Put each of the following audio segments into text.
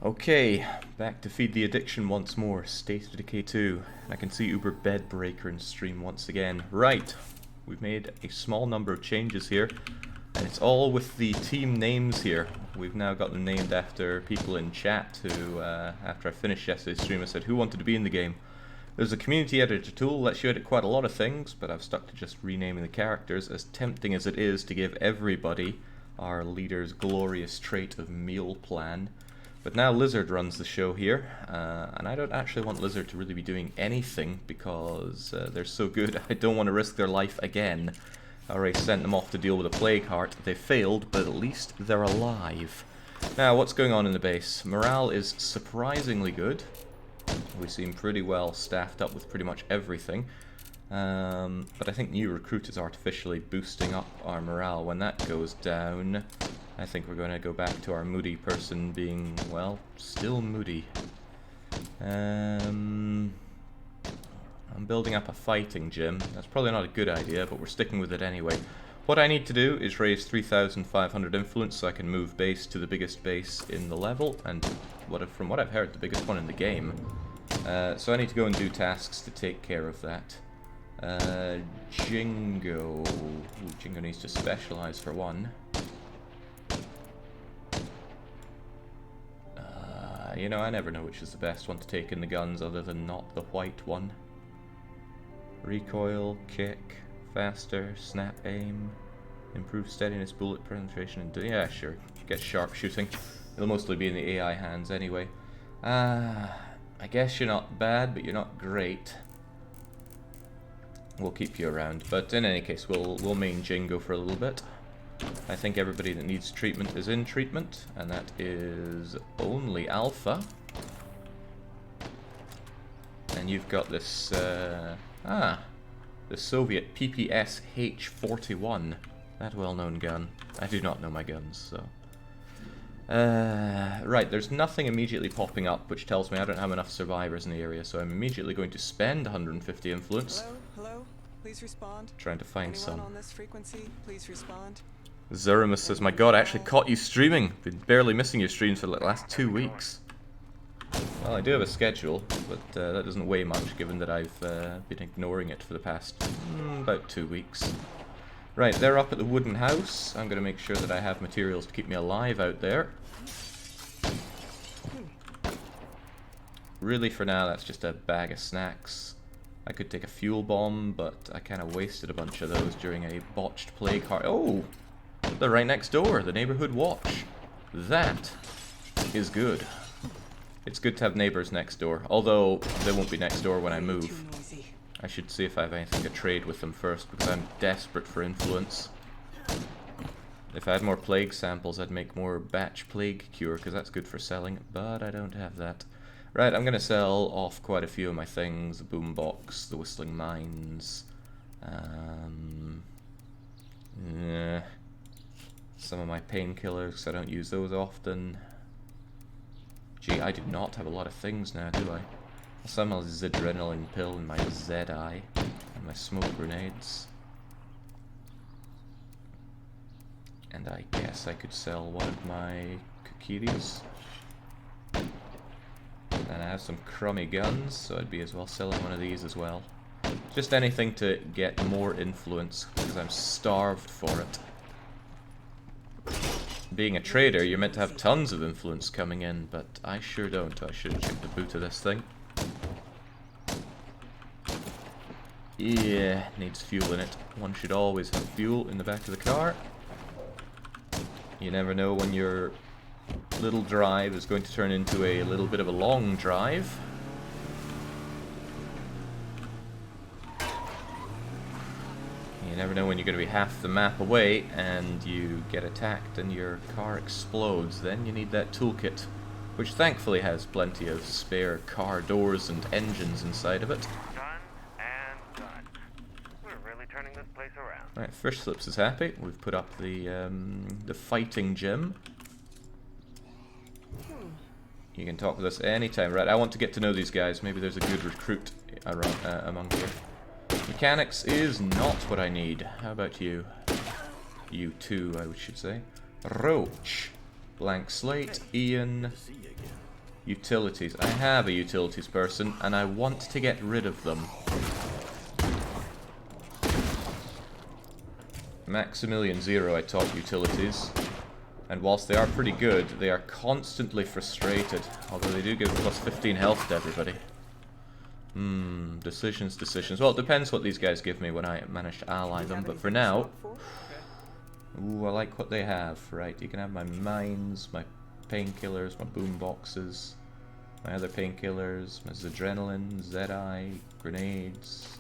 Okay, back to feed the addiction once more. State of Decay 2. And I can see Uber Bedbreaker in stream once again. Right, we've made a small number of changes here. And it's all with the team names here. We've now got them named after people in chat who, after I finished yesterday's stream, I said who wanted to be in the game. There's a community editor tool, lets you edit quite a lot of things, but I've stuck to just renaming the characters, as tempting as it is to give everybody our leader's glorious trait of meal plan. But now Lizard runs the show here, and I don't actually want Lizard to really be doing anything because they're so good. I don't want to risk their life again. I already sent them off to deal with a plague heart. They failed, but at least they're alive. Now, what's going on in the base? Morale is surprisingly good. We seem pretty well staffed up with pretty much everything. But I think new recruit is artificially boosting up our morale. When that goes down, I think we're going to go back to our moody person being, well, still moody. I'm building up a fighting gym. That's probably not a good idea, but we're sticking with it anyway. What I need to do is raise 3,500 influence so I can move base to the biggest base in the level, and from what I've heard, the biggest one in the game. So I need to go and do tasks to take care of that. Jingo. Ooh, Jingo needs to specialize for one. You know, I never know which is the best one to take in the guns other than not the white one. Recoil, kick, faster, snap aim, improve steadiness, bullet penetration, and yeah, sure, get sharpshooting. It'll mostly be in the AI hands anyway. I guess you're not bad, but you're not great. We'll keep you around, but in any case, we'll main Jingo for a little bit. I think everybody that needs treatment is in treatment, and that is only Alpha. And you've got this, the Soviet PPS H-41, that well-known gun. I do not know my guns, so... right, there's nothing immediately popping up, which tells me I don't have enough survivors in the area, so I'm immediately going to spend 150 influence. Hello? Please respond. Trying to find Anyone some. on this frequency, please respond. Zeramus says, my god, I actually caught you streaming. Been barely missing your streams for the last 2 weeks. Well, I do have a schedule, but that doesn't weigh much given that I've been ignoring it for the past about 2 weeks. Right, they're up at the wooden house. I'm going to make sure that I have materials to keep me alive out there. Really, for now, that's just a bag of snacks. I could take a fuel bomb, but I kind of wasted a bunch of those during a botched plague heart. Oh! They're right next door, the neighborhood watch. That is good. It's good to have neighbors next door, although they won't be next door when I move. I should see if I have anything to trade with them first, because I'm desperate for influence. If I had more plague samples, I'd make more batch plague cure, because that's good for selling, but I don't have that. Right, I'm going to sell off quite a few of my things, the boombox, the whistling mines, some of my painkillers, because I don't use those often. Gee, I do not have a lot of things now, do I? Some of this adrenaline pill and my ZI, and my smoke grenades. And I guess I could sell one of my kukiris. And I have some crummy guns, so I'd be as well selling one of these as well. Just anything to get more influence, because I'm starved for it. Being a trader, you're meant to have tons of influence coming in, but I sure don't. I should check the boot of this thing. Yeah, needs fuel in it. One should always have fuel in the back of the car. You never know when your little drive is going to turn into a little bit of a long drive. You never know when you're going to be half the map away and you get attacked and your car explodes. Then you need that toolkit, which thankfully has plenty of spare car doors and engines inside of it. Done and done. We're really turning this place around. Right, Fish Slips is happy. We've put up the fighting gym. You can talk with us anytime. Right, I want to get to know these guys. Maybe there's a good recruit around, among here. Mechanics is not what I need. How about you? You too, I should say. Roach. Blank slate, Ian. Utilities. I have a utilities person, and I want to get rid of them. Maximilian 0, I taught utilities. And whilst they are pretty good, they are constantly frustrated. Although they do give plus 15 health to everybody. Decisions, decisions. Well, it depends what these guys give me when I manage to ally them, but for now... Ooh, I like what they have. Right, you can have my mines, my painkillers, my boom boxes, my other painkillers, my Zadrenalin, Zedi, grenades,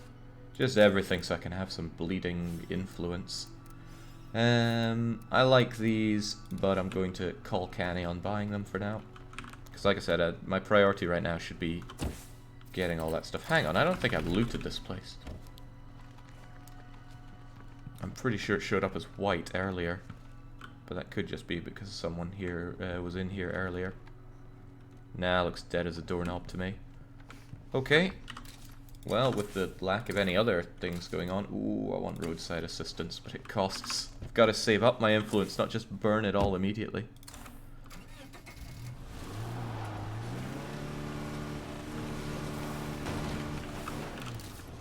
just everything so I can have some bleeding influence. I like these, but I'm going to call Canny on buying them for now. Because like I said, my priority right now should be getting all that stuff. Hang on, I don't think I've looted this place. I'm pretty sure it showed up as white earlier. But that could just be because someone here was in here earlier. Nah, looks dead as a doorknob to me. Okay. Well, with the lack of any other things going on... Ooh, I want roadside assistance, but it costs. I've got to save up my influence, not just burn it all immediately.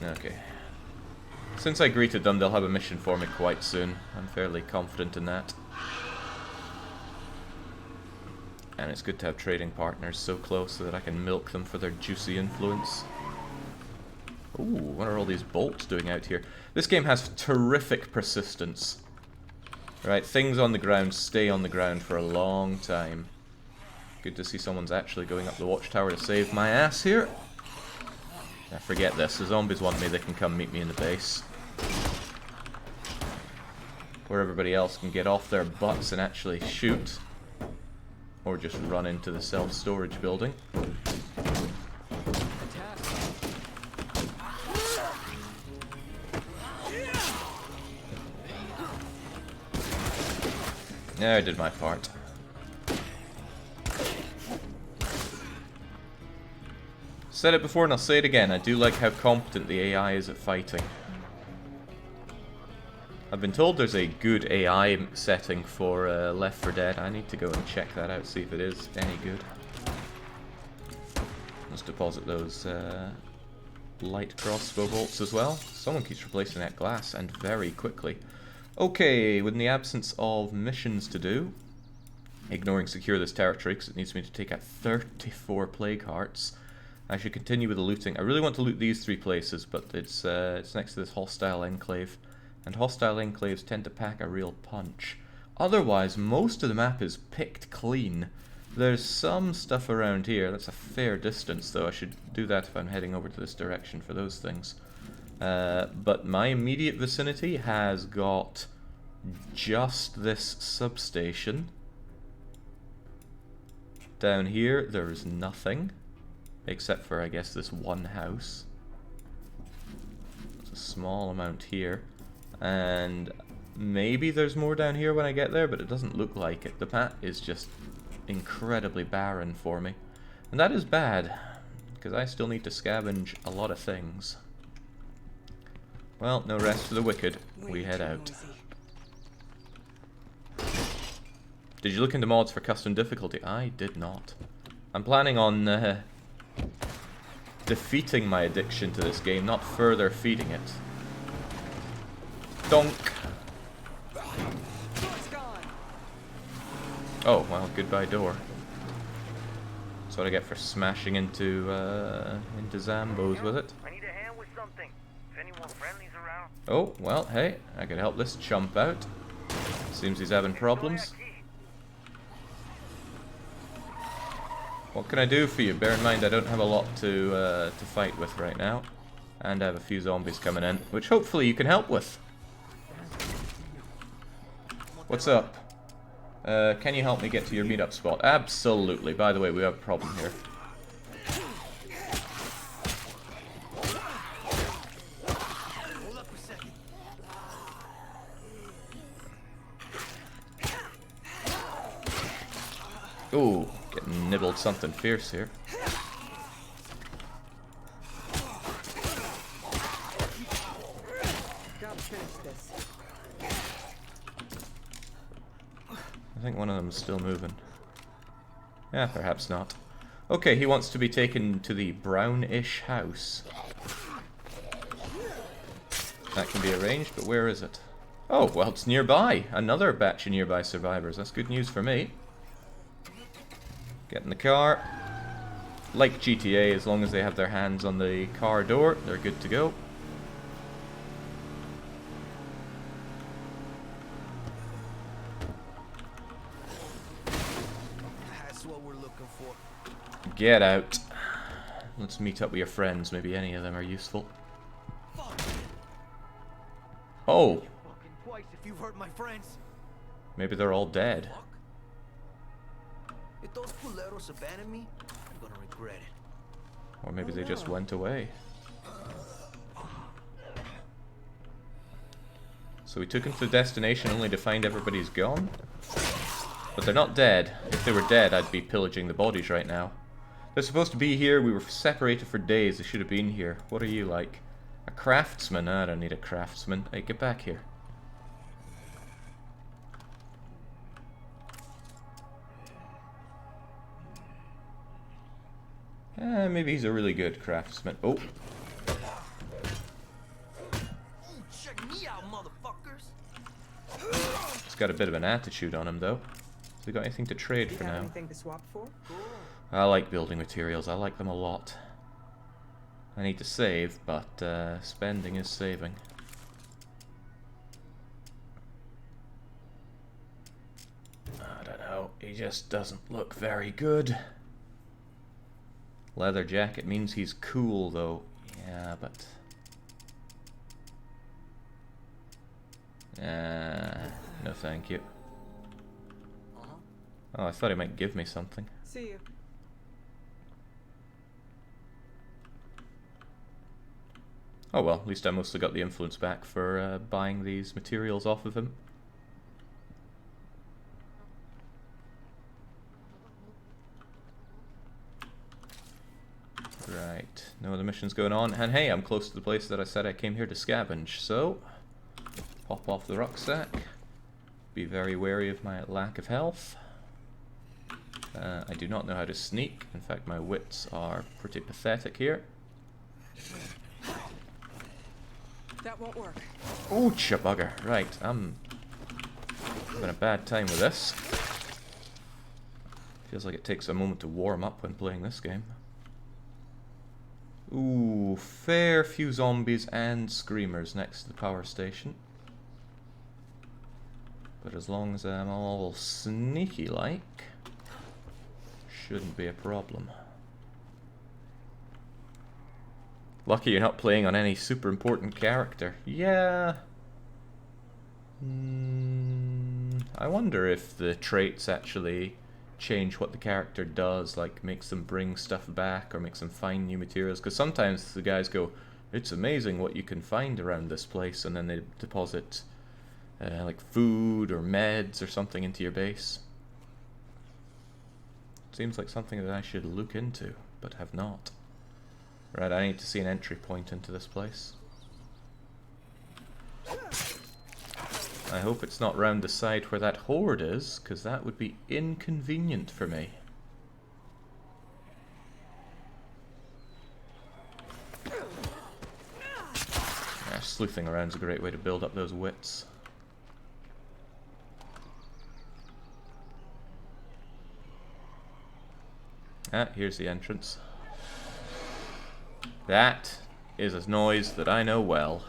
Okay. Since I greeted them, they'll have a mission for me quite soon. I'm fairly confident in that. And it's good to have trading partners so close so that I can milk them for their juicy influence. Ooh, what are all these bolts doing out here? This game has terrific persistence. Right, things on the ground stay on the ground for a long time. Good to see someone's actually going up the watchtower to save my ass here. Now forget this, the zombies want me, they can come meet me in the base. Where everybody else can get off their butts and actually shoot. Or just run into the self-storage building. Yeah, I did my part. Said it before and I'll say it again, I do like how competent the AI is at fighting. I've been told there's a good AI setting for Left 4 Dead. I need to go and check that out, see if it is any good. Let's deposit those light crossbow bolts as well. Someone keeps replacing that glass, and very quickly. Okay, within the absence of missions to do, ignoring secure this territory because it needs me to take out 34 plague hearts, I should continue with the looting. I really want to loot these 3 places, but it's next to this hostile enclave. And hostile enclaves tend to pack a real punch. Otherwise, most of the map is picked clean. There's some stuff around here. That's a fair distance, though. I should do that if I'm heading over to this direction for those things. But my immediate vicinity has got just this substation. Down here, there is nothing. Except for, I guess, this one house. There's a small amount here. And maybe there's more down here when I get there, but it doesn't look like it. The map is just incredibly barren for me. And that is bad, because I still need to scavenge a lot of things. Well, no rest for the wicked. We head out. Did you look into mods for custom difficulty? I did not. I'm planning on defeating my addiction to this game, not further feeding it. Donk! Oh, well, goodbye door. That's what I get for smashing into Zambos with it. I need a hand with something. If anyone friendly's around. Oh, well, hey, I could help this chump out. Seems he's having problems. What can I do for you? Bear in mind I don't have a lot to fight with right now. And I have a few zombies coming in, which hopefully you can help with. What's up? Can you help me get to your meetup spot? Absolutely. By the way, we have a problem here. Ooh, getting nibbled something fierce here. I think one of them is still moving. Yeah, perhaps not. Okay, he wants to be taken to the brownish house. That can be arranged, but where is it? Oh, well, it's nearby. Another batch of nearby survivors. That's good news for me. Get in the car. Like GTA, as long as they have their hands on the car door, they're good to go. That's what we're looking for. Get out. Let's meet up with your friends. Maybe any of them are useful. Oh, Fucking twice if you've hurt my friends. maybe they're all dead. Fuck. If those culeros abandon me, I'm gonna regret it. Or maybe they just went away. So we took them to the destination only to find everybody's gone? But they're not dead. If they were dead, I'd be pillaging the bodies right now. They're supposed to be here. We were separated for days. They should have been here. What are you like? A craftsman? I don't need a craftsman. Hey, get back here. Maybe he's a really good craftsman. Oh. Check me out, motherfuckers. He's got a bit of an attitude on him, though. Has he got anything to trade for You have now? anything to swap for? I like building materials. I like them a lot. I need to save, but spending is saving. I don't know. He just doesn't look very good. Leather jacket means he's cool, though. Yeah, but... no thank you. Oh, I thought he might give me something. See you. Oh well, at least I mostly got the influence back for buying these materials off of him. Right, no other missions going on, and hey, I'm close to the place that I said I came here to scavenge, so pop off the rucksack. Be very wary of my lack of health. I do not know how to sneak. In fact, my wits are pretty pathetic here. That won't work. Oh, bugger. Right, I'm having a bad time with this. Feels like it takes a moment to warm up when playing this game. Ooh, fair few zombies and screamers next to the power station. But as long as I'm all sneaky-like, shouldn't be a problem. Lucky you're not playing on any super important character. Yeah. I wonder if the traits actually change what the character does, like makes them bring stuff back or makes them find new materials. Because sometimes the guys go, it's amazing what you can find around this place, and then they deposit like food or meds or something into your base. Seems like something that I should look into, but have not. Right, I need to see an entry point into this place. I hope it's not round the side where that horde is, because that would be inconvenient for me. Yeah, sleuthing around is a great way to build up those wits. Ah, here's the entrance. That is a noise that I know well.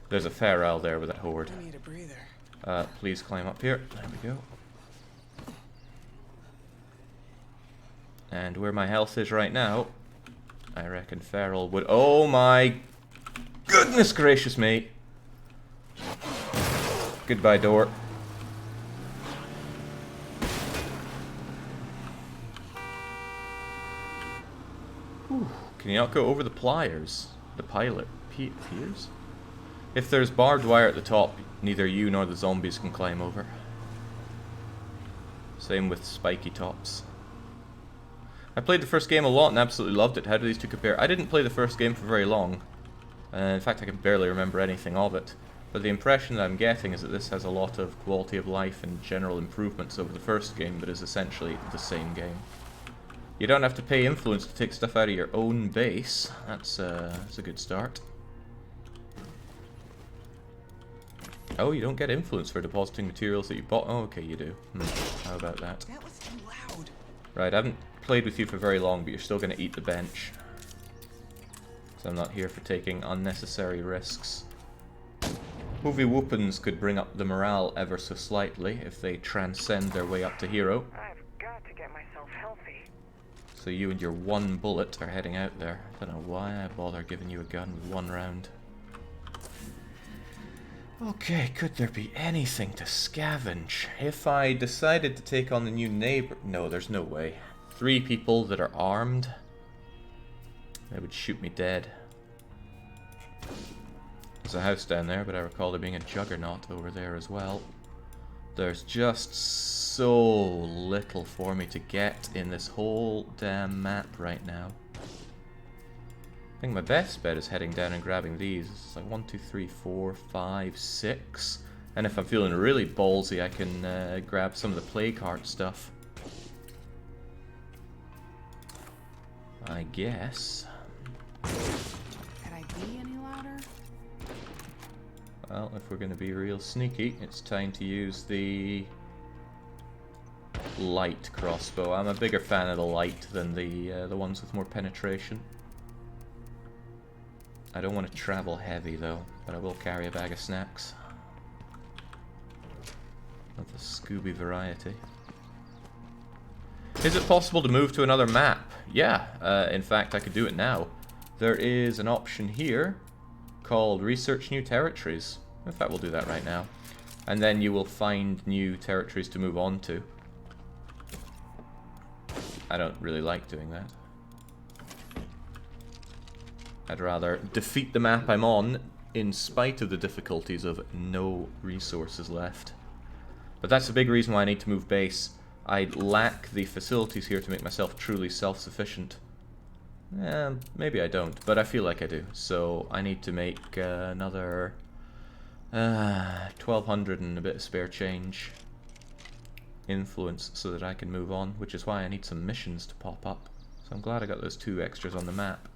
There's a feral there with that horde. I need a breather. Please climb up here. There we go. And where my health is right now, I reckon feral would... Oh my goodness gracious me! Goodbye, door. Whew. Can you not go over the pliers? The pilot piers? If there's barbed wire at the top, neither you nor the zombies can climb over. Same with spiky tops. I played the first game a lot and absolutely loved it. How do these two compare? I didn't play the first game for very long. In fact, I can barely remember anything of it. But the impression that I'm getting is that this has a lot of quality of life and general improvements over the first game, but is essentially the same game. You don't have to pay influence to take stuff out of your own base. That's a good start. Oh, you don't get influence for depositing materials that you bought. Oh, okay, you do. How about that? That was too loud. Right, I haven't played with you for very long, but you're still going to eat the bench. So I'm not here for taking unnecessary risks. Movie whoopins could bring up the morale ever so slightly if they transcend their way up to hero. I've got to get myself healthy. So you and your one bullet are heading out there. Don't know why I bother giving you a gun with one round. Okay, could there be anything to scavenge? If I decided to take on the new neighbor... No, there's no way. 3 people that are armed? They would shoot me dead. There's a house down there, but I recall there being a juggernaut over there as well. There's just so little for me to get in this whole damn map right now. I think my best bet is heading down and grabbing these. It's like 1, 2, 3, 4, 5, 6. And if I'm feeling really ballsy, I can grab some of the plague heart stuff. I guess. Could I be any louder? Well, if we're going to be real sneaky, it's time to use the light crossbow. I'm a bigger fan of the light than the ones with more penetration. I don't want to travel heavy though, but I will carry a bag of snacks. Of the Scooby variety. Is it possible to move to another map? Yeah, in fact I could do it now. There is an option here called Research New Territories. In fact, we'll do that right now. And then you will find new territories to move on to. I don't really like doing that. I'd rather defeat the map I'm on in spite of the difficulties of no resources left. But that's a big reason why I need to move base. I lack the facilities here to make myself truly self-sufficient. Maybe I don't, but I feel like I do. So I need to make another 1,200 and a bit of spare change influence so that I can move on, which is why I need some missions to pop up. So I'm glad I got those 2 extras on the map.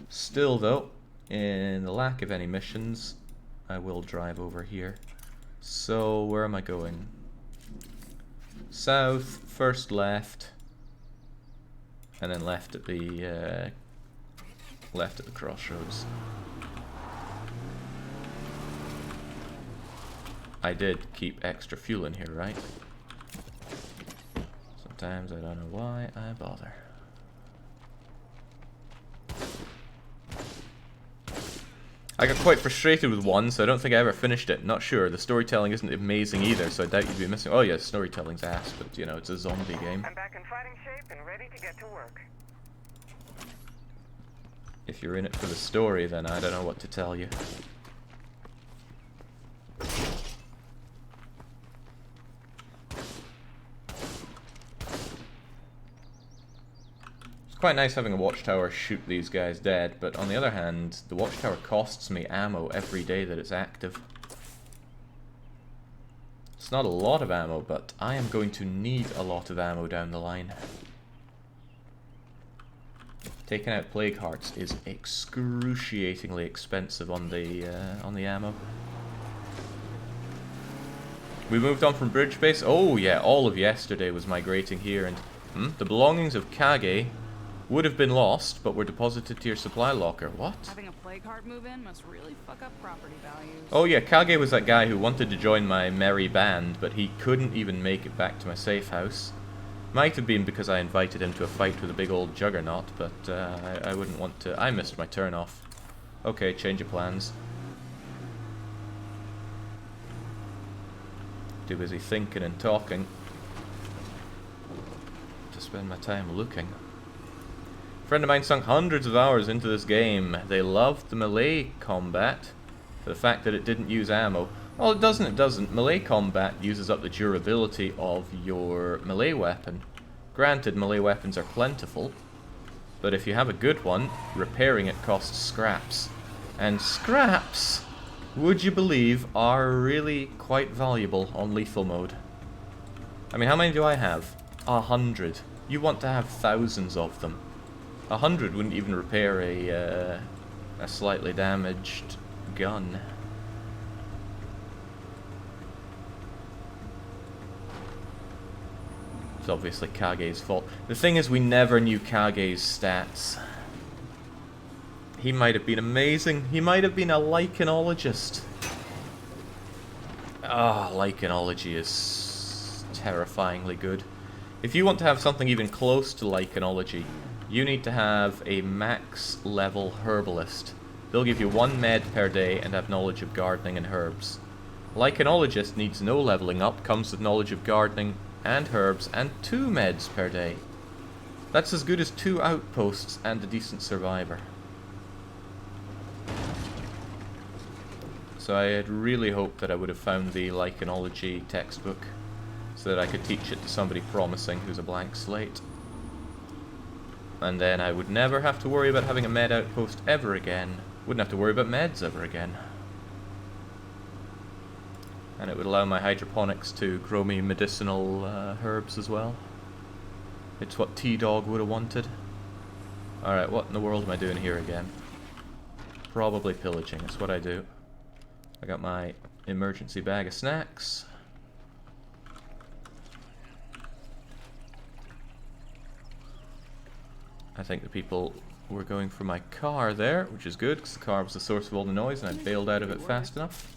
Still though, in the lack of any missions, I will drive over here. So where am I going? South, first left, and then left at the crossroads. I did keep extra fuel in here, right? Sometimes I don't know why I bother. I got quite frustrated with one, so I don't think I ever finished it. Not sure. The storytelling isn't amazing either, so I doubt you'd be missing... Oh yeah, storytelling's ass, but you know, it's a zombie game. I'm back in fighting shape and ready to get to work. If you're in it for the story, then I don't know what to tell you. Quite nice having a watchtower shoot these guys dead, but on the other hand, the watchtower costs me ammo every day that it's active. It's not a lot of ammo, but I am going to need a lot of ammo down the line. Taking out plague hearts is excruciatingly expensive on the ammo. We moved on from bridge base. Oh yeah, all of yesterday was migrating here, and the belongings of Kage would have been lost, but were deposited to your supply locker. What? Having a plague heart move in must really fuck up property values. Oh yeah, Kage was that guy who wanted to join my merry band, but he couldn't even make it back to my safe house. Might have been because I invited him to a fight with a big old juggernaut, but I wouldn't want to... I missed my turn off. Okay, change of plans. Too busy thinking and talking to spend my time looking. A friend of mine sunk hundreds of hours into this game. They loved the melee combat for the fact that it didn't use ammo. Well, it doesn't. Melee combat uses up the durability of your melee weapon. Granted, melee weapons are plentiful, but if you have a good one, repairing it costs scraps. And scraps, would you believe, are really quite valuable on lethal mode. I mean, how many do I have? 100. You want to have thousands of them. 100 wouldn't even repair a slightly damaged gun. It's obviously Kage's fault. The thing is, we never knew Kage's stats. He might have been amazing. He might have been a lichenologist. Ah, lichenology is terrifyingly good. If you want to have something even close to lichenology, you need to have a max level herbalist. They'll give you 1 med per day and have knowledge of gardening and herbs. Lichenologist needs no leveling up, comes with knowledge of gardening and herbs and 2 meds per day. That's as good as 2 outposts and a decent survivor. So I had really hoped that I would have found the lichenology textbook so that I could teach it to somebody promising who's a blank slate. And then I would never have to worry about having a med outpost ever again. Wouldn't have to worry about meds ever again. And it would allow my hydroponics to grow me medicinal herbs as well. It's what T-Dog would have wanted. Alright, what in the world am I doing here again? Probably pillaging, that's what I do. I got my emergency bag of snacks. I think the people were going for my car there, which is good, because the car was the source of all the noise and I bailed out of it fast enough.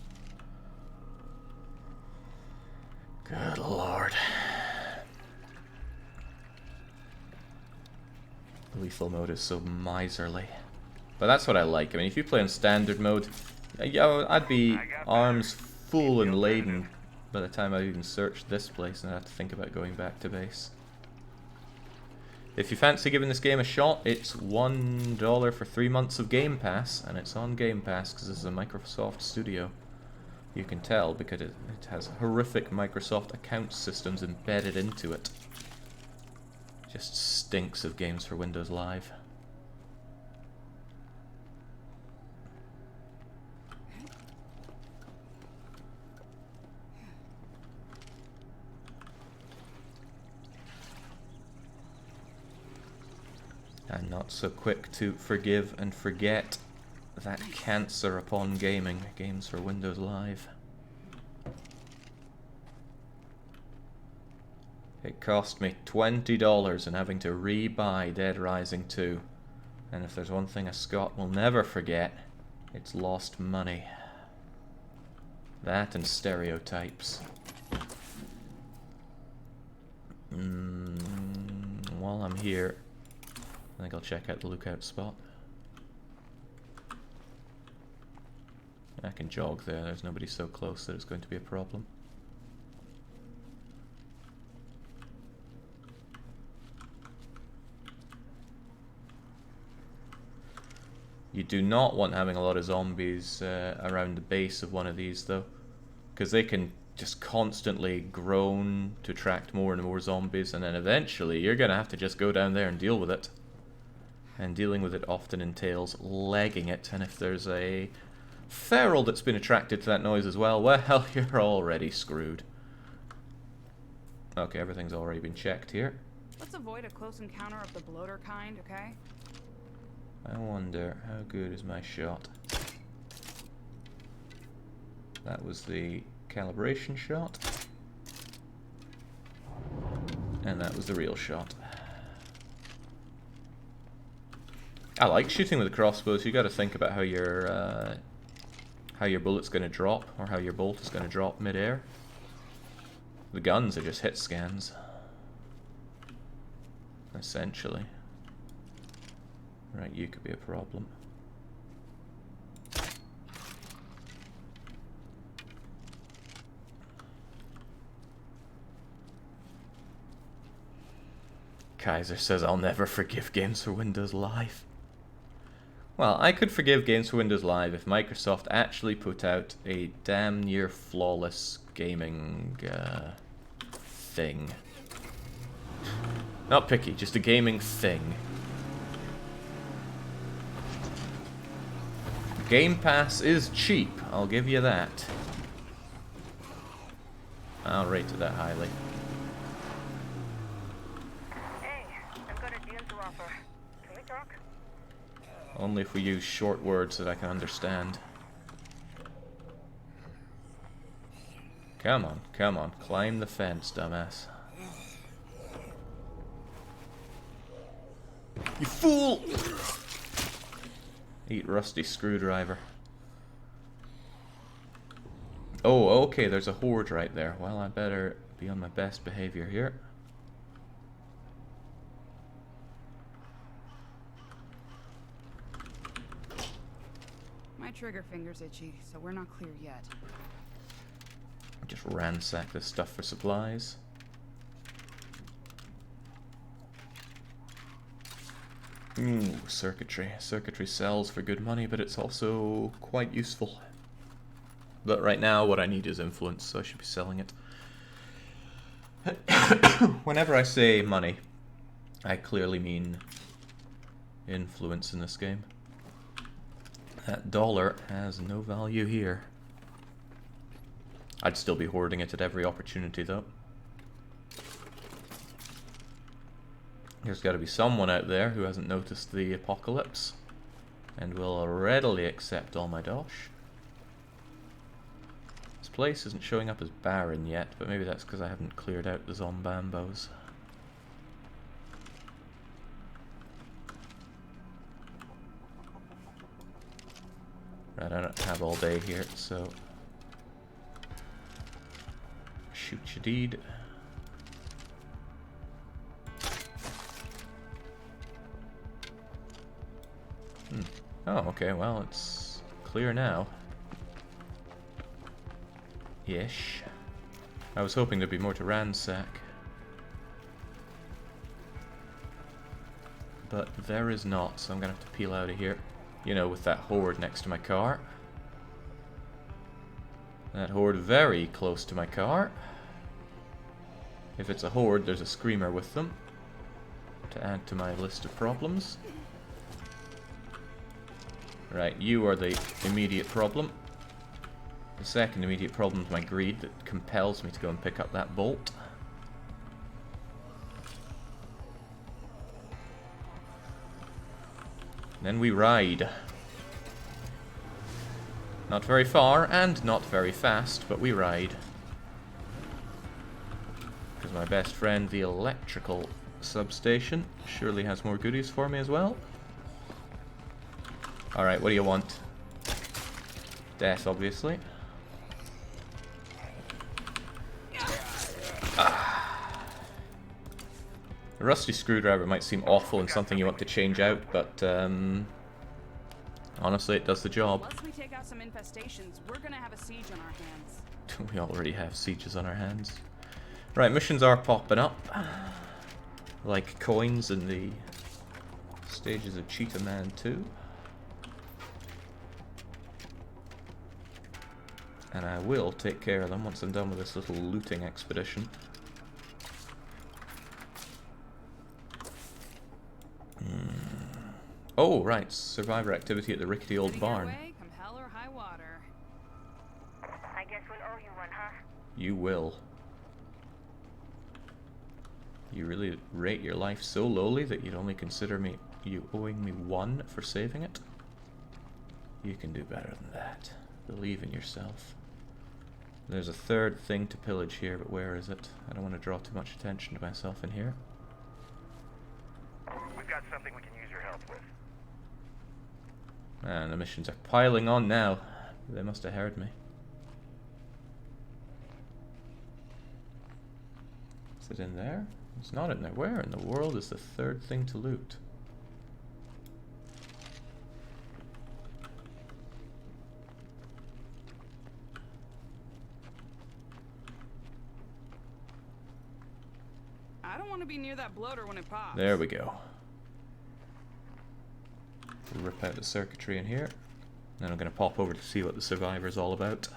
Good lord. Lethal mode is so miserly. But that's what I like. I mean, if you play on standard mode, yeah, I'd be arms full and laden by the time I even searched this place, and I'd have to think about going back to base. If you fancy giving this game a shot, it's $1 for 3 months of Game Pass, and it's on Game Pass because this is a Microsoft studio. You can tell because it has horrific Microsoft account systems embedded into it. Just stinks of games for Windows Live. And not so quick to forgive and forget that cancer upon gaming. Games for Windows Live. It cost me $20 in having to re-buy Dead Rising 2. And if there's one thing a Scot will never forget, it's lost money. That and stereotypes. While I'm here, I think I'll check out the lookout spot. I can jog there, there's nobody so close that it's going to be a problem. You do not want having a lot of zombies around the base of one of these though, because they can just constantly groan to attract more and more zombies, and then eventually you're going to have to just go down there and deal with it. And dealing with it often entails legging it, and if there's a feral that's been attracted to that noise as well, well, you're already screwed. Okay, everything's already been checked here. Let's avoid a close encounter of the bloater kind, okay? I wonder, how good is my shot? That was the calibration shot. And that was the real shot. I like shooting with the crossbows. You got to think about how your bullet's going to drop, or how your bolt is going to drop mid-air. The guns are just hit scans, essentially. Right, you could be a problem. Kaiser says I'll never forgive games for Windows Live. Well, I could forgive games for Windows Live if Microsoft actually put out a damn near flawless gaming thing. Not picky, just a gaming thing. Game Pass is cheap, I'll give you that. I'll rate it that highly. Hey, I've got a deal to offer. Can we talk? Only if we use short words that I can understand. Come on, climb the fence, dumbass. You fool! Eat rusty screwdriver. Oh, okay, there's a horde right there. Well, I better be on my best behavior here. My trigger finger's itchy, so we're not clear yet. Just ransack this stuff for supplies. Ooh, circuitry. Circuitry sells for good money, but it's also quite useful. But right now, what I need is influence, so I should be selling it. Whenever I say money, I clearly mean influence in this game. That dollar has no value here. I'd still be hoarding it at every opportunity, though. There's got to be someone out there who hasn't noticed the apocalypse and will readily accept all my dosh. This place isn't showing up as barren yet, but maybe that's because I haven't cleared out the zombambos. Right, I don't have all day here, so shoot your deed. Oh, okay, well, it's clear now. Ish. I was hoping there'd be more to ransack. But there is not, so I'm gonna have to peel out of here. You know, with that horde next to my car. That horde very close to my car. If it's a horde, there's a screamer with them. To add to my list of problems. Right, you are the immediate problem. The second immediate problem is my greed that compels me to go and pick up that bolt. Then we ride. Not very far and not very fast, but we ride. Because my best friend, the electrical substation, surely has more goodies for me as well. Alright, what do you want? Death, obviously. A rusty screwdriver might seem awful and something you want to change out, but honestly, it does the job. Once we take out some infestations, we're gonna have a siege on our hands. We already have sieges on our hands. Right, missions are popping up. Like coins in the stages of Cheetah Man 2. And I will take care of them once I'm done with this little looting expedition. Oh, right, survivor activity at the rickety old barn. Away, come hell or high water. I guess we'll owe you one, huh? You will. You really rate your life so lowly that you'd only consider you owing me one for saving it? You can do better than that. Believe in yourself. There's a third thing to pillage here, but where is it? I don't want to draw too much attention to myself in here. We've got something we can use your help with. Man, the missions are piling on now. They must have heard me. Is it in there? It's not in there. Where in the world is the third thing to loot? I don't want to be near that bloater when it pops. There we go. Rip out the circuitry in here. Then I'm going to pop over to see what the survivor's all about.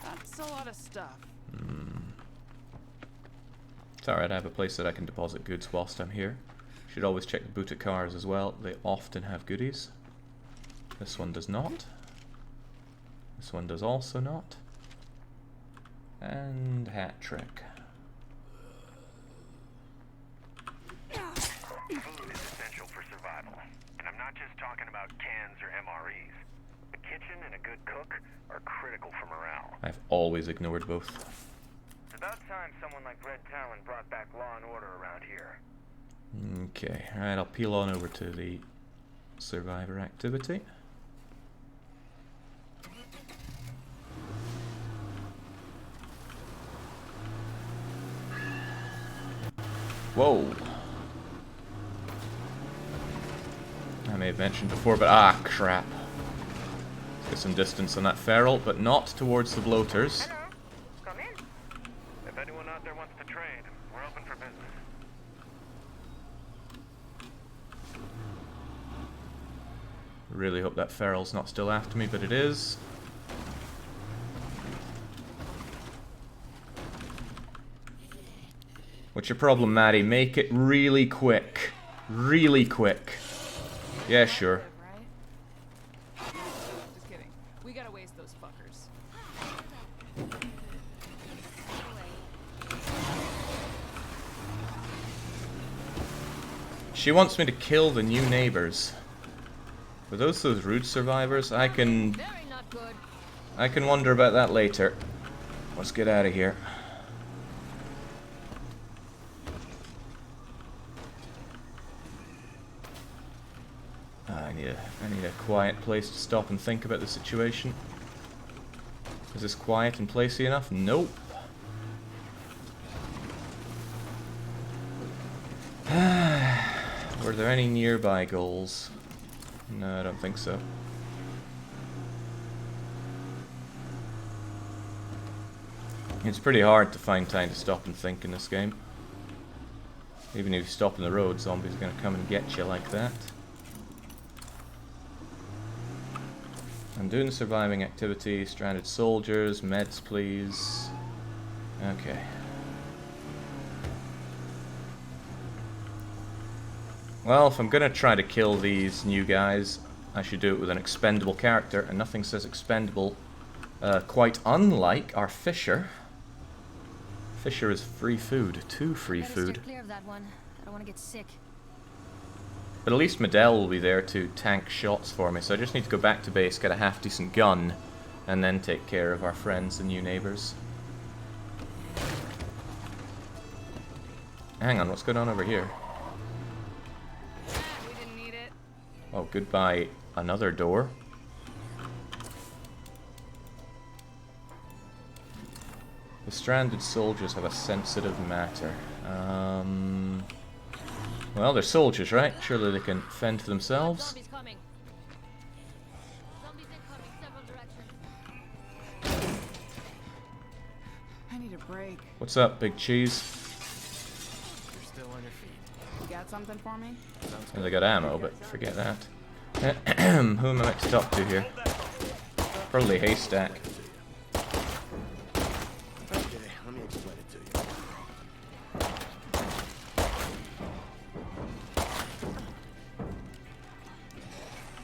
That's a lot of stuff. It's alright, I have a place that I can deposit goods whilst I'm here. Should always check the boot at cars as well. They often have goodies. This one does not. This one does also not. And hat trick. Food is essential for survival. And I'm not just talking about cans or MREs. A kitchen and a good cook are critical for morale. I've always ignored both. It's about time someone like Red Talon brought back law and order around here. Okay, alright, I'll peel on over to the survivor activity. Whoa! I may have mentioned before, but ah, crap. Let's get some distance on that feral, but not towards the bloaters. Hello. Come in. If anyone out there wants to trade, we're open for business. Really hope that feral's not still after me, but it is. What's your problem, Maddie? Make it really quick. Really quick. Yeah, sure. Right? Just kidding. We gotta waste those fuckers. She wants me to kill the new neighbors. Were those rude survivors? I can wonder about that later. Let's get out of here. I need a quiet place to stop and think about the situation. Is this quiet and placey enough? Nope. Were there any nearby goals? No, I don't think so. It's pretty hard to find time to stop and think in this game. Even if you stop in the road, zombies are going to come and get you like that. I'm doing the surviving activity, stranded soldiers, meds please. Okay. Well, if I'm gonna try to kill these new guys, I should do it with an expendable character, and nothing says expendable quite unlike our Fisher. Fisher is free food, too free food. Clear of that one. I don't want to get sick. But at least Medell will be there to tank shots for me, so I just need to go back to base, get a half-decent gun, and then take care of our friends, the new neighbors. Hang on, what's going on over here? We didn't need it. Oh, goodbye. Another door. The stranded soldiers have a sensitive matter. Well, they're soldiers, right? Surely they can fend for themselves. Zombies coming. Zombies incoming, several directions. I need a break. What's up, Big Cheese? You're still on your feet. You got something for me? Well, they got ammo, but forget that. Who am I meant to talk to here? Probably Haystack. Okay, let me explain it to you.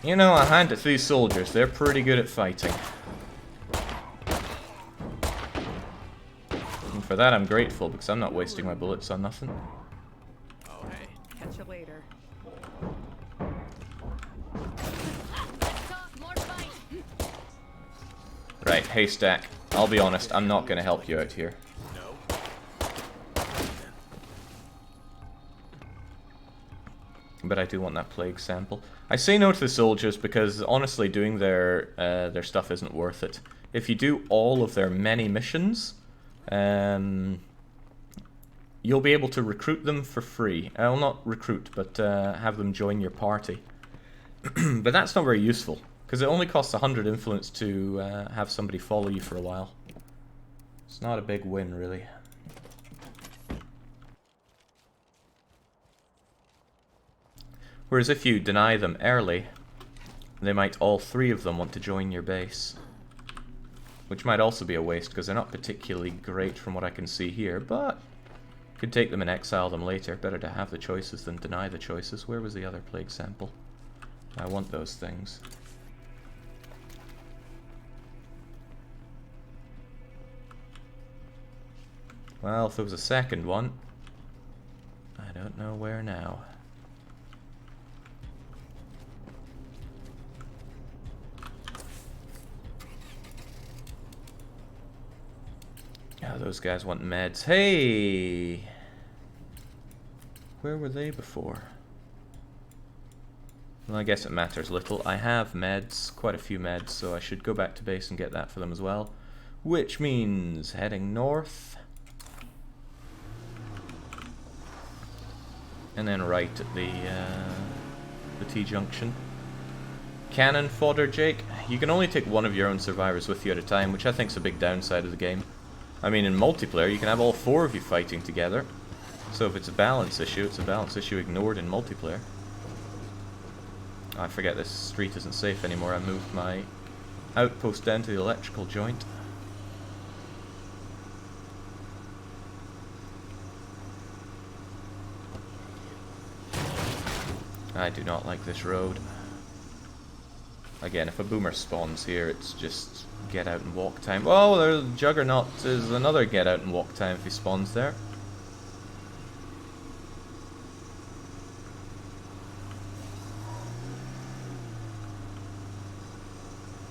You know, I hand it to these soldiers. They're pretty good at fighting. And for that I'm grateful, because I'm not wasting my bullets on nothing. Oh, hey. Catch you later. Talk, more fight. Right, Haystack. I'll be honest, I'm not going to help you out here. No. But I do want that plague sample. I say no to the soldiers because honestly doing their stuff isn't worth it. If you do all of their many missions, you'll be able to recruit them for free. Well, not recruit, but have them join your party. But that's not very useful, because it only costs 100 influence to have somebody follow you for a while. It's not a big win, really. Whereas if you deny them early, they might all three of them want to join your base. Which might also be a waste, because they're not particularly great from what I can see here, but Could take them and exile them later. Better to have the choices than deny the choices. Where was the other plague sample? I want those things. Well, if there was a second one, I don't know where now. Oh, those guys want meds. Hey! Where were they before? Well, I guess it matters little. I have meds, quite a few meds, so I should go back to base and get that for them as well. Which means heading north. And then right at the T-junction. Cannon fodder, Jake. You can only take one of your own survivors with you at a time, which I think is a big downside of the game. I mean, in multiplayer, you can have all 4 of you fighting together. So if it's a balance issue, it's a balance issue ignored in multiplayer. I forget this street isn't safe anymore. I moved my outpost down to the electrical joint. I do not like this road. Again, if a boomer spawns here, it's just get out and walk time. Oh, there's Juggernaut is another get out and walk time if he spawns there.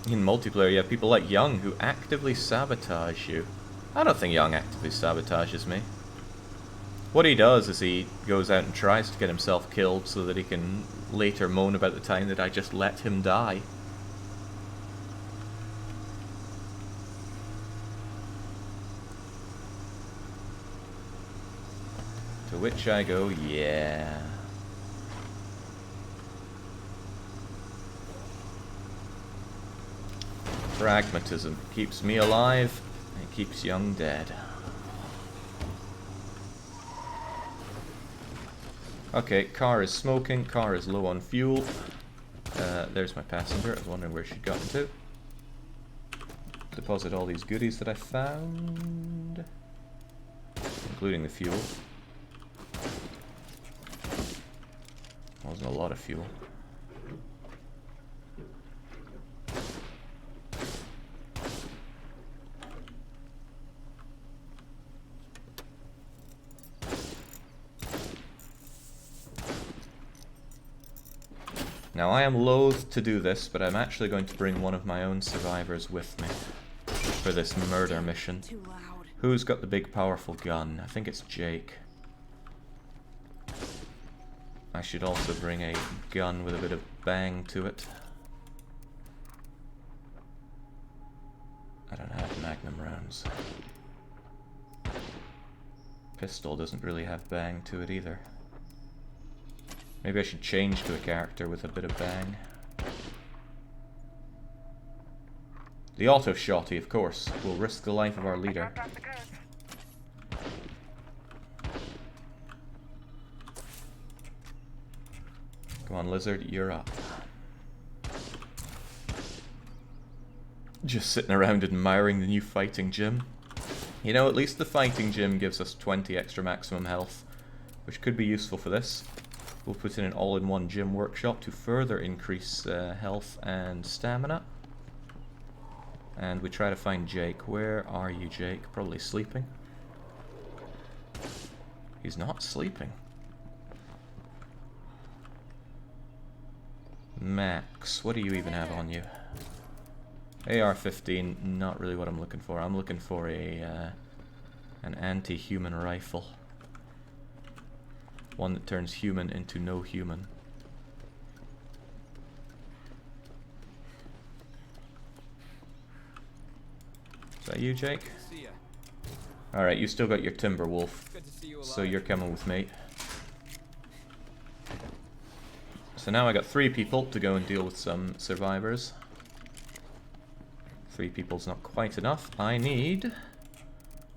In multiplayer, you have people like Young who actively sabotage you. I don't think Young actively sabotages me. What he does is he goes out and tries to get himself killed so that he can later moan about the time that I just let him die. To which I go, yeah. Pragmatism keeps me alive, and keeps Young dead. Okay, car is smoking, car is low on fuel. There's my passenger, I was wondering where she'd gotten to. Deposit all these goodies that I found, including the fuel. Wasn't a lot of fuel. Now I am loath to do this, but I'm actually going to bring one of my own survivors with me for this murder mission. Too loud. Who's got the big powerful gun? I think it's Jake. I should also bring a gun with a bit of bang to it. I don't have magnum rounds. Pistol doesn't really have bang to it either. Maybe I should change to a character with a bit of bang. The auto shotty, of course, will risk the life of our leader. Come on, Lizard, you're up. Just sitting around admiring the new fighting gym. You know, at least the fighting gym gives us 20 extra maximum health, which could be useful for this. We'll put in an all-in-one gym workshop to further increase health and stamina. And we try to find Jake. Where are you, Jake? Probably sleeping. He's not sleeping. Max, what do you even have on you? AR-15, not really what I'm looking for. I'm looking for a an anti-human rifle. One that turns human into no human. Is that you, Jake? Alright, you still got your Timberwolf, so you're coming with me. So now I got 3 people to go and deal with some survivors. 3 people's not quite enough. I need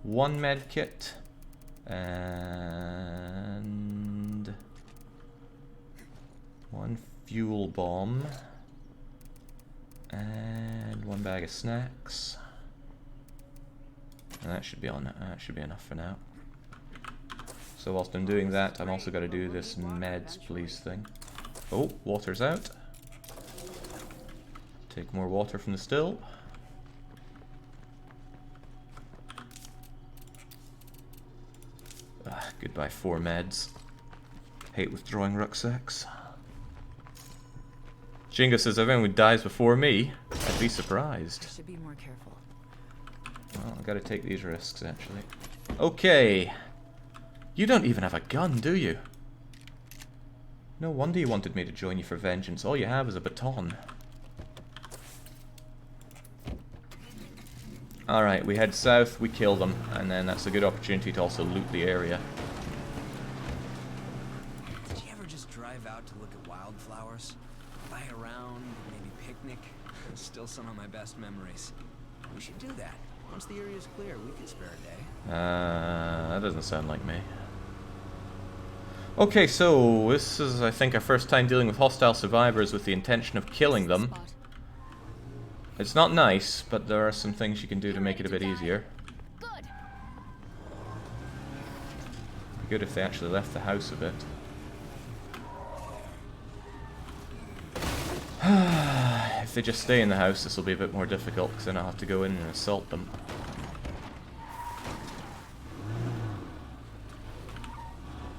1 med kit and 1 fuel bomb and 1 bag of snacks. And that should be on. That should be enough for now. So whilst I'm doing that, I'm also got to do this meds please thing. Oh, water's out. Take more water from the still. Ah, goodbye 4 meds. Hate withdrawing rucksacks. Jingo says if anyone dies before me, I'd be surprised. Should be more careful. Well, I gotta take these risks, actually. Okay. You don't even have a gun, do you? No wonder you wanted me to join you for vengeance. All you have is a baton. Alright, we head south, we kill them, and then that's a good opportunity to also loot the area. Did you ever just drive out to look at wildflowers? Fly around, maybe picnic? Still some of my best memories. We should do that. Once the area's clear, we can spare a day. That doesn't sound like me. Okay, so this is, I think, our first time dealing with hostile survivors with the intention of killing them. Spot. It's not nice, but there are some things you can do to make it a bit easier. Good. Be good if they actually left the house a bit. If they just stay in the house, this will be a bit more difficult, because then I'll have to go in and assault them.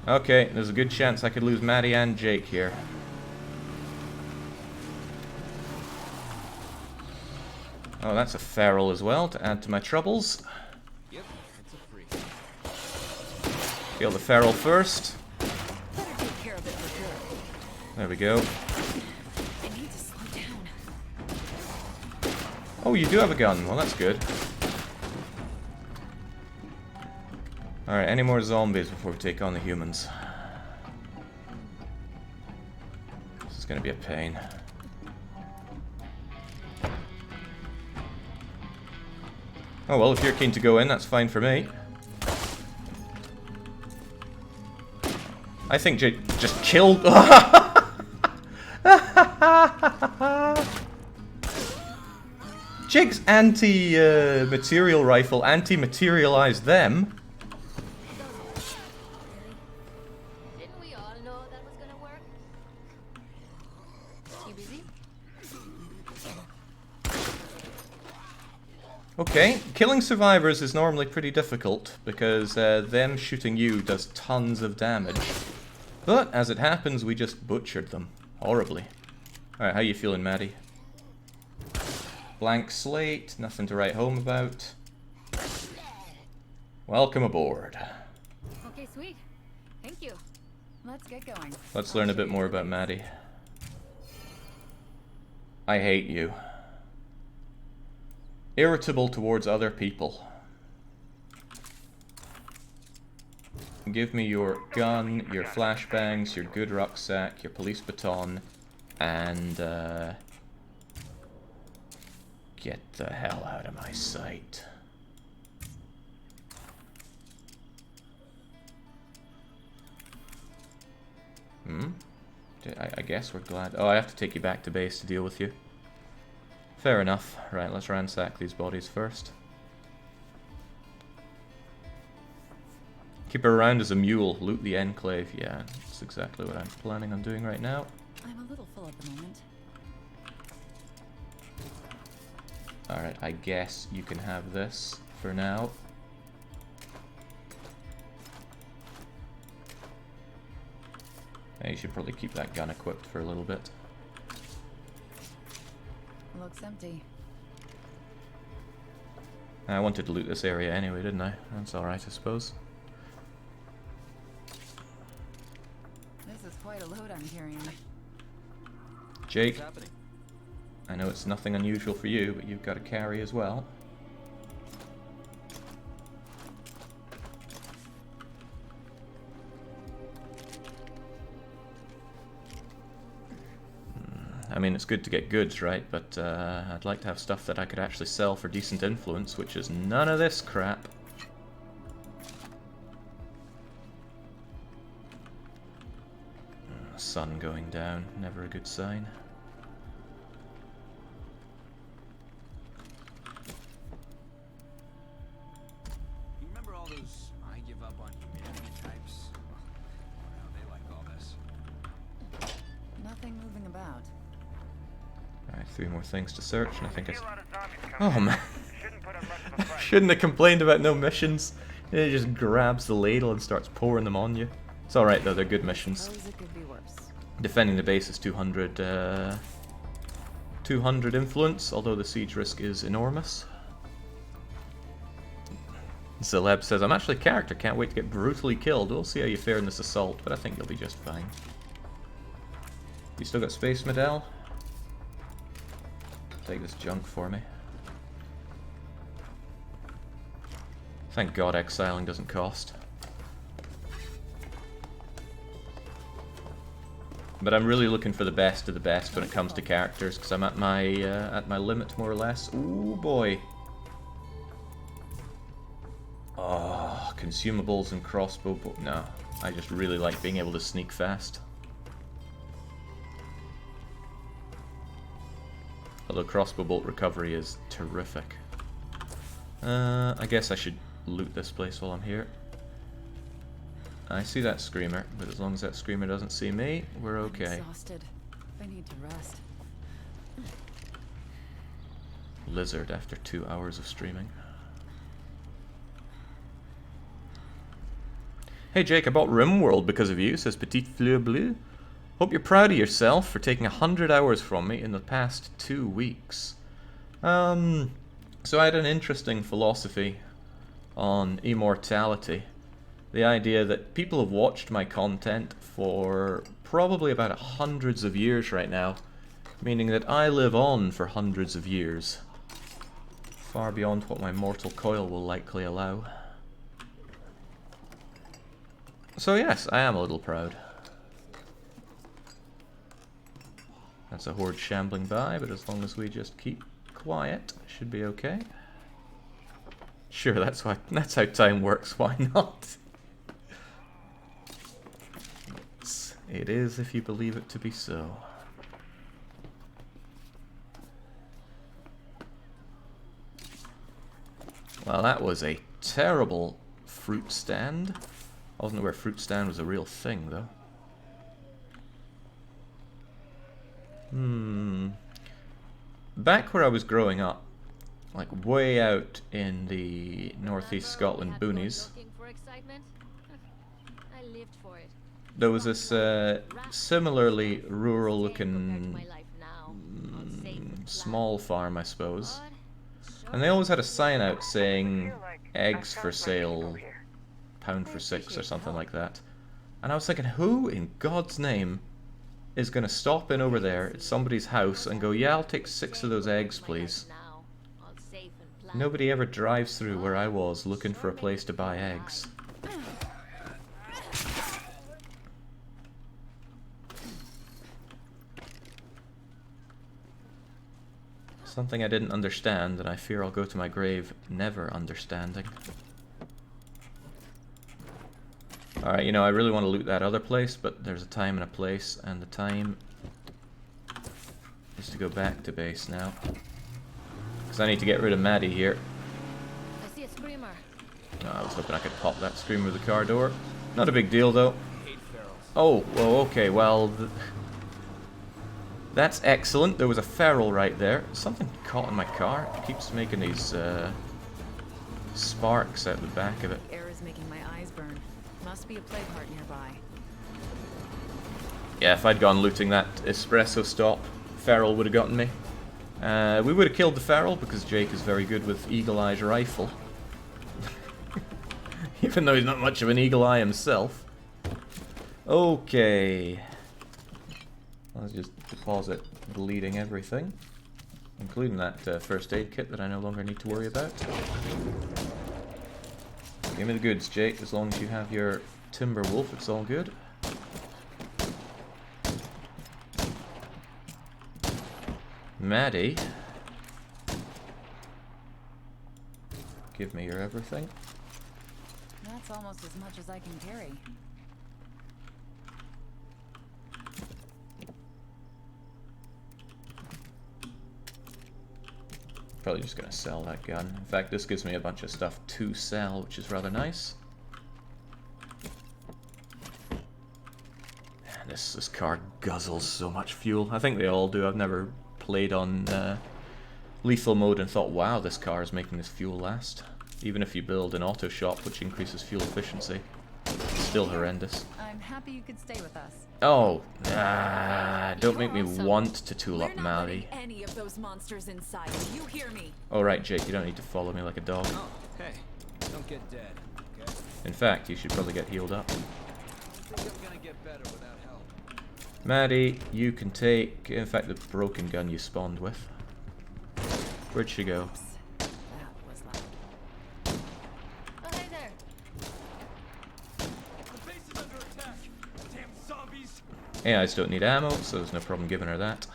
Okay, there's a good chance I could lose Maddie and Jake here. Oh, that's a feral as well, to add to my troubles. Yep, it's a free. Kill the feral first. Better take care of it for good. There we go. I need to slow down. Oh, you do have a gun. Well, that's good. Alright, any more zombies before we take on the humans? This is gonna be a pain. Oh well, if you're keen to go in, that's fine for me. I think Jake just killed... Jake's anti-material rifle anti-materialized them. Didn't we all know that was gonna work? You busy? Okay, killing survivors is normally pretty difficult, because them shooting you does tons of damage. But, as it happens, we just butchered them. Horribly. Alright, how you feeling, Maddie? Blank slate, nothing to write home about. Welcome aboard. Okay, sweet. Thank you. Let's get going. Let's learn a bit more about Maddie. I hate you. Irritable towards other people. Give me your gun, your flashbangs, your good rucksack, your police baton, and get the hell out of my sight. I guess we're glad. Oh, I have to take you back to base to deal with you. Fair enough. Right, let's ransack these bodies first. Keep her around as a mule. Loot the enclave. Yeah, that's exactly what I'm planning on doing right now. I'm a little full at the moment. Alright, I guess you can have this for now. Yeah, you should probably keep that gun equipped for a little bit. Looks empty. I wanted to loot this area anyway, didn't I? That's alright, I suppose. This is quite a load I'm carrying. Jake, I know it's nothing unusual for you, but you've got to carry as well. I mean, it's good to get goods, right? But I'd like to have stuff that I could actually sell for decent influence, which is none of this crap. Sun going down, never a good sign. You remember all those I give up on humanity types? Right, 3 more things to search, and I think See it's... a lot of zombies coming Oh in. man, Shouldn't put up much of a I fight. shouldn't have complained about no missions. It just grabs the ladle and starts pouring them on you. It's alright though, they're good missions. Suppose it could be worse. Defending the base is 200, 200 influence, although the siege risk is enormous. Celeb says, I'm actually a character, can't wait to get brutally killed. We'll see how you fare in this assault, but I think you'll be just fine. You still got space, Medell? Take this junk for me. Thank God exiling doesn't cost. But I'm really looking for the best of the best when it comes to characters, because I'm at my limit more or less. Ooh boy. Oh, consumables and crossbow. No, I just really like being able to sneak fast. Although crossbow bolt recovery is terrific. I guess I should loot this place while I'm here. I see that screamer, but as long as that screamer doesn't see me, we're okay. I'm exhausted. I need to rest. Lizard after 2 hours of streaming. Hey Jake, I bought RimWorld because of you, says Petite Fleur Bleue. Hope you're proud of yourself for taking 100 hours from me in the past 2 weeks. So I had an interesting philosophy on immortality. The idea that people have watched my content for probably about hundreds of years right now, meaning that I live on for hundreds of years, far beyond what my mortal coil will likely allow. So yes, I am a little proud. That's a horde shambling by, but as long as we just keep quiet, should be okay. Sure, that's how time works, why not? It is if you believe it to be so. Well, that was a terrible fruit stand. I wasn't aware fruit stand was a real thing, though. Back where I was growing up, like way out in the northeast Scotland boonies, Looking for excitement? I lived for it. there was this similarly rural Protect looking my life now. All safe and small farm, I suppose. But And they always had a sign out saying Feel like eggs I for found my people sale, here. pound for 6 or something like that. And I was thinking, who in God's name is going to stop in over there at somebody's house and go, yeah, I'll take 6 of those eggs, please. now, all safe and planned. Nobody ever drives through where I was looking for a place to buy eggs. Something I didn't understand, and I fear I'll go to my grave never understanding. Alright, you know, I really want to loot that other place, but there's a time and a place, and the time is to go back to base now. Because I need to get rid of Maddie here. I see a screamer. No, I was hoping I could pop that screamer with the car door. Not a big deal, though. Hate ferals. Oh, well, okay, well... That's excellent. There was a feral right there. Something caught in my car. It keeps making these sparks out the back of it. The air is making my eyes burn. Must be a plague heart nearby. Yeah, if I'd gone looting that espresso stop, feral would have gotten me. We would have killed the feral because Jake is very good with Eagle Eye's rifle. Even though he's not much of an Eagle Eye himself. Okay. Let's just deposit bleeding everything, including that first aid kit that I no longer need to worry about. Give me the goods, Jake. As long as you have your Timber Wolf, it's all good. Maddie, give me your everything. That's almost as much as I can carry. Probably just gonna sell that gun. In fact, this gives me a bunch of stuff to sell, which is rather nice. Man, this car guzzles so much fuel. I think they all do. I've never played on lethal mode and thought, wow, this car is making this fuel last. Even if you build an auto shop which increases fuel efficiency, it's still horrendous. I'm happy you could stay with us. Oh, don't make me You're want to tool We're up not Mally. letting any of those monsters inside. You hear me? Oh right, Jake, you don't need to follow me like a dog. Oh, hey, don't get dead, okay? In fact, you should probably get healed up. I don't think I'm gonna get better without help. Maddie, you can take, in fact, the broken gun you spawned with. Where'd she go? That was loud. Oh, hey there. The base is under attack! Damn zombies! AIs don't need ammo, so there's no problem giving her that.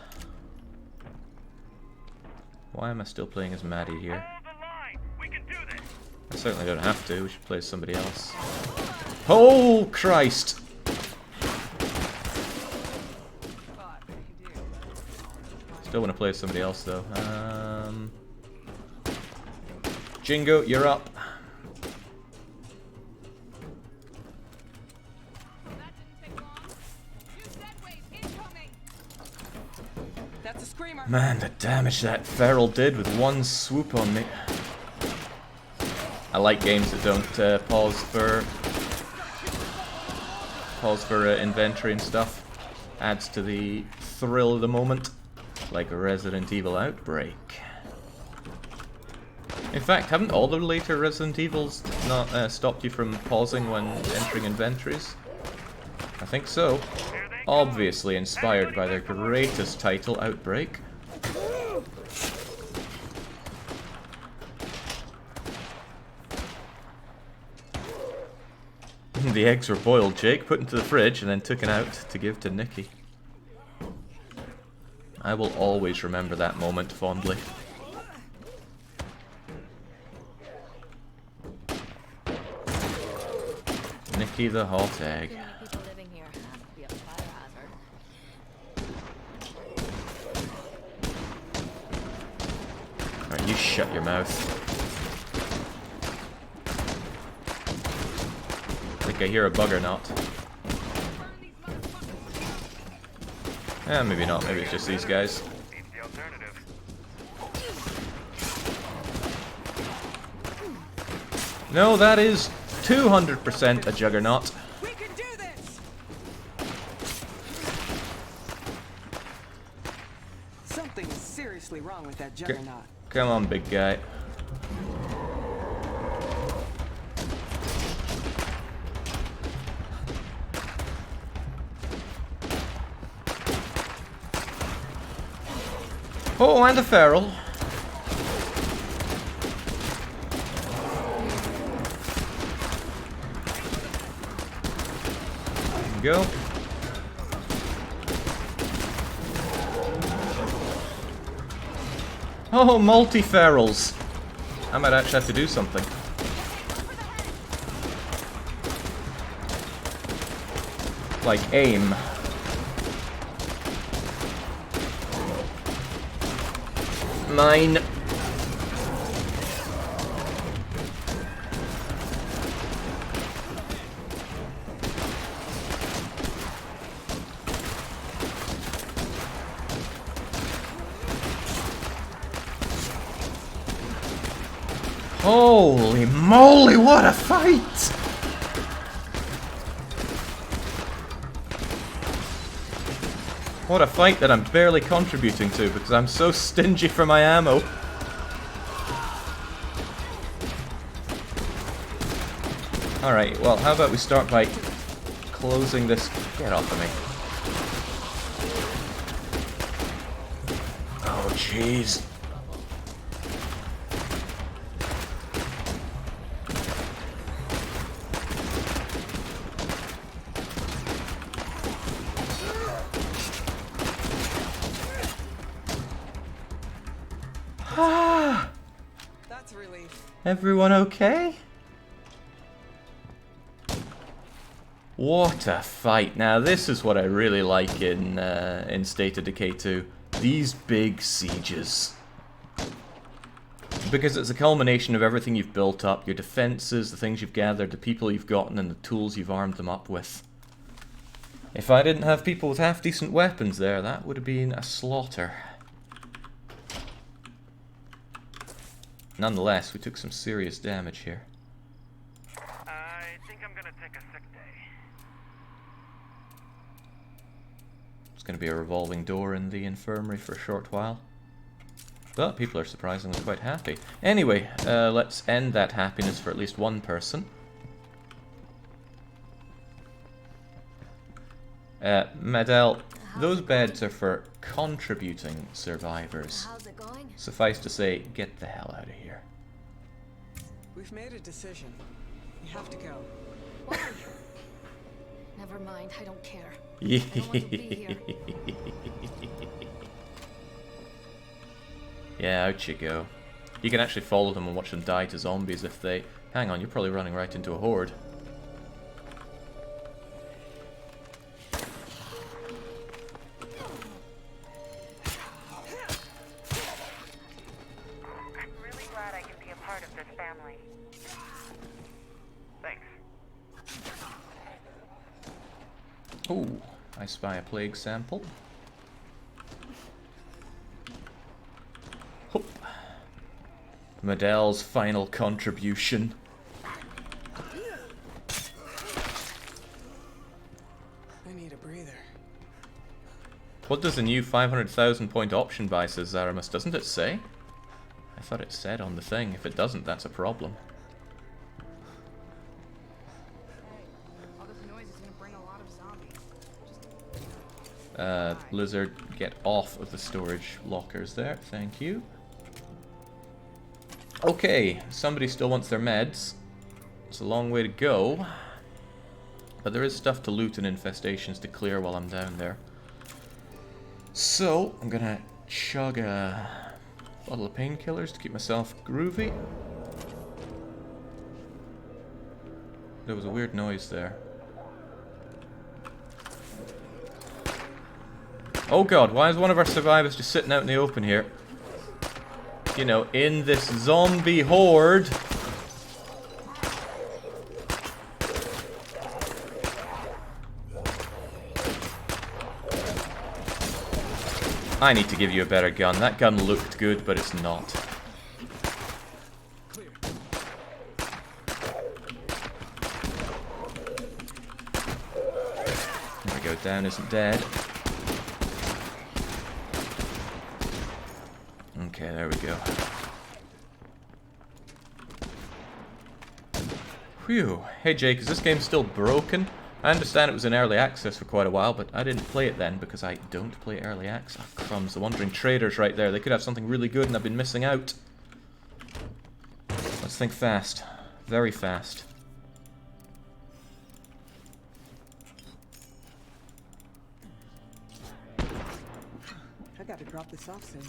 Why am I still playing as Maddie here? Hold the line. We can do this. I certainly don't have to, we should play as somebody else. Oh, Christ! Still want to play as somebody else, though. Jingo, you're up. That didn't take long. Use that wave. Incoming. That's a screamer. Man, the damage that Feral did with one swoop on me. I like games that don't pause for inventory and stuff. Adds to the thrill of the moment, like a Resident Evil Outbreak. In fact, haven't all the later Resident Evils not stopped you from pausing when entering inventories? I think so. Obviously inspired by their greatest title, Outbreak. The eggs were boiled, Jake, put into the fridge and then taken out to give to Nikki. I will always remember that moment fondly. Nikki the hot egg. Too many people living here. Has to be a fire hazard. Alright, you shut your mouth. I think I hear a bug or not. Maybe not, maybe it's just these guys. Beats the alternative. No, that is 200% a juggernaut. We can do this. Something is seriously wrong with that juggernaut. Come on, big guy. Oh, and a feral. There you go. Oh, multi-ferals. I might actually have to do something. Like aim. Mine. Holy moly, what a fight! What a fight that I'm barely contributing to because I'm so stingy for my ammo. Alright, well, how about we start by closing this... Get off of me. Oh, jeez. That's a relief. Everyone okay? What a fight. Now this is what I really like in State of Decay 2. These big sieges. Because it's a culmination of everything you've built up, your defenses, the things you've gathered, the people you've gotten, and the tools you've armed them up with. If I didn't have people with half-decent weapons there, that would have been a slaughter. nonetheless, we took some serious damage here. I think I'm gonna take a sick day. It's going to be a revolving door in the infirmary for a short while. But people are surprisingly quite happy. Anyway, let's end that happiness for at least one person. Madel, those beds are for contributing survivors. How's it going? Suffice to say, get the hell out of here. We've made a decision. You have to go. Why? Never mind, I don't care. I don't want to be here. Yeah, out you go. You can actually follow them and watch them die to zombies if they... Hang on, you're probably running right into a horde. I'm really glad I can be a part of this family. Thanks. Ooh, I spy a plague sample. Hoop. Madel's final contribution. I need a breather. What does the new 500,000 point option buy, says Zaramus? Doesn't it say? I thought it said on the thing. If it doesn't, that's a problem. All this noise is gonna bring a lot of zombies. Lizard, get off of the storage lockers there. Thank you. Okay, somebody still wants their meds. It's a long way to go. But there is stuff to loot and infestations to clear while I'm down there. So, I'm gonna chug a bottle of painkillers to keep myself groovy. There was a weird noise there. Oh god, why is one of our survivors just sitting out in the open here? You know, in this zombie horde. I need to give you a better gun. That gun looked good, but it's not. There we go, down isn't dead. Okay, there we go. Phew. Hey Jake, is this game still broken? I understand it was in early access for quite a while, but I didn't play it then because I don't play early access. Oh, crumbs, the Wandering Traders right there. They could have something really good and I've been missing out. Let's think fast. Very fast. I gotta drop this off soon.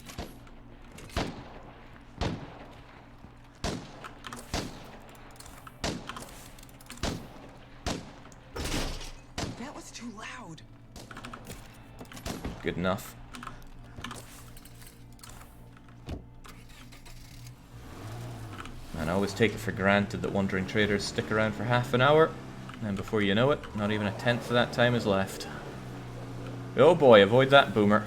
That was too loud. Good enough. And I always take it for granted that Wandering Traders stick around for half an hour, and before you know it, not even a tenth of that time is left. Oh boy, avoid that boomer.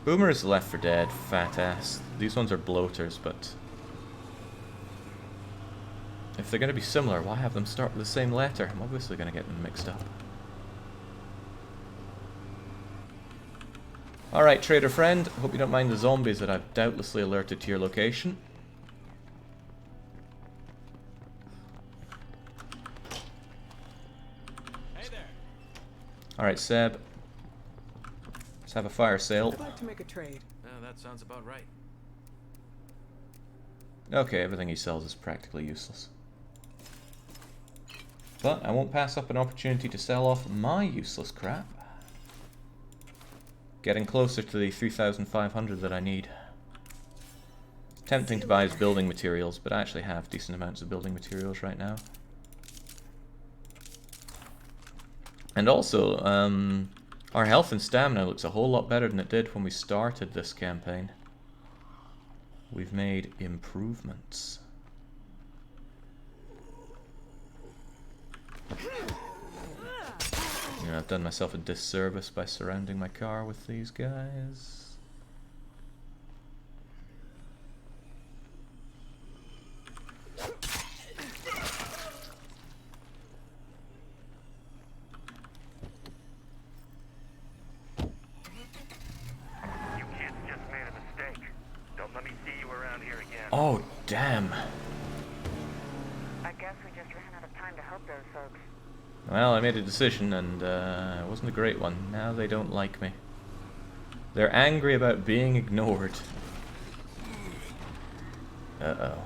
Boomer is left for dead, fat ass. These ones are bloaters, but if they're going to be similar, why have them start with the same letter? I'm obviously going to get them mixed up. Alright, trader friend, hope you don't mind the zombies that I've doubtlessly alerted to your location. Hey there. Alright, Seb. Let's have a fire sale. I'd like to make a trade. That sounds about right. Okay, everything he sells is practically useless. But I won't pass up an opportunity to sell off my useless crap. Getting closer to the 3,500 that I need. Tempting to buy his building materials, but I actually have decent amounts of building materials right now. And also, our health and stamina looks a whole lot better than it did when we started this campaign. We've made improvements. You know, I've done myself a disservice by surrounding my car with these guys. Oh, damn. I guess we just ran out of time to help those folks. Well, I made a decision, and it wasn't a great one. Now they don't like me. They're angry about being ignored. Uh-oh.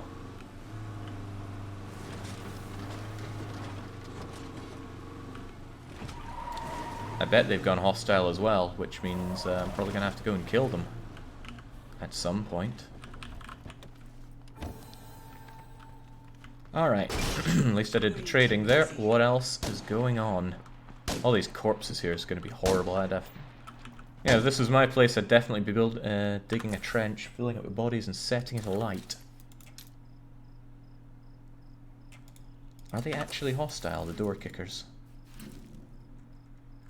I bet they've gone hostile as well, which means I'm probably going to have to go and kill them at some point. Alright, at least I did the trading there. What else is going on? All these corpses here is going to be horrible. Yeah, if this was my place, I'd definitely be digging a trench, filling it with bodies and setting it alight. Are they actually hostile, the door kickers?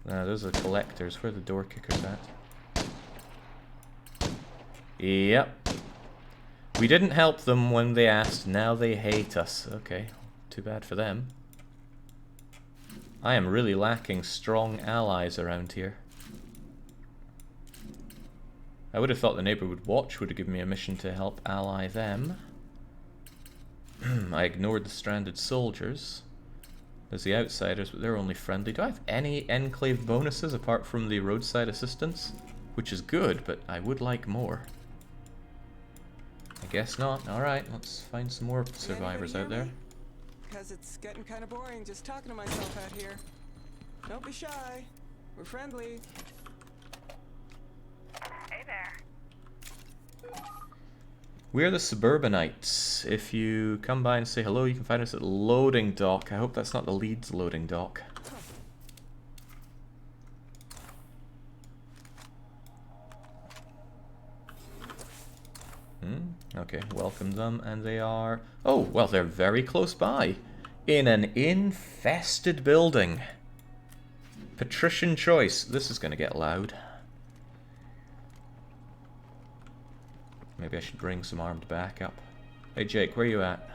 No, those are the collectors. Where are the door kickers at? Yep. We didn't help them when they asked, now they hate us. Okay, too bad for them. I am really lacking strong allies around here. I would have thought the Neighborhood Watch would have given me a mission to help ally them. I ignored the stranded soldiers. There's the outsiders, but they're only friendly. Do I have any enclave bonuses apart from the roadside assistance? Which is good, but I would like more. I guess not. Alright, let's find some more survivors out there. Because it's getting kind of boring just talking to myself out here. Don't be shy. We're friendly. Hey there. We're the Suburbanites. If you come by and say hello, you can find us at loading dock. I hope that's not the Leeds loading dock. Okay, welcome them, and they are... Oh, well, they're very close by. In an infested building. Patrician choice. This is going to get loud. Maybe I should bring some armed backup. Hey Jake, where you at?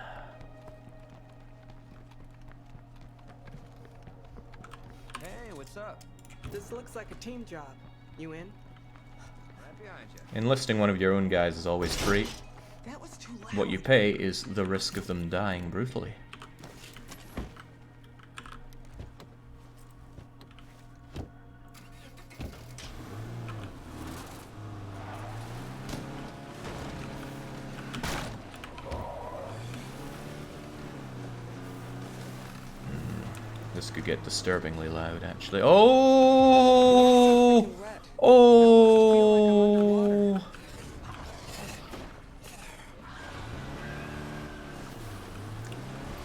Hey, what's up? This looks like a team job. You in? Right behind you. Enlisting one of your own guys is always free. That was too loud. What you pay is the risk of them dying brutally. This could get disturbingly loud, actually. Oh! Oh!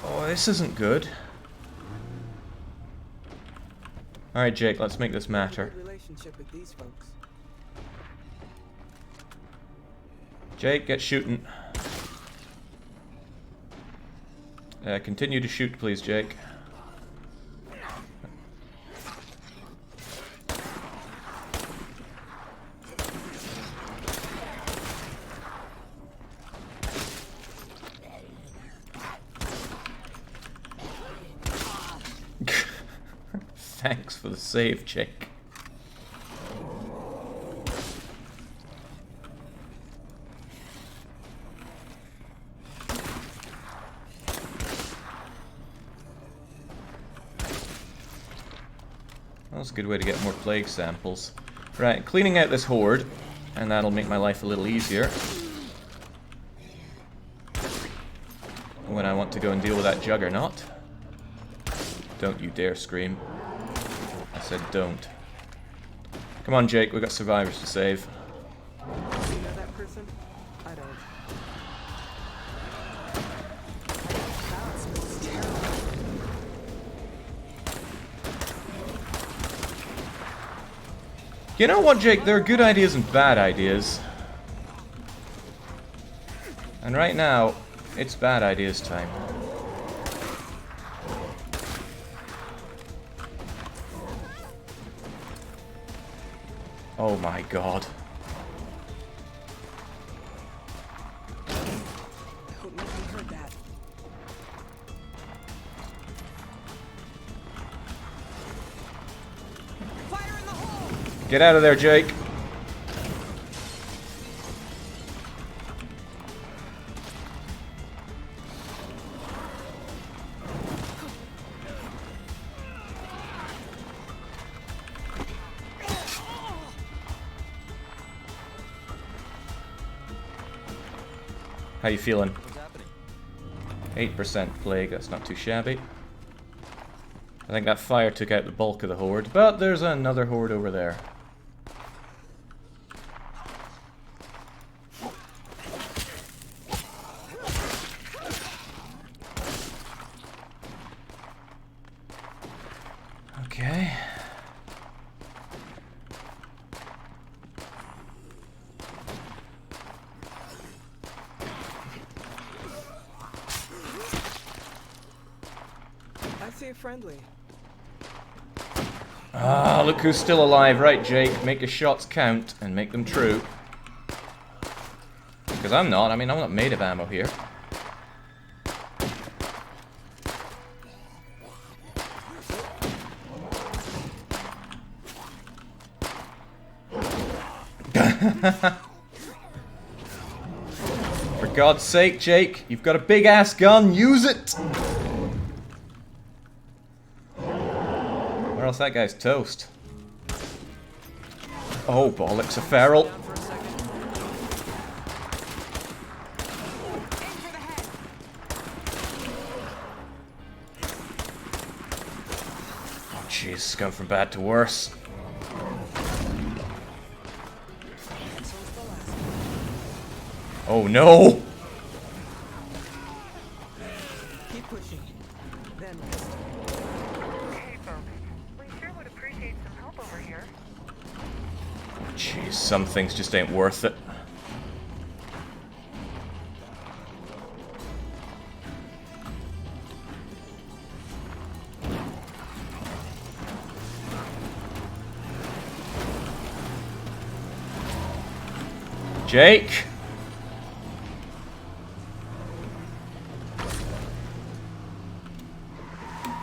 Oh, this isn't good. Alright, Jake, let's make this matter. Relationship with these folks. Jake, get shooting. Continue to shoot, please, Jake. Thanks for the save, Jake. That's a good way to get more plague samples. Right, cleaning out this horde, and that'll make my life a little easier when I want to go and deal with that juggernaut. Don't you dare scream. I said don't. Come on, Jake, we've got survivors to save. You know that person? I don't. That smells terrible. You know what, Jake? There are good ideas and bad ideas. And right now, it's bad ideas time. Oh my god. I hope nobody heard that. Fire in the hole! Get out of there, Jake. How you feeling? What's happening? 8% plague, that's not too shabby. I think that fire took out the bulk of the horde, but there's another horde over there. Okay. I see a friendly. Ah, look who's still alive. Right, Jake, make your shots count and make them true. Because I'm not. I mean, I'm not made of ammo here. For God's sake, Jake, you've got a big-ass gun. Use it! Or else that guy's toast. Oh, bollocks, a feral. Down for a second? Oh, jeez, it's gone from bad to worse. Oh no! Keep pushing. Then rest. Hey, folks. We sure would appreciate some help over here. Jeez, some things just ain't worth it. Jake!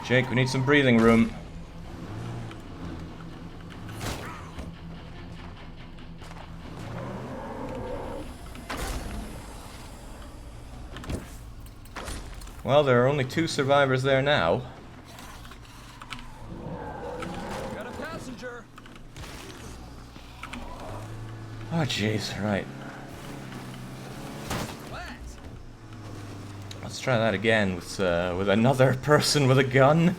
Jake, we need some breathing room. Well, there are only 2 survivors there now. Got a passenger. Oh, jeez, right. What? Let's try that again with another person with a gun.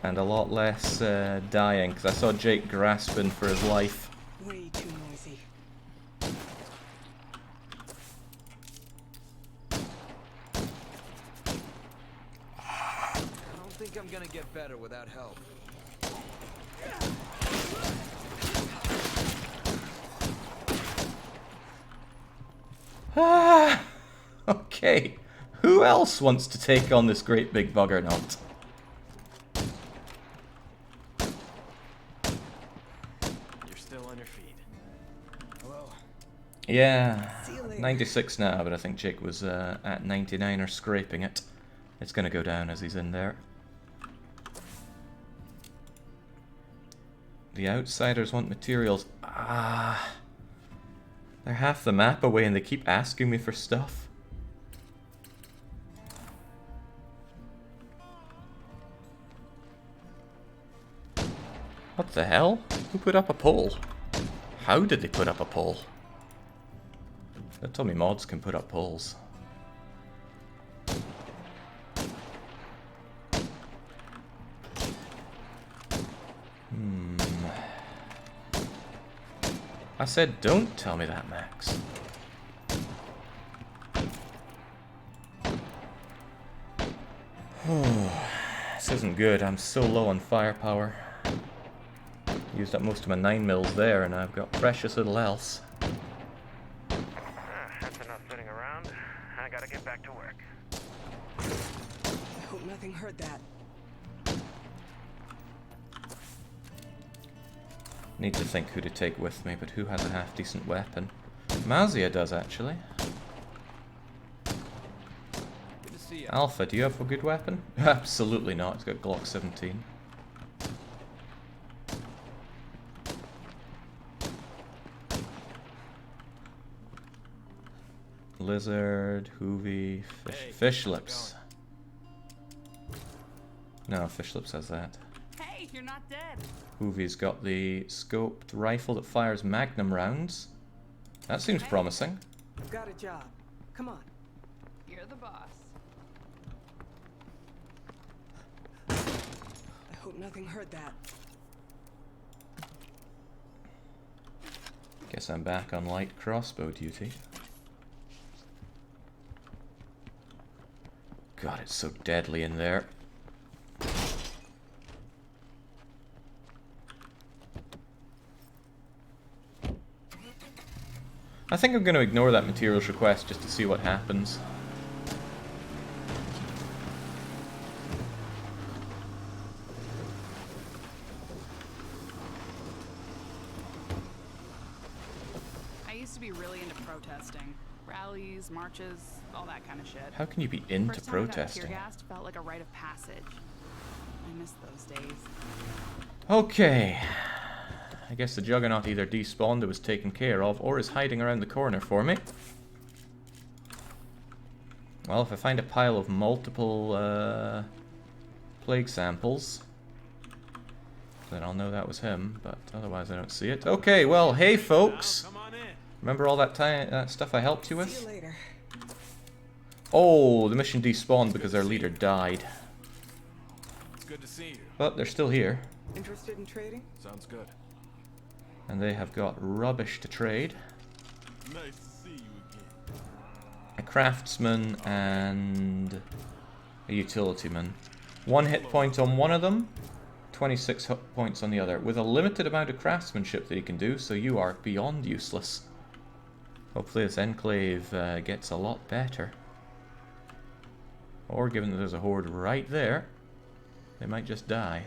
And a lot less dying, because I saw Jake grasping for his life. Way too noisy. I don't think I'm gonna get better without help. Ah, okay. Who else wants to take on this great big buggernaut? You're still on your feet. Hello. Yeah, See you later. 96 now, but I think Jake was at 99 or scraping it. It's gonna go down as he's in there. The outsiders want materials. Ah, they're half the map away and they keep asking me for stuff. What the hell? Who put up a poll? How did they put up a poll? That told me mods can put up polls. I said don't tell me that, Max. This isn't good. I'm so low on firepower. Used up most of my 9mm there, and I've got precious little else. That's enough sitting around. I gotta get back to work. I hope nothing heard that. Need to think who to take with me, but who has a half-decent weapon? Mazia does, actually. Good to see you. Alpha, do you have a good weapon? Absolutely not. It's got Glock 17. Lizard, Hoovy, fish lips. No, fish lips has that. Hey, you're not dead. Hoovy's got the scoped rifle that fires magnum rounds. That seems promising. I've got a job. Come on. You're the boss. I hope nothing hurt that. Guess I'm back on light crossbow duty. God, it's so deadly in there. I think I'm going to ignore that materials request just to see what happens. I used to be really into protesting. Rallies, marches, all that kind of shit. How can you be into First time I got protesting? tear-gassed felt like a rite of passage. I miss those days. Okay. I guess the Juggernaut either despawned or was taken care of, or is hiding around the corner for me. Well, if I find a pile of multiple plague samples, then I'll know that was him, but otherwise I don't see it. Okay, well, hey folks! Remember all that stuff I helped you See with? you later. Oh, the mission despawned because their leader died. It's good to see you. But they're still here, Interested in trading? Sounds good. and they have got rubbish to trade. Nice to see you again. A craftsman and a utilityman. 1 hit point on one of them, 26 hit points on the other, with a limited amount of craftsmanship that he can do, so you are beyond useless. Hopefully this enclave gets a lot better. Or given that there's a horde right there, they might just die.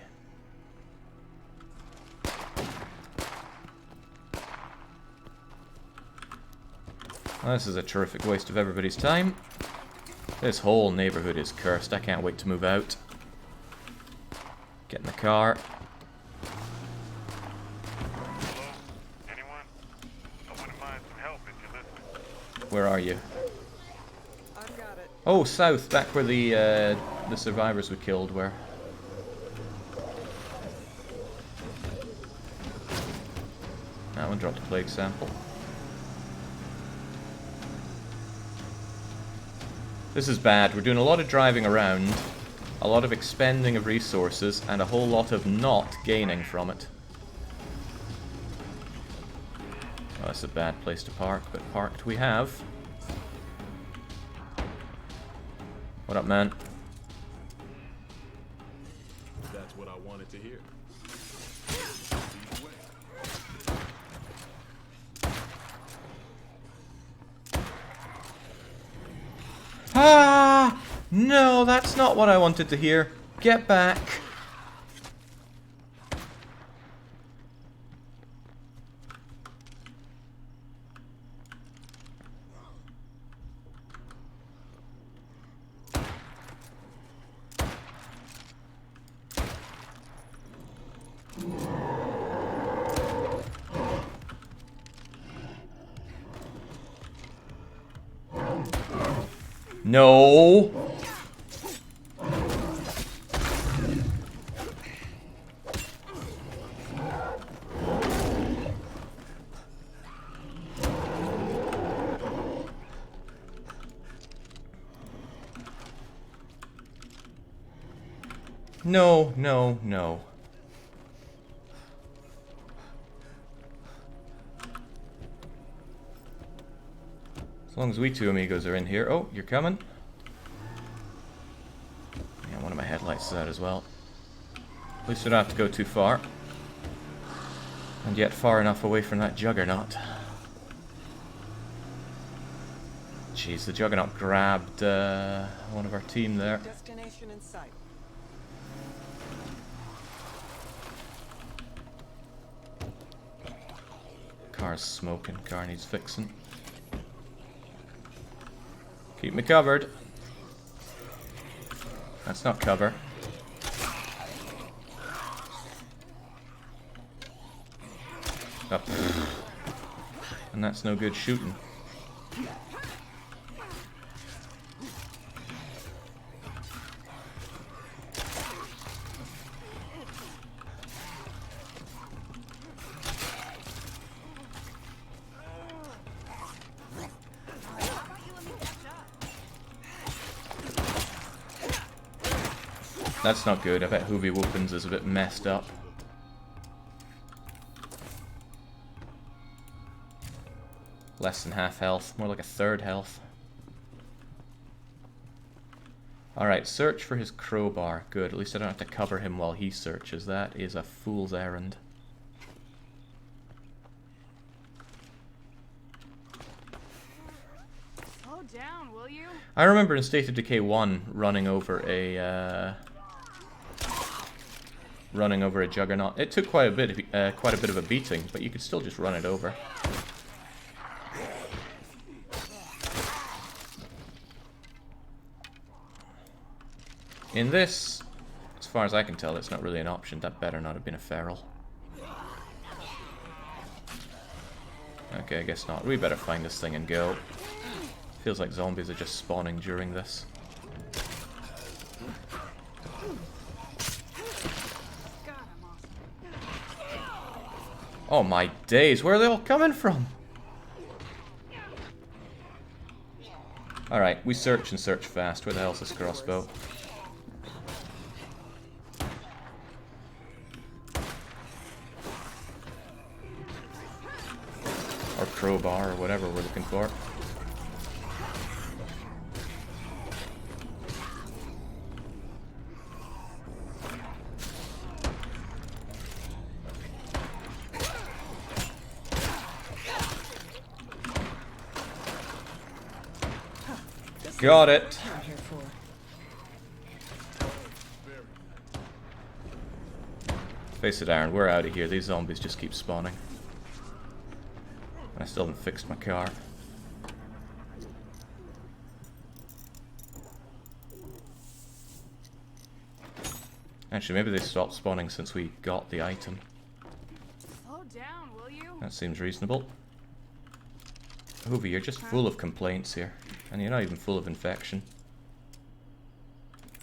Well, this is a terrific waste of everybody's time. This whole neighborhood is cursed. I can't wait to move out. Get in the car. Hello? Anyone? I wouldn't mind some help if you're listening. Where are you? I've got it. Oh, south, back where the survivors we killed were. That one dropped a plague sample. This is bad. We're doing a lot of driving around, a lot of expending of resources, and a whole lot of not gaining from it. Oh, that's a bad place to park, but parked we have. What up, man? That's what I wanted to hear. Ah! No, that's not what I wanted to hear. Get back. No. No, no, no. As long as we two amigos are in here. Oh, you're coming? Yeah, one of my headlights is out as well. At least we don't have to go too far. And yet far enough away from that Juggernaut. Jeez, the Juggernaut grabbed one of our team there. Destination in sight. Car's smoking. Car needs fixing. Keep me covered. That's not cover. Up. And that's no good shooting. That's not good. I bet Hoovy Whoopins is a bit messed up. Less than half health. More like a third health. Alright, search for his crowbar. Good. At least I don't have to cover him while he searches. That is a fool's errand. Slow down, will you? I remember in State of Decay 1 running over a juggernaut. It took quite a bit of a beating, but you could still just run it over. In this, as far as I can tell, it's not really an option. That better not have been a feral. Okay, I guess not. We better find this thing and go. Feels like zombies are just spawning during this. Oh my days, where are they all coming from? Alright, we search and search fast. Where the hell's this crossbow? Or crowbar, or whatever we're looking for. Got it! Face it, Aaron, we're out of here. These zombies just keep spawning. I still haven't fixed my car. Actually, maybe they stopped spawning since we got the item. Slow down, will you? That seems reasonable. Hoovy, you're just full of complaints here. And you're not even full of infection.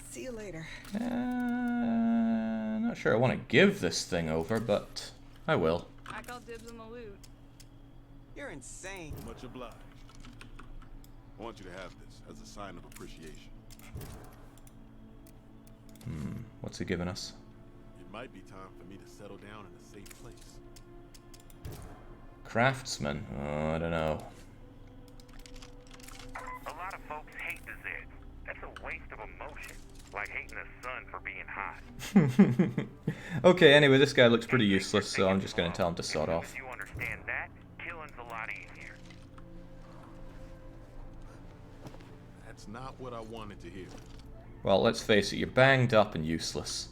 See you later. Not sure I want to give this thing over, but I will. I call dibs on the loot. You're insane. Much obliged. I want you to have this as a sign of appreciation. What's he giving us? It might be time for me to settle down in a safe place. Craftsman? Oh, I don't know. A lot of folks hate the Zeds. That's a waste of emotion. Like hating the sun for being hot. Okay, anyway, this guy looks pretty useless, so I'm just going to tell him to sod off. If you understand that, killing's a lot easier. That's not what I wanted to hear. Well, let's face it, you're banged up and useless.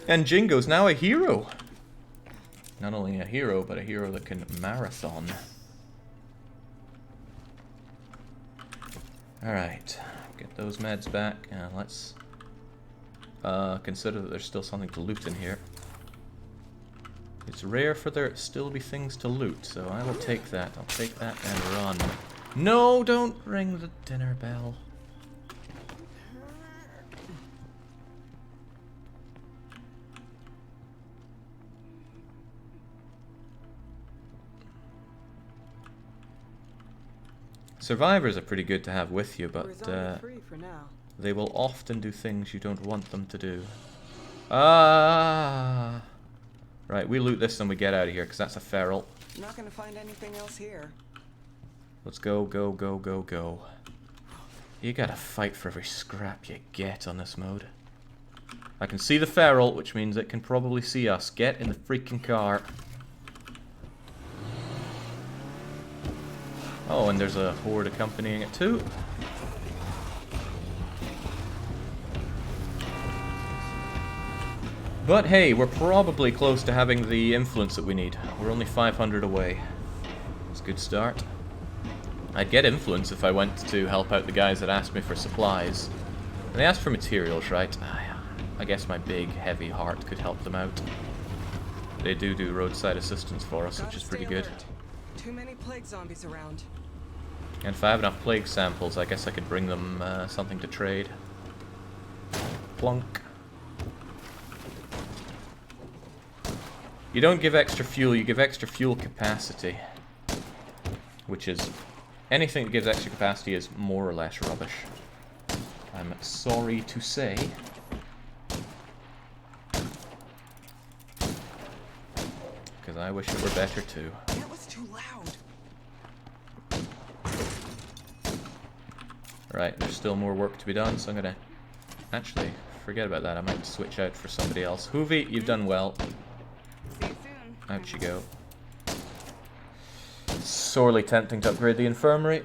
And Jingo's now a hero! Not only a hero, but a hero that can marathon. Alright, get those meds back, and let's consider that there's still something to loot in here. It's rare for there still be things to loot, so I will take that. I'll take that and run. No, don't ring the dinner bell. Survivors are pretty good to have with you, but Free for now. they will often do things you don't want them to do. Ah! Right, we loot this and we get out of here, because that's a feral. Not gonna find anything else here. Let's go, go, go, go, go. You gotta fight for every scrap you get on this mode. I can see the feral, which means it can probably see us. Get in the freaking car. Oh, and there's a horde accompanying it too. But hey, we're probably close to having the influence that we need. We're only 500 away. It's a good start. I'd get influence if I went to help out the guys that asked me for supplies. And they asked for materials, right? I guess my big, heavy heart could help them out. They do roadside assistance for us, which is pretty good. Too many plague zombies around. And if I have enough plague samples, I guess I could bring them something to trade. Plunk. You don't give extra fuel, you give extra fuel capacity. Which is... anything that gives extra capacity is more or less rubbish. I'm sorry to say. Because I wish it were better too. That was too loud. Right, there's still more work to be done, so I'm gonna... Actually, forget about that. I might switch out for somebody else. Hoovy, you've done well. See you soon. Out you go. Sorely tempting to upgrade the infirmary.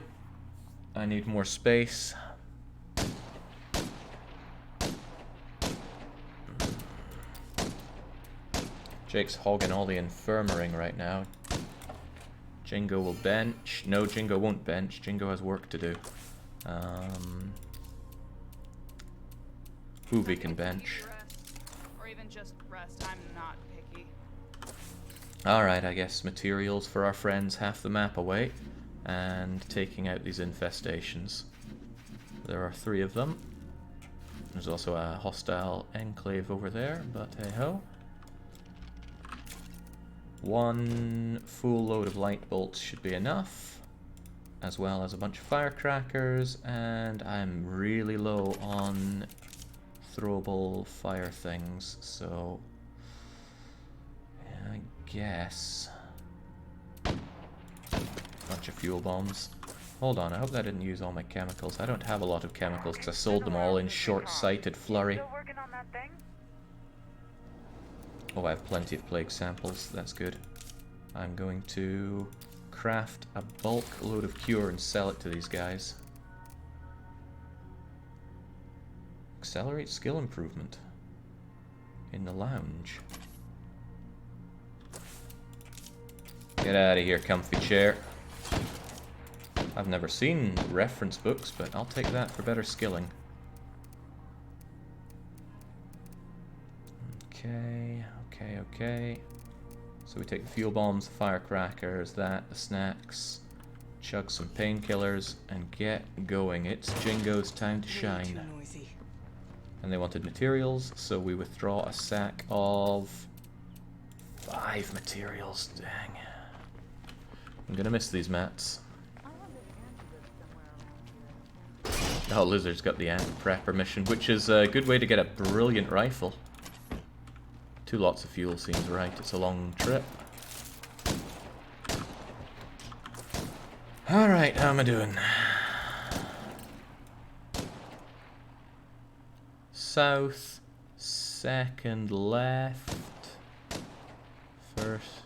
I need more space. Jake's hogging all the infirmaring right now. Jingo will bench. No, Jingo won't bench. Jingo has work to do. Hoovy can bench. Rest, or even just rest. I'm not picky. Alright, I guess materials for our friends half the map away. And taking out these infestations. There are 3 of them. There's also a hostile enclave over there, but hey ho. 1 full load of light bolts should be enough, as well as a bunch of firecrackers, and I'm really low on throwable fire things, so yeah, I guess bunch of fuel bombs. Hold on, I hope that didn't use all my chemicals. I don't have a lot of chemicals because I sold them all in short-sighted flurry. Still working on that thing? Oh, I have plenty of plague samples. That's good. I'm going to craft a bulk load of cure and sell it to these guys. Accelerate skill improvement in the lounge. Get out of here, comfy chair. I've never seen reference books, but I'll take that for better skilling. Okay, okay. So we take the fuel bombs, the firecrackers, the snacks, chug some painkillers, and get going. It's Jingo's time to Way shine. too noisy. And they wanted materials, so we withdraw a sack of 5 materials. Dang. I'm gonna miss these mats. Oh, Lizard's got the ant prepper mission, which is a good way to get a brilliant rifle. 2 lots of fuel seems right. It's a long trip. Alright, how am I doing? South, second left, first.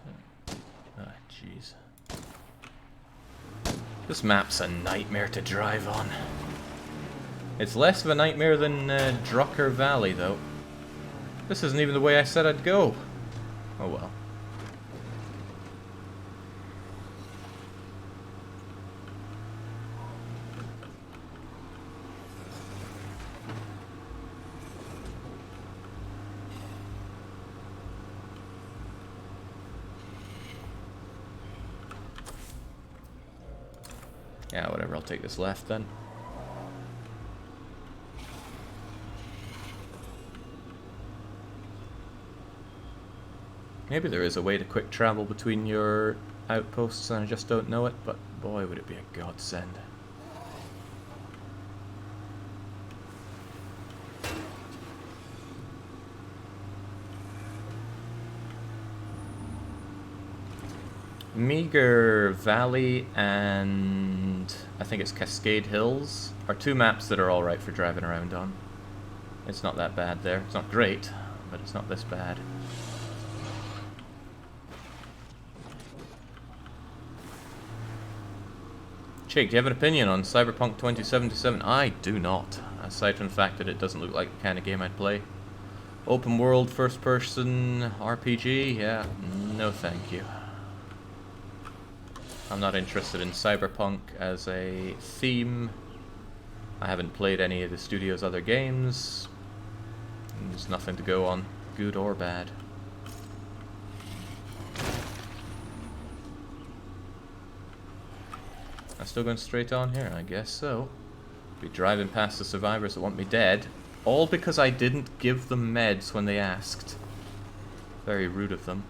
Ah, jeez. This map's a nightmare to drive on. It's less of a nightmare than Drucker Valley, though. This isn't even the way I said I'd go. Oh well. Yeah, whatever, I'll take this left then. Maybe there is a way to quick travel between your outposts and I just don't know it, but boy would it be a godsend. Meager Valley and I think it's Cascade Hills are 2 maps that are alright for driving around on. It's not that bad there. It's not great, but it's not this bad. Jake, do you have an opinion on Cyberpunk 2077? I do not, aside from the fact that it doesn't look like the kind of game I'd play. Open world, first person, RPG? Yeah, no thank you. I'm not interested in Cyberpunk as a theme. I haven't played any of the studio's other games. There's nothing to go on, good or bad. I'm still going straight on here, I guess so. Be driving past the survivors that want me dead, all because I didn't give them meds when they asked. Very rude of them.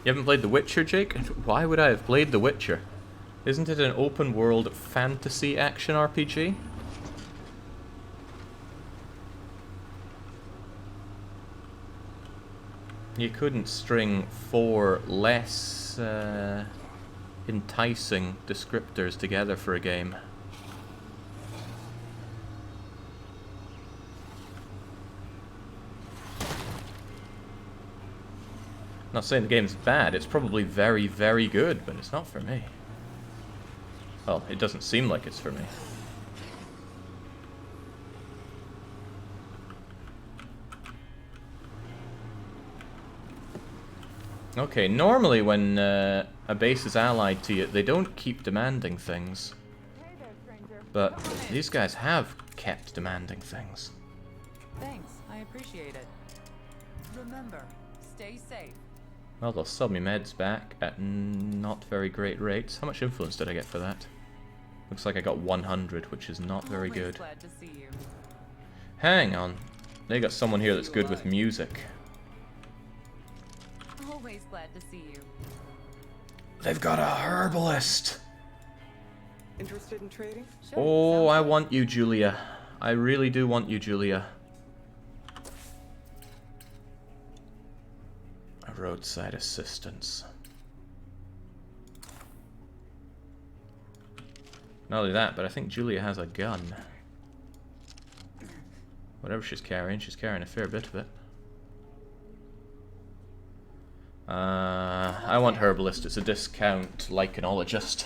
You haven't played The Witcher, Jake? Why would I have played The Witcher? Isn't it an open world fantasy action RPG? You couldn't string 4 less enticing descriptors together for a game. Not saying the game's bad, it's probably very, very good, but it's not for me. Well, it doesn't seem like it's for me. Okay, normally when a base is allied to you, they don't keep demanding things. But these guys have kept demanding things. Thanks, I appreciate it. Remember, stay safe. Well, they'll sell me meds back at not very great rates. How much influence did I get for that? Looks like I got 100, which is not very Always good. glad to see you. Hang on. They got someone here that's good with music. Always glad to see you. They've got a herbalist! Interested in trading? Sure, Oh, sounds I good. want you, Julia. I really do want you, Julia. A roadside assistance. Not only that, but I think Julia has a gun. Whatever she's carrying a fair bit of it. I want herbalist. It's a discount lichenologist.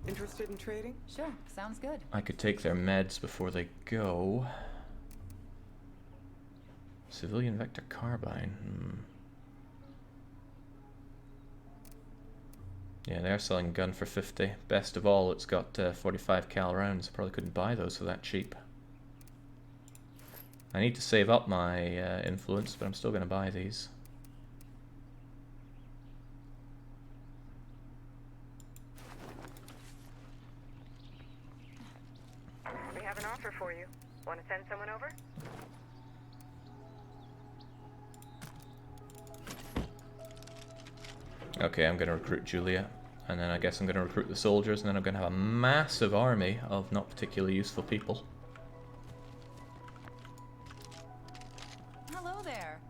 Interested in trading? Sure, sounds good. I could take their meds before they go. Civilian Vector Carbine. Yeah, they're selling a gun for 50. Best of all, it's got 45 cal rounds. Probably couldn't buy those for that cheap. I need to save up my influence, but I'm still going to buy these. We have an offer for you. Want to send someone over? Okay, I'm going to recruit Julia. And then I guess I'm going to recruit the soldiers, and then I'm going to have a massive army of not particularly useful people. Hello there.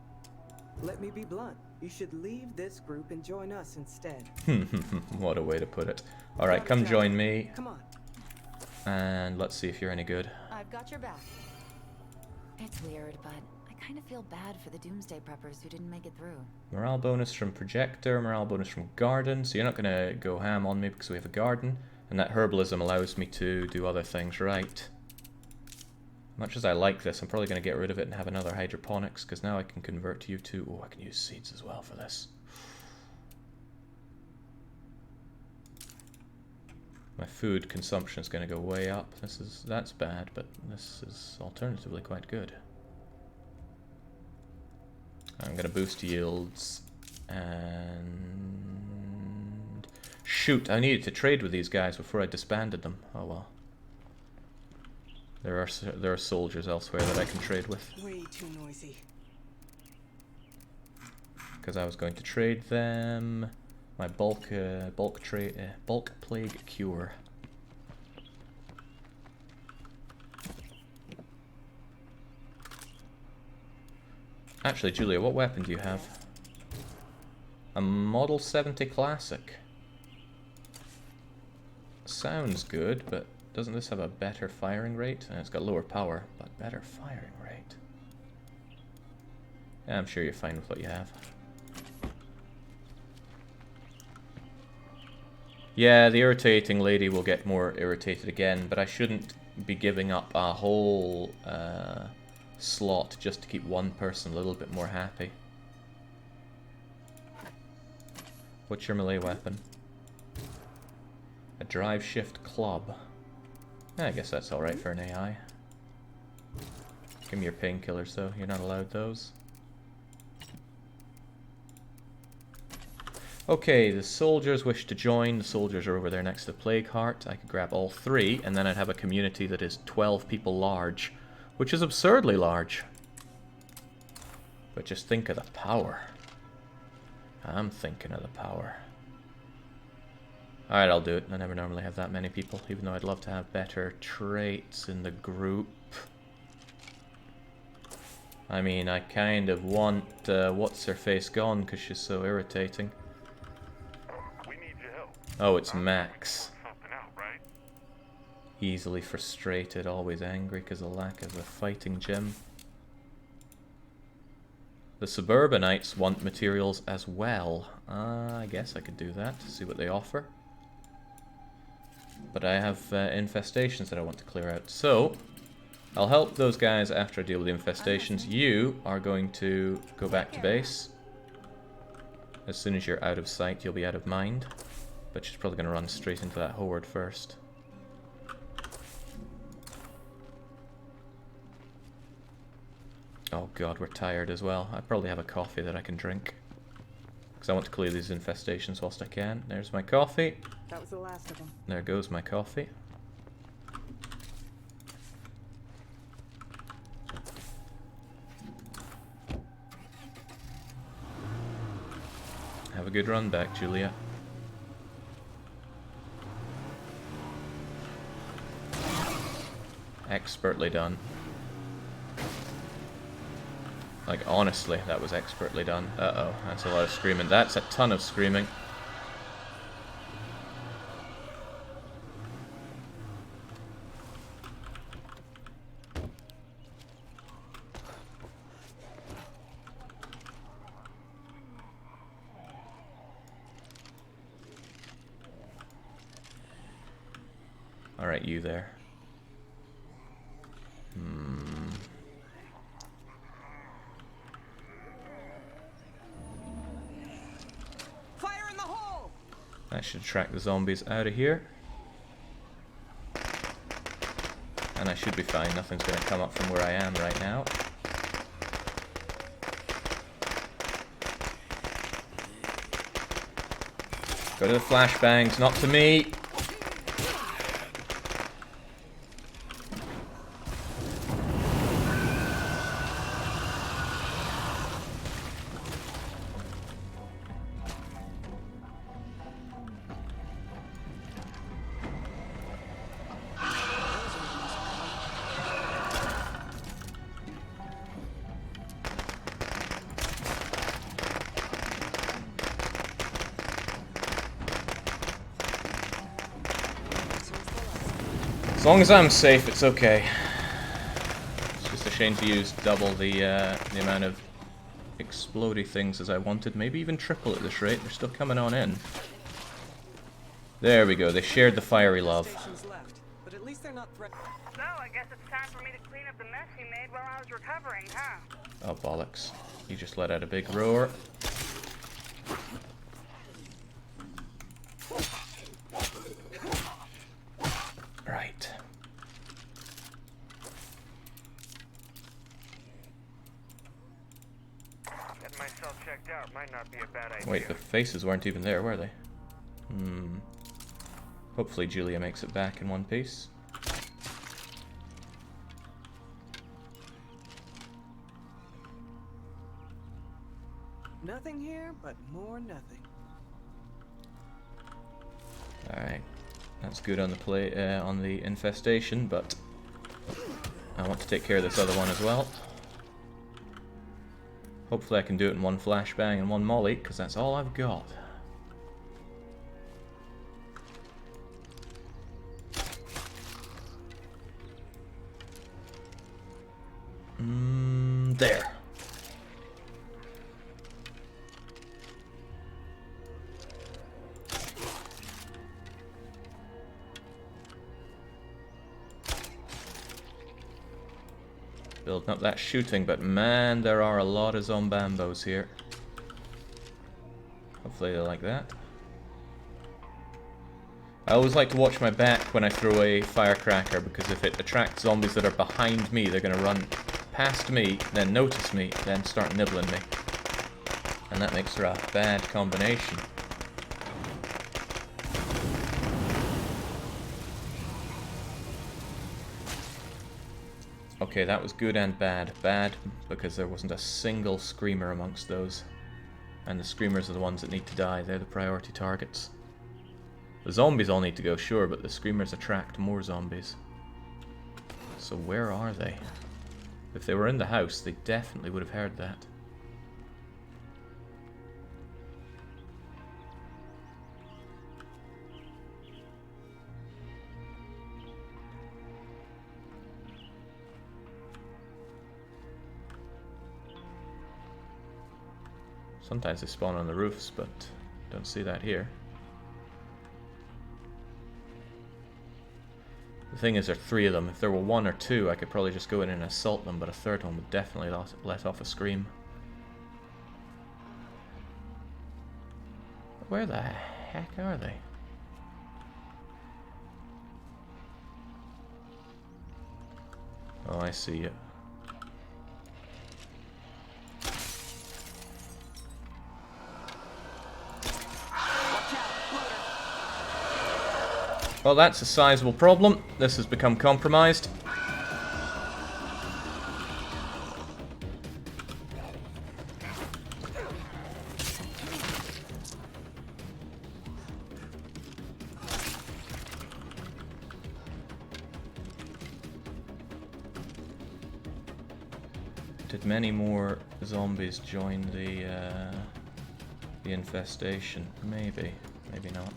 Let me be blunt. You should leave this group and join us instead. What a way to put it. Alright, come join me. Come on. And let's see if you're any good. I've got your back. It's weird, but I kind of feel bad for the Doomsday Preppers who didn't make it through. Morale bonus from Projector, morale bonus from Garden. So you're not going to go ham on me because we have a garden. And that herbalism allows me to do other things, right? Much as I like this, I'm probably going to get rid of it and have another hydroponics, because now I can convert you to... Oh, I can use seeds as well for this. My food consumption is going to go way up. That's bad, but this is alternatively quite good. I'm going to boost yields, and... Shoot, I needed to trade with these guys before I disbanded them. Oh well. There are soldiers elsewhere that I can trade with. Way too noisy. Because I was going to trade them my bulk plague cure. Actually, Julia, what weapon do you have? A Model 70 Classic. Sounds good, but doesn't this have a better firing rate? And it's got lower power, but better firing rate. Yeah, I'm sure you're fine with what you have. Yeah, the irritating lady will get more irritated again, but I shouldn't be giving up a whole slot just to keep one person a little bit more happy. What's your melee weapon? A drive shift club. Yeah, I guess that's alright for an AI. Give me your painkillers though, you're not allowed those. Okay, the soldiers wish to join. The soldiers are over there next to the Plague Heart. I could grab all 3, and then I'd have a community that is 12 people large, which is absurdly large. But just think of the power. I'm thinking of the power. Alright, I'll do it. I never normally have that many people, even though I'd love to have better traits in the group. I mean, I kind of want what's-her-face gone because she's so irritating. We need your help. Oh, it's Max. Something out, right? Easily frustrated, always angry because of lack of a fighting gym. The suburbanites want materials as well. I guess I could do that, see what they offer. But I have infestations that I want to clear out. So, I'll help those guys after I deal with the infestations. You are going to go back to base. As soon as you're out of sight, you'll be out of mind. But she's probably going to run straight into that horde first. Oh god, we're tired as well. I probably have a coffee that I can drink. Because I want to clear these infestations whilst I can. There's my coffee. That was the last of them. There goes my coffee. Have a good run back, Julia. Expertly done. Like, honestly, that was expertly done. Uh-oh, that's a lot of screaming. That's a ton of screaming. Alright, you there. Fire in the hole! That should attract the zombies out of here. And I should be fine. Nothing's going to come up from where I am right now. Go to the flashbangs, not to me. As long as I'm safe, it's okay. It's just a shame to use double the amount of explodey things as I wanted. Maybe even triple at this rate. They're still coming on in. There we go. They shared the fiery love. Stations left, but at least they're not threatening. So, I guess it's time for me to clean up the mess you made while I was recovering, huh? Oh, bollocks. You just let out a big roar. Right. Getting myself checked out might not be a bad idea. Wait, the faces weren't even there, were they? Hopefully Julia makes it back in one piece. Nothing here, but more nothing. Alright. That's good on the on the infestation, but I want to take care of this other one as well. Hopefully I can do it in one flashbang and one molly, because that's all I've got. There. Building up that shooting, but man, there are a lot of zombambos here. Hopefully they like that. I always like to watch my back when I throw a firecracker, because if it attracts zombies that are behind me, they're going to run past me, then notice me, then start nibbling me. And that makes for a bad combination. Okay, that was good and bad. Bad because there wasn't a single screamer amongst those. And the screamers are the ones that need to die. They're the priority targets. The zombies all need to go, sure, but the screamers attract more zombies. So where are they? If they were in the house, they definitely would have heard that. Sometimes they spawn on the roofs, but don't see that here. The thing is, there are 3 of them. If there were 1 or 2, I could probably just go in and assault them, but a third one would definitely let off a scream. Where the heck are they? Oh, I see you. Well, that's a sizable problem. This has become compromised. Did many more zombies join the infestation? Maybe, maybe not.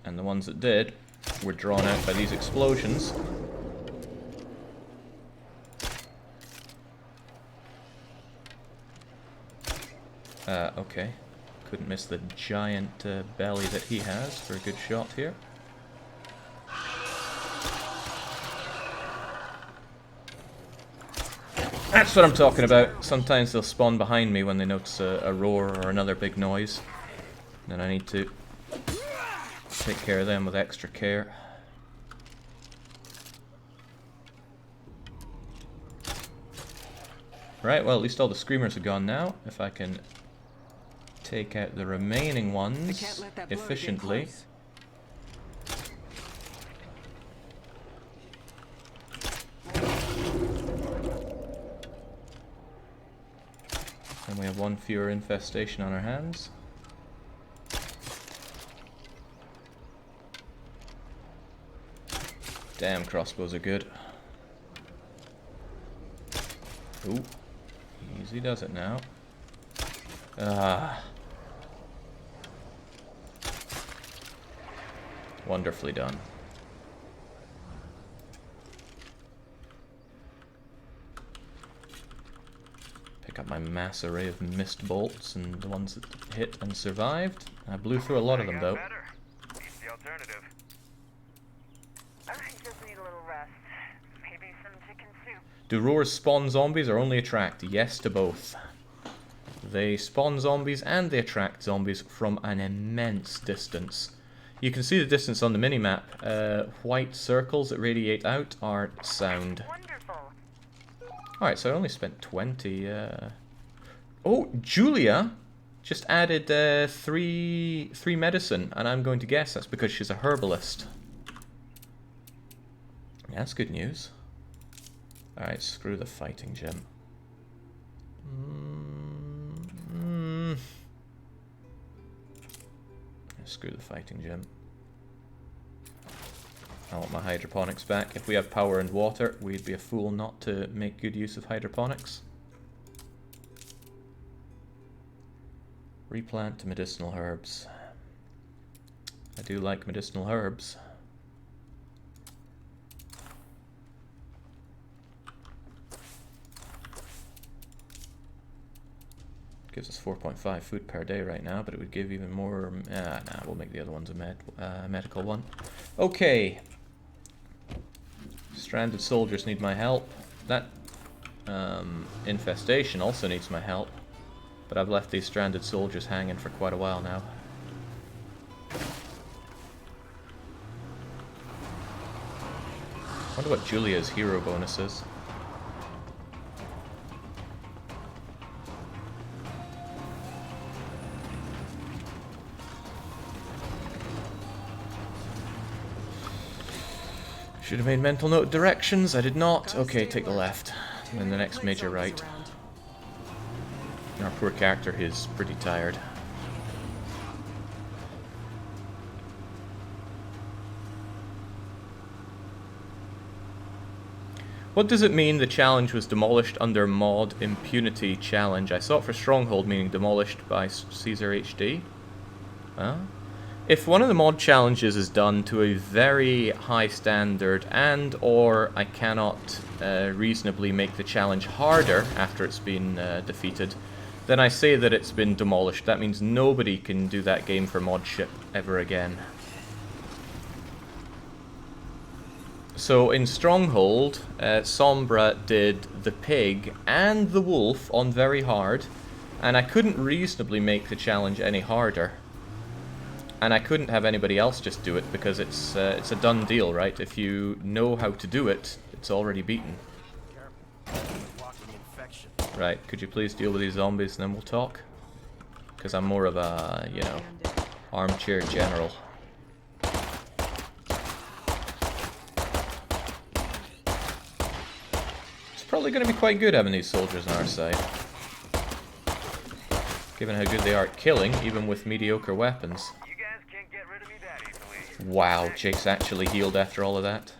And the ones that did were drawn out by these explosions. Okay. Couldn't miss the giant belly that he has for a good shot here. That's what I'm talking about. Sometimes they'll spawn behind me when they notice a roar or another big noise. Then I need to take care of them with extra care. Right, well, at least all the screamers are gone now. If I can take out the remaining ones efficiently. And we have 1 fewer infestation on our hands. Damn, crossbows are good. Ooh. Easy does it now. Ah. Wonderfully done. Pick up my mass array of mist bolts and the ones that hit and survived. I blew through a lot of them though. Beats the alternative. I just need a little rest. Maybe some chicken soup. Do roars spawn zombies or only attract? Yes to both. They spawn zombies and they attract zombies from an immense distance. You can see the distance on the minimap. White circles that radiate out are sound. Wonderful. Alright, so I only spent 20. Oh, Julia just added 3 medicine, and I'm going to guess that's because she's a herbalist. Yeah, that's good news. Alright, screw the fighting gem. Screw the fighting gem. I want my hydroponics back. If we have power and water, we'd be a fool not to make good use of hydroponics. Replant to medicinal herbs. I do like medicinal herbs. Gives us 4.5 food per day right now, but it would give even more. Nah, we'll make the other ones a medical one. Okay. Stranded soldiers need my help. That infestation also needs my help, but I've left these stranded soldiers hanging for quite a while now. I wonder what Julia's hero bonus is. Should have made mental note of directions. I did not. Okay, take the left. And then the next major right. Our poor character is pretty tired. What does it mean the challenge was demolished under mod impunity challenge? I saw it for Stronghold, meaning demolished by Caesar HD. Huh? If one of the mod challenges is done to a very high standard and or I cannot reasonably make the challenge harder after it's been defeated, then I say that it's been demolished. That means nobody can do that game for modship ever again. So in Stronghold, Sombra did the pig and the wolf on very hard, and I couldn't reasonably make the challenge any harder. And I couldn't have anybody else just do it because it's a done deal, right? If you know how to do it, it's already beaten. Right, could you please deal with these zombies and then we'll talk? Because I'm more of a, you know, armchair general. Probably going to be quite good having these soldiers on our side, given how good they are at killing, even with mediocre weapons. You guys can't get rid of me that easily. Wow, Jake's actually healed after all of that.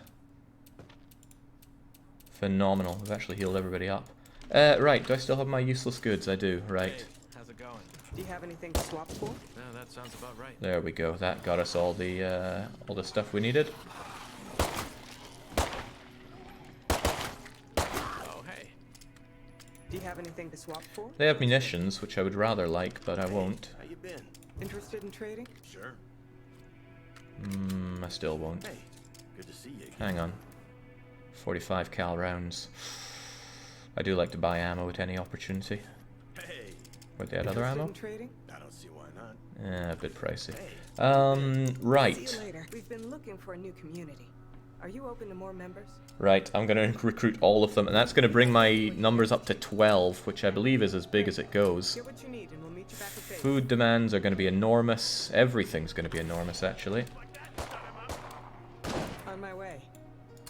Phenomenal. We've actually healed everybody up. Right, do I still have my useless goods? I do, right. Hey, how's it going? Do you have anything to swap for? No, that sounds about right. There we go. That got us all the stuff we needed. Do you have anything to swap for? They have munitions, which I would rather like, but I won't. How you been? Interested in trading? Sure. I still won't. Hey, good to see you again. Hang on. 45 cal rounds. I do like to buy ammo at any opportunity. Hey, Would they add other ammo? In trading? I don't see why not. A bit pricey. Hey. Right. See you later. We've been looking for a new community. Are you open to more members? Right, I'm going to recruit all of them, and that's going to bring my numbers up to 12, which I believe is as big as it goes. Get what you need and we'll meet you back at base. Food demands are going to be enormous. Everything's going to be enormous, actually. On my way.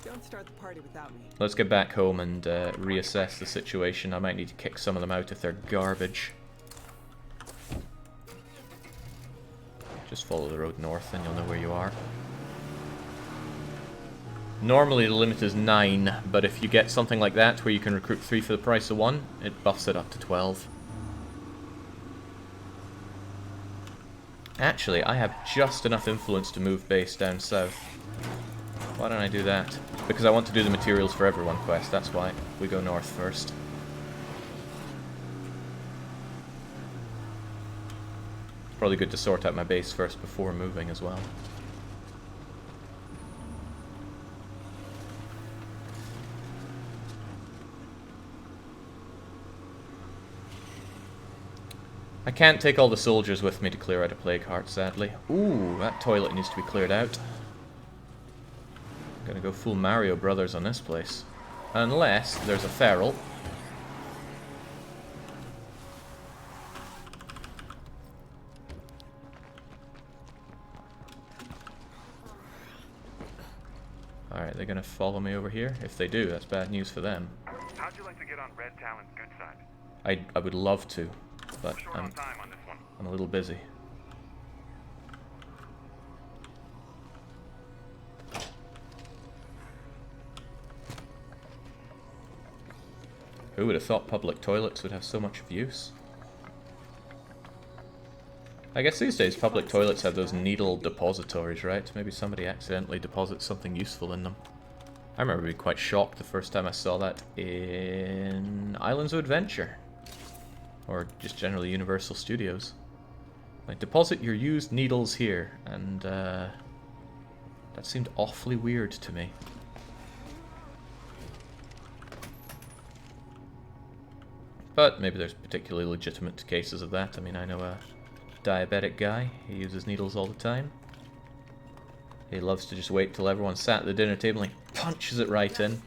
Don't start the party without me. Let's get back home and reassess the situation. I might need to kick some of them out if they're garbage. Just follow the road north and you'll know where you are. Normally the limit is 9, but if you get something like that where you can recruit 3 for the price of 1, it buffs it up to 12. Actually, I have just enough influence to move base down south. Why don't I do that? Because I want to do the materials for everyone quest, that's why. We go north first. Probably good to sort out my base first before moving as well. I can't take all the soldiers with me to clear out a plague heart, sadly. Ooh, that toilet needs to be cleared out. Gonna go full Mario Brothers on this place. Unless there's a feral. Alright, they're gonna follow me over here. If they do, that's bad news for them. How'd you like to get on Red Talon's good side? I would love to, but Short on time on this one. I'm a little busy. Who would have thought public toilets would have so much of use? I guess these days public toilets have those needle depositories, right? Maybe somebody accidentally deposits something useful in them. I remember being quite shocked the first time I saw that in Islands of Adventure. Or just generally Universal Studios. Like, deposit your used needles here, and that seemed awfully weird to me. But maybe there's particularly legitimate cases of that. I mean, I know a diabetic guy. He uses needles all the time. He loves to just wait till everyone's sat at the dinner table and he punches it right in.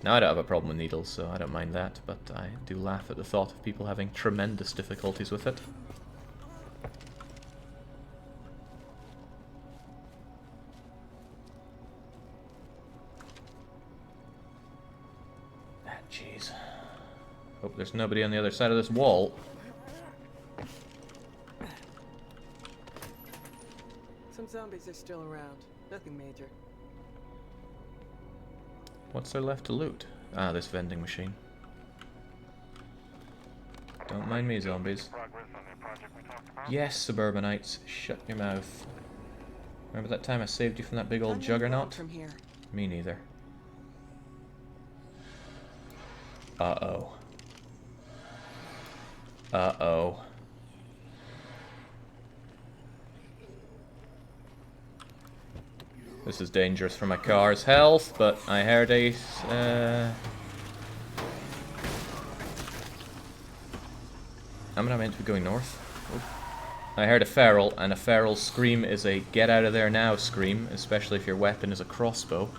Now, I don't have a problem with needles, so I don't mind that, but I do laugh at the thought of people having tremendous difficulties with it. there's nobody on the other side of this wall. Some zombies are still around. Nothing major. What's there left to loot? Ah, this vending machine. Don't mind me, zombies. Progress on the project we talked about? Yes, suburbanites, shut your mouth. Remember that time I saved you from that big old juggernaut? From here. Me neither. Uh-oh. Uh-oh. This is dangerous for my car's health, but I heard a... Am I meant to be going north? Oh. I heard a feral, and a feral scream is a get out of there now scream, especially if your weapon is a crossbow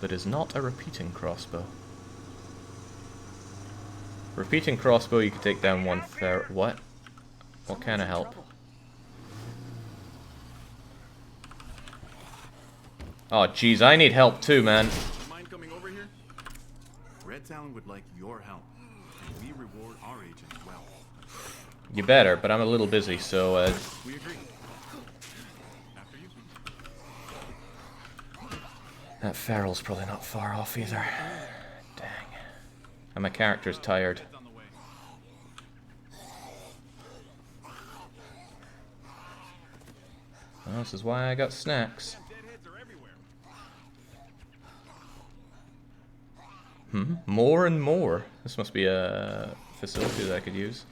that is not a repeating crossbow. Repeating crossbow, you can take down one feral. What? What kind of help? Oh, jeez, I need help too, man. Mind coming over here? Red Talon would like your help, and we reward our agents well. You better, but I'm a little busy, so We agree. After you. that feral's probably not far off either. Dang. And my character's tired. On the way. Well, this is why I got snacks. Deadheads are everywhere. More and more. This must be a facility that I could use.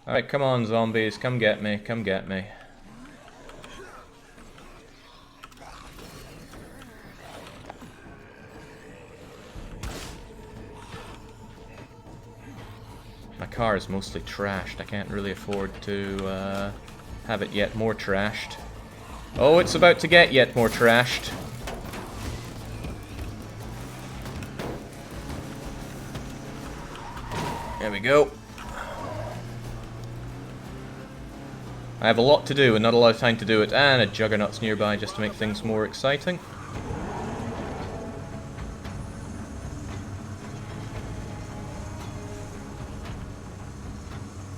Alright, come on, zombies. Come get me. Come get me. My car is mostly trashed. I can't really afford to have it yet more trashed. Oh, it's about to get yet more trashed. There we go. I have a lot to do and not a lot of time to do it, and a juggernaut's nearby just to make things more exciting.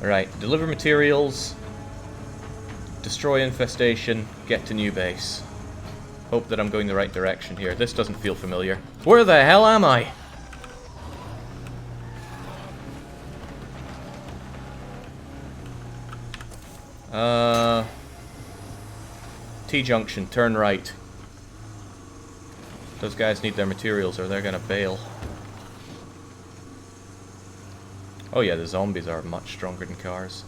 Alright, deliver materials, destroy infestation, get to new base. Hope that I'm going the right direction here. This doesn't feel familiar. Where the hell am I? T-junction, turn right. Those guys need their materials or they're gonna bail. Oh yeah, the zombies are much stronger than cars.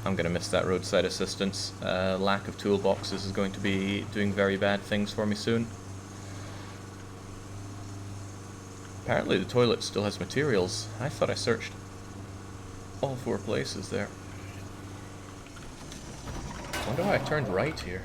I'm gonna miss that roadside assistance. Lack of toolboxes is going to be doing very bad things for me soon. Apparently the toilet still has materials. I thought I searched all 4 places there. I wonder why I turned right here.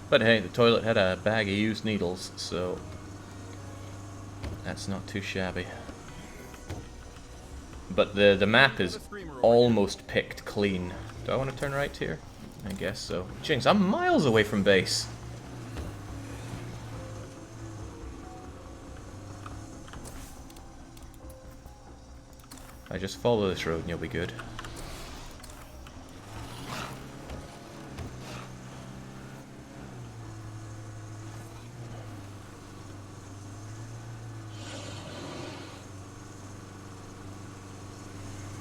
But hey, the toilet had a bag of used needles, so that's not too shabby. But the map is almost picked clean. Do I want to turn right here? I guess so. Jinx, I'm miles away from base. I just follow this road and you'll be good.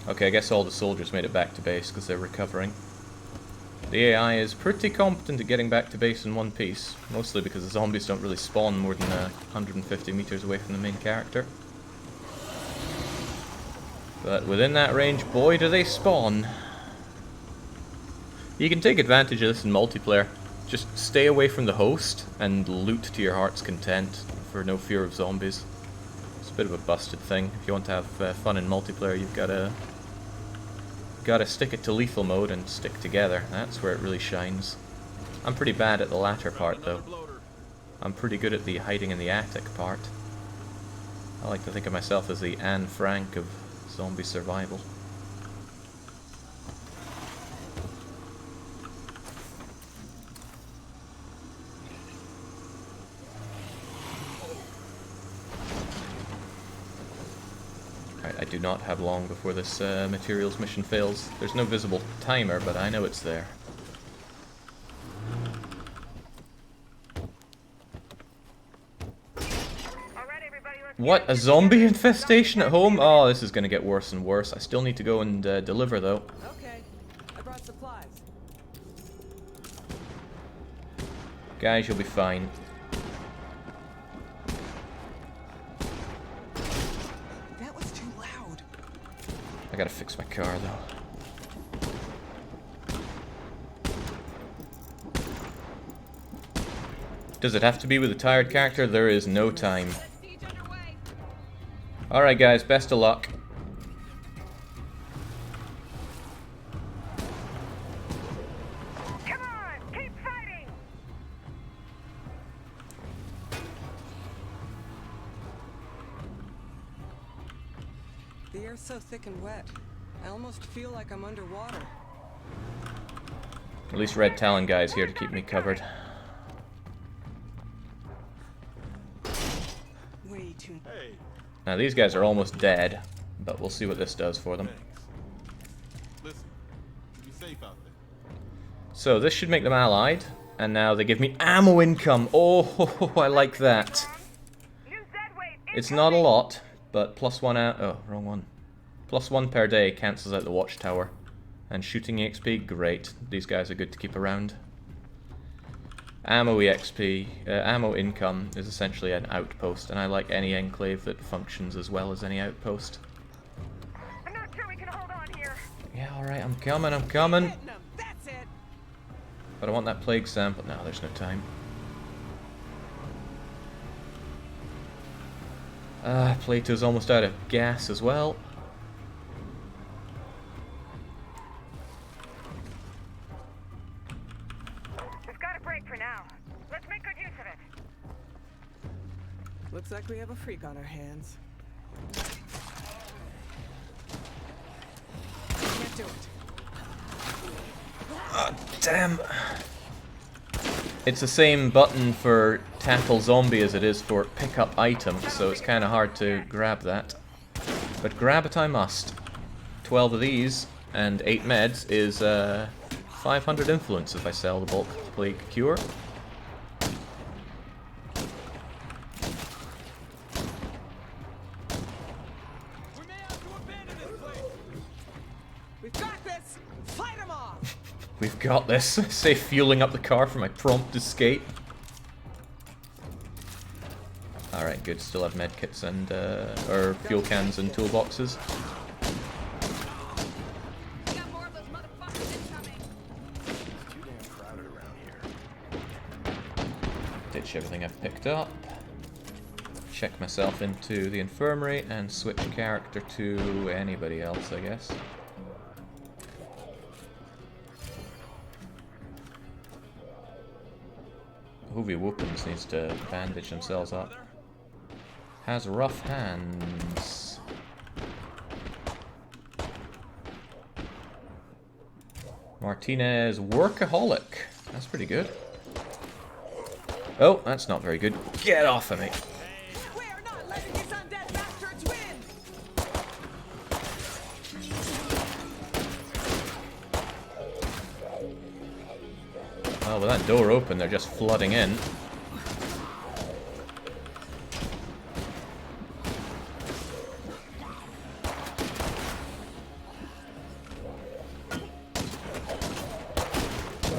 Okay, I guess all the soldiers made it back to base because they're recovering. The AI is pretty competent at getting back to base in one piece, mostly because the zombies don't really spawn more than 150 meters away from the main character. But within that range, boy do they spawn. You can take advantage of this in multiplayer. Just stay away from the host and loot to your heart's content for no fear of zombies. It's a bit of a busted thing. If you want to have fun in multiplayer, you've gotta stick it to lethal mode and stick together. That's where it really shines. I'm pretty bad at the latter part, though. I'm pretty good at the hiding in the attic part. I like to think of myself as the Anne Frank of zombie survival. Alright, I do not have long before this materials mission fails. There's no visible timer, but I know it's there. What? A zombie infestation at home? Oh, this is gonna get worse and worse. I still need to go and deliver, though. Okay, I brought supplies. Guys, you'll be fine. That was too loud. I gotta fix my car, though. Does it have to be with a tired character? There is no time. Alright guys, best of luck. Come on, keep fighting! The air's so thick and wet. I almost feel like I'm underwater. At least Red Talon guy's here to keep me covered. Way too. Now these guys are almost dead, but we'll see what this does for them. Listen, be safe out there. So this should make them allied, and now they give me ammo income. Oh, I like that. It's not a lot, but +1 out. Oh, wrong one. +1 per day cancels out the watchtower. And shooting EXP, great. These guys are good to keep around. Ammo EXP, ammo income is essentially an outpost, and I like any enclave that functions as well as any outpost. I'm not sure we can hold on here. Yeah, alright, I'm coming. That's it. But I want that plague sample. No, there's no time. Plato's almost out of gas as well. We've got a break for now. Let's make good use of it. Looks like we have a freak on our hands. Can't do it. Damn. It's the same button for tackle zombie as it is for pick up item, so it's kind of hard to grab that. But grab it I must. 12 of these and 8 meds is 500 influence if I sell the bulk plague cure. We may have to abandon this place. We've got this. Fight them off. We've got this. Say fueling up the car for my prompt escape. Alright, good. Still have medkits and, or fuel cans and toolboxes. Got more of those motherfuckers incoming. Too damn crowded around here. Ditch everything I've picked up. Check myself into the infirmary and switch character to anybody else, I guess. Hoovy Whoopins needs to bandage themselves up. Has rough hands. Martinez Workaholic. That's pretty good. Oh, that's not very good. Get off of me. We are not letting these undead bastards win. Oh, with that door open, they're just flooding in.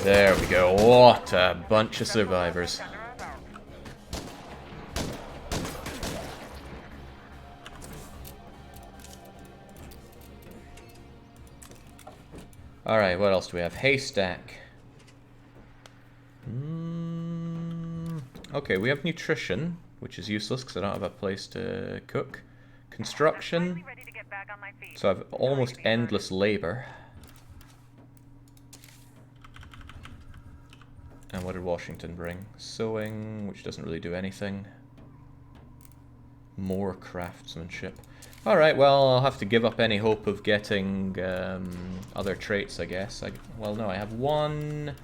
There we go. What a bunch of survivors. Alright, what else do we have? Haystack. Okay, we have nutrition, which is useless because I don't have a place to cook. Construction. So I have almost endless labor. And what did Washington bring? Sewing, which doesn't really do anything. More craftsmanship. Alright, well, I'll have to give up any hope of getting other traits, I guess. Well, no, I have one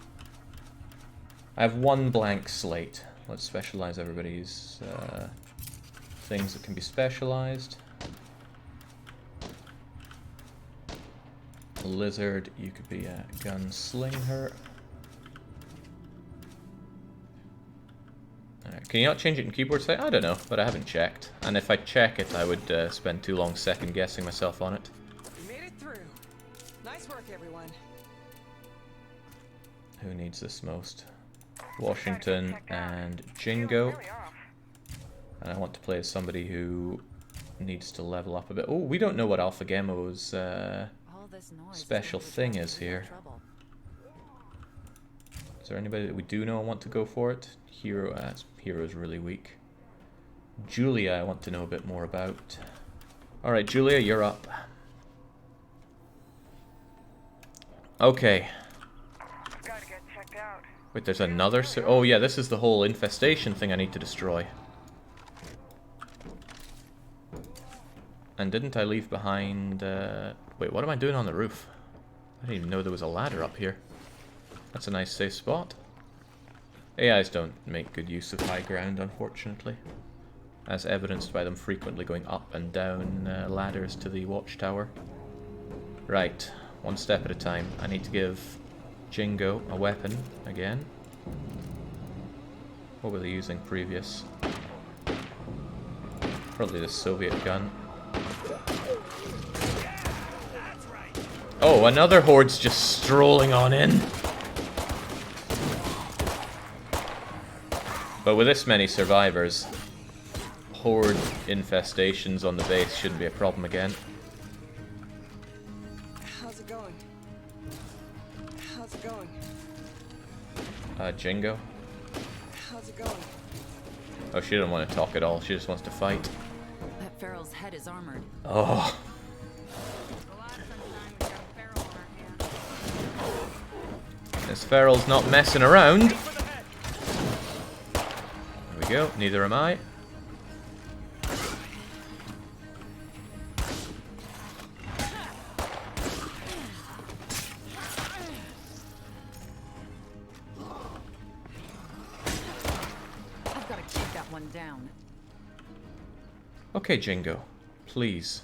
blank slate. Let's specialize everybody's things that can be specialized. Lizard, you could be a gunslinger. Can you not change it in keyboard sight? I don't know, but I haven't checked. And if I check it, I would spend too long second guessing myself on it. We made it through. Nice work, everyone. Who needs this most? Washington and Jingo. And I want to play as somebody who needs to level up a bit. Oh, we don't know what Alpha Gemmo's special thing is here. Is there anybody that we do know and want to go for it? Hero, Hero's really weak. Julia, I want to know a bit more about. Alright, Julia, you're up. Okay. Gotta get checked out. Wait, there's another... Oh yeah, this is the whole infestation thing I need to destroy. And didn't I leave behind... Wait, what am I doing on the roof? I didn't even know there was a ladder up here. That's a nice safe spot. AIs don't make good use of high ground, unfortunately. As evidenced by them frequently going up and down ladders to the watchtower. Right, one step at a time. I need to give Jingo a weapon again. What were they using previous? Probably the Soviet gun. Oh, another horde's just strolling on in. But with this many survivors, horde infestations on the base shouldn't be a problem again. How's it going? How's it going? Jingo? How's it going? Oh, she doesn't want to talk at all. She just wants to fight. That Feral's head is armored. Oh. This Feral's not messing around. There we go. Neither am I. I've got to keep that one down. Okay, Jingo. Please.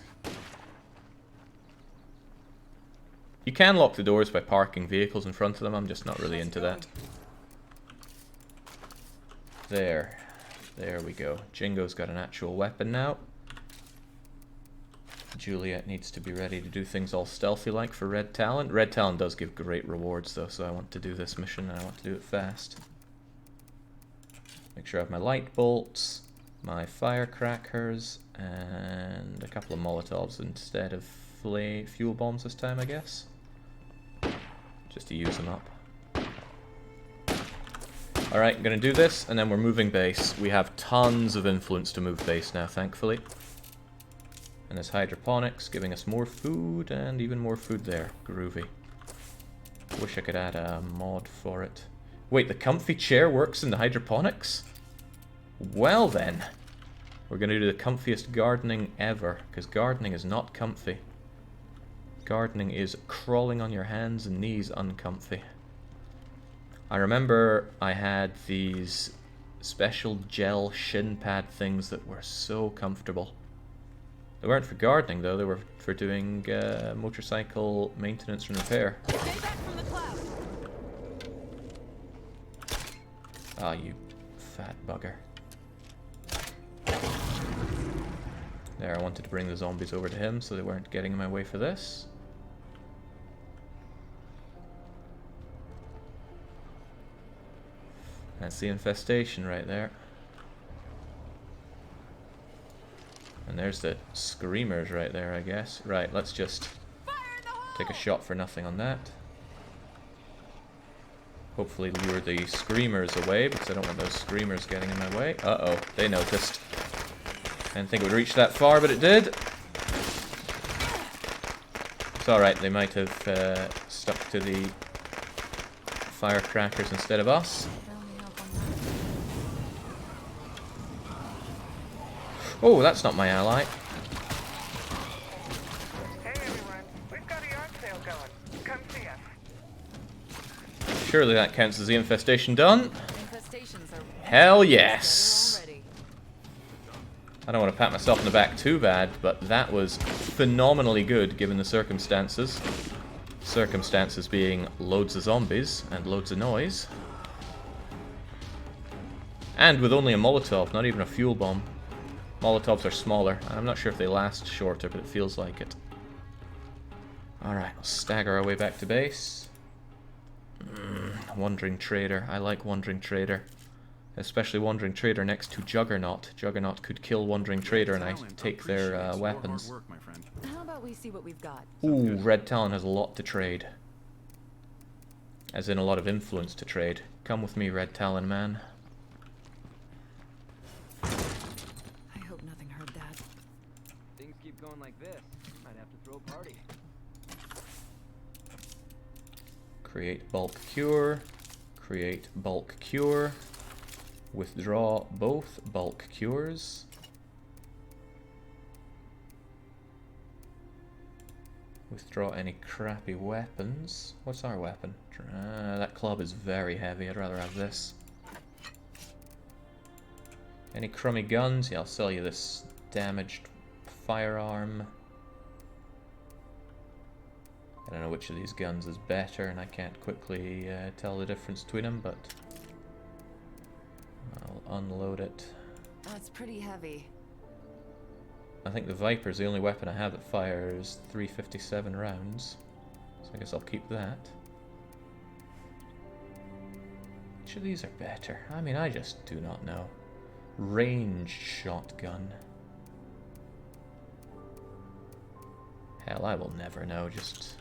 You can lock the doors by parking vehicles in front of them. I'm just not really into that. There. There we go. Jingo's got an actual weapon now. Juliet needs to be ready to do things all stealthy-like for Red Talent. Red Talent does give great rewards, though, so I want to do this mission, and I want to do it fast. Make sure I have my light bolts, my firecrackers, and a couple of Molotovs instead of fuel bombs this time, I guess. Just to use them up. Alright, I'm going to do this, and then we're moving base. We have tons of influence to move base now, thankfully. And there's hydroponics, giving us more food, and even more food there. Groovy. Wish I could add a mod for it. Wait, the comfy chair works in the hydroponics? Well then. We're going to do the comfiest gardening ever, because gardening is not comfy. Gardening is crawling on your hands and knees uncomfy. I remember I had these special gel shin pad things that were so comfortable. They weren't for gardening though, they were for doing motorcycle maintenance and repair. Stay back from the cloud. Ah, you fat bugger. There, I wanted to bring the zombies over to him so they weren't getting in my way for this. That's the infestation right there. And there's the screamers right there, I guess. Right, let's just take a shot for nothing on that. Hopefully lure the screamers away, because I don't want those screamers getting in my way. Uh-oh, they noticed. Didn't think it would reach that far, but it did. It's alright, they might have stuck to the firecrackers instead of us. Oh, that's not my ally. Hey everyone, we've got a yard sale going. Come see us. Surely that counts as the infestation done. Infestations are Hell yes! already. I don't want to pat myself on the back too bad, but that was phenomenally good given the circumstances. Circumstances being loads of zombies and loads of noise. And with only a Molotov, not even a fuel bomb. Molotovs are smaller. I'm not sure if they last shorter, but it feels like it. Alright, we'll stagger our way back to base. Wandering Trader. I like Wandering Trader. Especially Wandering Trader next to Juggernaut. Juggernaut could kill Wandering Trader and I take their weapons. How about we see what we've got? Ooh, Red Talon has a lot to trade. As in a lot of influence to trade. Come with me, Red Talon man. I hope nothing heard that. Things keep going like this. Might have to throw a party. Create bulk cure. Create bulk cure. Withdraw both bulk cures. Withdraw any crappy weapons. What's our weapon? That club is very heavy. I'd rather have this. Any crummy guns? Yeah, I'll sell you this damaged firearm. I don't know which of these guns is better, and I can't quickly tell the difference between them, but I'll unload it. That's pretty heavy. I think the Viper's the only weapon I have that fires 357 rounds, so I guess I'll keep that. Which of these are better? I mean, I just do not know. Ranged shotgun. Hell, I will never know, just...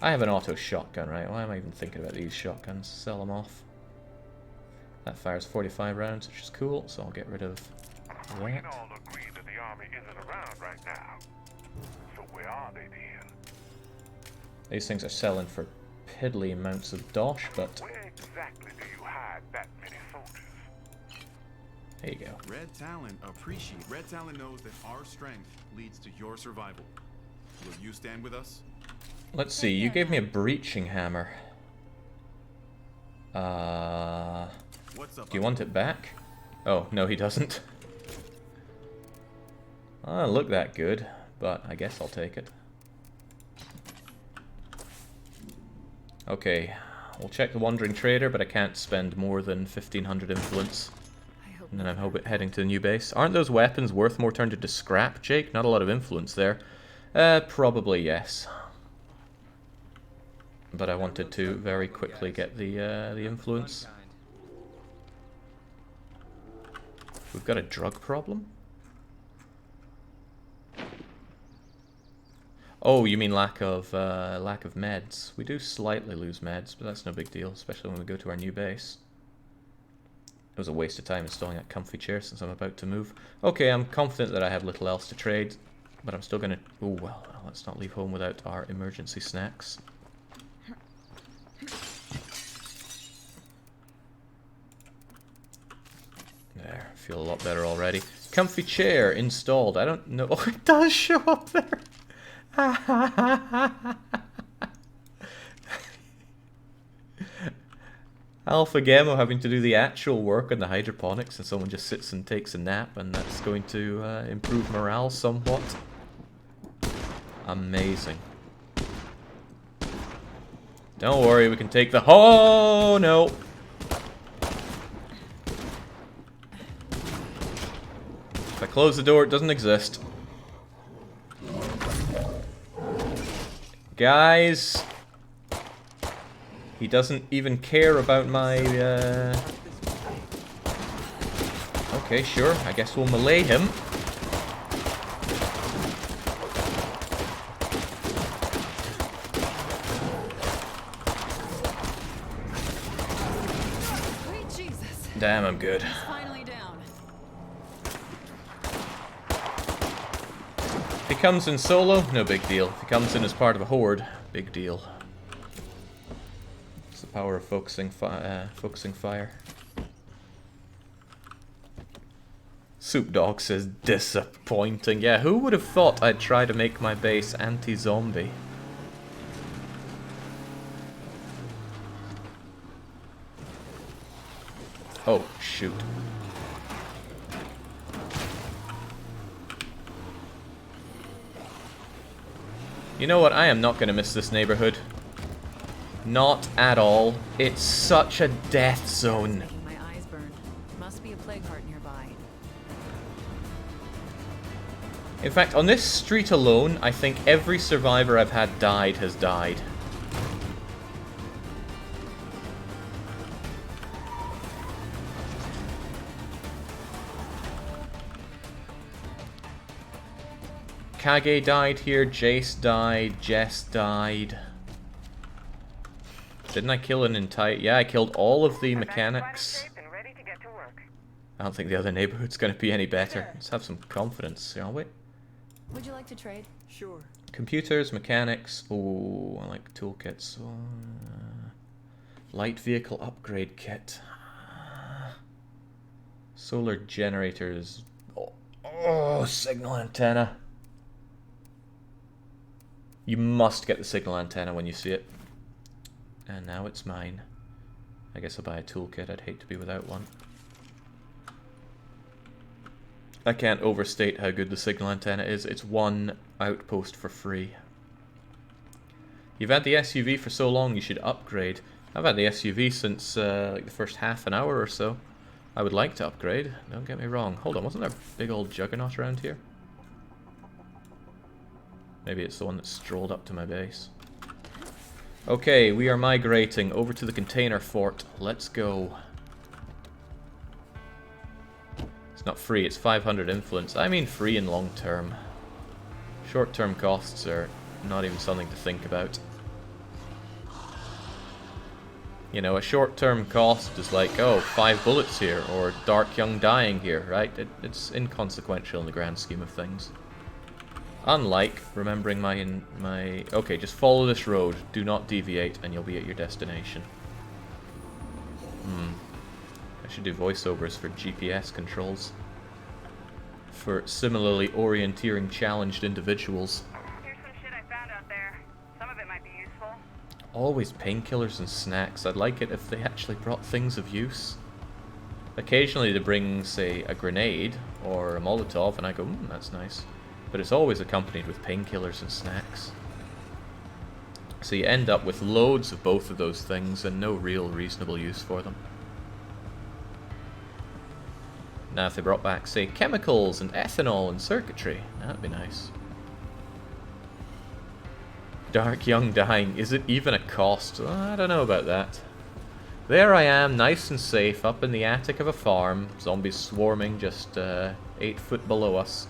I have an auto shotgun, right? Why am I even thinking about these shotguns? Sell them off. That fires 45 rounds, which is cool, so I'll get rid of We that. can all agree that the army isn't around right now. So where are they then? These things are selling for piddly amounts of dosh, but Where exactly do you hide that many soldiers? there you go. Red Talon appreciate. Red Talon knows that our strength leads to your survival. Will you stand with us? Let's see, you gave me a breaching hammer. What's up? Do you want it back? Oh, no he doesn't. Ah, look that good, but I guess I'll take it. Okay, we'll check the Wandering Trader, but I can't spend more than 1500 influence. And then I'm heading to the new base. Aren't those weapons worth more turned into scrap, Jake? Not a lot of influence there. Probably yes. But I wanted to very quickly get the influence. We've got a drug problem? Oh, you mean lack of meds. We do slightly lose meds, but that's no big deal, especially when we go to our new base. It was a waste of time installing that comfy chair since I'm about to move. Okay, I'm confident that I have little else to trade, but I'm still gonna... Oh, well, let's not leave home without our emergency snacks. There, feel a lot better already. Comfy chair installed. I don't know. Oh, it does show up there. Alpha Gamma having to do the actual work on the hydroponics, and someone just sits and takes a nap, and that's going to improve morale somewhat. Amazing. Don't worry, we can take the... Oh, no! If I close the door, it doesn't exist. Guys... He doesn't even care about my, Okay, sure, I guess we'll melee him. Sweet Jesus. Damn, I'm good. He's finally down. If he comes in solo, no big deal. If he comes in as part of a horde, big deal. Power of focusing fire. Soup Dog says disappointing. Yeah, who would have thought I'd try to make my base anti-zombie? Oh, shoot. You know what? I am not going to miss this neighborhood. Not at all. It's such a death zone. Making my eyes burn. Must be a plague heart nearby. In fact, on this street alone, I think every survivor I've had died has died. Kage died here, Jace died, Jess died. Didn't I kill an entire... Yeah, I killed all of the mechanics. I don't think the other neighborhood's going to be any better. Let's have some confidence, shall we? Would you like to trade? Sure. Computers, mechanics. Oh, I like toolkits. Light vehicle upgrade kit. Solar generators. Oh, signal antenna. You must get the signal antenna when you see it. And now it's mine. I guess I'll buy a toolkit. I'd hate to be without one. I can't overstate how good the signal antenna is. It's one outpost for free. You've had the SUV for so long, you should upgrade. I've had the SUV since like the first half an hour or so. I would like to upgrade, don't get me wrong. Hold on, wasn't there a big old juggernaut around here? Maybe it's the one that strolled up to my base. Okay, we are migrating over to the container fort. Let's go. It's not free, it's 500 influence. I mean free in long term. Short term costs are not even something to think about. You know, a short term cost is like, oh, 5 bullets here, or Dark Young dying here, right? It's inconsequential in the grand scheme of things. Unlike remembering my... Okay, just follow this road, do not deviate, and you'll be at your destination. I should do voiceovers for GPS controls. For similarly orienteering challenged individuals. Here's some shit I found out there. Some of it might be useful. Always painkillers and snacks. I'd like it if they actually brought things of use. Occasionally they bring, say, a grenade or a Molotov, and I go, that's nice. But it's always accompanied with painkillers and snacks. So you end up with loads of both of those things and no real reasonable use for them. Now if they brought back, say, chemicals and ethanol and circuitry, that'd be nice. Dark Young dying, is it even a cost? I don't know about that. There I am, nice and safe, up in the attic of a farm. Zombies swarming just 8 foot below us.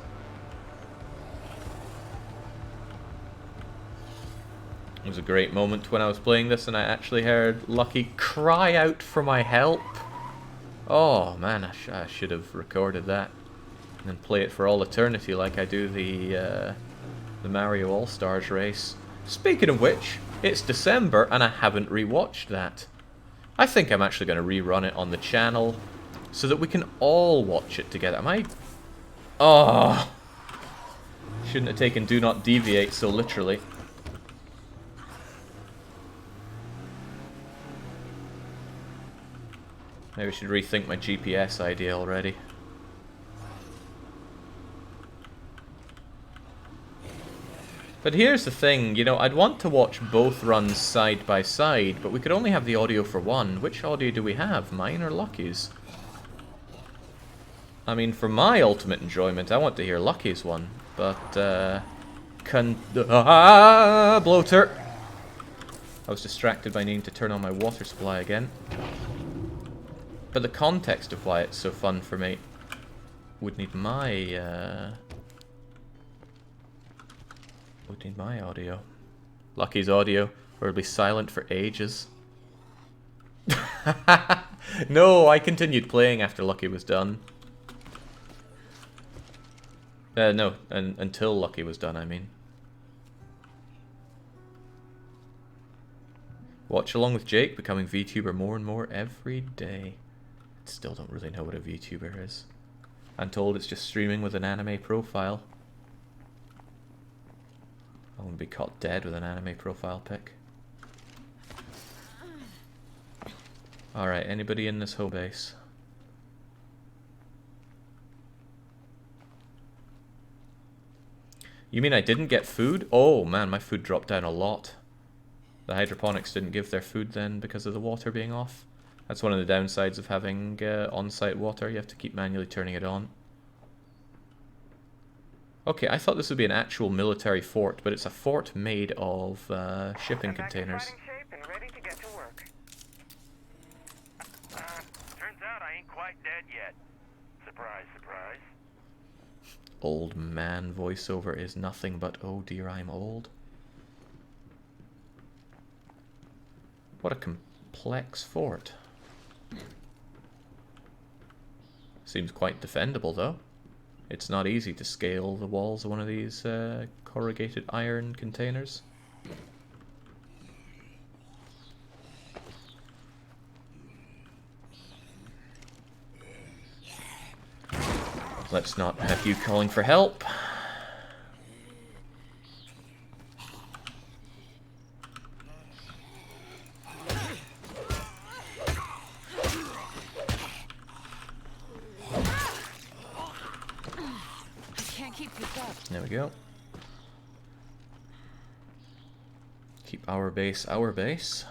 It was a great moment when I was playing this and I actually heard Lucky cry out for my help. Oh man, I should have recorded that and then play it for all eternity like I do the Mario All-Stars race. Speaking of which, it's December and I haven't rewatched that. I think I'm actually going to rerun it on the channel so that we can all watch it together. Am I... Oh! Shouldn't have taken Do Not Deviate so literally. Maybe I should rethink my GPS idea already. But here's the thing, you know, I'd want to watch both runs side by side, but we could only have the audio for one. Which audio do we have? Mine or Lucky's? I mean, for my ultimate enjoyment, I want to hear Lucky's one, but, bloater! I was distracted by needing to turn on my water supply again. But the context of why it's so fun for me would need my, audio. Lucky's audio, or it'll be silent for ages. No, I continued playing after Lucky was done. No, until Lucky was done, I mean. Watch along with Jake, becoming VTuber more and more every day. Still don't really know what a VTuber is. I'm told it's just streaming with an anime profile. I wouldn't be caught dead with an anime profile pic. Alright, anybody in this home base? You mean I didn't get food? Oh man, my food dropped down a lot. The hydroponics didn't give their food then because of the water being off. That's one of the downsides of having on-site water. You have to keep manually turning it on. Okay, I thought this would be an actual military fort, but it's a fort made of shipping containers. Fighting shape and ready to get to work. Turns out I ain't quite dead yet. Surprise, surprise. Old man voiceover is nothing but oh dear I'm old. What a complex fort. Seems quite defendable though. It's not easy to scale the walls of one of these corrugated iron containers. Let's not have you calling for help. There we go. Keep our base our base.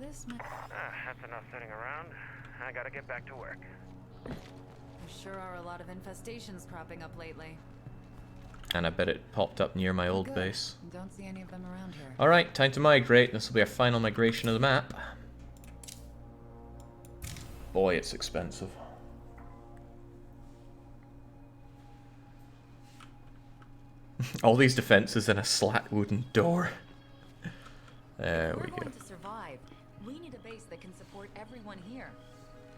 That's enough sitting around. I gotta get back to work. There sure are a lot of infestations cropping up lately. And I bet it popped up near my old Good. base. Don't see any of them around here. Alright, time to migrate. This will be our final migration of the map. Boy, it's expensive. All these defenses and a slat wooden door. There we go. We're going to survive. We need a base that can support everyone here.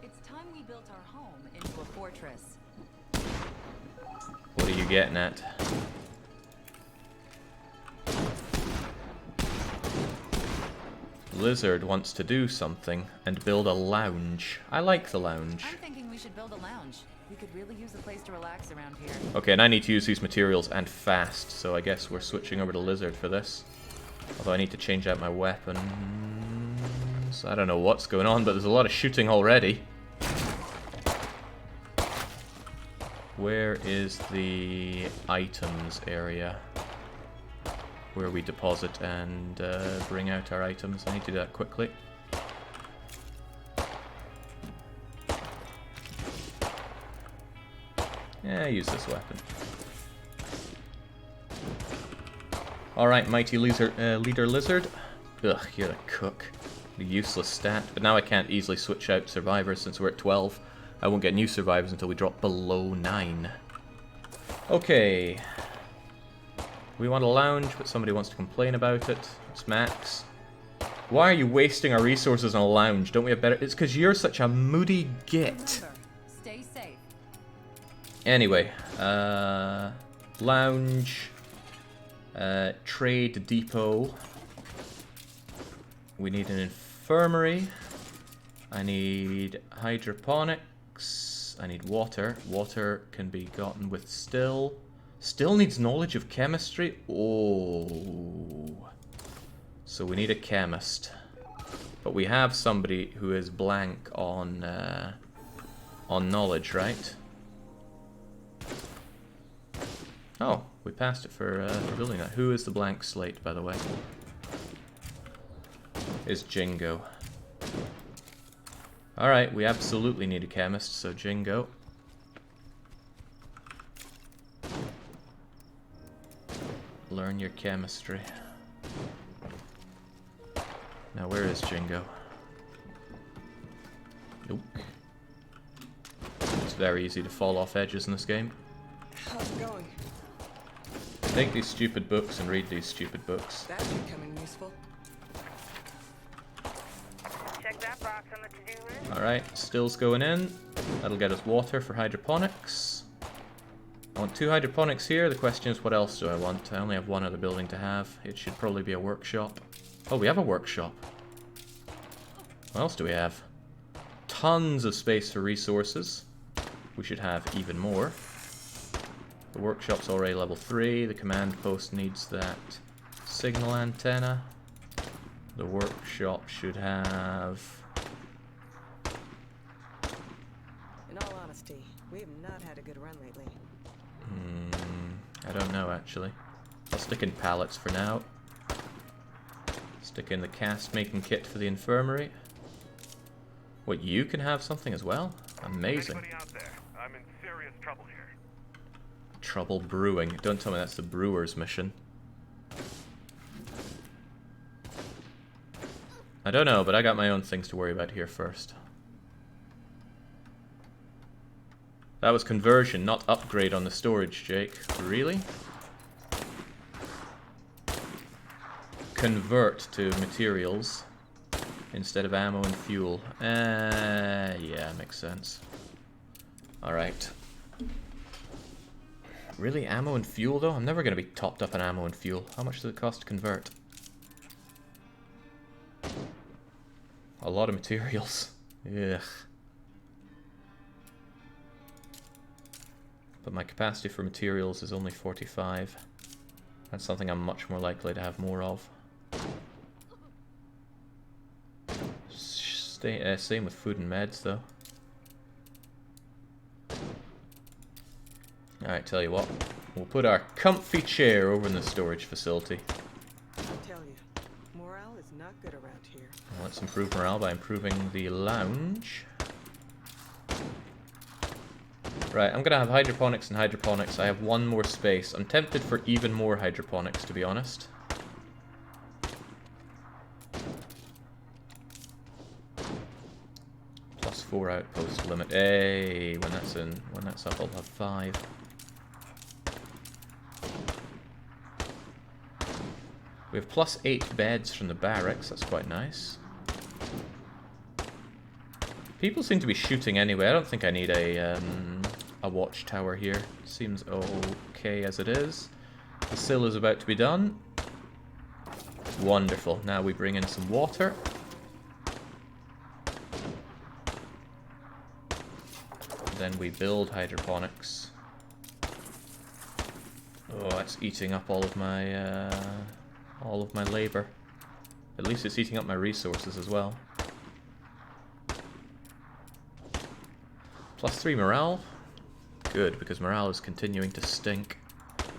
It's time we built our home into a fortress. What are you getting at? Lizard wants to do something and build a lounge. I like the lounge. I'm thinking we should build a lounge. We could really use a place to relax around here. Okay, and I need to use these materials and fast, so I guess we're switching over to Lizard for this. Although I need to change out my weapons. I don't know what's going on, but there's a lot of shooting already. Where is the items area? Where we deposit and bring out our items. I need to do that quickly. Yeah, use this weapon. Alright, mighty leader lizard. Ugh, you're a cook. A useless stat. But now I can't easily switch out survivors since we're at 12. I won't get new survivors until we drop below 9. Okay. We want a lounge, but somebody wants to complain about it. It's Max. Why are you wasting our resources on a lounge? Don't we have better... It's because you're such a moody git. Remember, stay safe. Anyway, lounge, trade depot. We need an infirmary. I need hydroponics. I need water. Water can be gotten with still. Still needs knowledge of chemistry. Oh. So we need a chemist. But we have somebody who is blank on knowledge, right? Oh, we passed it for building that. Who is the blank slate, by the way? Is Jingo. Alright, we absolutely need a chemist, so Jingo. Learn your chemistry. Now where is Jingo? Nope. It's very easy to fall off edges in this game. How's it going? Take these stupid books and read these stupid books. That's becoming useful. Check that box on the to-do list. Alright, stills going in. That'll get us water for hydroponics. I want 2 hydroponics here. The question is, what else do I want? I only have 1 other building to have. It should probably be a workshop. Oh, we have a workshop. What else do we have? Tons of space for resources. We should have even more. The workshop's already level 3. The command post needs that signal antenna. The workshop should have... In all honesty, we have not had a good run lately. I don't know, actually. I'll stick in pallets for now. Stick in the cast-making kit for the infirmary. What, you can have something as well? Amazing. Anybody out there? I'm in serious trouble here. Trouble brewing. Don't tell me that's the brewer's mission. I don't know, but I got my own things to worry about here first. That was conversion, not upgrade on the storage, Jake. Really? Convert to materials instead of ammo and fuel. Yeah, makes sense. Alright. Really, ammo and fuel though? I'm never going to be topped up on ammo and fuel. How much does it cost to convert? A lot of materials. Ugh. But my capacity for materials is only 45. That's something I'm much more likely to have more of. Same with food and meds though. Alright, tell you what. We'll put our comfy chair over in the storage facility. I tell you, morale is not good around here. Let's improve morale by improving the lounge. Right, I'm gonna have hydroponics and hydroponics. I have 1 more space. I'm tempted for even more hydroponics, to be honest. +4 outpost limit. Hey, when that's up, I'll have 5. We have +8 beds from the barracks. That's quite nice. People seem to be shooting anyway. I don't think I need a watchtower here. Seems okay as it is. The sill is about to be done. Wonderful. Now we bring in some water. Then we build hydroponics. Oh, that's eating up all of my labor. At least it's eating up my resources as well. +3 morale. Good, because morale is continuing to stink.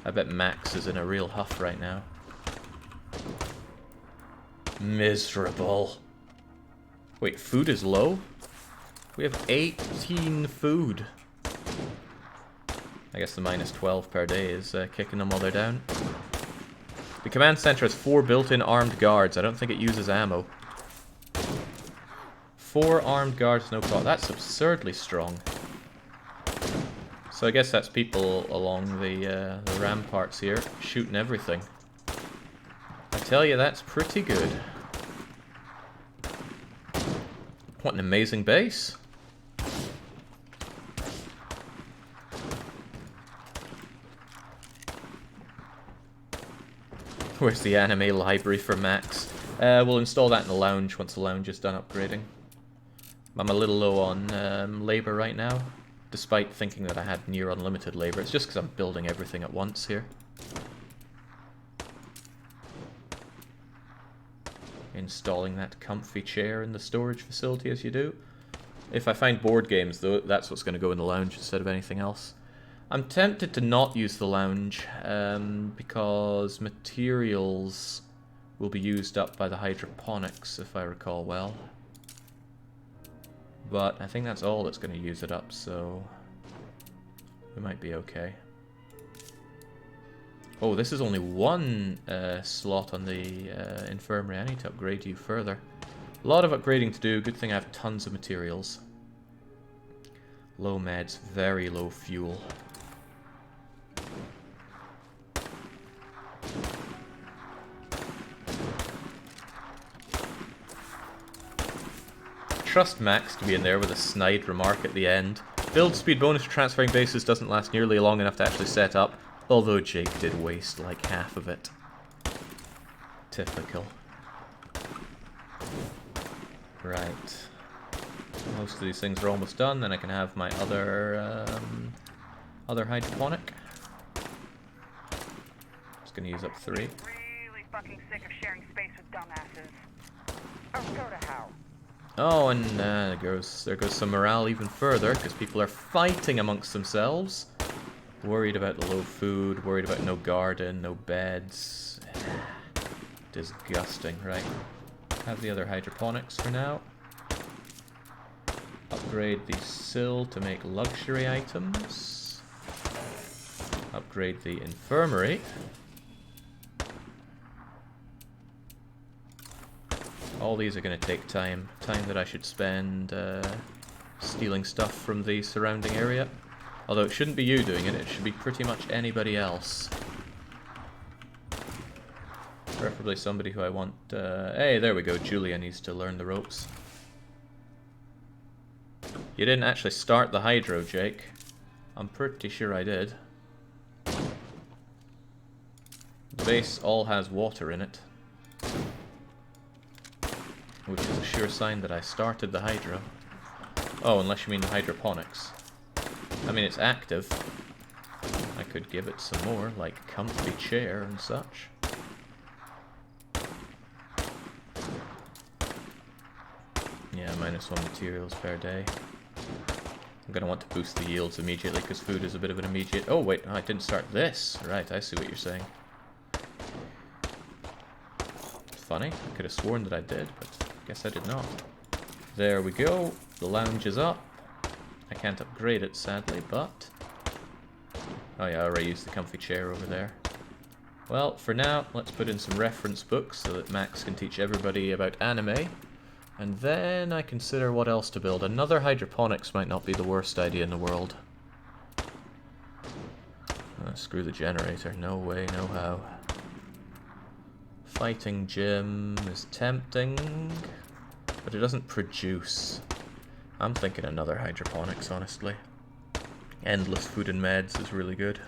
I bet Max is in a real huff right now. Miserable. Wait, food is low? We have 18 food. I guess the -12 per day is kicking them while they're down. The command center has 4 built-in armed guards. I don't think it uses ammo. 4 armed guards, no cost. That's absurdly strong. So I guess that's people along the ramparts here, shooting everything. I tell you, that's pretty good. What an amazing base. Where's the anime library for Max? We'll install that in the lounge once the lounge is done upgrading. I'm a little low on labor right now, despite thinking that I had near unlimited labor. It's just because I'm building everything at once here. Installing that comfy chair in the storage facility as you do. If I find board games though, that's what's going to go in the lounge instead of anything else. I'm tempted to not use the lounge because materials will be used up by the hydroponics if I recall well. But I think that's all that's going to use it up, so we might be okay. Oh, this is only 1 slot on the infirmary. I need to upgrade you further. A lot of upgrading to do. Good thing I have tons of materials. Low meds, very low fuel. Trust Max to be in there with a snide remark at the end. Build speed bonus for transferring bases doesn't last nearly long enough to actually set up, although Jake did waste like half of it. Typical. Right. Most of these things are almost done, then I can have my other hydroponic. Just gonna use up 3. Really fucking sick of sharing space with dumbasses. Or so to hell. Oh, and there goes some morale even further, because people are fighting amongst themselves. Worried about the low food, worried about no garden, no beds. Disgusting, right. Have the other hydroponics for now. Upgrade the sill to make luxury items. Upgrade the infirmary. All these are going to take time. Time that I should spend stealing stuff from the surrounding area. Although it shouldn't be you doing it, it should be pretty much anybody else. Preferably somebody who I want... hey, there we go. Julia needs to learn the ropes. You didn't actually start the hydro, Jake. I'm pretty sure I did. The base all has water in it. Which is a sure sign that I started the hydro. Oh, unless you mean the hydroponics. I mean, it's active. I could give it some more, like comfy chair and such. Yeah, -1 materials per day. I'm gonna want to boost the yields immediately because food is a bit of an immediate... Oh, wait, I didn't start this. Right, I see what you're saying. Funny, I could have sworn that I did, but I guess I did not. There we go. The lounge is up. I can't upgrade it, sadly, but... Oh yeah, I already used the comfy chair over there. Well, for now, let's put in some reference books so that Max can teach everybody about anime. And then I consider what else to build. Another hydroponics might not be the worst idea in the world. Screw the generator. No way, no how. Fighting gym is tempting, but it doesn't produce. I'm thinking another hydroponics, honestly. Endless food and meds is really good.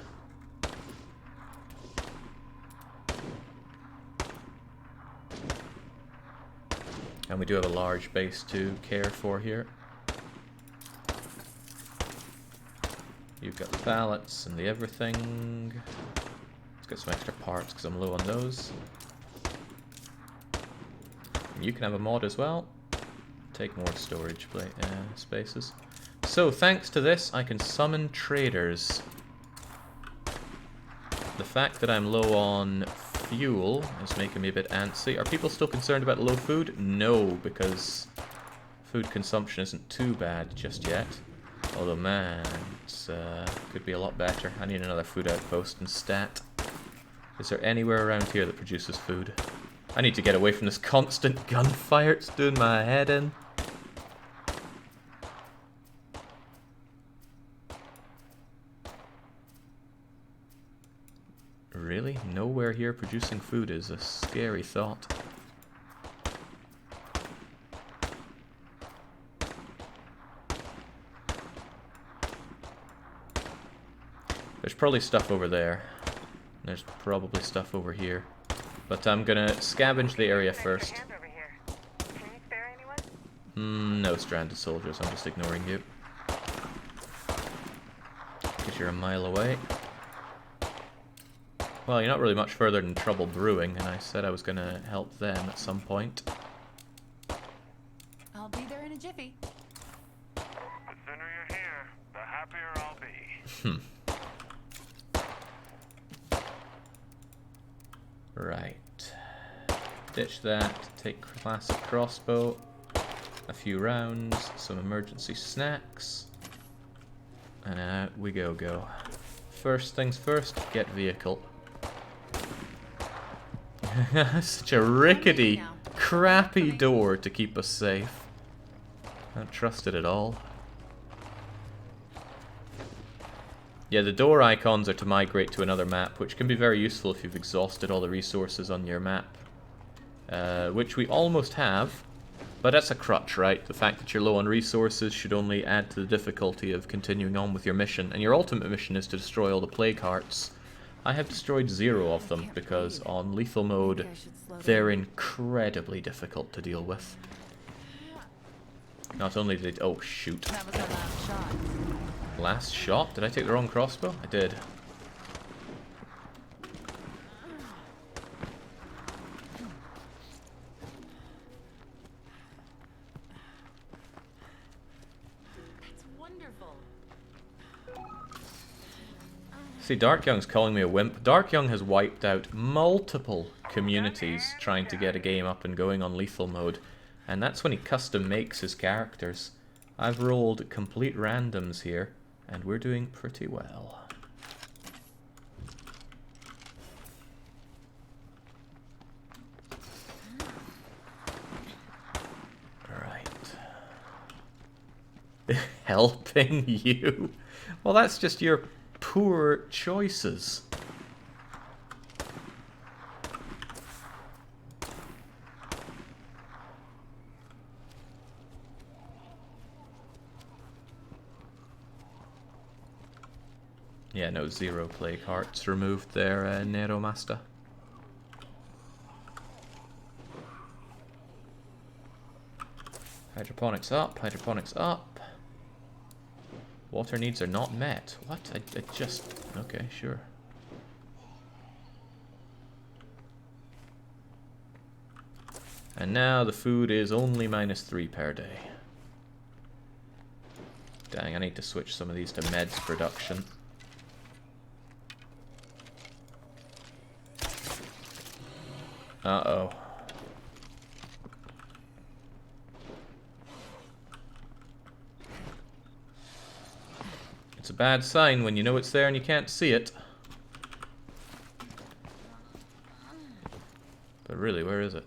And we do have a large base to care for here. You've got the pallets and the everything. Let's get some extra parts because I'm low on those. You can have a mod as well. Take more storage spaces. So, thanks to this, I can summon traders. The fact that I'm low on fuel is making me a bit antsy. Are people still concerned about low food? No, because food consumption isn't too bad just yet. Although, man, it's could be a lot better. I need another food outpost and stat. Is there anywhere around here that produces food? I need to get away from this constant gunfire. It's doing my head in. Really? Nowhere here producing food is a scary thought. There's probably stuff over there. There's probably stuff over here. But I'm gonna scavenge the area first. No stranded soldiers, I'm just ignoring you. Because you're a mile away. Well, you're not really much further than Trouble Brewing, and I said I was gonna help them at some point. I'll be there in a jiffy. The sooner you're here, the happier I'll be. Right. Ditch that, take classic crossbow, a few rounds, some emergency snacks, and out we go. First things first, get vehicle. Such a rickety, crappy door to keep us safe. I don't trust it at all. Yeah, the door icons are to migrate to another map, which can be very useful if you've exhausted all the resources on your map. Which we almost have. But that's a crutch, right? The fact that you're low on resources should only add to the difficulty of continuing on with your mission. And your ultimate mission is to destroy all the plague hearts. I have destroyed 0 of them because on lethal mode, they're incredibly difficult to deal with. Not only did... oh, shoot. That was our last shot. Last shot? Did I take the wrong crossbow? I did. See, Dark Young's calling me a wimp. Dark Young has wiped out multiple communities trying to get a game up and going on lethal mode. And that's when he custom makes his characters. I've rolled complete randoms here, and we're doing pretty well. Alright. Helping you? Well, that's just your poor choices. Yeah, no, 0 plague hearts removed there, Nero Master. Hydroponics up, hydroponics up. Water needs are not met. What? I just... okay, sure. And now the food is only -3 per day. Dang, I need to switch some of these to meds production. Uh-oh. It's a bad sign when you know it's there and you can't see it. But really, where is it?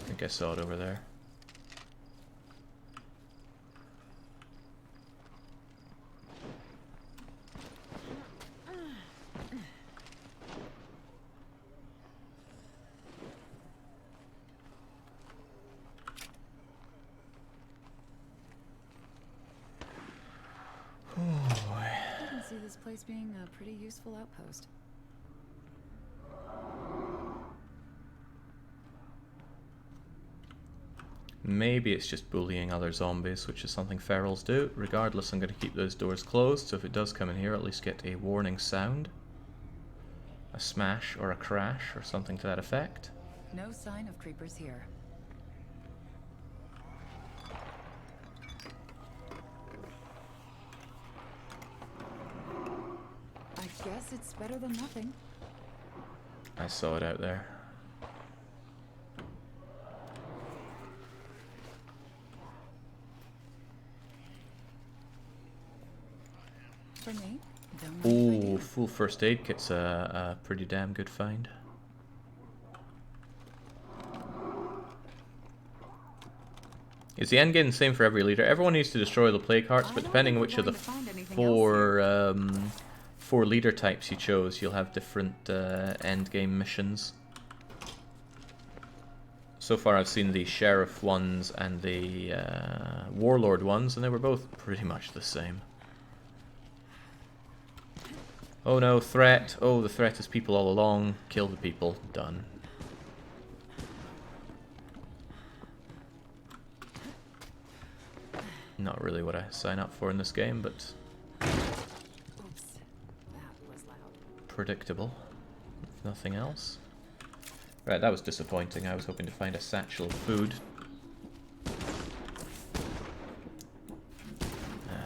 I think I saw it over there. This place being a pretty useful outpost. Maybe it's just bullying other zombies, which is something ferals do. Regardless, I'm going to keep those doors closed, so if it does come in here, at least get a warning sound. A smash or a crash or something to that effect. No sign of creepers here. I guess it's better than nothing. I saw it out there. For me, don't mind if I Ooh, do. full first aid kit's a pretty damn good find. Is the endgame the same for every leader? Everyone needs to destroy the plague hearts, but depending on which of the four leader types you chose, you'll have different endgame missions. So far I've seen the sheriff ones and the warlord ones, and they were both pretty much the same. Oh no, threat. Oh, the threat is people all along. Kill the people. Done. Not really what I sign up for in this game, but Oops, that was loud. predictable, if nothing else. Right, that was disappointing. I was hoping to find a satchel of food.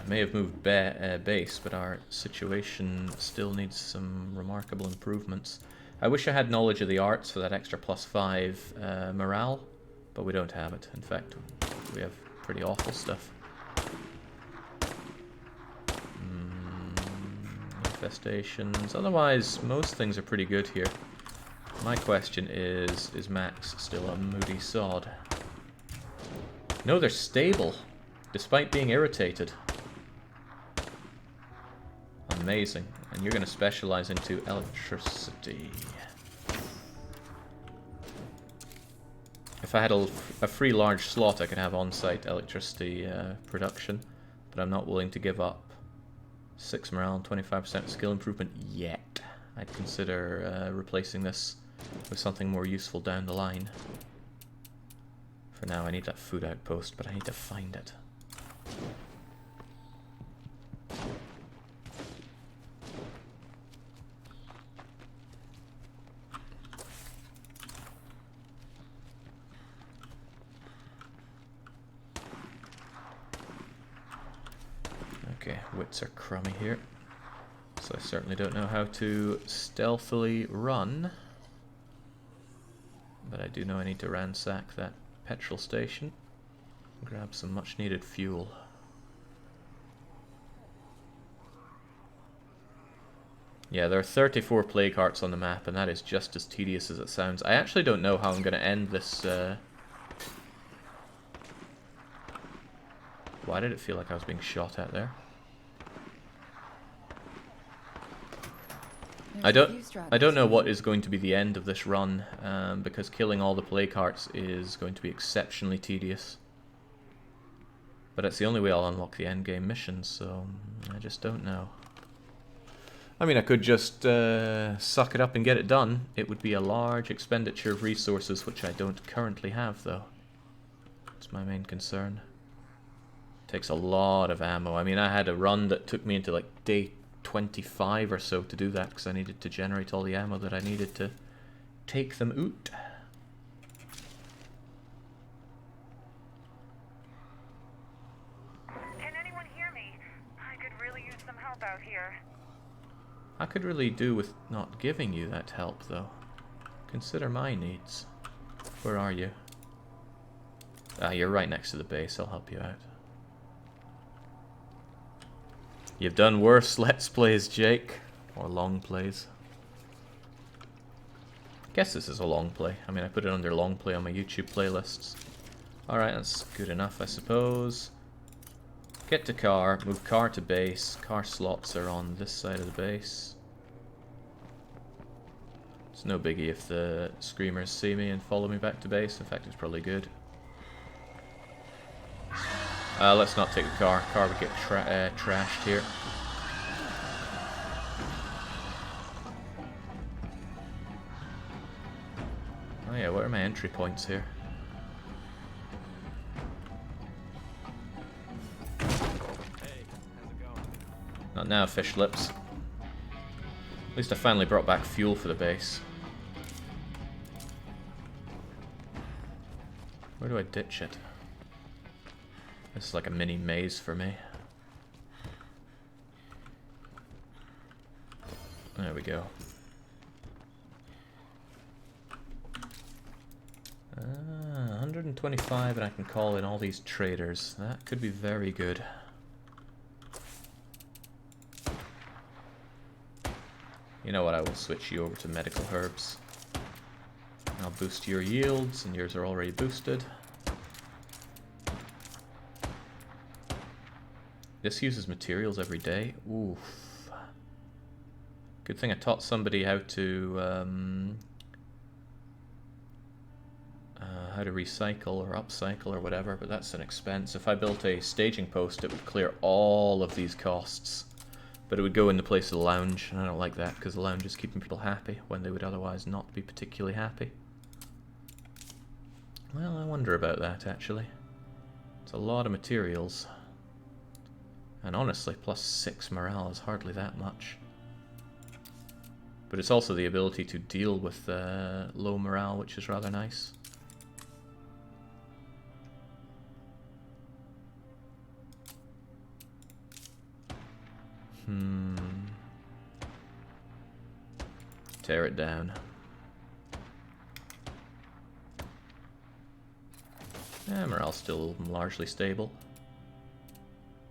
May have moved base, but our situation still needs some remarkable improvements. I wish I had knowledge of the arts for that extra +5 morale, but we don't have it. In fact, we have pretty awful stuff. Infestations. Otherwise, most things are pretty good here. My question is Max still a moody sod? No, they're stable, despite being irritated. Amazing. And you're going to specialize into electricity. If I had a free large slot, I could have on-site electricity production, but I'm not willing to give up 6 morale and 25% skill improvement yet. I'd consider replacing this with something more useful down the line. For now, I need that food outpost, but I need to find it. Okay, wits are crummy here, so I certainly don't know how to stealthily run. But I do know I need to ransack that petrol station and grab some much needed fuel. Yeah, there are 34 plague hearts on the map, and that is just as tedious as it sounds. I actually don't know how I'm going to end this. Why did it feel like I was being shot at there? I don't know what is going to be the end of this run, because killing all the plague hearts is going to be exceptionally tedious. But it's the only way I'll unlock the endgame missions, so I just don't know. I mean, I could just suck it up and get it done. It would be a large expenditure of resources, which I don't currently have, though. That's my main concern. It takes a lot of ammo. I mean, I had a run that took me into like day 25 or so to do that, because I needed to generate all the ammo that I needed to take them out. Can anyone hear me? I could really use some help out here. I could really do with not giving you that help, though. Consider my needs. Where are you? Ah, you're right next to the base. I'll help you out. You've done worse Let's Plays, Jake. Or long plays. I guess this is a long play. I mean, I put it under long play on my YouTube playlists. Alright, that's good enough, I suppose. Get to car, move car to base. Car slots are on this side of the base. It's no biggie if the screamers see me and follow me back to base. In fact, it's probably good. Let's not take the car. Car would get trashed here. Oh yeah, what are my entry points here? Hey, how's it going? Not now, fish lips. At least I finally brought back fuel for the base. Where do I ditch it? This is like a mini maze for me. There we go. 125, and I can call in all these traders. That could be very good. You know what, I will switch you over to medical herbs. I'll boost your yields, and yours are already boosted. This uses materials every day. Oof. Good thing I taught somebody how to recycle or upcycle or whatever, but that's an expense. If I built a staging post, it would clear all of these costs, but it would go in the place of the lounge, and I don't like that because the lounge is keeping people happy when they would otherwise not be particularly happy. Well, I wonder about that actually. It's a lot of materials. And honestly, plus 6 morale is hardly that much. But it's also the ability to deal with low morale, which is rather nice. Tear it down. Morale's still largely stable.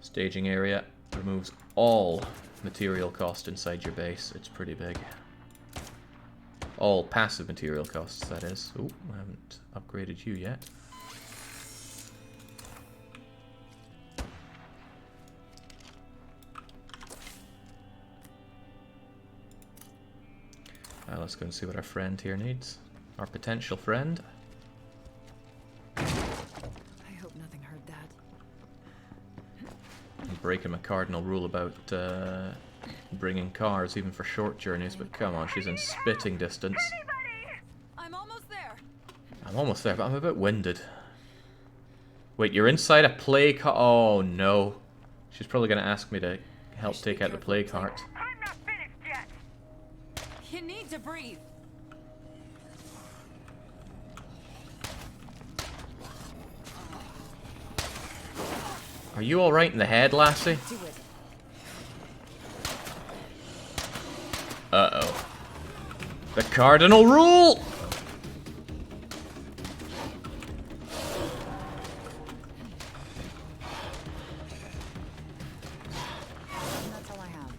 Staging area removes all material cost inside your base. It's pretty big. All passive material costs, that is. Oh, I haven't upgraded you yet. Let's go and see what our friend here needs. Our potential friend. breaking my cardinal rule about bringing cars, even for short journeys, but come on, she's in spitting distance. I'm almost there. I'm almost there, but I'm a bit winded. Wait, you're inside a plague cart? Oh no. She's probably going to ask me to help take out the plague cart. I'm not finished yet. You need to breathe. Are you alright in the head, lassie? Do it. Uh-oh. The cardinal rule! That's all I have.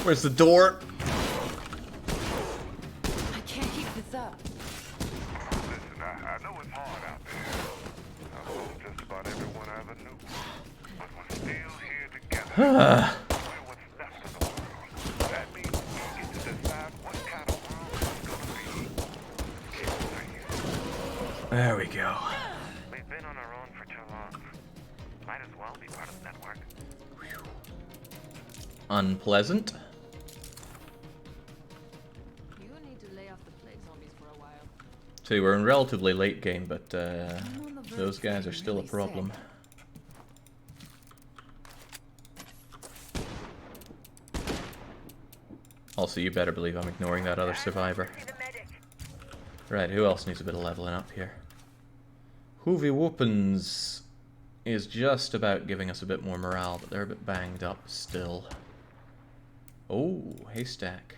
Where's the door? I can't keep this up. Listen, I know it's hard out there. I've lost just about everyone I ever knew. But we're still here together. We're what's left of the world. That means we get to decide what kind of world it's gonna be. There we go. We've been on our own for too long. Might as well be part of the network. Unpleasant. You need to lay off the plague zombies for a while. See, we're in relatively late game, but those guys are still a problem. Also, you better believe I'm ignoring that other survivor. Right, who else needs a bit of leveling up here? Hoovy Whoopins is just about giving us a bit more morale, but they're a bit banged up still. Oh, haystack.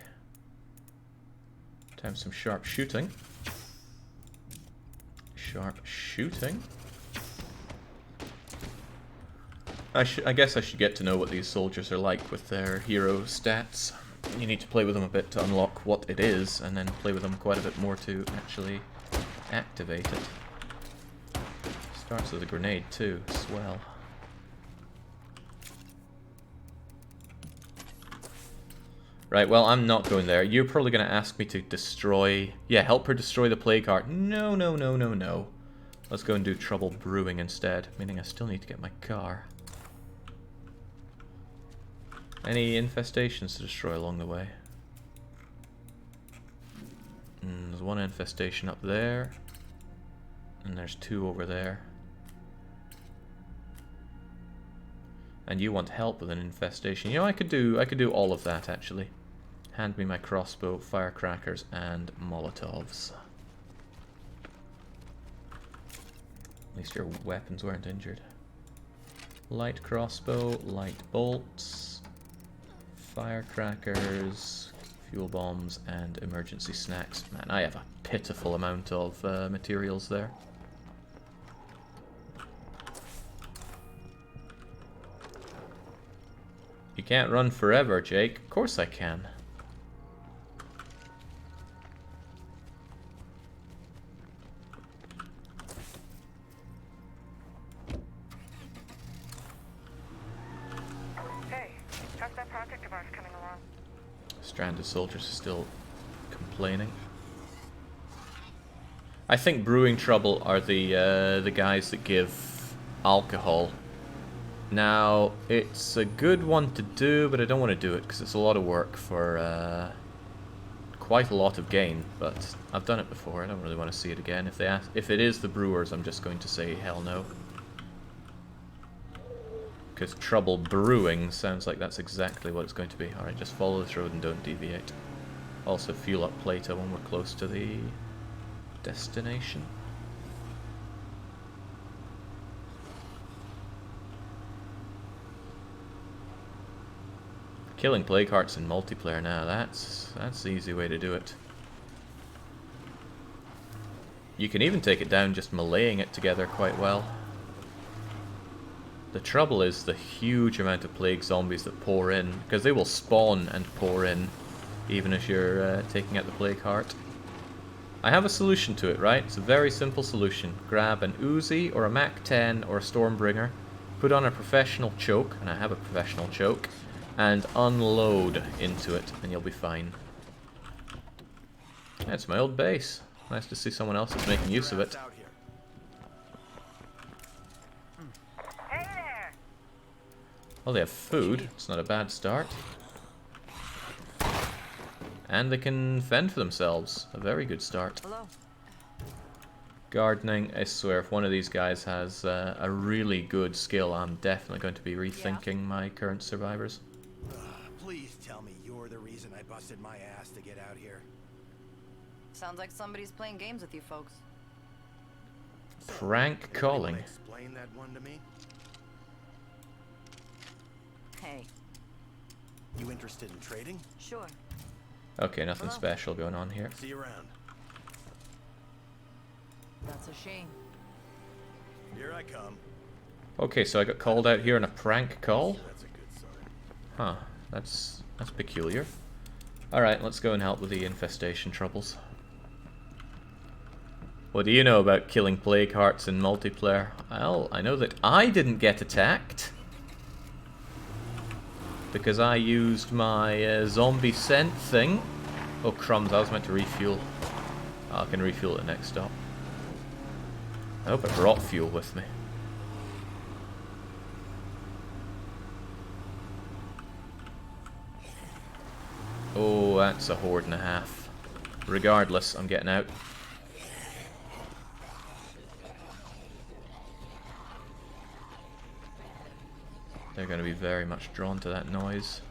Time for some sharp shooting. Sharp shooting. I guess I should get to know what these soldiers are like with their hero stats. You need to play with them a bit to unlock what it is, and then play with them quite a bit more to actually activate it. Starts with a grenade too, swell. Right, well, I'm not going there. You're probably going to ask me to destroy... Yeah, help her destroy the plague cart. No, no, no, no, no. Let's go and do trouble brewing instead, meaning I still need to get my car. Any infestations to destroy along the way? There's one infestation up there. And there's two over there. And you want help with an infestation. You know, I could do all of that actually. Hand me my crossbow, firecrackers, and molotovs. At least your weapons weren't injured. Light crossbow, light bolts, firecrackers, fuel bombs, and emergency snacks. Man, I have a pitiful amount of materials there. You can't run forever, Jake. Of course I can. Hey, how's that project of ours coming along? Stranded soldiers are still complaining. I think brewing trouble are the guys that give alcohol. Now, it's a good one to do, but I don't want to do it because it's a lot of work for quite a lot of gain. But I've done it before. I don't really want to see it again. If it is the brewers, I'm just going to say hell no. Because trouble brewing sounds like that's exactly what it's going to be. Alright, just follow this road and don't deviate. Also fuel up Plato when we're close to the destination. Killing plague hearts in multiplayer now, that's the easy way to do it. You can even take it down just meleeing it together quite well. The trouble is the huge amount of plague zombies that pour in, because they will spawn and pour in even as you're taking out the plague heart. I have a solution to it, right? It's a very simple solution. Grab an Uzi or a Mac-10 or a Stormbringer, put on a professional choke, and I have a professional choke, and unload into it, and you'll be fine. That's my old base. Nice to see someone else is making use of it. Hey there! Well, they have food. It's not a bad start. And they can fend for themselves. A very good start. Hello. Gardening, I swear, if one of these guys has a really good skill, I'm definitely going to be rethinking my current survivors. Please tell me you're the reason I busted my ass to get out here. Sounds like somebody's playing games with you folks. Prank calling. Explain that one to me. Hey. You interested in trading? Sure. Okay, nothing special going on here. See you around. That's a shame. Here I come. Okay, so I got called out here on a prank call. That's a good sign. Huh, that's peculiar. Alright, let's go and help with the infestation troubles. What do you know about killing plague hearts in multiplayer? Well, I know that I didn't get attacked. Because I used my zombie scent thing. Oh crumbs, I was meant to refuel. I can refuel at the next stop. I hope I brought fuel with me. Oh, that's a horde and a half. Regardless, I'm getting out. They're going to be very much drawn to that noise.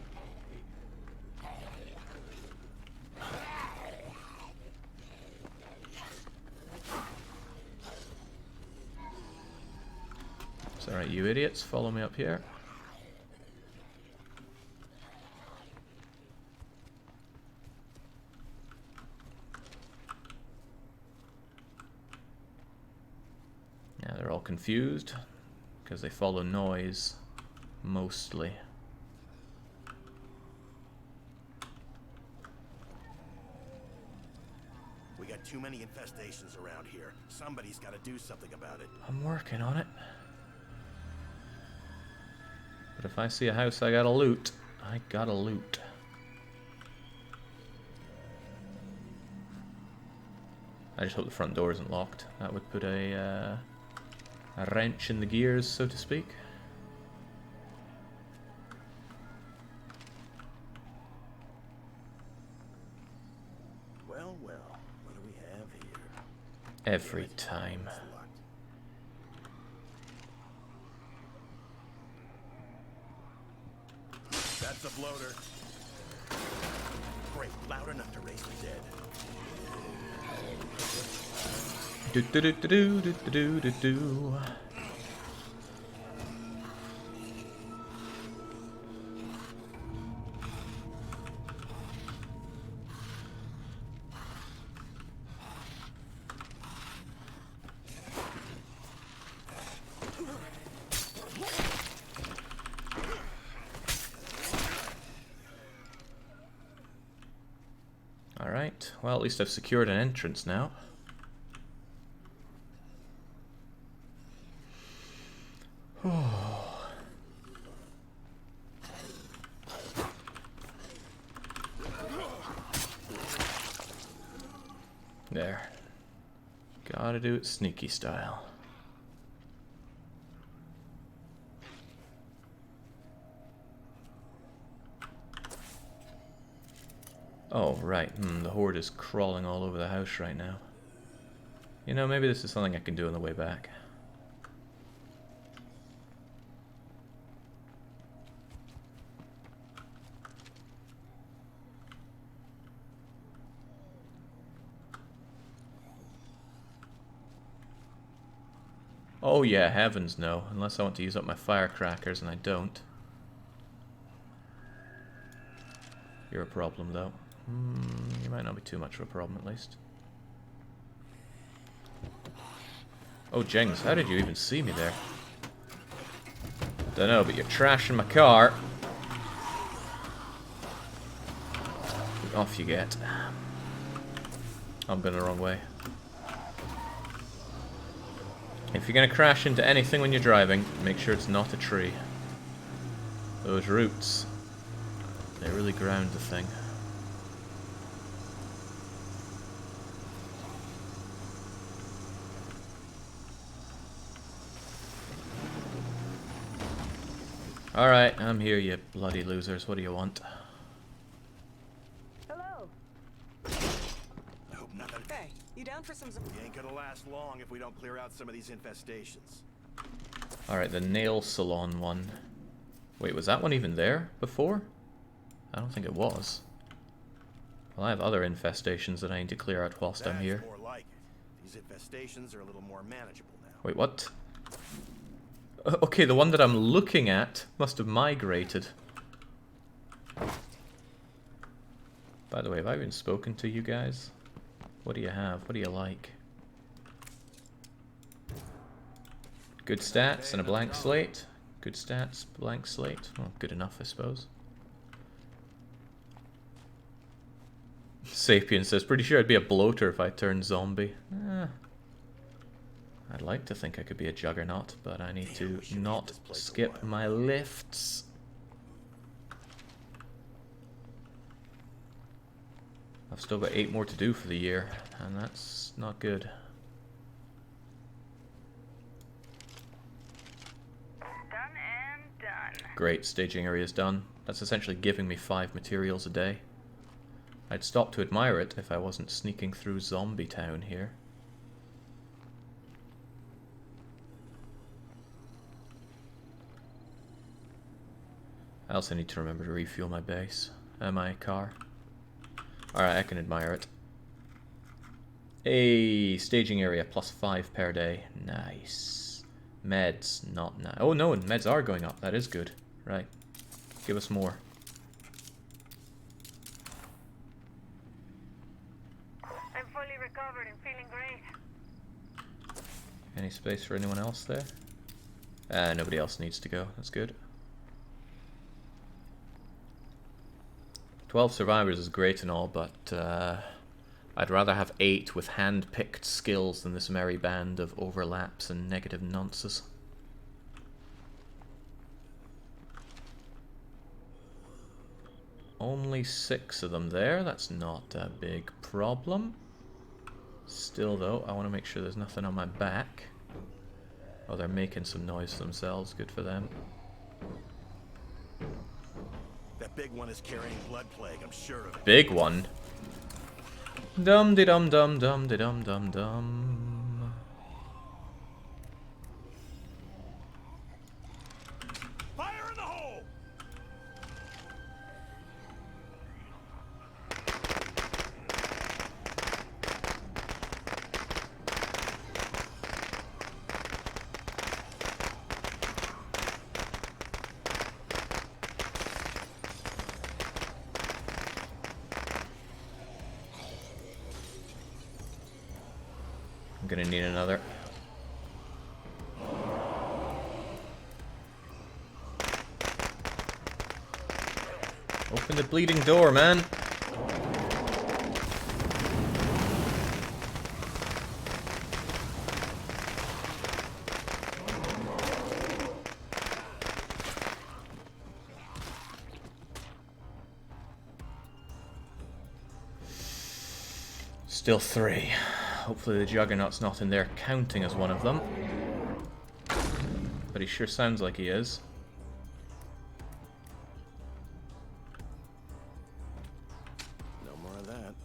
It's alright, you idiots, follow me up here. Yeah, they're all confused because they follow noise. Mostly. We got too many infestations around here. Somebody's got to do something about it. I'm working on it. But if I see a house I gotta loot, I gotta loot. I just hope the front door isn't locked. That would put a wrench in the gears, so to speak. Well, what do we have here? Every time. That's a bloater. Great, loud enough to raise the dead. Do do do do do do do do. Alright, well at least I've secured an entrance now. There. Gotta do it sneaky style. Oh, right. The horde is crawling all over the house right now. You know, maybe this is something I can do on the way back. Oh yeah, heavens no. Unless I want to use up my firecrackers, and I don't. You're a problem, though. You might not be too much of a problem, at least. Oh, Jings, how did you even see me there? Dunno, but you're trashing my car. Off you get. I'm going the wrong way. If you're going to crash into anything when you're driving, make sure it's not a tree. Those roots, they really ground the thing. Alright, I'm here, you bloody losers. What do you want? Hello. I hope nothing. Hey, you down for some? We ain't gonna last long if we don't clear out some of these infestations. Alright, the nail salon one. Wait, was that one even there before? I don't think it was. Well, I have other infestations that I need to clear out whilst I'm here. More like it. These infestations are a little more manageable now. Wait, what? Okay, the one that I'm looking at must have migrated. By the way, have I even spoken to you guys? What do you have? What do you like? Good stats and a blank slate. Good stats, blank slate. Well, good enough, I suppose. Sapien says, pretty sure I'd be a bloater if I turned zombie. I'd like to think I could be a juggernaut, but I need to not skip my lifts. I've still got 8 more to do for the year, and that's not good. Done and done. Great, staging area is done. That's essentially giving me 5 materials a day. I'd stop to admire it if I wasn't sneaking through Zombie Town here. I also need to remember to refuel my base, my car. Alright, I can admire it. A staging area plus 5 per day. Nice. Meds, not nice. Oh no, meds are going up. That is good. Right. Give us more. I'm fully recovered and feeling great. Any space for anyone else there? Nobody else needs to go. That's good. 12 survivors is great and all, but I'd rather have 8 with hand-picked skills than this merry band of overlaps and negative nonsense. Only 6 of them there. That's not a big problem. Still, though, I want to make sure there's nothing on my back. Oh, they're making some noise themselves. Good for them. That big one is carrying blood plague, I'm sure of it. Big one? Dum de dum dum dum de dum dum dum. Fire in the hole! I'm gonna need another. Open the bleeding door, man. Still 3. Hopefully the Juggernaut's not in there counting as one of them. But he sure sounds like he is. No more of that.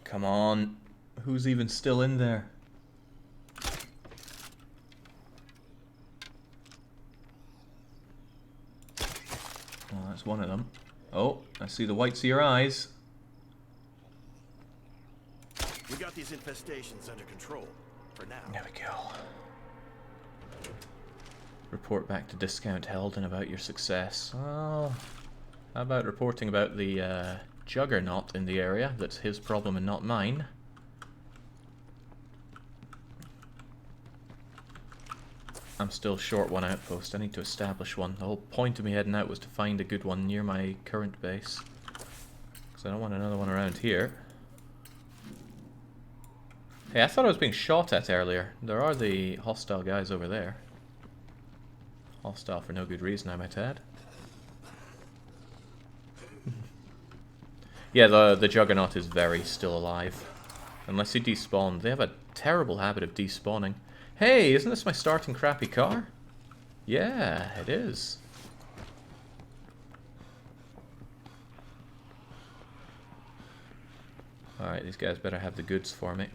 Come on. Who's even still in there? Oh, that's one of them. Oh, I see the whites of your eyes. We got these infestations under control. For now. There we go. Report back to discount held and about your success. Oh, How about reporting about the juggernaut in the area? That's his problem and not mine. I'm still short one outpost. I need to establish one. The whole point of me heading out was to find a good one near my current base. Because I don't want another one around here. Hey, I thought I was being shot at earlier. There are the hostile guys over there. Hostile for no good reason, I might add. Yeah, the Juggernaut is very still alive. Unless he despawned. They have a terrible habit of despawning. Hey, isn't this my starting crappy car? Yeah, it is. Alright, these guys better have the goods for me.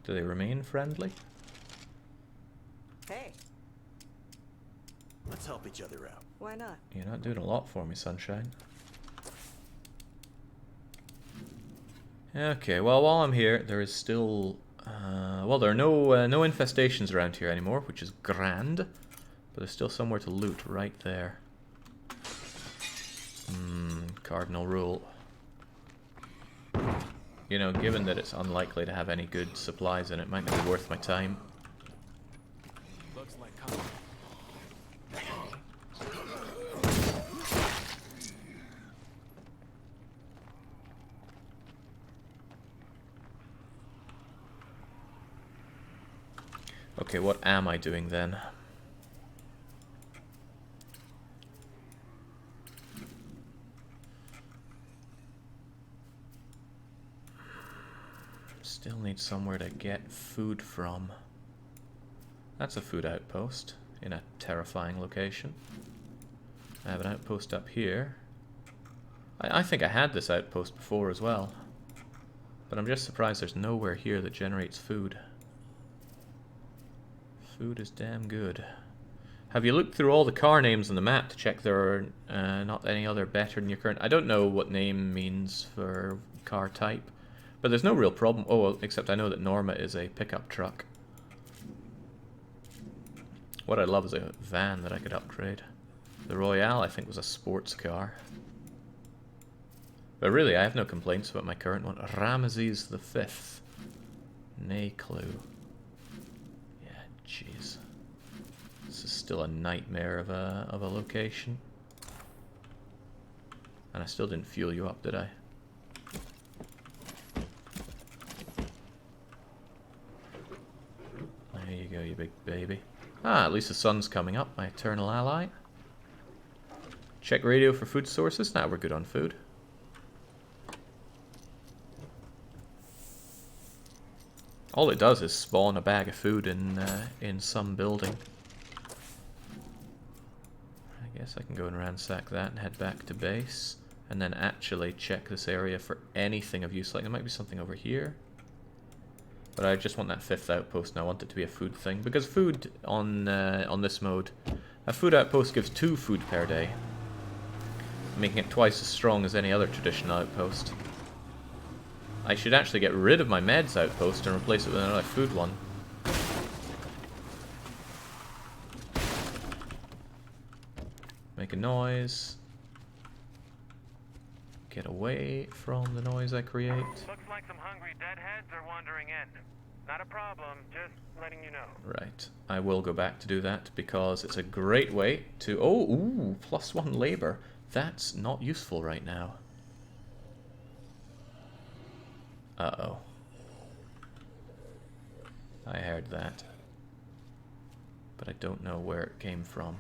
Do they remain friendly? Hey, Let's help each other out. why not? You're not doing a lot for me, Sunshine. Okay, well, while I'm here, there is still... well, there are no infestations around here anymore, which is grand. But there's still somewhere to loot right there. Cardinal rule. You know, given that it's unlikely to have any good supplies in it, might not be worth my time. Looks like company. Okay, what am I doing then? Still need somewhere to get food from. That's a food outpost in a terrifying location. I have an outpost up here. I think I had this outpost before as well. But I'm just surprised there's nowhere here that generates food. Food is damn good. Have you looked through all the car names on the map to check there are not any other better than your current... I don't know what name means for car type. But there's no real problem. Oh, well, except I know that Norma is a pickup truck. What I'd love is a van that I could upgrade. The Royale, I think, was a sports car. But really, I have no complaints about my current one. Ramesses V. Nay clue. Yeah, jeez. This is still a nightmare of a location. And I still didn't fuel you up, did I? There you go, you big baby. Ah, at least the sun's coming up, my eternal ally. Check radio for food sources. Now we're good on food. All it does is spawn a bag of food in some building. I guess I can go and ransack that and head back to base. And then actually check this area for anything of use. Like there might be something over here. But I just want that 5th outpost and I want it to be a food thing. Because food on this mode, a food outpost gives 2 food per day. Making it twice as strong as any other traditional outpost. I should actually get rid of my meds outpost and replace it with another food one. Make a noise. Get away from the noise I create. Looks like some hungry deadheads are wandering in. Not a problem, just letting you know. Right. I will go back to do that because it's a great way to... Oh, ooh, +1 labor. That's not useful right now. Uh-oh. I heard that. But I don't know where it came from.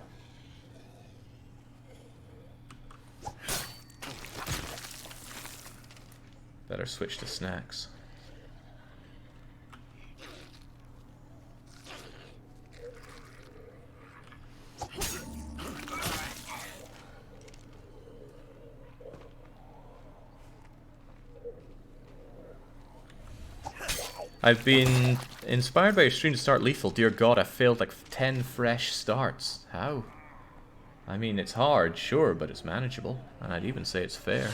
Better switch to snacks. I've been inspired by your stream to start lethal. Dear God, I've failed like 10 fresh starts. How? I mean, it's hard, sure, but it's manageable. And I'd even say it's fair.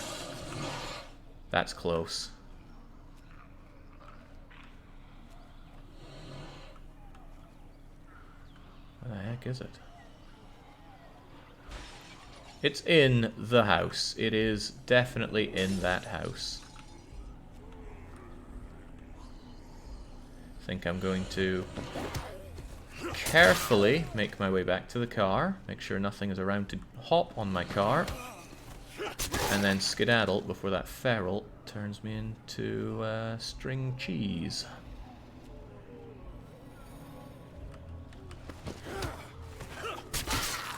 That's close. heck is it? It's in the house. It is definitely in that house. I think I'm going to carefully make my way back to the car, make sure nothing is around to hop on my car, and then skedaddle before that feral turns me into string cheese.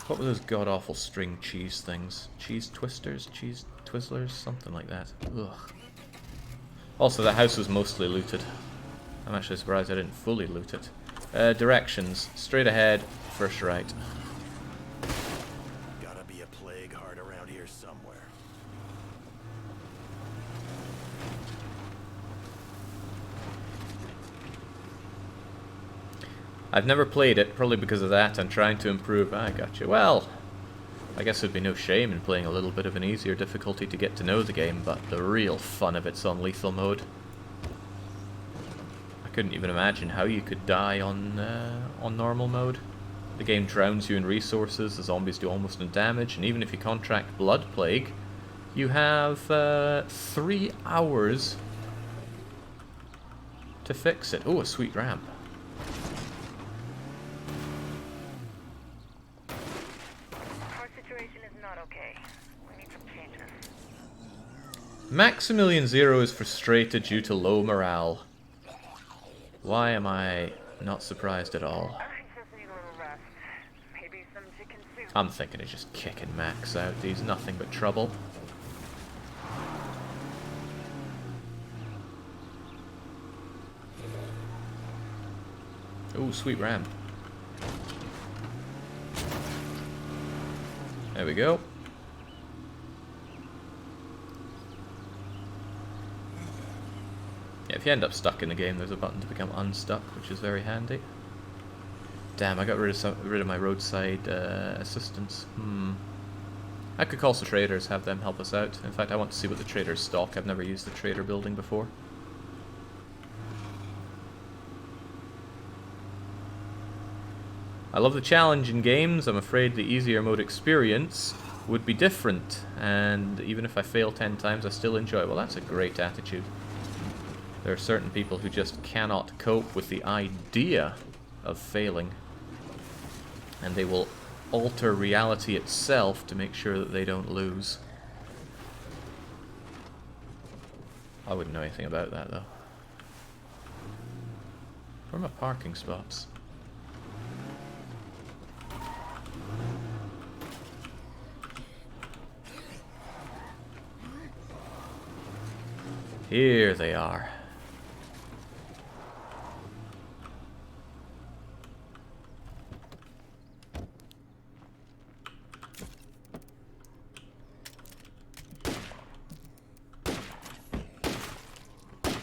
What were those god-awful string cheese things? Cheese twisters? Cheese twizzlers? Something like that. Ugh. Also, that house was mostly looted. I'm actually surprised I didn't fully loot it. Directions. Straight ahead, first right. Gotta be a plague heart around here somewhere. I've never played it, probably because of that. I'm trying to improve. I gotcha. Well, I guess there'd be no shame in playing a little bit of an easier difficulty to get to know the game, but the real fun of it's on lethal mode. I couldn't even imagine how you could die on normal mode. The game drowns you in resources, the zombies do almost no damage, and even if you contract Blood Plague, you have 3 hours to fix it. Oh, a sweet ramp. Our situation is not okay. We need some changes. Maximilian Zero is frustrated due to low morale. Why am I not surprised at all? I just need a little rest. Maybe some chicken soup. I'm thinking of just kicking Max out. He's nothing but trouble. Ooh, sweet ramp. There we go. Yeah, if you end up stuck in the game, there's a button to become unstuck, which is very handy. Damn, I got rid of my roadside assistance. I could call some traders, have them help us out. In fact, I want to see what the traders stock. I've never used the trader building before. I love the challenge in games. I'm afraid the easier mode experience would be different, and even if I fail 10 times, I still enjoy it. Well, that's a great attitude. There are certain people who just cannot cope with the idea of failing, and they will alter reality itself to make sure that they don't lose. I wouldn't know anything about that, though. Where are my parking spots? Here they are.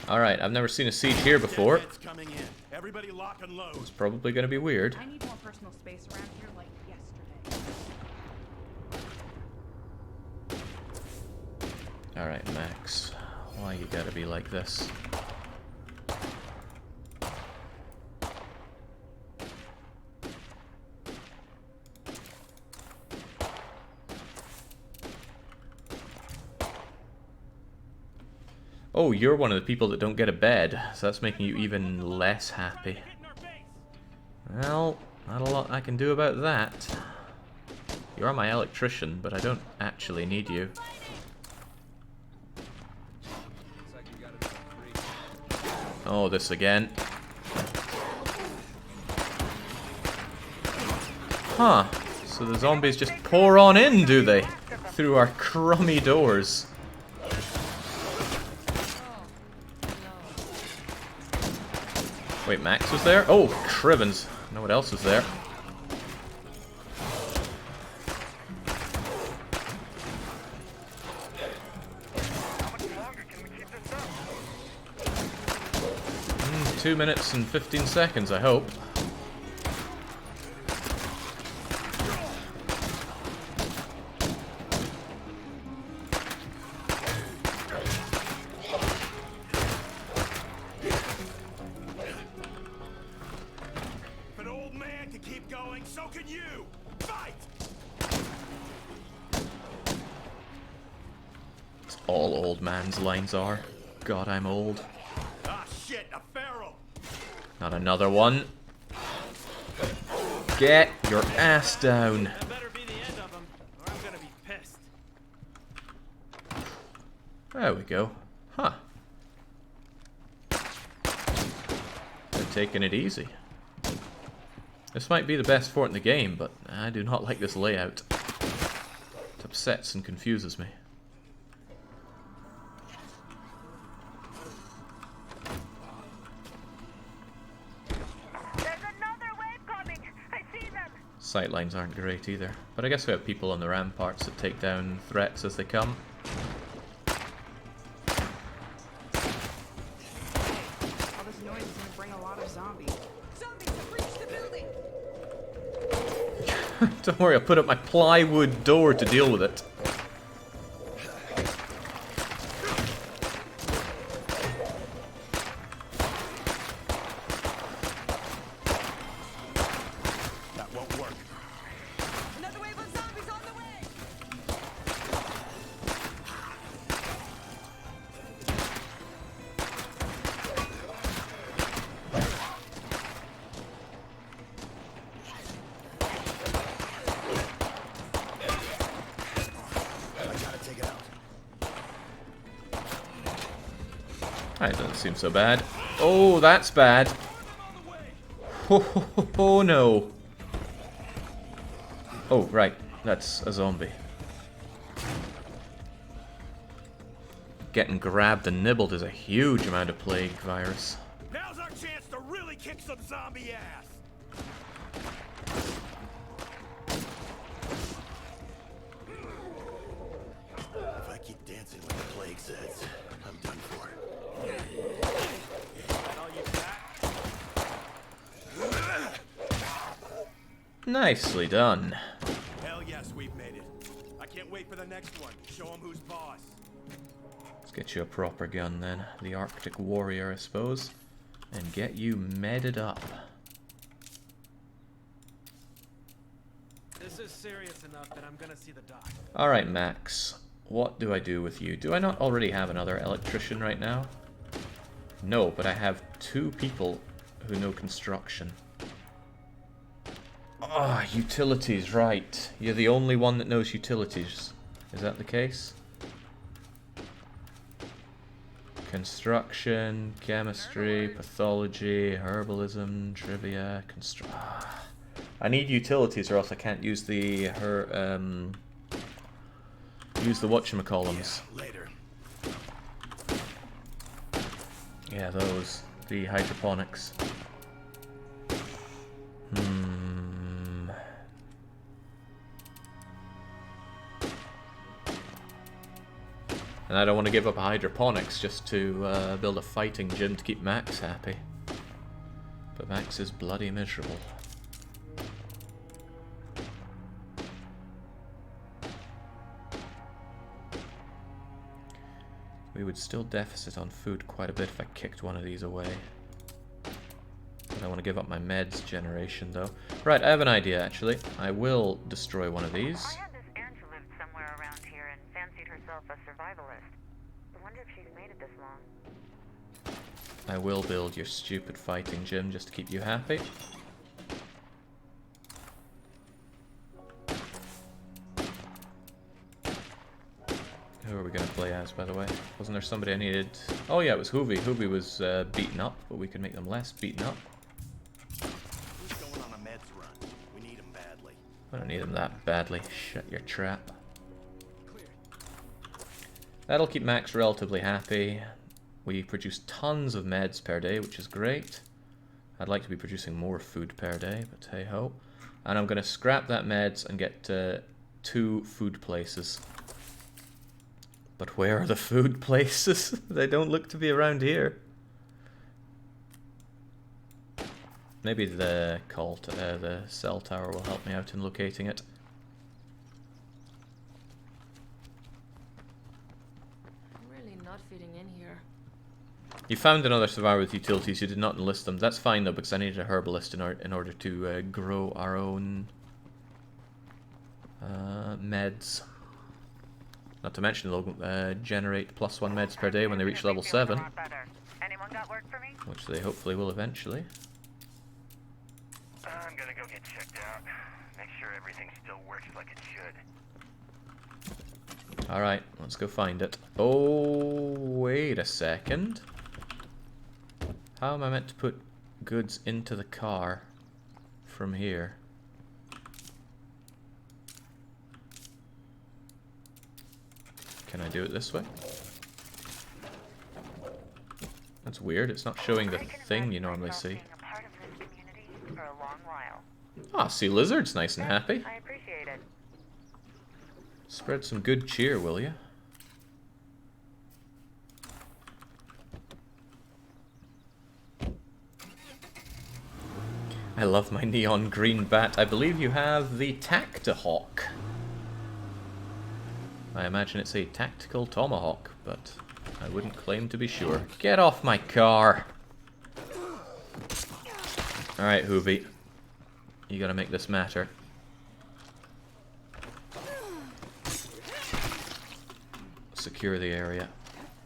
Alright, I've never seen a siege here before. Coming in. Everybody lock and load. It's probably going to be weird. I need more personal space around here like yesterday. Alright, Max. Why you gotta be like this? Oh, you're one of the people that don't get a bed, so that's making you even less happy. Well, not a lot I can do about that. You are my electrician, but I don't actually need you. Oh, this again. Huh. So the zombies just pour on in, do they? Through our crummy doors. Wait, Max was there? Oh, Crivens. Know what else is there? How much longer can we keep this up? 2 minutes and 15 seconds, I hope. If an old man can keep going, so so can you! Fight! It's all old man's lines are. God, I'm old. Ah, shit, a feral! Not another one. Get your ass down. That better be the end of them, or I'm gonna be pissed. There we go. Huh. They're taking it easy. This might be the best fort in the game, but I do not like this layout. It upsets and confuses me. There's another wave coming. I see them. Sightlines aren't great either, but I guess we have people on the ramparts that take down threats as they come. All this noise is gonna bring a lot of zombies. Zombies have reached the building! Don't worry, I'll put up my plywood door to deal with it. That won't work. Another wave of zombies on the way! I gotta take it out. That doesn't seem so bad. Oh, that's bad. Oh no. Oh, right. That's a zombie. Getting grabbed and nibbled is a huge amount of plague virus. Now's our chance to really kick some zombie ass! If I keep dancing with the plague says, I'm done for. That all you got? Nicely done. Hell yes, we've made it. I can't wait for the next one. Show them who's boss. Let's get you a proper gun then. The Arctic Warrior, I suppose. And get you medded up. This is serious enough that I'm gonna see the doc. Alright, Max. What do I do with you? Do I not already have another electrician right now? No, but I have 2 people who know construction. Ah, utilities, right. You're the only one that knows utilities. Is that the case? Construction, chemistry, pathology, herbalism, trivia, I need utilities or else I can't use the use the whatchamacallums. Yeah, later. Yeah, those. The hydroponics. And I don't want to give up hydroponics just to build a fighting gym to keep Max happy. But Max is bloody miserable. We would still deficit on food quite a bit if I kicked one of these away. I don't want to give up my meds generation though. Right, I have an idea actually. I will destroy one of these. I had this aunt who lived somewhere around here and fancied herself a survivalist. I wonder if she's made it this long. I will build your stupid fighting gym just to keep you happy. Who are we going to play as, by the way? Wasn't there somebody I needed? Oh yeah, it was Hoovy. Hoovy was beaten up, but we can make them less beaten up. Who's going on a meds run? We need him badly. I don't need them that badly. Shut your trap. That'll keep Max relatively happy. We produce tons of meds per day, which is great. I'd like to be producing more food per day, but hey ho. And I'm going to scrap that meds and get 2 food places. But where are the food places? They don't look to be around here. Maybe the the cell tower will help me out in locating it. I'm really not fitting in here. You found another survivor with utilities. You did not enlist them. That's fine though, because I needed a herbalist in order to grow our own Meds. Not to mention they'll generate +1 meds per day when they reach level 7. Anyone got work for me? Which they hopefully will eventually. I'm gonna go get checked out. Make sure everything still works like it should. Alright, let's go find it. Oh, wait a second. How am I meant to put goods into the car from here? Can I do it this way? That's weird, it's not showing the thing you normally see. Ah, sea lizard's nice and happy. I appreciate it. Spread some good cheer, will you? I love my neon green bat. I believe you have the Tactahawk. I imagine it's a tactical tomahawk, but I wouldn't claim to be sure. Get off my car! Alright, Hoovy. You gotta make this matter. Secure the area.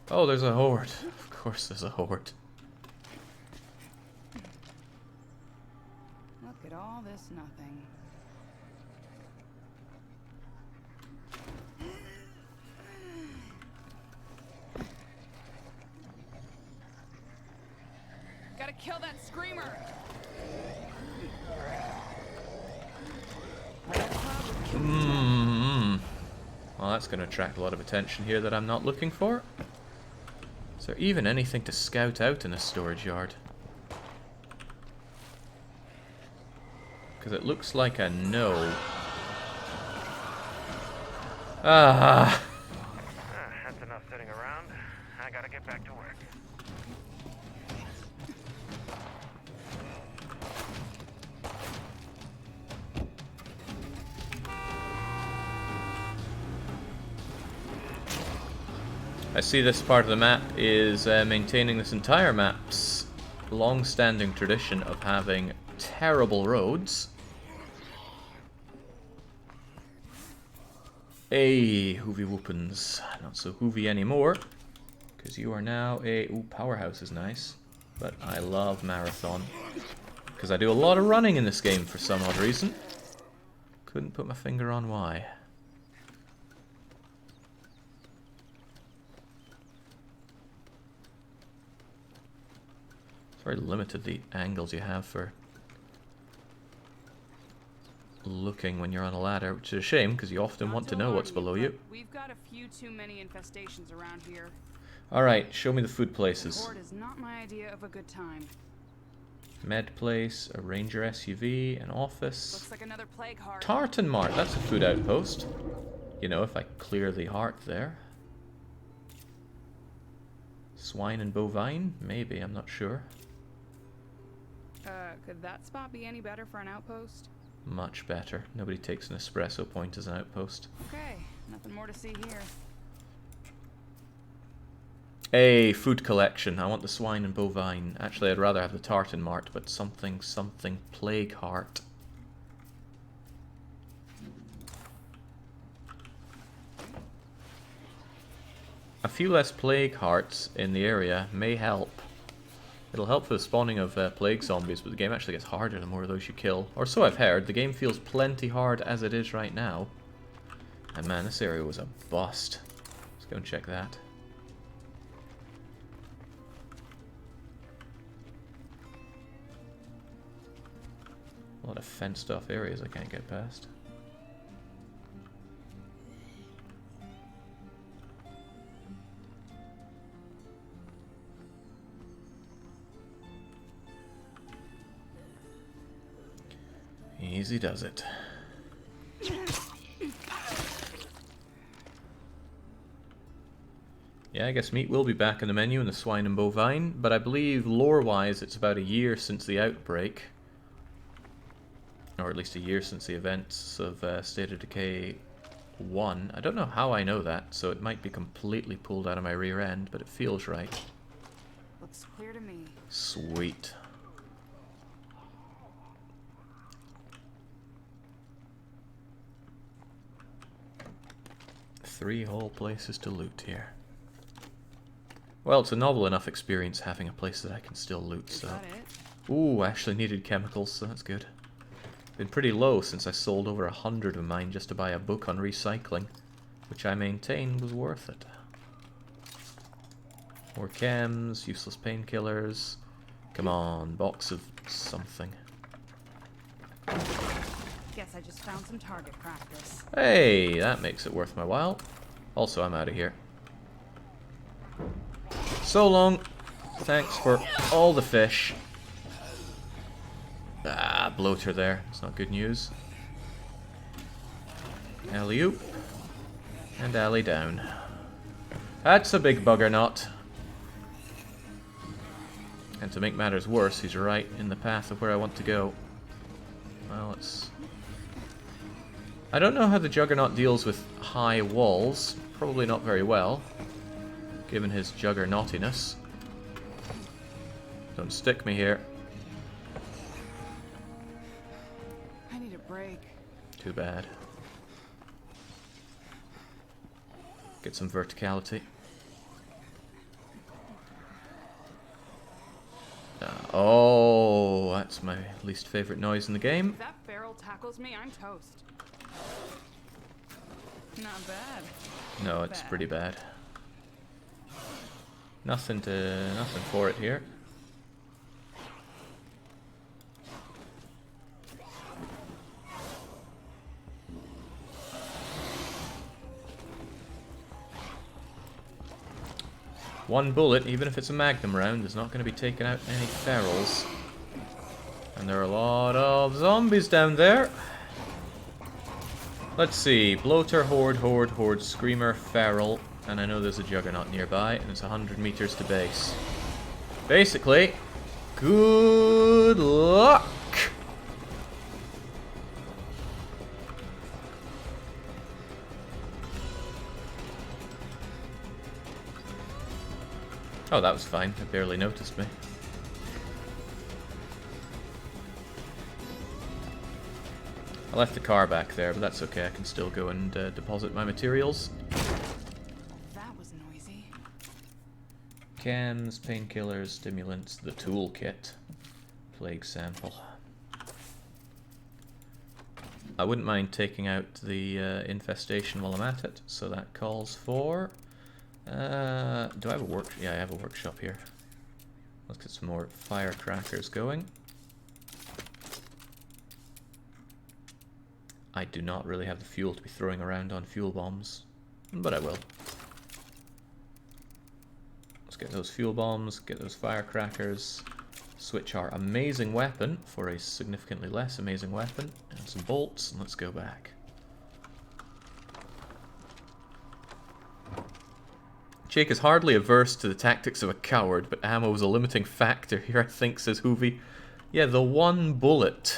Oh, there's a horde. Of course there's a horde. Look at all this nothing. Gotta kill that screamer! Well, that's going to attract a lot of attention here that I'm not looking for. Is there even anything to scout out in a storage yard? Because it looks like a no. Ah! That's enough sitting around. I gotta get back to work. I see this part of the map is maintaining this entire map's long-standing tradition of having terrible roads. Hey, Hoovy Whoopins. Not so Hoovy anymore, because you are now a... Ooh, Powerhouse is nice, but I love Marathon, because I do a lot of running in this game for some odd reason. Couldn't put my finger on why. It's very limited, the angles you have for looking when you're on a ladder, which is a shame because you often want to know what's below you. We've got a few too many infestations around here. Alright, show me the food places. Horde is not my idea of a good time. Med place, a ranger SUV, an office. Looks like another plague heart. Tartan Mart, that's a food outpost. You know, if I clear the heart there. Swine and bovine? Maybe, I'm not sure. Could that spot be any better for an outpost? Much better. Nobody takes an espresso point as an outpost. Okay, nothing more to see here. Hey, food collection. I want the swine and bovine. Actually, I'd rather have the tartan mart, but something plague heart. A few less plague hearts in the area may help. It'll help for the spawning of plague zombies, but the game actually gets harder the more of those you kill. Or so I've heard. The game feels plenty hard as it is right now. And man, this area was a bust. Let's go and check that. A lot of fenced off areas I can't get past. Easy does it. Yeah, I guess meat will be back in the menu in the swine and bovine, but I believe lore-wise it's about a year since the outbreak. Or at least a year since the events of State of Decay 1. I don't know how I know that, so it might be completely pulled out of my rear end, but it feels right. Looks clear to me. Sweet. 3 whole places to loot here. Well, it's a novel enough experience having a place that I can still loot, so... Is that it? Ooh, I actually needed chemicals, so that's good. Been pretty low since I sold over 100 of mine just to buy a book on recycling, which I maintain was worth it. More chems, useless painkillers. Come on, box of something. Guess I just found some target practice. Hey, that makes it worth my while. Also, I'm out of here. So long. Thanks for all the fish. Ah, bloater there. It's not good news. Alley-oop. And alley down. That's a big bugger knot. And to make matters worse, he's right in the path of where I want to go. Well, it's... I don't know how the Juggernaut deals with high walls. Probably not very well, given his juggernautiness. Don't stick me here. I need a break. Too bad. Get some verticality. Oh, that's my least favorite noise in the game. If that barrel tackles me, I'm toast. Not bad. No, it's pretty bad. Nothing for it here. One bullet, even if it's a magnum round, is not going to be taking out any ferals. And there are a lot of zombies down there. Let's see. Bloater, horde, screamer, feral. And I know there's a juggernaut nearby, and it's 100 meters to base. Basically, good luck! Oh, that was fine. It barely noticed me. I left the car back there, but that's okay. I can still go and deposit my materials. That was noisy. Chems, painkillers, stimulants, the toolkit, plague sample. I wouldn't mind taking out the infestation while I'm at it, so that calls for... do I have a work? Yeah, I have a workshop here. Let's get some more firecrackers going. I do not really have the fuel to be throwing around on fuel bombs, but I will. Let's get those fuel bombs, get those firecrackers, switch our amazing weapon for a significantly less amazing weapon, and some bolts, and let's go back. Jake is hardly averse to the tactics of a coward, but ammo is a limiting factor here, I think, says Hoovy. Yeah, the one bullet.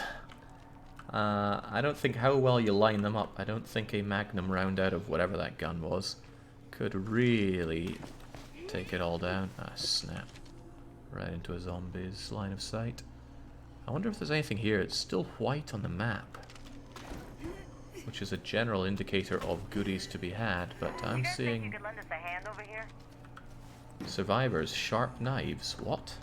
I don't think how well you line them up. I don't think a magnum round out of whatever that gun was could really take it all down. Ah, snap. Right into a zombie's line of sight. I wonder if there's anything here. It's still white on the map, which is a general indicator of goodies to be had, but I'm seeing... You could lend us a hand over here? Survivors, sharp knives. What?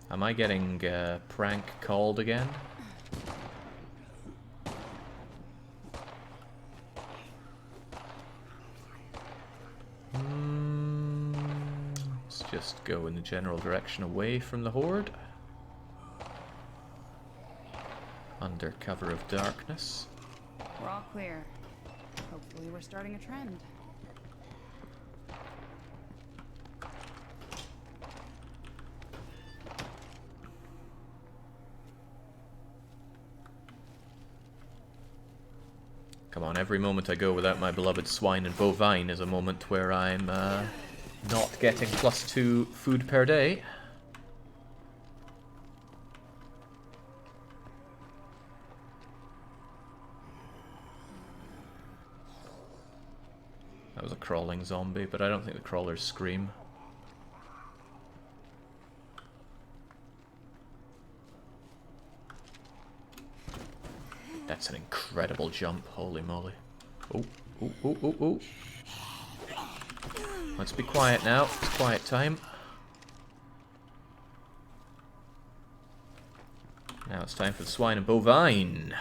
Am I getting prank called again? Let's just go in the general direction away from the horde. Under cover of darkness. We're all clear. Hopefully we're starting a trend. Come on, every moment I go without my beloved swine and bovine is a moment where I'm not getting +2 food per day. That was a crawling zombie, but I don't think the crawlers scream. That's an incredible jump, holy moly. Oh, oh, oh, oh, oh. Let's be quiet now, it's quiet time. Now it's time for the swine and bovine.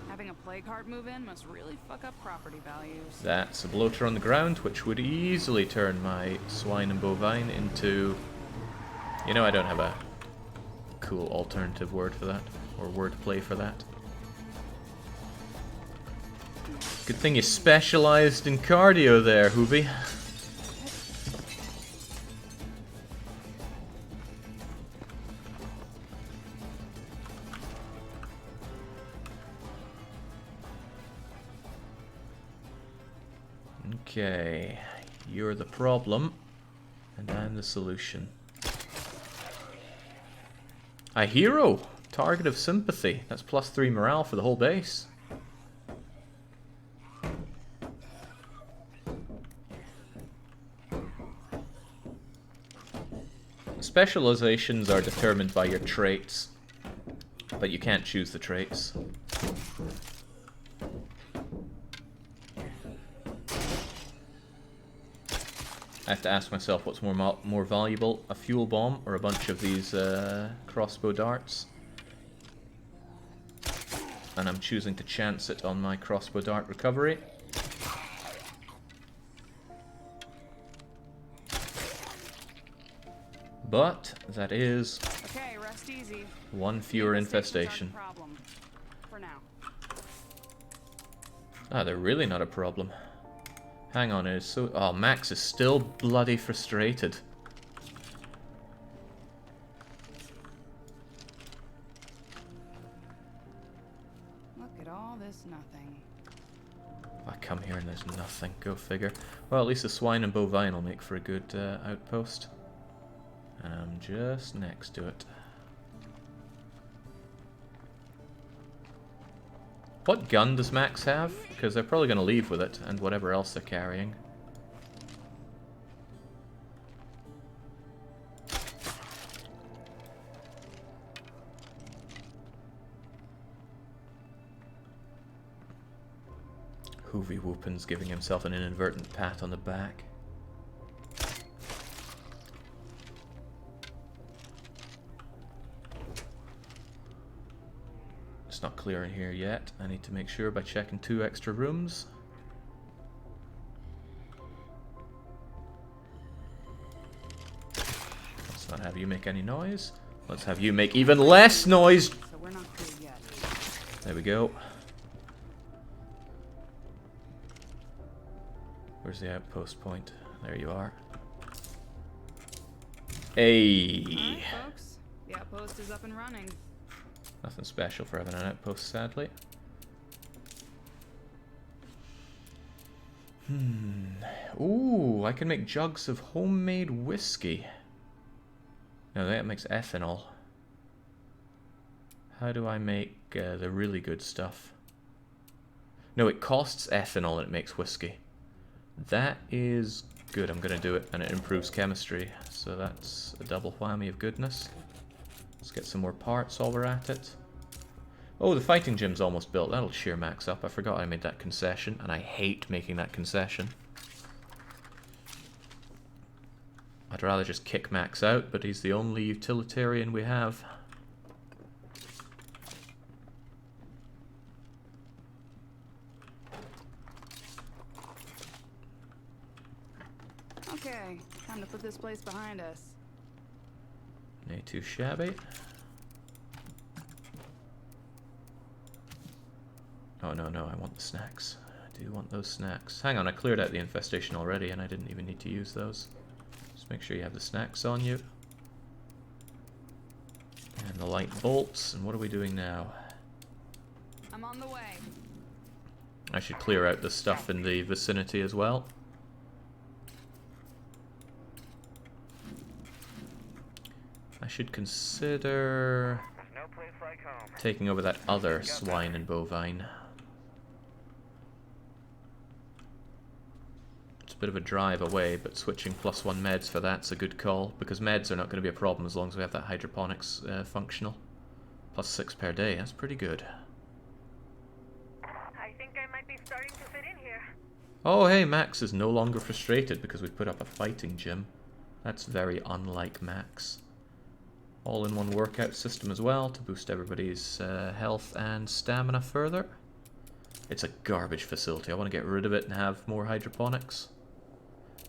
Having a plague heart move in must really fuck up property values. That's a bloater on the ground, which would easily turn my swine and bovine into... You know, I don't have a cool alternative word for that, or wordplay for that. Good thing you specialized in cardio there, Hoovy. Okay, you're the problem, and I'm the solution. A hero! Target of sympathy. That's +3 morale for the whole base. Specializations are determined by your traits, but you can't choose the traits. I have to ask myself what's more valuable, a fuel bomb or a bunch of these crossbow darts. And I'm choosing to chance it on my crossbow dart recovery. But that is Okay, rest easy. one fewer infestation. Problem. For now. Ah, they're really not a problem. Hang on, it is so... Oh, Max is still bloody frustrated. Look at all this nothing. I come here and there's nothing. Go figure. Well, at least the swine and bovine will make for a good outpost. And I'm just next to it. What gun does Max have? Because they're probably going to leave with it, and whatever else they're carrying. Hoovy Whoopin's giving himself an inadvertent pat on the back. It's not clear in here yet. I need to make sure by checking 2 extra rooms. Let's not have you make any noise. Let's have you make even less noise. So we're not through yet. There we go. Where's the outpost point? There you are. Hey. Alright, folks. The outpost is up and running. Nothing special for having an outpost, sadly. Ooh, I can make jugs of homemade whiskey. No, that makes ethanol. How do I make the really good stuff? No, it costs ethanol and it makes whiskey. That is good. I'm going to do it, and it improves chemistry. So that's a double whammy of goodness. Let's get some more parts while we're at it. Oh, the fighting gym's almost built. That'll cheer Max up. I forgot I made that concession, and I hate making that concession. I'd rather just kick Max out, but he's the only utilitarian we have. Okay, time to put this place behind us. Nay, too shabby. Oh, no, no, I want the snacks. I do want those snacks. Hang on, I cleared out the infestation already, and I didn't even need to use those. Just make sure you have the snacks on you. And the light bolts, and what are we doing now? I'm on the way. I should clear out the stuff in the vicinity as well. I should consider No place like home. taking over that other swine and bovine. It's bit of a drive away, but switching +1 meds for that's a good call, because meds are not going to be a problem as long as we have that hydroponics functional. +6 per day, that's pretty good. I think I might be starting to fit in here. Oh hey, Max is no longer frustrated because we've put up a fighting gym. That's very unlike Max. All-in-one workout system as well to boost everybody's health and stamina further. It's a garbage facility. I want to get rid of it and have more hydroponics.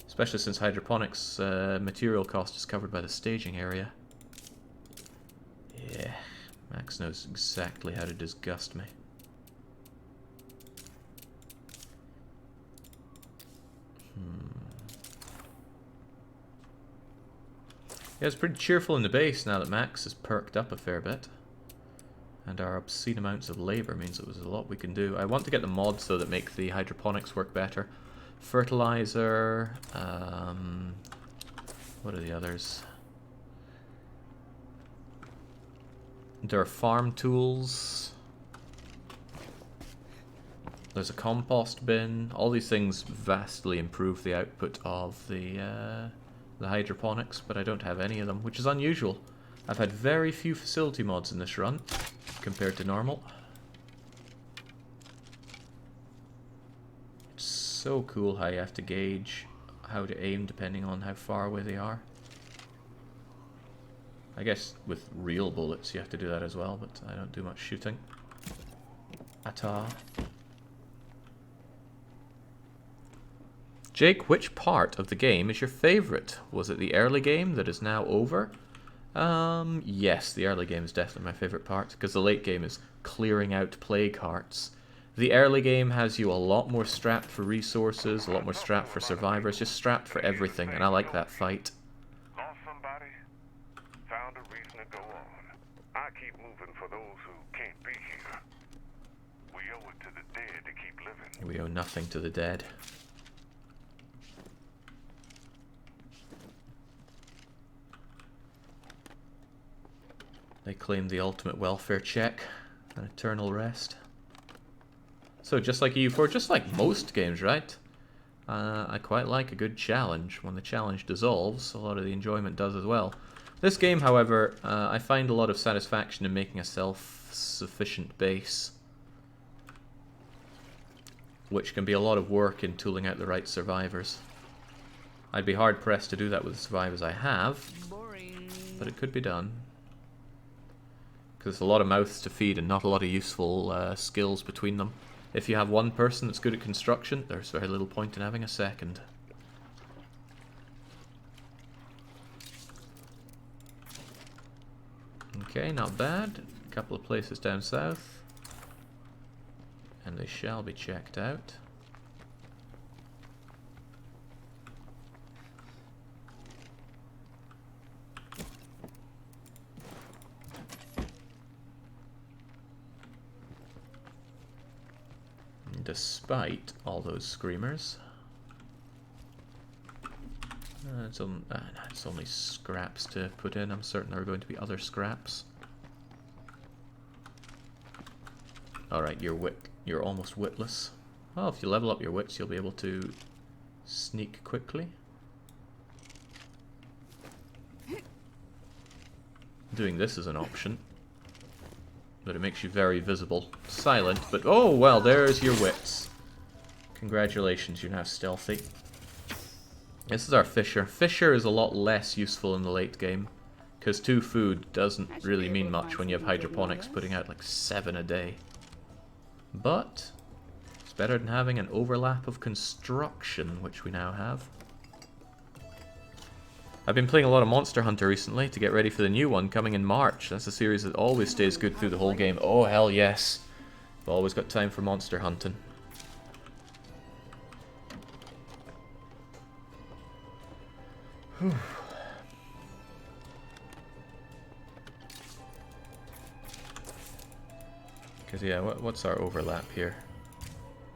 Especially since hydroponics material cost is covered by the staging area. Yeah, Max knows exactly how to disgust me. Yeah, it's pretty cheerful in the base now that Max has perked up a fair bit. And our obscene amounts of labor means that there's a lot we can do. I want to get the mods though that make the hydroponics work better. Fertilizer, what are the others? There are farm tools. There's a compost bin. All these things vastly improve the output of the hydroponics, but I don't have any of them, which is unusual. I've had very few facility mods in this run compared to normal. It's so cool how you have to gauge how to aim depending on how far away they are. I guess with real bullets you have to do that as well, but I don't do much shooting at all. Jake, which part of the game is your favorite? Was it the early game that is now over? Yes, the early game is definitely my favorite part, because the late game is clearing out plague hearts. The early game has you a lot more strapped for resources, a lot more strapped for survivors, just strapped for everything, and I like that fight. Lost somebody? Found a reason to go on. I keep moving for those who can't be here. We owe it to the dead to keep living. We owe nothing to the dead. They claim the ultimate welfare check, an eternal rest. So just like EU4, just like most games, right? I quite like a good challenge. When the challenge dissolves, a lot of the enjoyment does as well. This game, however, I find a lot of satisfaction in making a self-sufficient base, which can be a lot of work in tooling out the right survivors. I'd be hard-pressed to do that with the survivors I have, but it could be done. Because there's a lot of mouths to feed and not a lot of useful skills between them. If you have one person that's good at construction, there's very little point in having a second. Okay, not bad. A couple of places down south. And they shall be checked out. Despite all those screamers. It's only scraps to put in. I'm certain there are going to be other scraps. Alright, you're almost witless. Well, if you level up your wits, you'll be able to sneak quickly. Doing this is an option. But it makes you very visible. Silent, but oh well, there's your wits. Congratulations, you're now stealthy. This is our Fisher. Fisher is a lot less useful in the late game, because 2 food doesn't really mean much when you have hydroponics putting out like 7 a day. But it's better than having an overlap of construction, which we now have. I've been playing a lot of Monster Hunter recently to get ready for the new one coming in March. That's a series that always stays good through the whole game. Oh, hell yes. I've always got time for monster hunting. Because, yeah, what's our overlap here?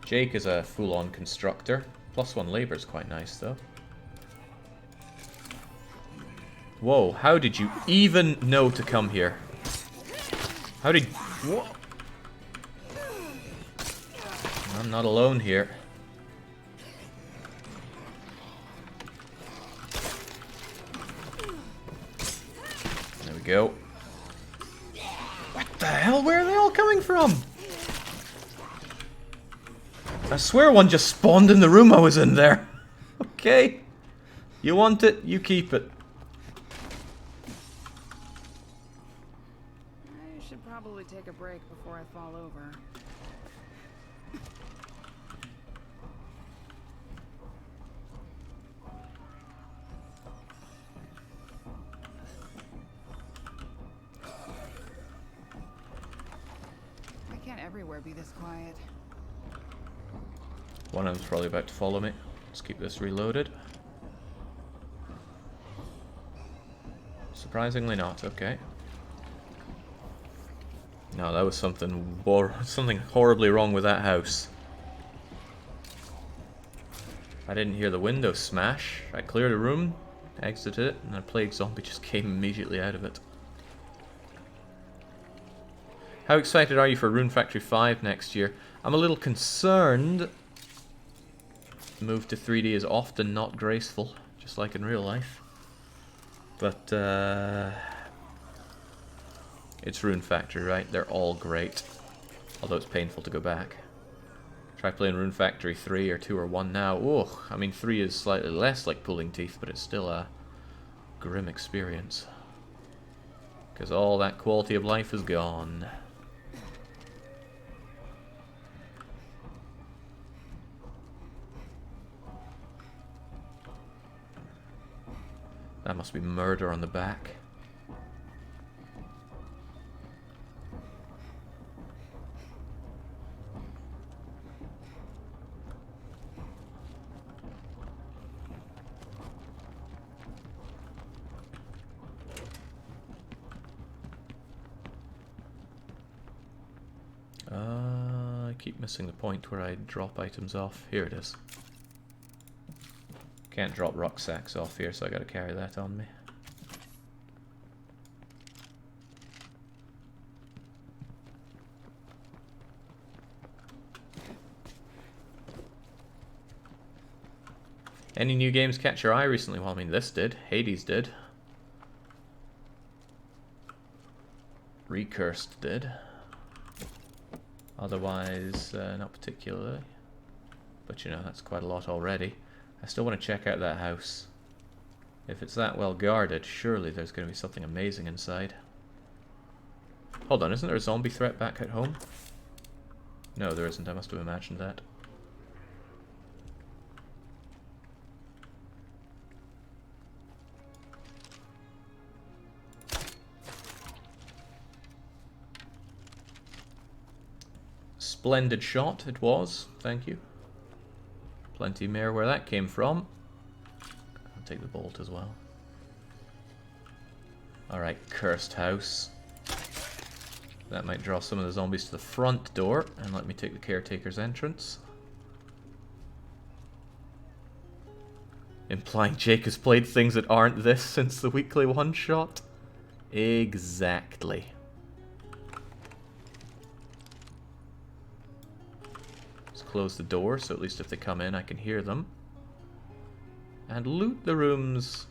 Jake is a full-on constructor. +1 labor is quite nice, though. Whoa, how did you even know to come here? How did... Whoa. I'm not alone here. go. What the hell? Where are they all coming from? I swear one just spawned in the room I was in there. Okay. You want it, you keep it. I should probably take a break before I fall over. Why can't everywhere be this quiet? One of them's probably about to follow me. Let's keep this reloaded. Surprisingly not, okay. No, that was something horribly wrong with that house. I didn't hear the window smash. I cleared a room, exited it, and a plague zombie just came immediately out of it. How excited are you for Rune Factory 5 next year? I'm a little concerned. The move to 3D is often not graceful, just like in real life. But, it's Rune Factory, right? They're all great. Although it's painful to go back. Try playing Rune Factory 3 or 2 or 1 now. Oh, I mean 3 is slightly less like pulling teeth, but it's still a grim experience. Because all that quality of life is gone. That must be murder on the back. I keep missing the point where I drop items off. Here it is. Can't drop rucksacks off here, so I gotta carry that on me. Any new games catch your eye recently? Well, I mean, this did. Hades did. Recursed did. Otherwise, not particularly. But you know, that's quite a lot already. I still want to check out that house. If it's that well guarded, surely there's going to be something amazing inside. Hold on, isn't there a zombie threat back at home? No, there isn't. I must have imagined that. Splendid shot it was, thank you. Plenty more where that came from. I'll take the bolt as well. Alright, cursed house. That might draw some of the zombies to the front door, and let me take the caretaker's entrance. Implying Jake has played things that aren't this since the weekly one-shot? Exactly. Close the door, so at least if they come in I can hear them. And loot the rooms.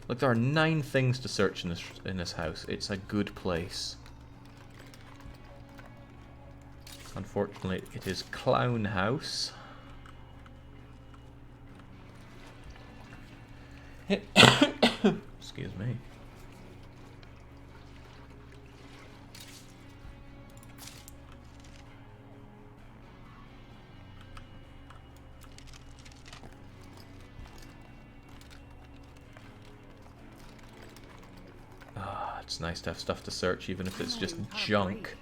Look, there are 9 things to search in this house. It's a good place. Unfortunately, it is Clown House. Excuse me. It's nice to have stuff to search, even if it's just junk.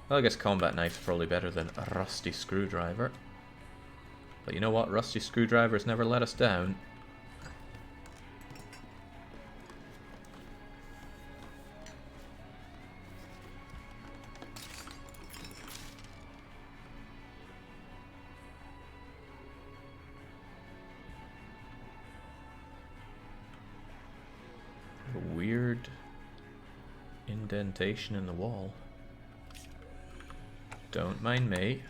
Well, I guess combat knife's probably better than a rusty screwdriver. But you know what? Rusty screwdrivers never let us down. A weird indentation in the wall. Don't mind me.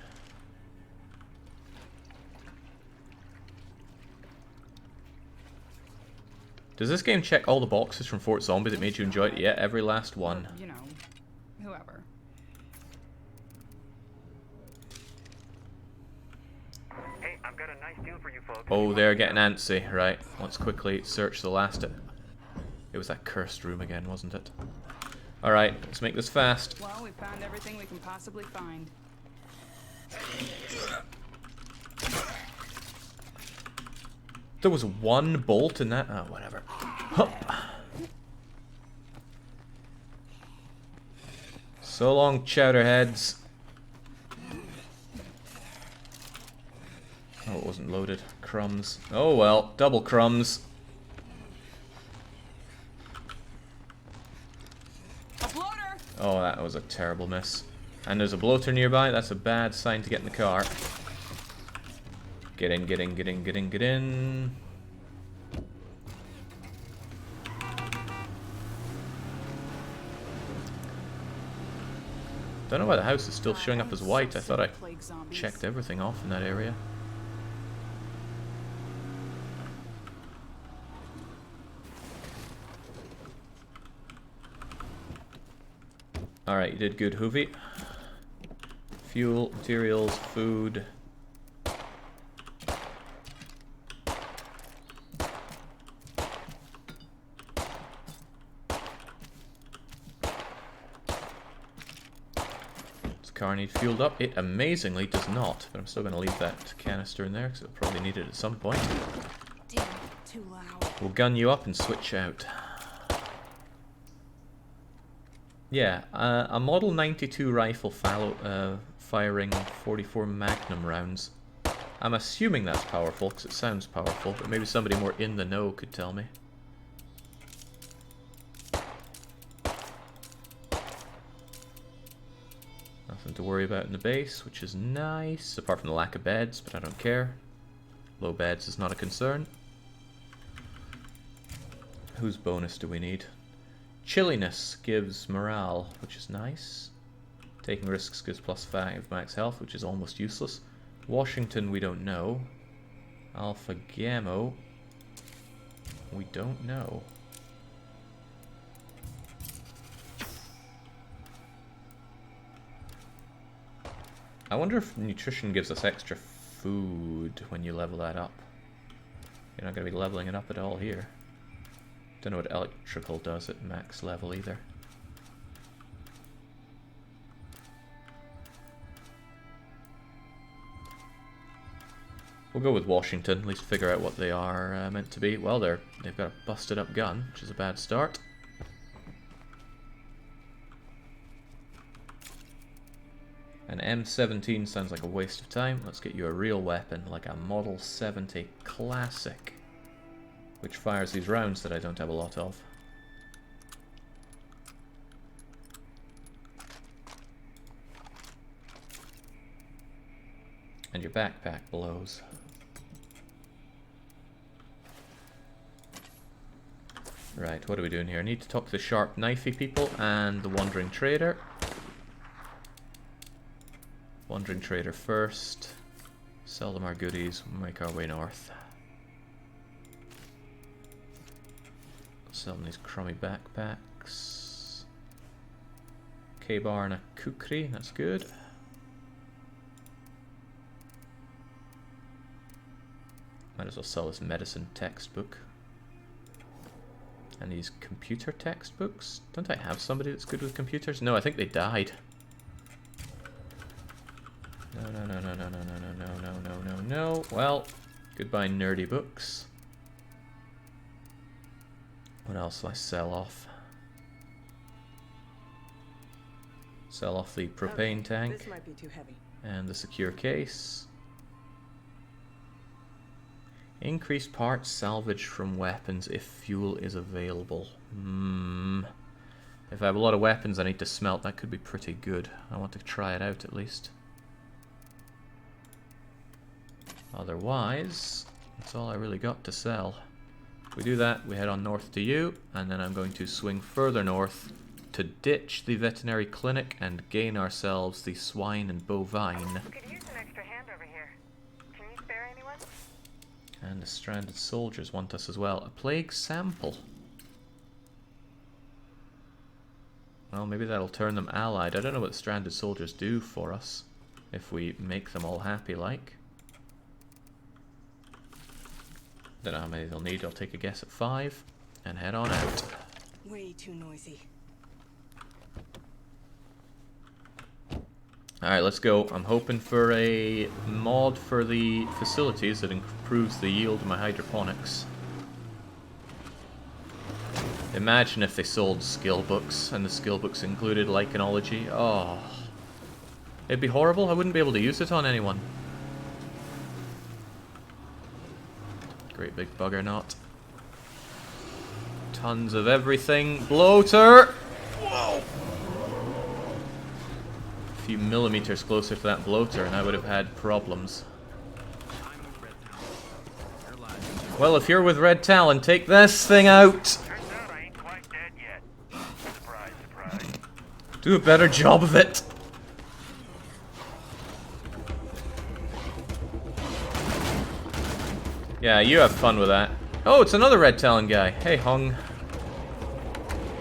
Does this game check all the boxes from Fort Zombie that made you enjoy it? Yeah, every last one. Or, you know, whoever. Hey, I've got a nice deal for you folks. Oh, they're getting antsy. Right, let's quickly search the last... It was that cursed room again, wasn't it? Alright, let's make this fast. Well, we found everything we can possibly find. There was one bolt in that... Oh, whatever. Huh. So long, chowderheads. Oh, it wasn't loaded. Crumbs. Oh well, double crumbs. A bloater! Oh, that was a terrible miss. And there's a bloater nearby. That's a bad sign to get in the car. Get in, get in, get in, get in, get in. Don't know why the house is still showing up as white. I thought I checked everything off in that area. Alright, you did good, Hoovy. Fuel, materials, food. Does the car need fueled up? It amazingly does not, but I'm still going to leave that canister in there because it'll probably need it at some point. Damn, too loud. We'll gun you up and switch out. Yeah, a Model 92 rifle firing 44 Magnum rounds. I'm assuming that's powerful, because it sounds powerful, but maybe somebody more in the know could tell me. Nothing to worry about in the base, which is nice, apart from the lack of beds, but I don't care. Low beds is not a concern. Whose bonus do we need? Chilliness gives morale, which is nice. Taking risks gives +5 max health, which is almost useless. Washington, we don't know. Alpha Gamma, we don't know. I wonder if nutrition gives us extra food when you level that up. You're not going to be leveling it up at all here. Don't know what electrical does at max level either. We'll go with Washington, at least figure out what they are meant to be. Well, they've got a busted up gun, which is a bad start. An M17 sounds like a waste of time. Let's get you a real weapon, like a Model 70 Classic, which fires these rounds that I don't have a lot of. And your backpack blows. Right, what are we doing here? I need to talk to the sharp knifey people and the wandering trader. Wandering trader first. Sell them our goodies, make our way north. Selling these crummy backpacks. K-bar and a kukri, that's good. Might as well sell this medicine textbook. And these computer textbooks? Don't I have somebody that's good with computers? No, I think they died. No, no, no, no, no, no, no, no, no, no, no, no. Well, goodbye nerdy books. What else do I sell off? Sell off the propane tank. This might be too heavy. And the secure case. Increased parts salvaged from weapons if fuel is available. If I have a lot of weapons I need to smelt, that could be pretty good. I want to try it out at least. Otherwise, that's all I really got to sell. If we do that, we head on north to you, and then I'm going to swing further north to ditch the veterinary clinic and gain ourselves the swine and bovine. Could use an extra hand over here. Can you spare anyone? And the stranded soldiers want us as well. A plague sample. Well, maybe that'll turn them allied. I don't know what the stranded soldiers do for us. If we make them all happy, like. Don't know how many they'll need. I'll take a guess at 5. And head on out. Way too noisy. Alright, let's go. I'm hoping for a mod for the facilities that improves the yield of my hydroponics. Imagine if they sold skill books, and the skill books included lichenology. Oh. It'd be horrible. I wouldn't be able to use it on anyone. Great big bugger knot. Tons of everything. Bloater! Whoa! A few millimeters closer to that bloater and I would have had problems. Well, if you're with Red Talon, take this thing out! Turns out I ain't quite dead yet. Surprise, surprise. Do a better job of it. Yeah, you have fun with that. Oh, it's another Red Talon guy. Hey, Hung.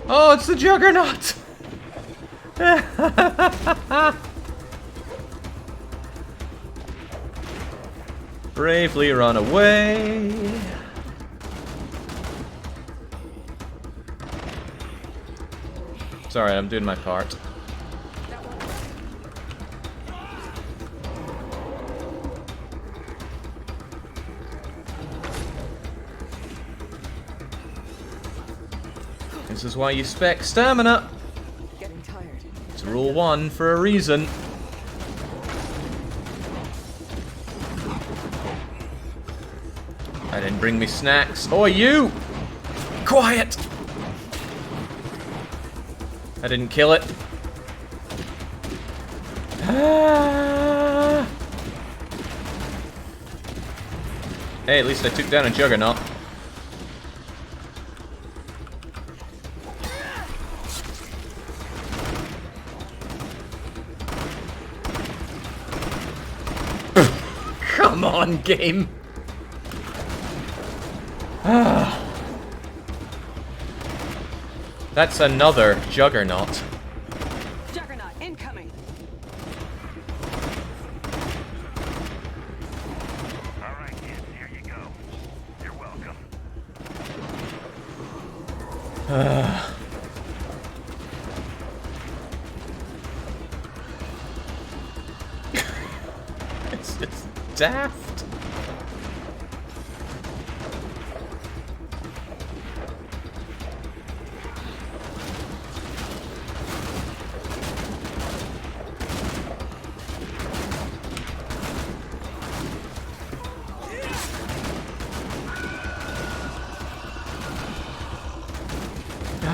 Oh, it's the Juggernaut! Bravely run away. Sorry, I'm doing my part. This is why you spec stamina. Getting tired. It's rule 1 for a reason. I didn't bring me snacks. Oh, you! Quiet! I didn't kill it. Ah. Hey, at least I took down a Juggernaut. Come on, game. That's another Juggernaut. Juggernaut incoming. Alright, kids, here you go. You're welcome. It's daft.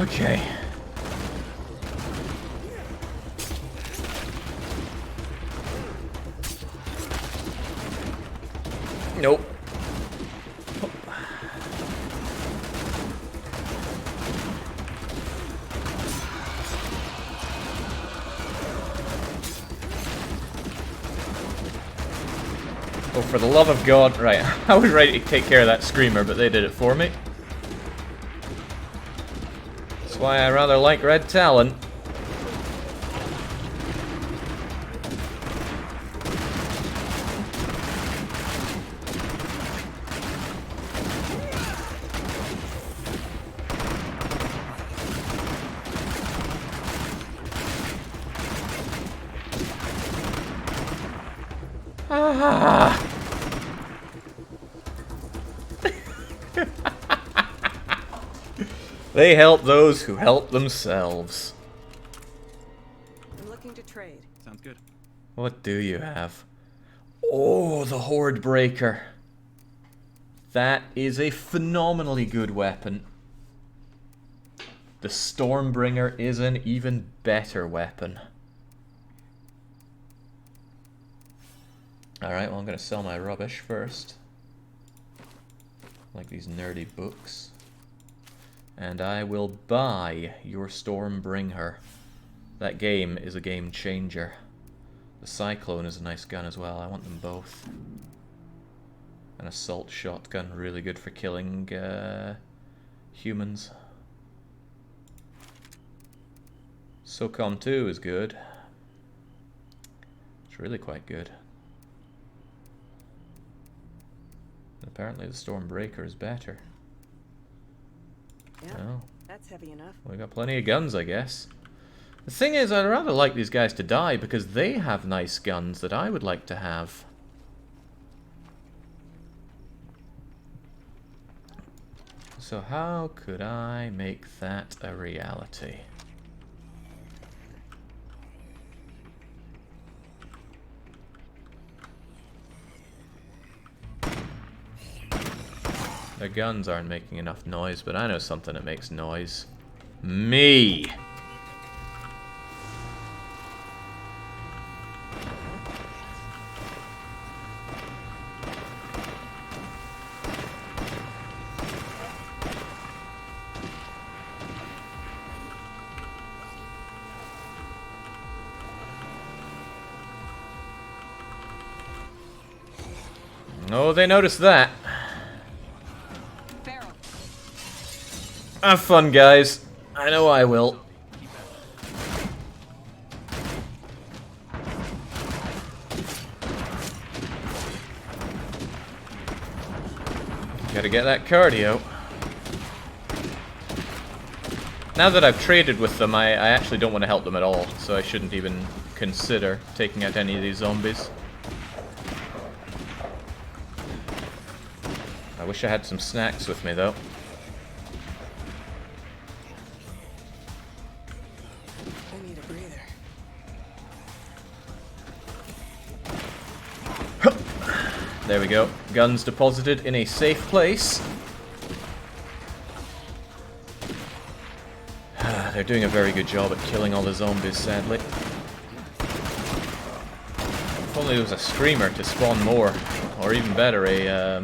Okay. Nope. Oh, for the love of God. Right, I was ready to take care of that screamer, but they did it for me. That's why I rather like Red Talon. Ah. They help those who help themselves. I'm looking to trade. Sounds good. What do you have? Oh, the Horde Breaker. That is a phenomenally good weapon. The Stormbringer is an even better weapon. Alright, well I'm going to sell my rubbish first. Like these nerdy books. And I will buy your Stormbringer. That game is a game changer. The Cyclone is a nice gun as well. I want them both. An assault shotgun, really good for killing humans. SOCOM 2 is good. It's really quite good. Apparently the Stormbreaker is better. Yeah, Oh. that's heavy enough. We got plenty of guns, I guess. The thing is, I'd rather like these guys to die because they have nice guns that I would like to have. So how could I make that a reality? Their guns aren't making enough noise, but I know something that makes noise. Me! Oh, they noticed that. Have fun, guys. I know I will. Gotta get that cardio. Now that I've traded with them, I actually don't want to help them at all, so I shouldn't even consider taking out any of these zombies. I wish I had some snacks with me, though. I need a breather. There we go. Guns deposited in a safe place. They're doing a very good job at killing all the zombies, sadly. If only there was a screamer to spawn more. Or even better, a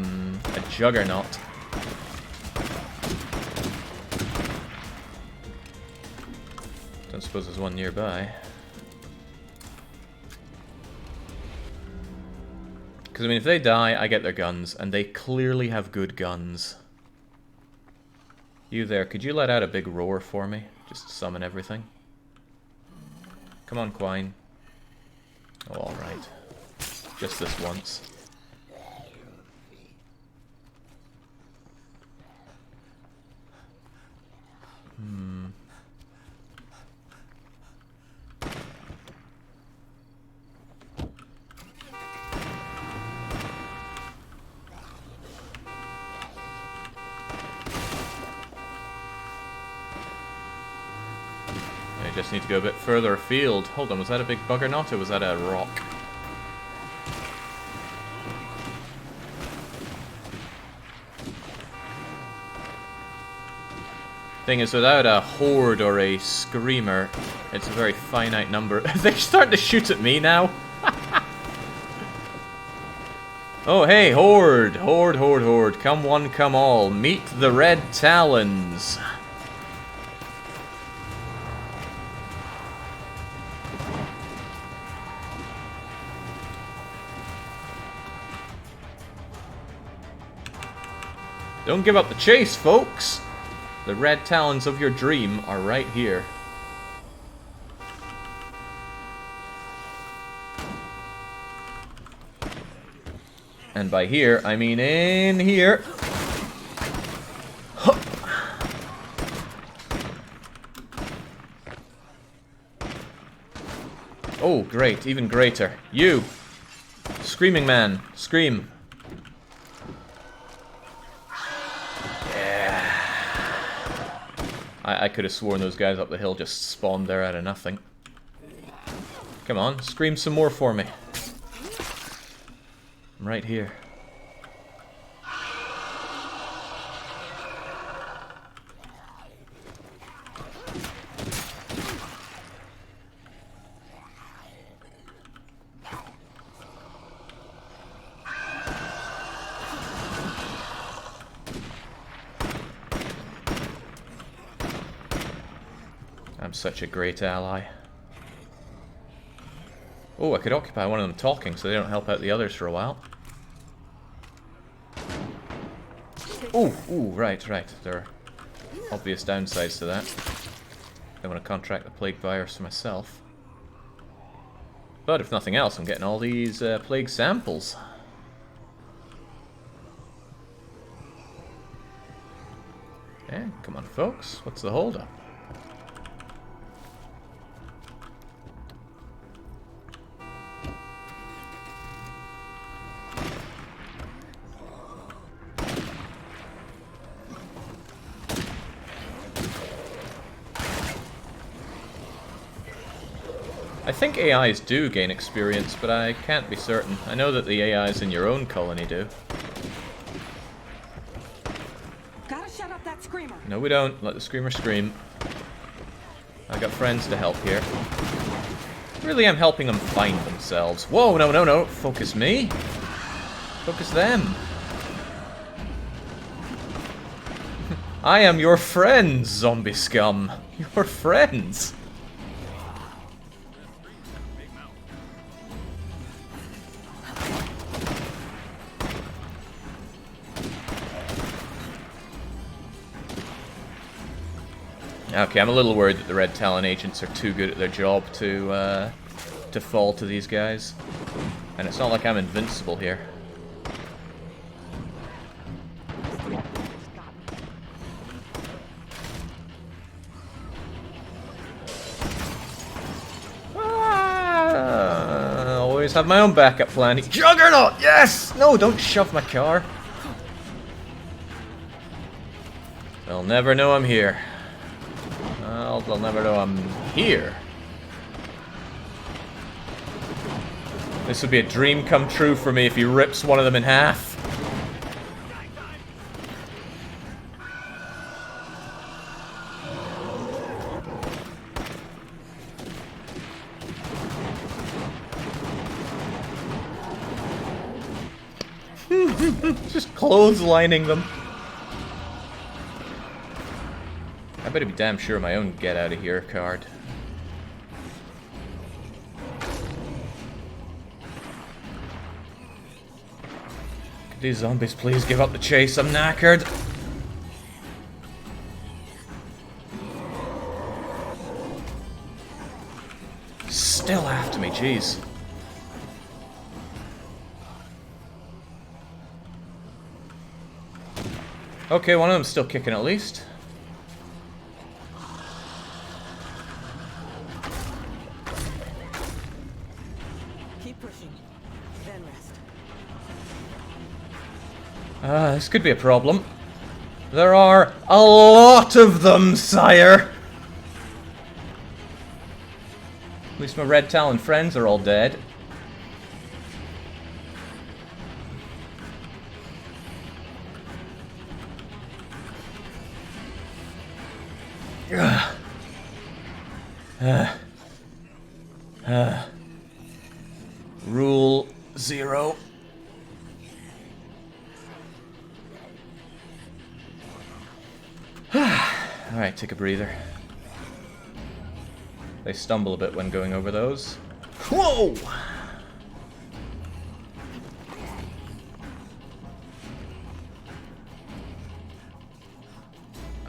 juggernaut. Don't suppose there's one nearby. Because, I mean, if they die, I get their guns, and they clearly have good guns. You there, could you let out a big roar for me? Just summon everything. Come on, Quine. Oh, alright. Just this once. I just need to go a bit further afield. Hold on, was that a big buggernut or was that a rock? Thing is, without a horde or a screamer, it's a very finite number. They're starting to shoot at me now. Oh, hey, horde! Horde, horde, horde. Come one, come all. Meet the Red Talons. Don't give up the chase, folks! The Red Talons of your dream are right here. And by here, I mean in here. Oh, great. Even greater. You! Screaming man. Scream. I could have sworn those guys up the hill just spawned there out of nothing. Come on, scream some more for me. I'm right here. I'm such a great ally. Oh, I could occupy one of them talking so they don't help out the others for a while. Ooh, right. There are obvious downsides to that. I want to contract the plague virus for myself. But if nothing else, I'm getting all these plague samples. Yeah, come on, folks. What's the holdup? I think AIs do gain experience, but I can't be certain. I know that the AIs in your own colony do. Gotta shut up that screamer. No, we don't. Let the screamer scream. I got friends to help here. Really, I'm helping them find themselves. Whoa, no. Focus me. Focus them. I am your friends, zombie scum. Your friends. Okay, I'm a little worried that the Red Talon agents are too good at their job to fall to these guys. And it's not like I'm invincible here. Always have my own backup plan. Juggernaut! Yes! No, don't shove my car. They'll never know I'm here. Well, they'll never know I'm here. This would be a dream come true for me if he rips one of them in half. Just clotheslining them. I better be damn sure of my own get out of here card. Could these zombies please give up the chase? I'm knackered. Still after me, jeez. Okay, one of them's still kicking at least. Keep pushing, then rest. This could be a problem. There are a lot of them, sire! At least my Red Talon friends are all dead. Rule 0. Alright, take a breather. They stumble a bit when going over those. Whoa!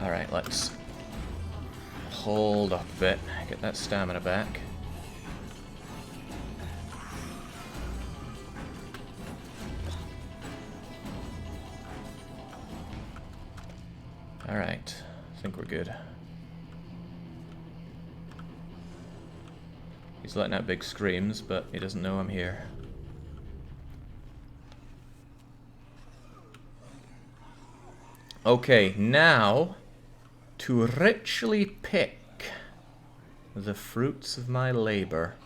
Alright, let's hold up a bit, get that stamina back. Alright, I think we're good. He's letting out big screams, but he doesn't know I'm here. Okay, now to richly pick the fruits of my labor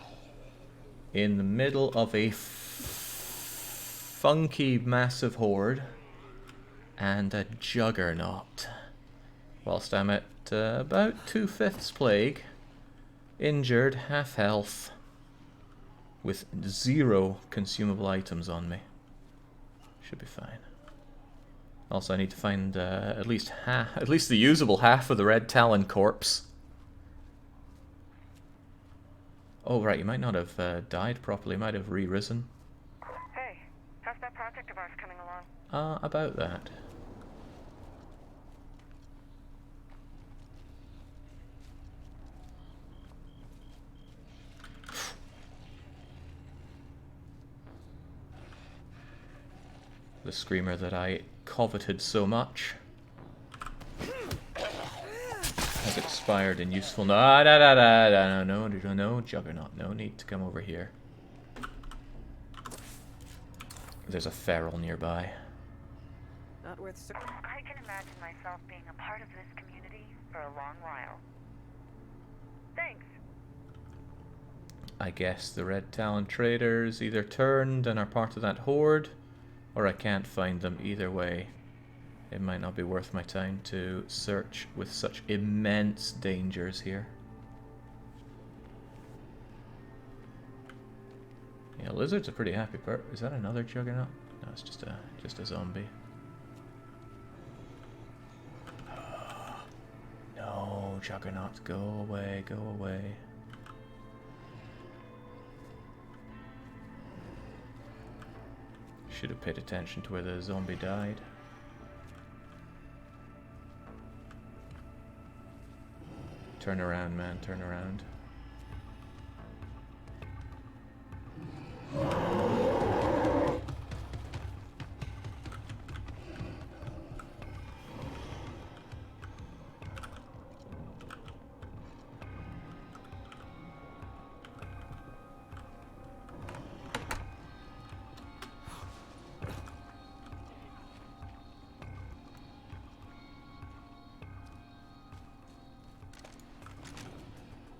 in the middle of a funky massive horde and a juggernaut. Whilst I'm at about 2/5 plague, injured, half health, with 0 consumable items on me. Should be fine. Also, I need to find at least the usable half of the Red Talon corpse. Oh right, you might not have died properly. You might have re-risen. Hey, how's that project of ours coming along? About that. The screamer that I coveted so much has expired in useful. No, no, Juggernaut. No need to come over here. There's a feral nearby. Not worth. I can imagine myself being a part of this community for a long while. Thanks. I guess the Red Talon traders either turned and are part of that horde, or I can't find them. Either way, it might not be worth my time to search with such immense dangers here. Yeah, lizard's a pretty happy part. Is that another Juggernaut? No, it's just a zombie. No, Juggernaut, go away, go away. Should have paid attention to where the zombie died. Turn around, man, turn around.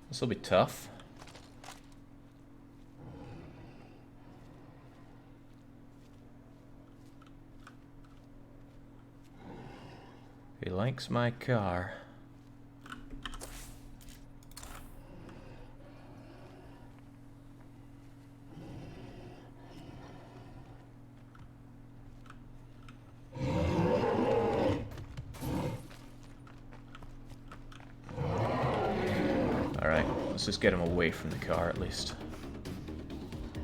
This will be tough. He likes my car. Let's just get him away from the car at least.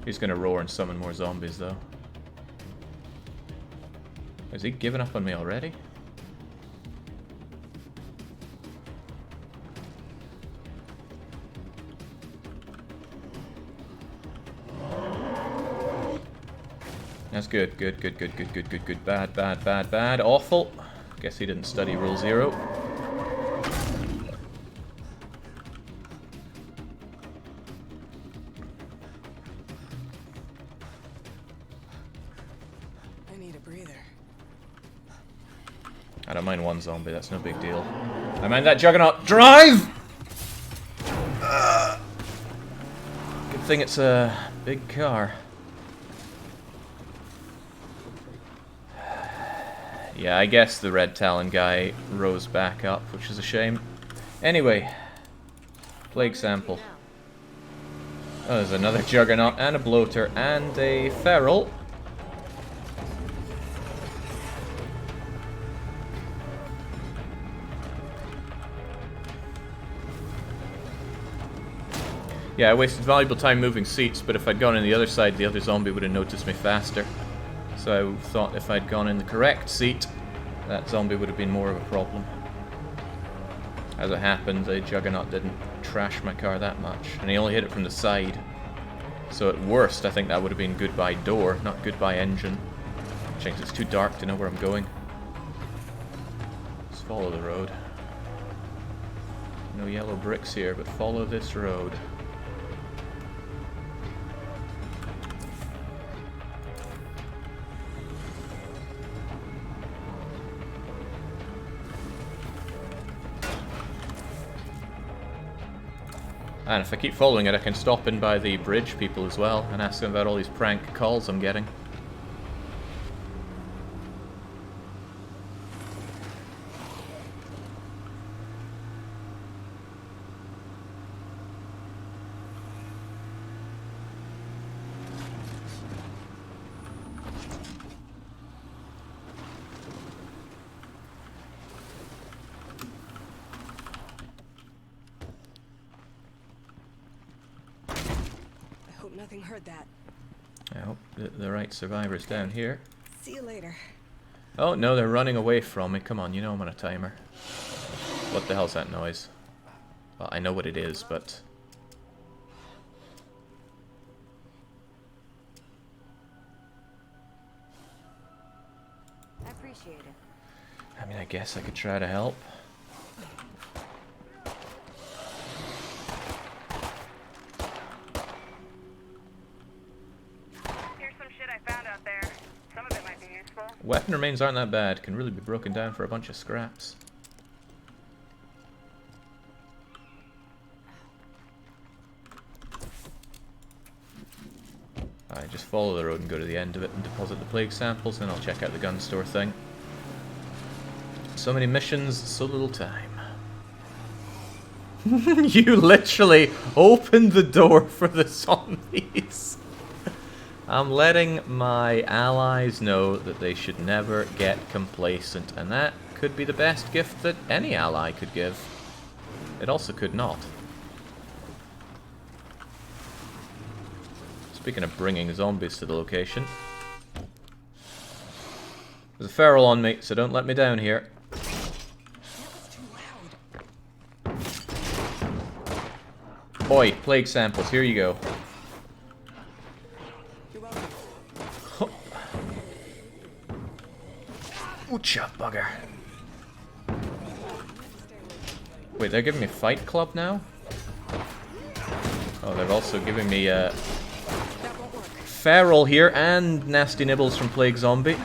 He's gonna roar and summon more zombies though. Has he given up on me already? That's good, good, good, good, good, good, good, good, bad, bad, bad, bad, awful. Guess he didn't study Rule 0. I don't mind one zombie, that's no big deal. I mind that Juggernaut. Drive! Good thing it's a big car. Yeah, I guess the Red Talon guy rose back up, which is a shame. Anyway, plague sample. Oh, there's another Juggernaut and a bloater and a feral. Yeah, I wasted valuable time moving seats, but if I'd gone in the other side, the other zombie would have noticed me faster. So I thought if I'd gone in the correct seat, that zombie would have been more of a problem. As it happened, the Juggernaut didn't trash my car that much, and he only hit it from the side. So at worst, I think that would have been goodbye door, not goodbye engine. Which it's too dark to know where I'm going. Let's follow the road. No yellow bricks here, but follow this road. And if I keep following it, I can stop in by the bridge people as well and ask them about all these prank calls I'm getting. Nothing heard that. I hope the right survivor's down here. See you later. Oh no, they're running away from me. Come on, you know I'm on a timer. What the hell's that noise? Well, I know what it is, but... appreciate it. I mean, I guess I could try to help. Here's some shit I found out there. Some of it might be useful. Weapon remains aren't that bad. Can really be broken down for a bunch of scraps. I just follow the road and go to the end of it and deposit the plague samples, and I'll check out the gun store thing. So many missions, so little time. You literally opened the door for the zombies. I'm letting my allies know that they should never get complacent, and that could be the best gift that any ally could give. It also could not. Speaking of bringing zombies to the location, there's a feral on me, so don't let me down here. Oi, plague samples, here you go. Oocha bugger. Wait, they're giving me Fight Club now? Oh, they're also giving me Feral here and Nasty Nibbles from Plague Zombie.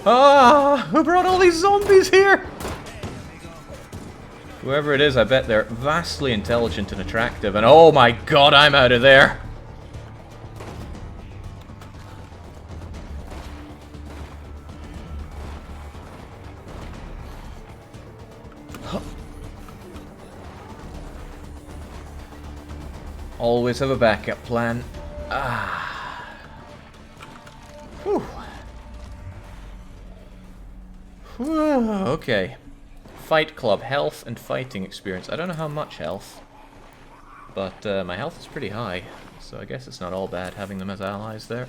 Ah! Who brought all these zombies here? Whoever it is, I bet they're vastly intelligent and attractive. And oh my god, I'm out of there! Always have a backup plan. Ah. Whew. Whew. Okay. Fight Club, health and fighting experience. I don't know how much health, but my health is pretty high, so I guess it's not all bad having them as allies there.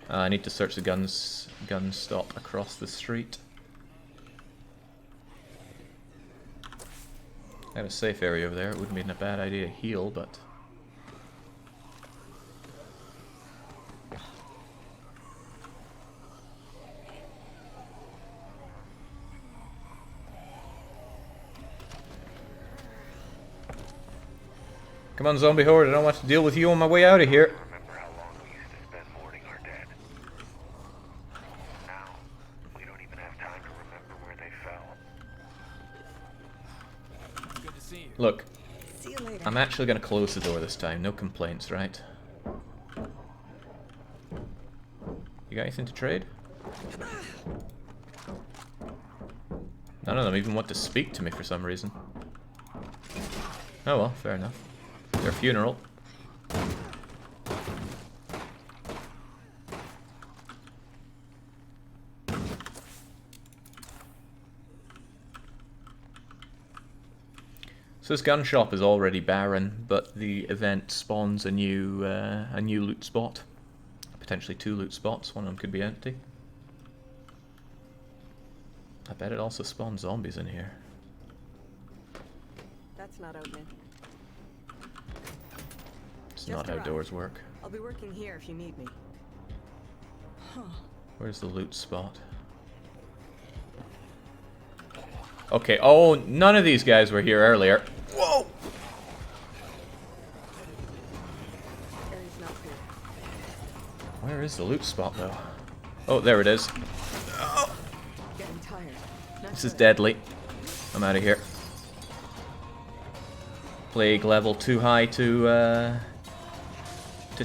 I need to search the gun stop across the street. I have a safe area over there. It wouldn't be a bad idea to heal, but... Come on, zombie horde, I don't want to deal with you on my way out of here. Remember how long we used to spend mourning our dead? Now, we don't even have time to remember where they fell. Good to see you. Look, See you later. I'm actually going to close the door this time. No complaints, right? You got anything to trade? None of them even want to speak to me for some reason. Oh well, fair enough. Their funeral. So this gun shop is already barren, but the event spawns a new loot spot. Potentially 2 loot spots, one of them could be empty. I bet it also spawns zombies in here. That's not opening. It's not how doors work. I'll be working here if you need me. Huh. Where's the loot spot? Okay, oh, none of these guys were here earlier. Whoa! Area's not clear. Where is the loot spot, though? Oh, there it is. Getting tired. Not This is good. deadly. I'm out of here. Plague level too high to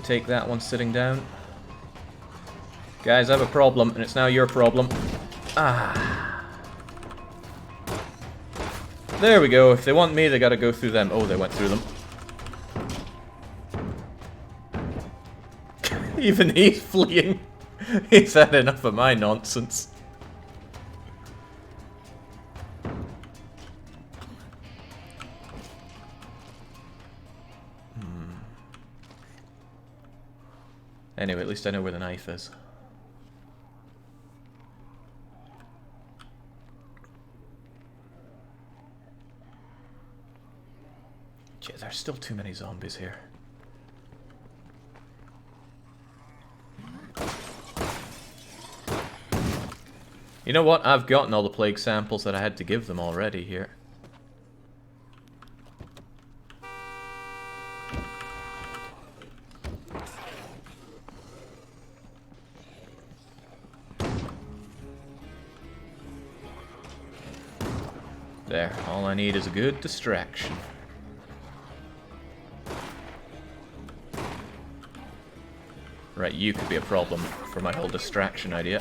take that one sitting down. Guys, I have a problem, and it's now your problem. Ah. There we go. If they want me, they gotta go through them. Oh, they went through them. Even he's fleeing. He's had enough of my nonsense. Anyway, at least I know where the knife is. Gee, there's still too many zombies here. You know what? I've gotten all the plague samples that I had to give them already here. There, all I need is a good distraction. Right, you could be a problem for my whole distraction idea.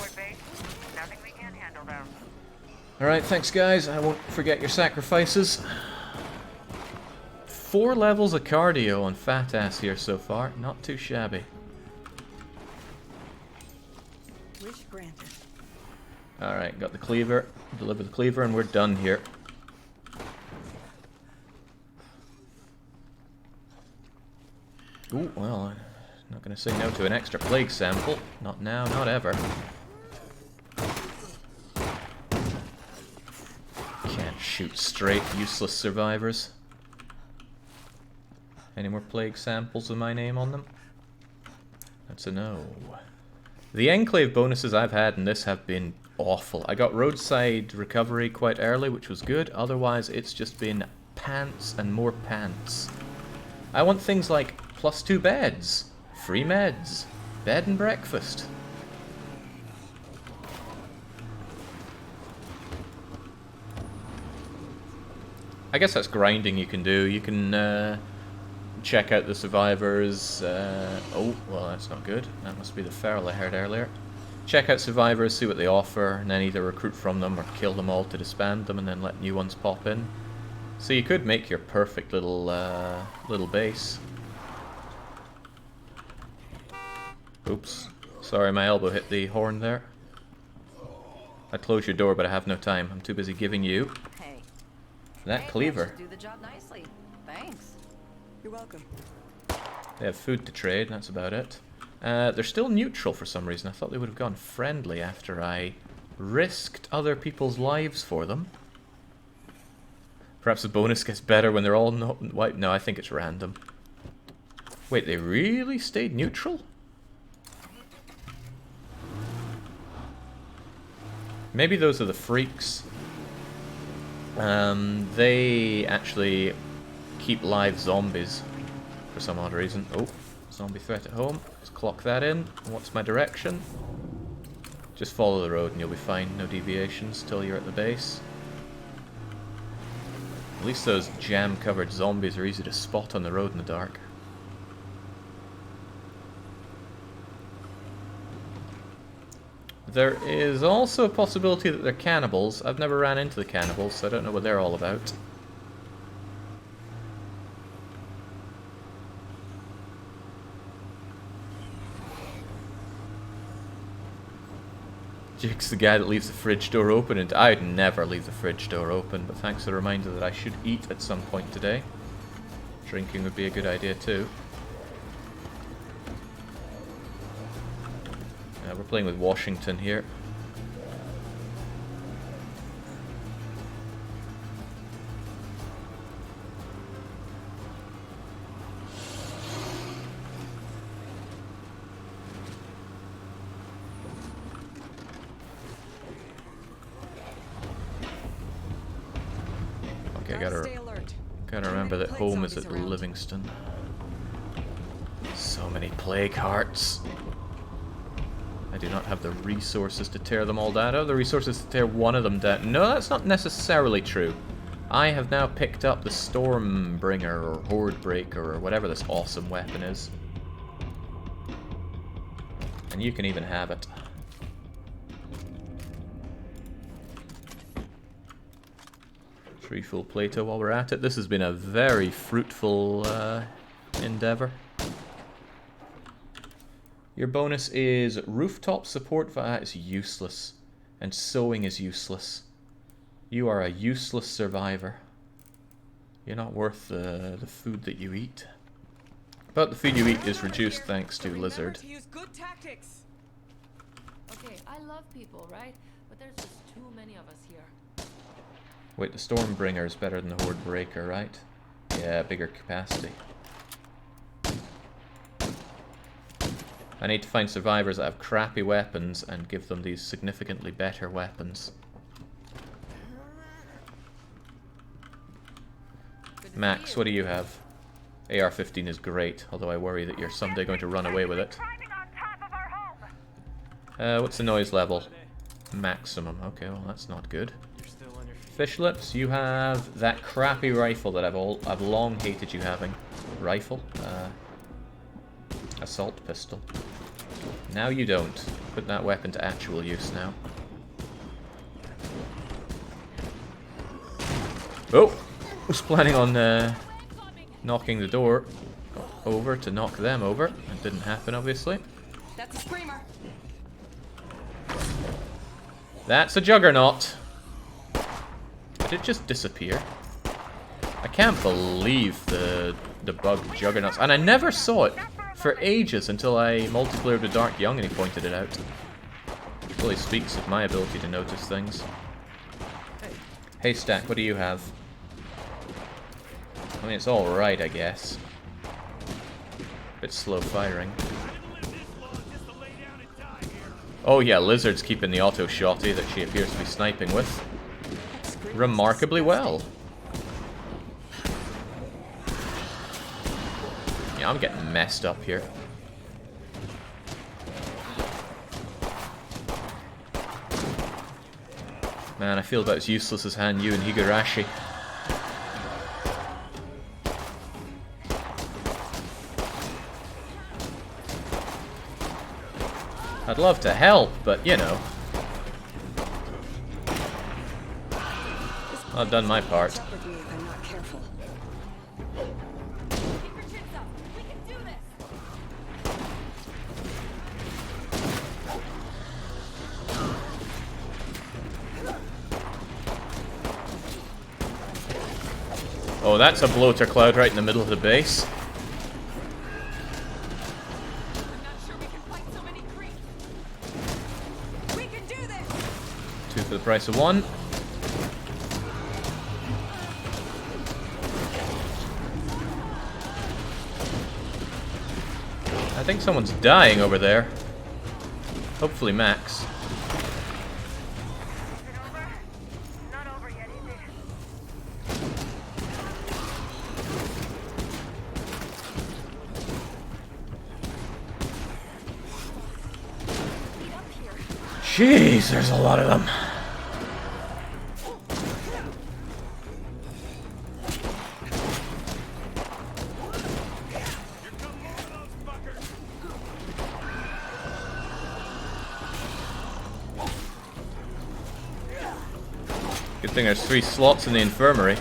Nothing we can't handle, though. Alright, thanks guys. I won't forget your sacrifices. 4 levels of cardio on Fat Ass here so far. Not too shabby. Wish granted. Alright, got the cleaver. Deliver the cleaver and we're done here. Ooh, well, I'm not going to say no to an extra plague sample. Not now, not ever. Can't shoot straight, useless survivors. Any more plague samples with my name on them? That's a no. The Enclave bonuses I've had in this have been awful. I got roadside recovery quite early, which was good. Otherwise, it's just been pants and more pants. I want things like +2 beds, free meds, bed and breakfast. I guess that's grinding you can do. You can check out the survivors. Oh, well, that's not good. That must be the feral I heard earlier. Check out survivors, see what they offer, and then either recruit from them or kill them all to disband them and then let new ones pop in. So you could make your perfect little little base. Oops. Sorry, my elbow hit the horn there. I'd close your door, but I have no time. I'm too busy giving you Hey. that cleaver. Do the job nicely. Thanks. You're welcome. They have food to trade, that's about it. They're still neutral for some reason. I thought they would have gone friendly after I risked other people's lives for them. Perhaps the bonus gets better when they're all wiped. No, I think it's random. Wait, they really stayed neutral? Maybe those are the freaks. They actually keep live zombies for some odd reason. Oh, zombie threat at home. Let's clock that in. What's my direction? Just follow the road and you'll be fine. No deviations till you're at the base. At least those jam-covered zombies are easy to spot on the road in the dark. There is also a possibility that they're cannibals. I've never ran into the cannibals, so I don't know what they're all about. Jake's the guy that leaves the fridge door open, and I'd never leave the fridge door open, but thanks for the reminder that I should eat at some point today. Drinking would be a good idea too. We're playing with Washington here. Okay, gotta remember that home is at Livingston. So many plague hearts. I do not have the resources to tear them all down. I have the resources to tear one of them down. No, that's not necessarily true. I have now picked up the Stormbringer or Horde Breaker or whatever this awesome weapon is. And you can even have it. Refuel Plato while we're at it. This has been a very fruitful endeavor. Your bonus is rooftop support. That is useless. And sewing is useless. You are a useless survivor. You're not worth the food that you eat. But the food you eat is reduced thanks to Lizard. To use good tactics. Okay, I love people, right? But there's just too many of us here. Wait, the Stormbringer is better than the Horde Breaker, right? Yeah, bigger capacity. I need to find survivors that have crappy weapons and give them these significantly better weapons. Max, what do you have? AR-15 is great, although I worry that you're someday going to run away with it. What's the noise level? Maximum. Okay, well that's not good. Fish lips, you have that crappy rifle that I've long hated you having. Rifle? Assault pistol. Now you don't. Put that weapon to actual use now. Oh! Was planning on knocking the door over to knock them over. It didn't happen, obviously. That's a screamer. That's a juggernaut. Did it just disappear? I can't believe the bug juggernauts. And I never saw it for ages until I multiplayed with Dark Young and he pointed it out. It really speaks of my ability to notice things. Haystack, what do you have? I mean, it's alright, I guess. Bit slow firing. Oh yeah, Lizard's keeping the auto-shotty that she appears to be sniping with remarkably well. Yeah, I'm getting messed up here. Man, I feel about as useless as Han Yu and Higurashi. I'd love to help, but you know. I've done my part. Oh, that's a bloater cloud right in the middle of the base. Two for the price of one. I think someone's dying over there. Hopefully Max. Jeez, there's a lot of them. Good thing there's 3 slots in the infirmary.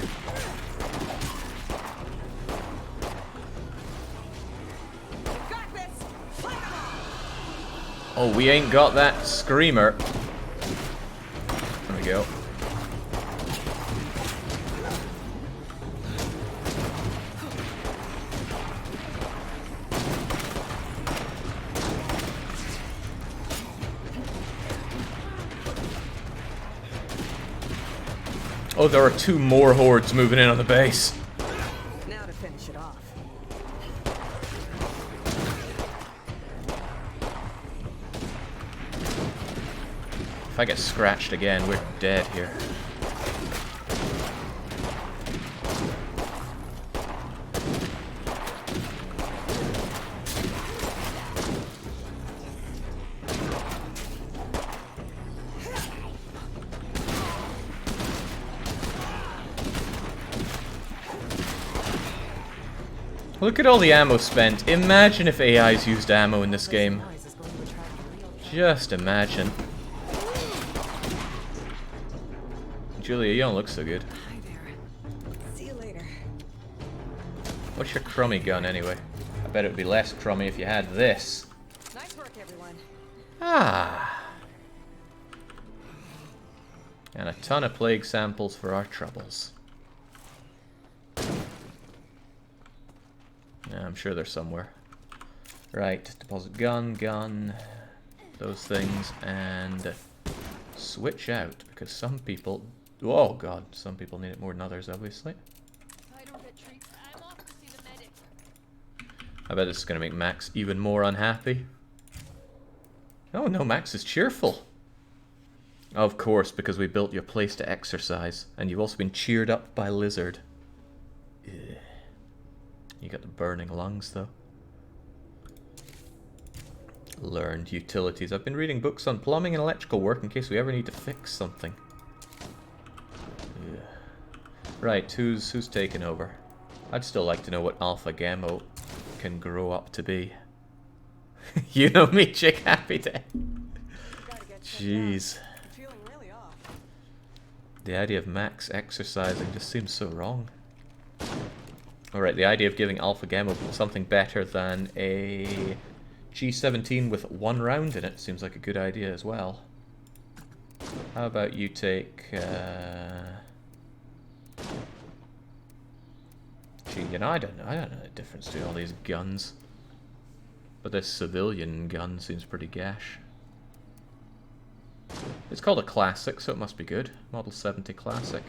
Oh, we ain't got that screamer. There we go. Oh, there are 2 more hordes moving in on the base. Now to finish it off. If I get scratched again, we're dead here. Look at all the ammo spent. Imagine if AIs used ammo in this game. Just imagine. Julia, you don't look so good. Hi there. See you later. What's your crummy gun anyway? I bet it would be less crummy if you had this. Nice work, everyone. Ah. And a ton of plague samples for our troubles. Yeah, I'm sure they're somewhere. Right, deposit gun, those things, and switch out, because some people... Oh god, some people need it more than others, obviously. I bet this is going to make Max even more unhappy. Oh no, Max is cheerful. Of course, because we built your place to exercise, and you've also been cheered up by Lizard. Ugh. You got the burning lungs, though. Learned utilities. I've been reading books on plumbing and electrical work in case we ever need to fix something. Ugh. Right, who's taking over? I'd still like to know what Alpha Gamma can grow up to be. You know me, chick. Happy day. Jeez. Feeling really off. The idea of Max exercising just seems so wrong. Alright, the idea of giving Alpha Gamma something better than a G17 with 1 round in it seems like a good idea as well. How about you take... Gee, you know, I don't know the difference between all these guns. But this civilian gun seems pretty gash. It's called a Classic, so it must be good. Model 70 Classic.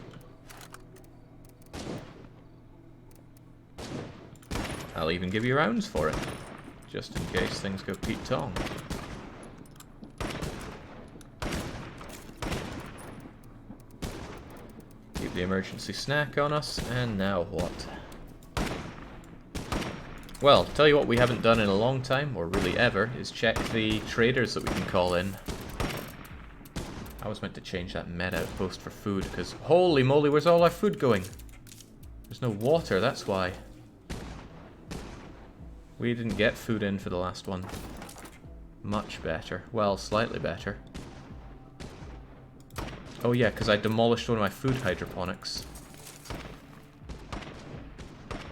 I'll even give you rounds for it, just in case things go Pete Tong. Keep the emergency snack on us, and now what? Well, tell you what we haven't done in a long time, or really ever, is check the traders that we can call in. I was meant to change that med outpost for food, because holy moly, where's all our food going? There's no water, that's why. We didn't get food in for the last one. Much better. Well, slightly better. Oh yeah, because I demolished one of my food hydroponics.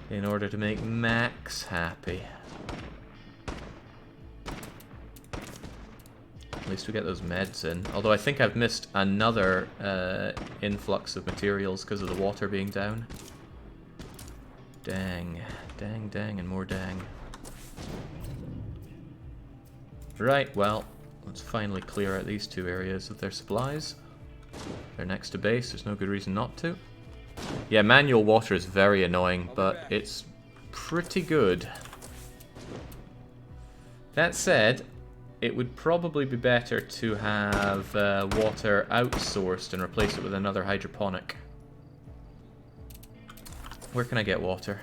In order to make Max happy. At least we get those meds in. Although I think I've missed another influx of materials because of the water being down. Dang. Dang, dang, and more dang. Right, well, let's finally clear out these 2 areas of their supplies. They're next to base, there's no good reason not to. Yeah, manual water is very annoying, but it's pretty good. That said, it would probably be better to have water outsourced and replace it with another hydroponic. Where can I get water?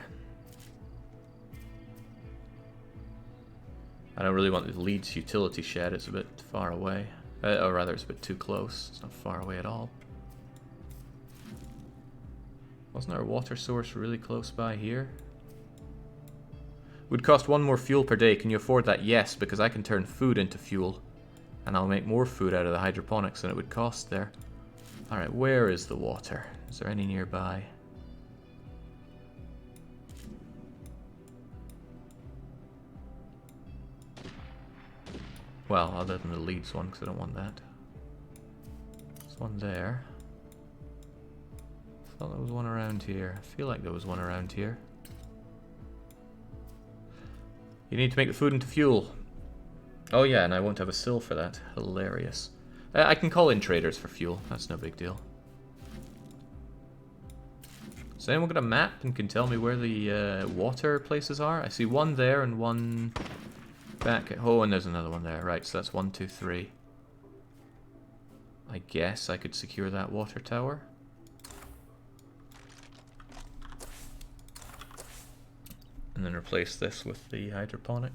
I don't really want the Leeds utility shed, it's a bit far away. Or rather, it's a bit too close. It's not far away at all. Wasn't our water source really close by here? Would cost 1 more fuel per day. Can you afford that? Yes, because I can turn food into fuel. And I'll make more food out of the hydroponics than it would cost there. Alright, where is the water? Is there any nearby? Well, other than the Leeds one, because I don't want that. There's one there. I thought there was one around here. I feel like there was one around here. You need to make the food into fuel. Oh yeah, and I won't have a sill for that. Hilarious. I can call in traders for fuel. That's no big deal. Has anyone got a map and can tell me where the water places are? I see one there and one back at... Oh, and there's another one there. Right, so that's 1, 2, 3. I guess I could secure that water tower. And then replace this with the hydroponic.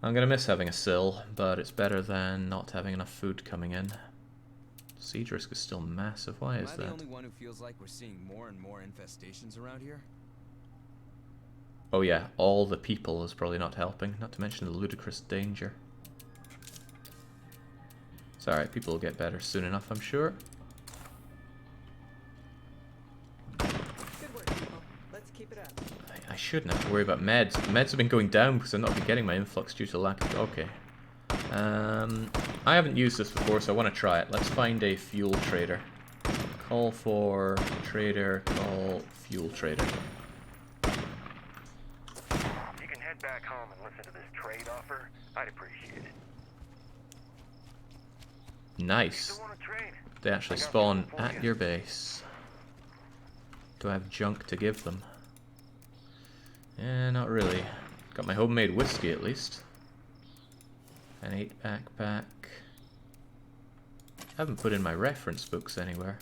I'm gonna miss having a sill, but it's better than not having enough food coming in. Siege risk is still massive. Why is that? Am I the only one who feels like we're seeing more and more infestations around here? Oh yeah, all the people is probably not helping, not to mention the ludicrous danger. It's alright, people will get better soon enough, I'm sure. Good work, people. Let's keep it up. I shouldn't have to worry about meds. Meds have been going down because I've not been getting my influx due to lack of... Okay. I haven't used this before, so I want to try it. Let's find a fuel trader. Call for trader, call fuel trader. You can head back home and listen to this trade offer. I'd appreciate it. Nice. Still want to trade? They actually spawn at your base. Do I have junk to give them? Eh, not really. Got my homemade whiskey at least. An 8 backpack. I haven't put in my reference books anywhere.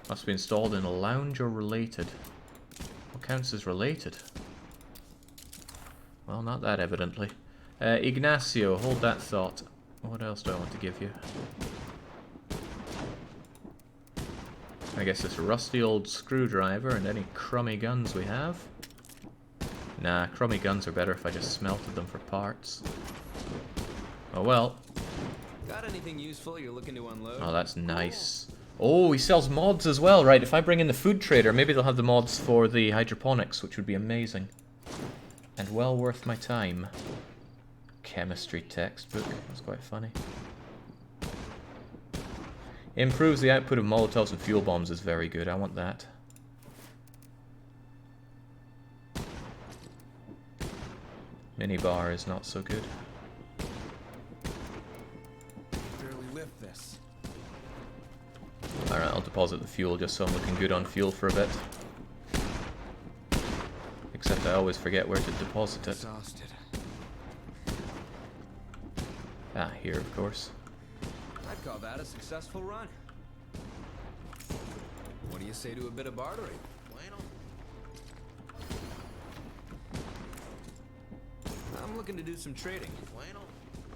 Must be installed in a lounge or related. What counts as related? Well, not that evidently. Ignacio, hold that thought. What else do I want to give you? I guess this rusty old screwdriver and any crummy guns we have. Nah, crummy guns are better if I just smelted them for parts. Oh well. Got anything useful you're looking to unload? Oh, that's nice. Oh, he sells mods as well, right? If I bring in the food trader, maybe they'll have the mods for the hydroponics, which would be amazing. And well worth my time. Chemistry textbook. That's quite funny. Improves the output of Molotovs and fuel bombs is very good. I want that. Minibar is not so good. Barely lift this. Alright, I'll deposit the fuel just so I'm looking good on fuel for a bit. Except I always forget where to deposit it. Exhausted. Ah, here of course. I'd call that a successful run. What do you say to a bit of bartering? I'm looking to do some trading.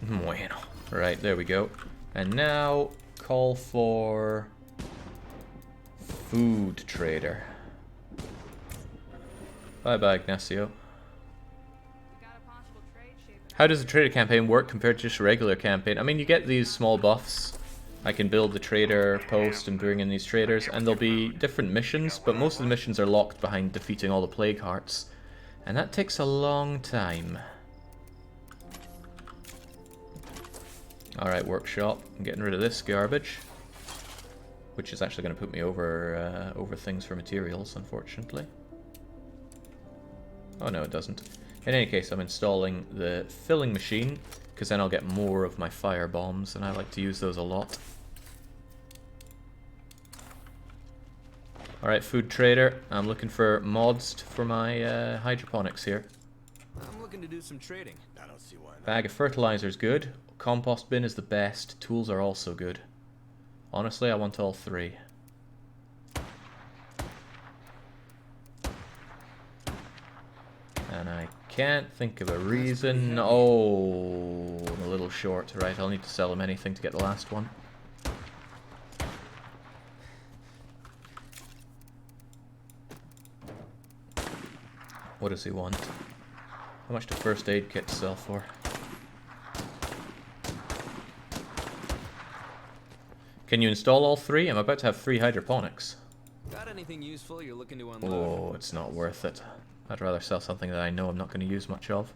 Bueno. Right, there we go. And now, call for food trader. Bye-bye, Ignacio. How does the trader campaign work compared to just a regular campaign? I mean, you get these small buffs. I can build the trader post and bring in these traders, and there'll be different missions, but most of the missions are locked behind defeating all the plague hearts. And that takes a long time. Alright, workshop. I'm getting rid of this garbage. Which is actually going to put me over over things for materials, unfortunately. Oh no, it doesn't. In any case, I'm installing the filling machine, because then I'll get more of my fire bombs, and I like to use those a lot. Alright, food trader. I'm looking for mods for my hydroponics here. I'm looking to do some trading. I don't see why not. Bag of fertilizer is good. Compost bin is the best. Tools are also good. Honestly, I want all three. And I can't think of a reason. Oh, I'm a little short. Right, I'll need to sell him anything to get the last one. What does he want? How much do first aid kits sell for? Can you install all three? I'm about to have 3 hydroponics. Got anything useful you're looking to unload? Oh, it's not worth it. I'd rather sell something that I know I'm not going to use much of.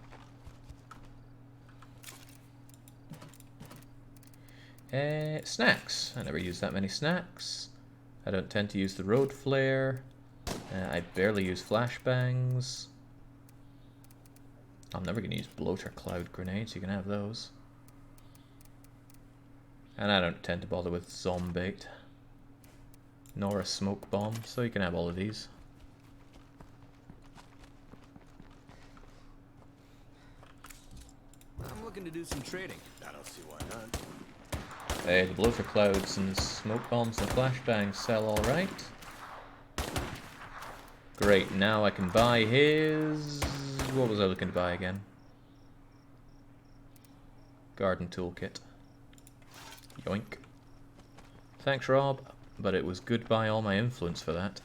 Snacks. I never use that many snacks. I don't tend to use the road flare. I barely use flashbangs. I'm never going to use bloater cloud grenades. You can have those. And I don't tend to bother with zombait. Nor a smoke bomb, so you can have all of these. I'm looking to do some trading. I don't see why not. Hey, the bloater clouds and smoke bombs and flashbangs sell alright. Great, now I can buy his... What was I looking to buy again? Garden toolkit. Yoink. Thanks, Rob, but it was goodbye all my influence for that.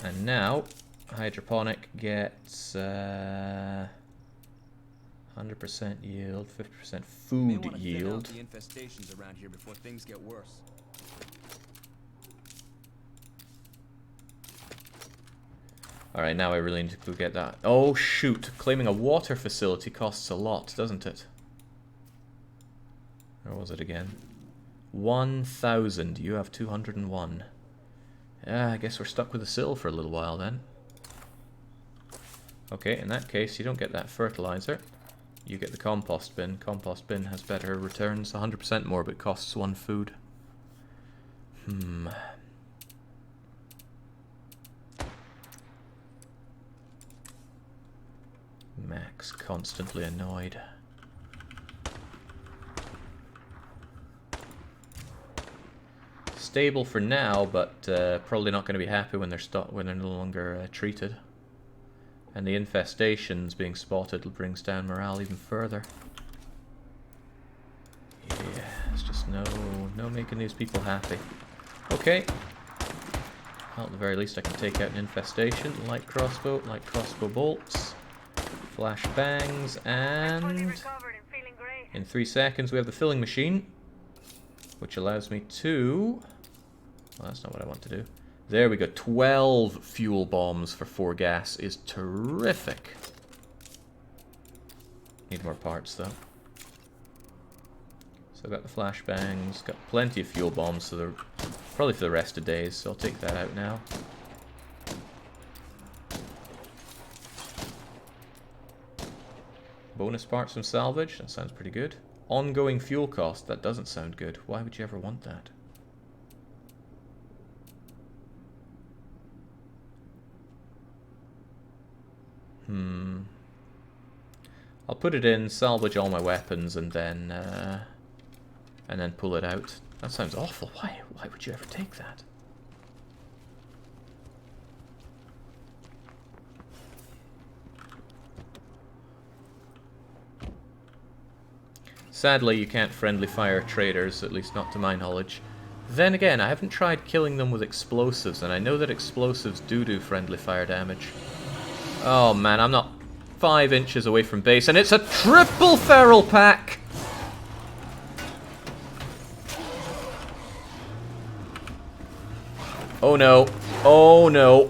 And now, hydroponic gets 100% yield, 50% food yield. The infestations around here before things get worse. Alright, now I really need to go get that. Oh shoot, claiming a water facility costs a lot, doesn't it? Where was it again? 1,000. You have 201. Yeah, I guess we're stuck with the sill for a little while then. Okay, in that case, you don't get that fertilizer. You get the compost bin. Compost bin has better returns, 100% more, but costs 1 food. Max constantly annoyed. Stable for now, but probably not going to be happy when they're no longer treated. And the infestations being spotted brings down morale even further. Yeah, it's just no making these people happy. Okay. Well, at the very least I can take out an infestation. Light crossbow bolts. Flash bangs, and in 3 seconds we have the filling machine, which allows me to... Well, that's not what I want to do. There we go. 12 fuel bombs for 4 gas is terrific. Need more parts, though. So I've got the flashbangs, got plenty of fuel bombs, so they're probably for the rest of days, so I'll take that out now. Bonus parts from salvage, that sounds pretty good. Ongoing fuel cost, that doesn't sound good. Why would you ever want that? I'll put it in, salvage all my weapons, and then pull it out. That sounds awful. Why would you ever take that? Sadly, you can't friendly fire traders, at least not to my knowledge. Then again, I haven't tried killing them with explosives, and I know that explosives do friendly fire damage. Oh man, I'm not 5 inches away from base, and it's a triple feral pack! Oh no. Oh no.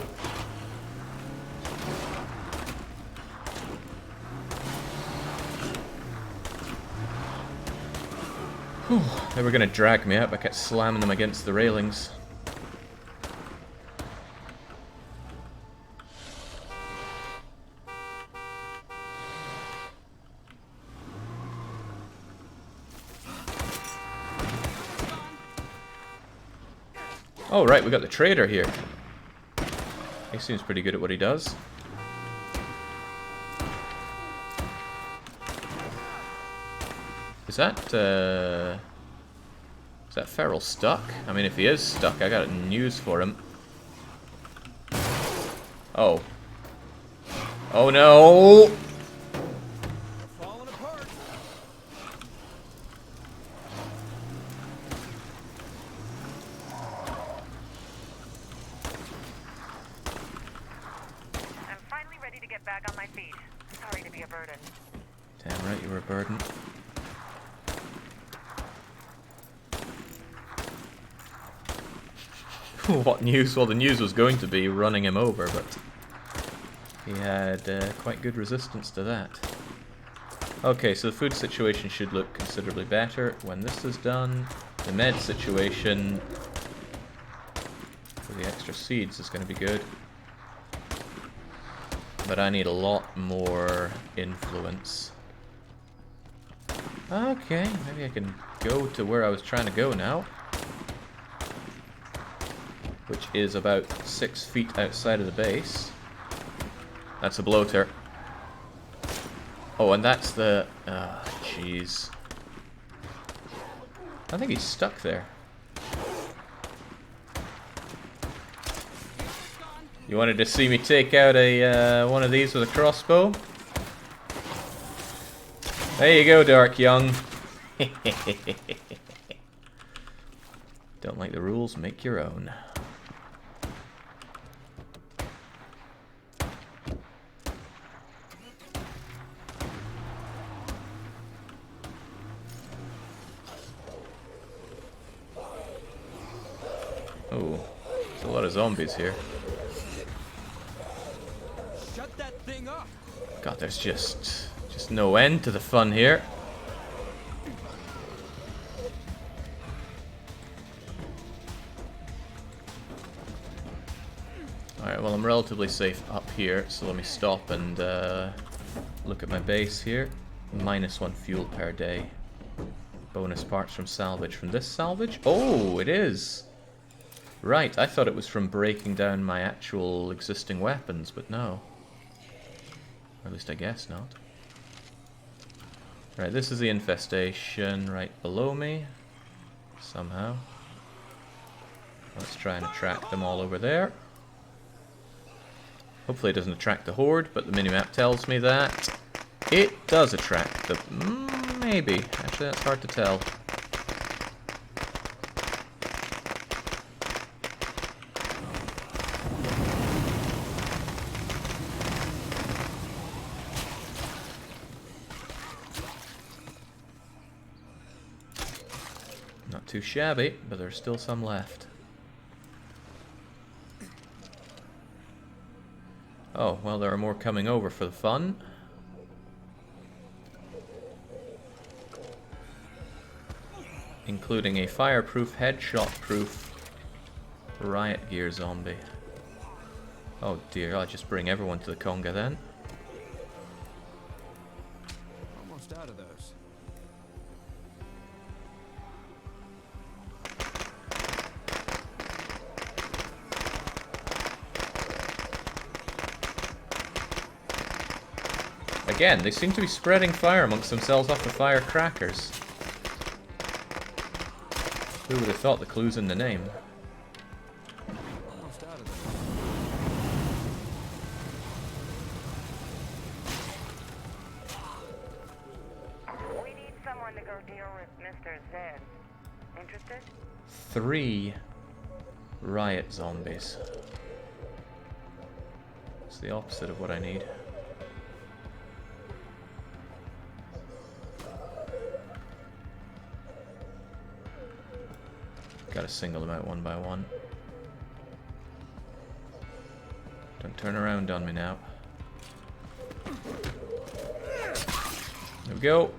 Whew. They were gonna drag me up. I kept slamming them against the railings. Oh right, we got the trader here. He seems pretty good at what he does. Is that feral stuck? I mean, if he is stuck, I got news for him. Oh. Oh no! Back on my feet. Sorry to be a burden. Damn right you were a burden. What news? Well, the news was going to be running him over, but he had quite good resistance to that. Okay, so the food situation should look considerably better when this is done. The med situation for the extra seeds is going to be good. But I need a lot more influence. Okay, maybe I can go to where I was trying to go now. Which is about 6 feet outside of the base. That's a bloater. Oh, and that's the... Ah, jeez. I think he's stuck there. You wanted to see me take out a one of these with a crossbow? There you go, Dark Young. Don't like the rules, make your own. Oh, there's a lot of zombies here. Shut that thing up. God, there's just no end to the fun here. Alright, well I'm relatively safe up here, so let me stop and look at my base here. -1 fuel per day. Bonus parts from salvage. From this salvage? Oh, it is! Right, I thought it was from breaking down my actual existing weapons, but no. Or at least I guess not. Right, this is the infestation right below me. Somehow. Let's try and attract them all over there. Hopefully it doesn't attract the horde, but the minimap tells me that it does attract the... maybe. Actually, that's hard to tell. Not too shabby, but there's still some left. Oh, well, there are more coming over for the fun. Including a fireproof, headshot-proof riot gear zombie. Oh dear, I'll just bring everyone to the conga then. Almost out of those. Again, they seem to be spreading fire amongst themselves off the firecrackers. Who would have thought the clue's in the name? Almost out of those. We need someone to go deal with Mr. Zed. Interested? 3 riot zombies. It's the opposite of what I need. Gotta single them out one by one. Don't turn around on me now. There we go.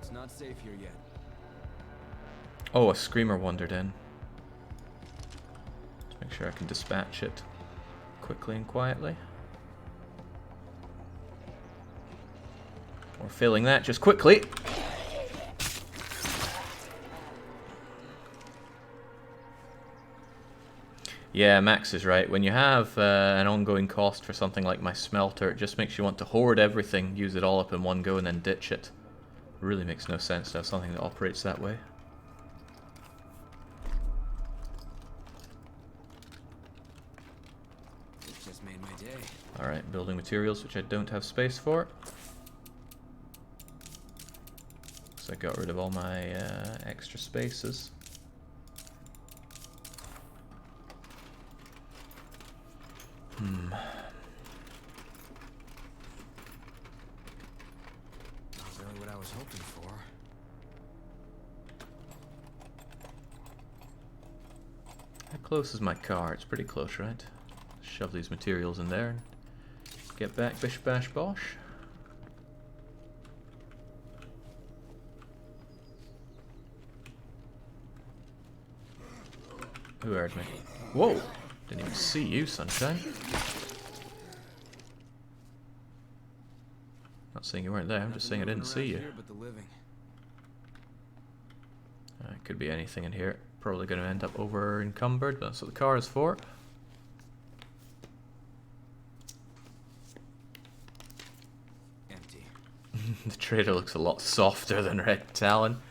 It's not safe here yet. Oh, a screamer wandered in. Make sure I can dispatch it quickly and quietly. Or failing that, just quickly. Yeah, Max is right. When you have an ongoing cost for something like my smelter, it just makes you want to hoard everything, use it all up in one go, and then ditch it. It really makes no sense to have something that operates that way. Just made my day. Alright, building materials, which I don't have space for. So I got rid of all my extra spaces. Not really what I was hoping for. How close is my car? It's pretty close, right? Shove these materials in there and get back bish bash bosh. Who heard me? Whoa! Didn't even see you, sunshine. Not saying you weren't there, I'm just saying I didn't see you. It could be anything in here. Probably going to end up over encumbered, but that's what the car is for. Empty. The trader looks a lot softer than Red Talon.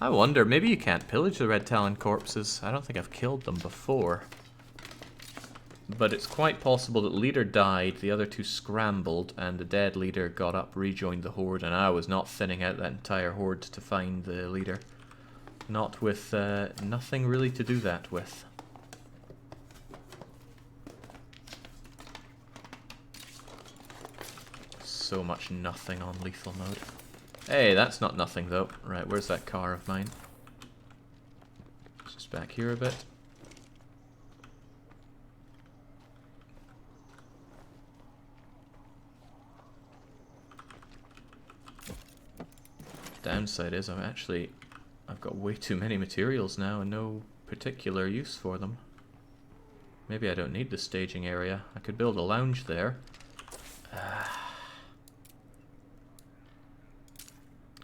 I wonder, maybe you can't pillage the Red Talon corpses. I don't think I've killed them before. But it's quite possible that leader died, the other two scrambled, and the dead leader got up, rejoined the horde, and I was not thinning out that entire horde to find the leader. Not with nothing really to do that with. So much nothing on lethal mode. Hey, that's not nothing though. Right, where's that car of mine? Just back here a bit. Downside is I've got way too many materials now and no particular use for them. Maybe I don't need the staging area. I could build a lounge there.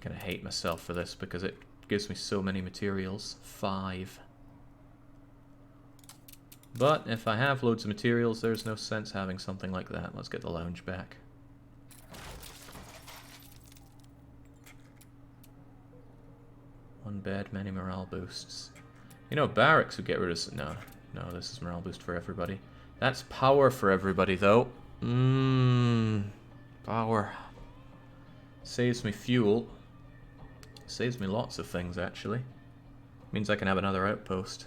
Gonna hate myself for this because it gives me so many materials. 5. But if I have loads of materials, there's no sense having something like that. Let's get the lounge back. One bed, many morale boosts. You know, barracks would get rid of... No, this is morale boost for everybody. That's power for everybody, though. Power. Saves me fuel. Saves me lots of things, actually. Means I can have another outpost.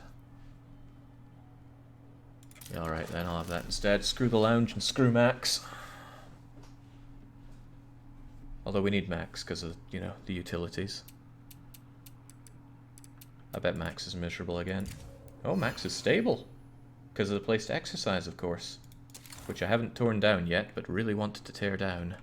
Yeah, alright then, I'll have that instead. Screw the lounge and screw Max. Although we need Max because of, you know, the utilities. I bet Max is miserable again. Oh, Max is stable. Because of the place to exercise, of course. Which I haven't torn down yet, but really wanted to tear down.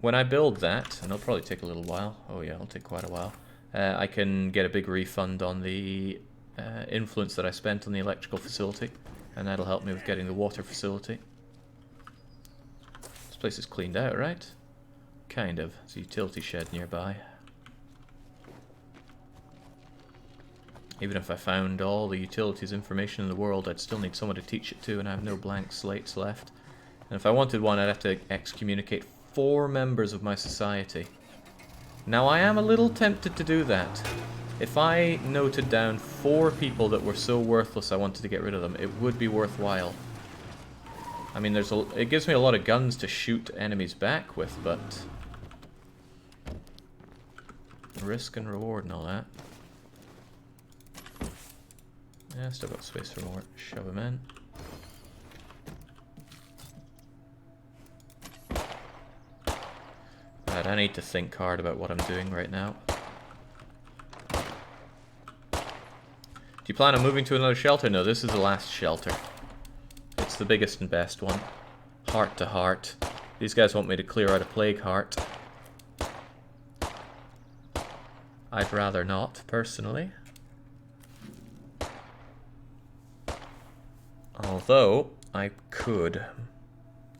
When I build that, and it'll probably take a little while. Oh yeah, it'll take quite a while. I can get a big refund on the influence that I spent on the electrical facility. And that'll help me with getting the water facility. This place is cleaned out, right? Kind of. There's a utility shed nearby. Even if I found all the utilities information in the world, I'd still need someone to teach it to, and I have no blank slates left. And if I wanted one, I'd have to excommunicate 4 members of my society. Now, I am a little tempted to do that. If I noted down 4 people that were so worthless I wanted to get rid of them, it would be worthwhile. I mean, it gives me a lot of guns to shoot enemies back with, but... risk and reward and all that. Yeah, still got space for more. Shove them in. Right, I need to think hard about what I'm doing right now. Do you plan on moving to another shelter? No, this is the last shelter. It's the biggest and best one. Heart to heart. These guys want me to clear out a plague heart. I'd rather not, personally. Although, I could.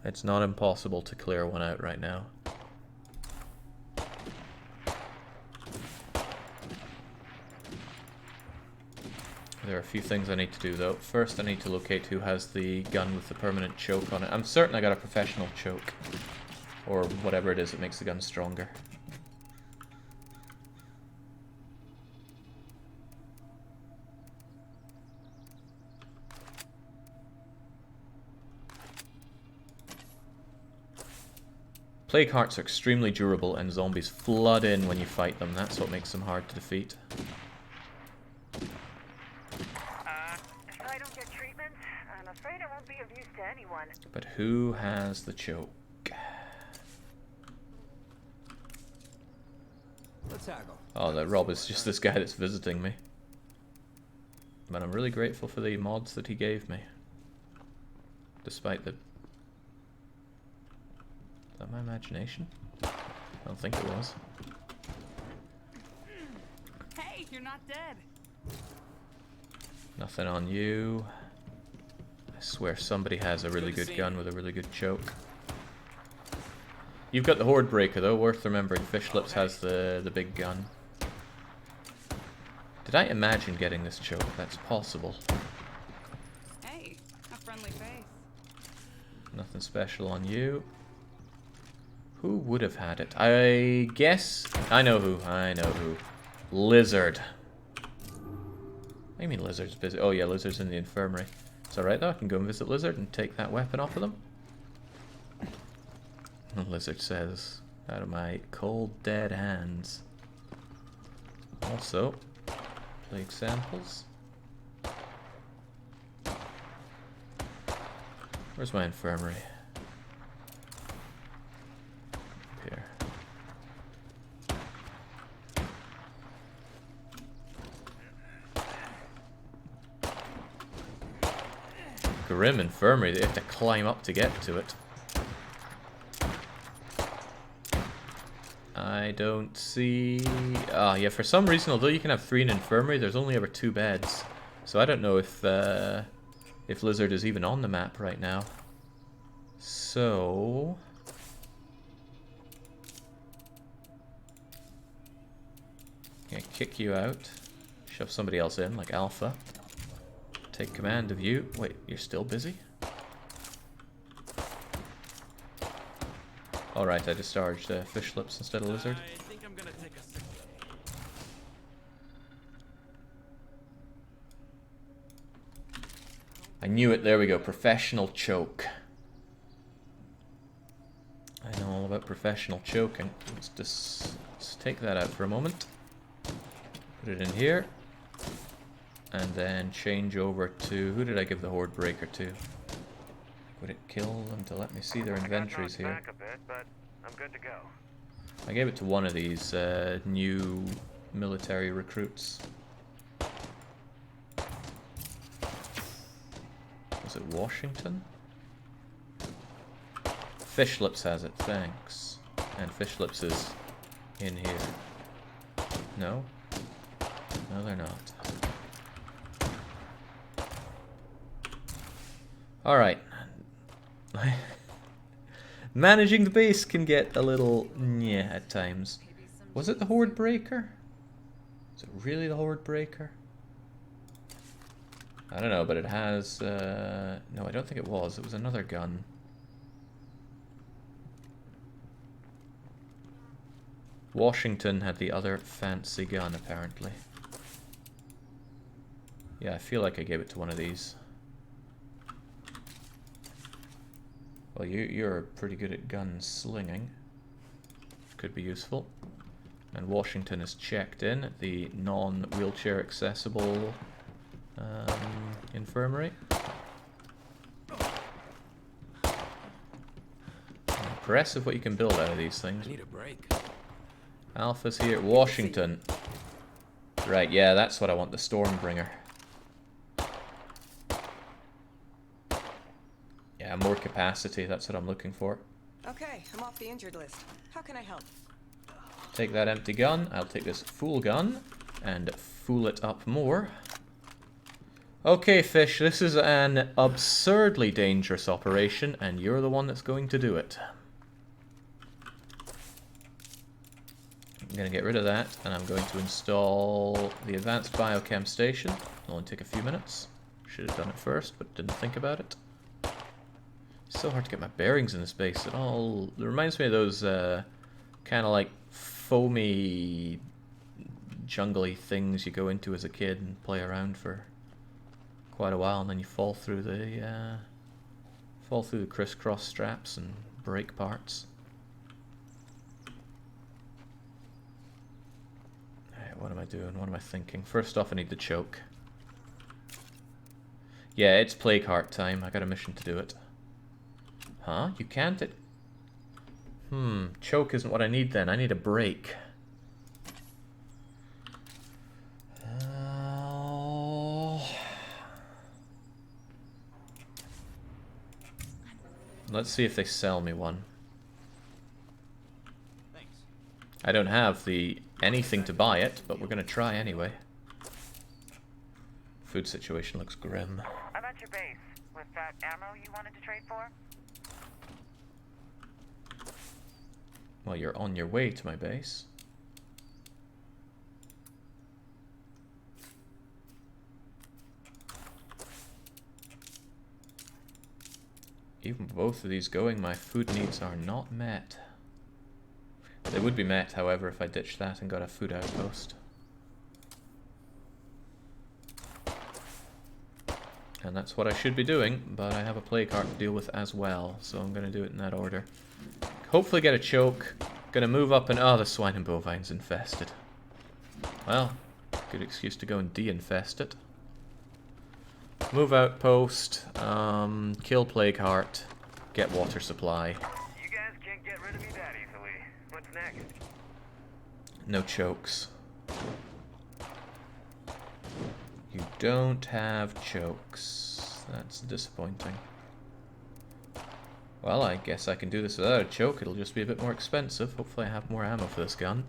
It's not impossible to clear one out right now. There are a few things I need to do, though. First, I need to locate who has the gun with the permanent choke on it. I'm certain I got a professional choke. Or whatever it is that makes the gun stronger. Plague hearts are extremely durable, and zombies flood in when you fight them. That's what makes them hard to defeat. If I don't get treatment, I'm afraid I won't be of use to anyone. But who has the choke? Let's haggle. Oh, that Rob is just this guy that's visiting me. But I'm really grateful for the mods that he gave me. Despite the... Is that my imagination? I don't think it was. Hey, you're not dead. Nothing on you. I swear somebody has a really good gun with a really good choke. You've got the Horde Breaker though, worth remembering. Fishlips has the big gun. Did I imagine getting this choke? That's possible. Hey, a friendly face. Nothing special on you. Who would have had it? I guess... I know who. I know who. Lizard. What do you mean Lizard's busy? Oh yeah, Lizard's in the infirmary. It's alright though, I can go and visit Lizard and take that weapon off of them. Lizard says, out of my cold dead hands. Also, plague samples. Where's my infirmary? Here. Grim infirmary, they have to climb up to get to it. I don't see... Ah, yeah, for some reason, although you can have 3 in infirmary, there's only ever 2 beds. So I don't know if Lizard is even on the map right now. So... yeah, kick you out. Shove somebody else in, like Alpha. Take command of you. Wait, you're still busy? Alright, I discharged fish lips instead of lizard. I think I'm gonna take a sick day. I knew it, there we go. Professional choke. I know all about professional choking. Let's take that out for a moment. Put it in here. And then change over to... who did I give the Horde Breaker to? Would it kill them to let me see their inventories here? Back a bit, but I'm good to go. I gave it to one of these new military recruits. Was it Washington? Fishlips has it, thanks. And Fishlips is in here. No? No, they're not. Alright. Managing the base can get a little nyeh at times. Was it the Horde Breaker? Is it really the Horde Breaker? I don't know, but it has... no, I don't think it was. It was another gun. Washington had the other fancy gun, apparently. Yeah, I feel like I gave it to one of these. Well, you're pretty good at gun slinging. Could be useful. And Washington is checked in at the non-wheelchair accessible infirmary. Impressive what you can build out of these things. I need a break. Alpha's here. Washington. Right, yeah, that's what I want, the Stormbringer. Yeah, more capacity, that's what I'm looking for. Okay, I'm off the injured list. How can I help? Take that empty gun. I'll take this full gun and fool it up more. Okay, Fish, this is an absurdly dangerous operation, and you're the one that's going to do it. I'm going to get rid of that, and I'm going to install the advanced biochem station. It'll only take a few minutes. Should have done it first, but didn't think about it. It's so hard to get my bearings in this base. It reminds me of those kind of like foamy, jungly things you go into as a kid and play around for quite a while, and then you fall through the crisscross straps and break parts. Alright, what am I doing? What am I thinking? First off, I need the choke. Yeah, it's Plague Heart time. I got a mission to do it. Huh? You can't? Choke isn't what I need then. I need a break. Let's see if they sell me one. Thanks. I don't have anything to buy it, but we're gonna try anyway. Food situation looks grim. I'm at your base with that ammo you wanted to trade for. Well, you're on your way to my base. Even with both of these going, my food needs are not met. They would be met, however, if I ditched that and got a food outpost. And that's what I should be doing, but I have a plague heart to deal with as well, so I'm going to do it in that order. Hopefully get a choke. Gonna move up and... oh, the swine and bovine's infested. Well, good excuse to go and de-infest it. Move outpost, kill plague heart, get water supply. You guys can't get rid of me that easily. What's next? No chokes. You don't have chokes. That's disappointing. Well, I guess I can do this without a choke. It'll just be a bit more expensive. Hopefully I have more ammo for this gun.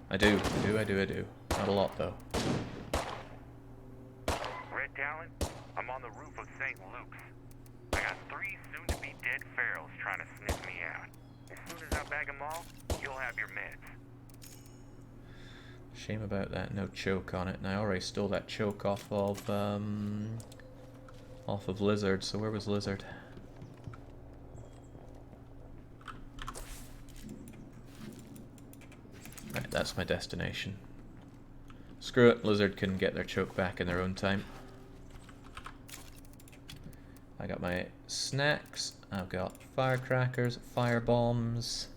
I do. Not a lot, though. Red Talon, I'm on the roof of St. Luke's. I got 3 soon-to-be dead ferals trying to sniff me out. As soon as I bag them all, you'll have your meds. Shame about that, no choke on it. And I already stole that choke off of Lizard, so where was Lizard? Right, that's my destination. Screw it, Lizard can get their choke back in their own time. I got my snacks, I've got firecrackers, fire bombs.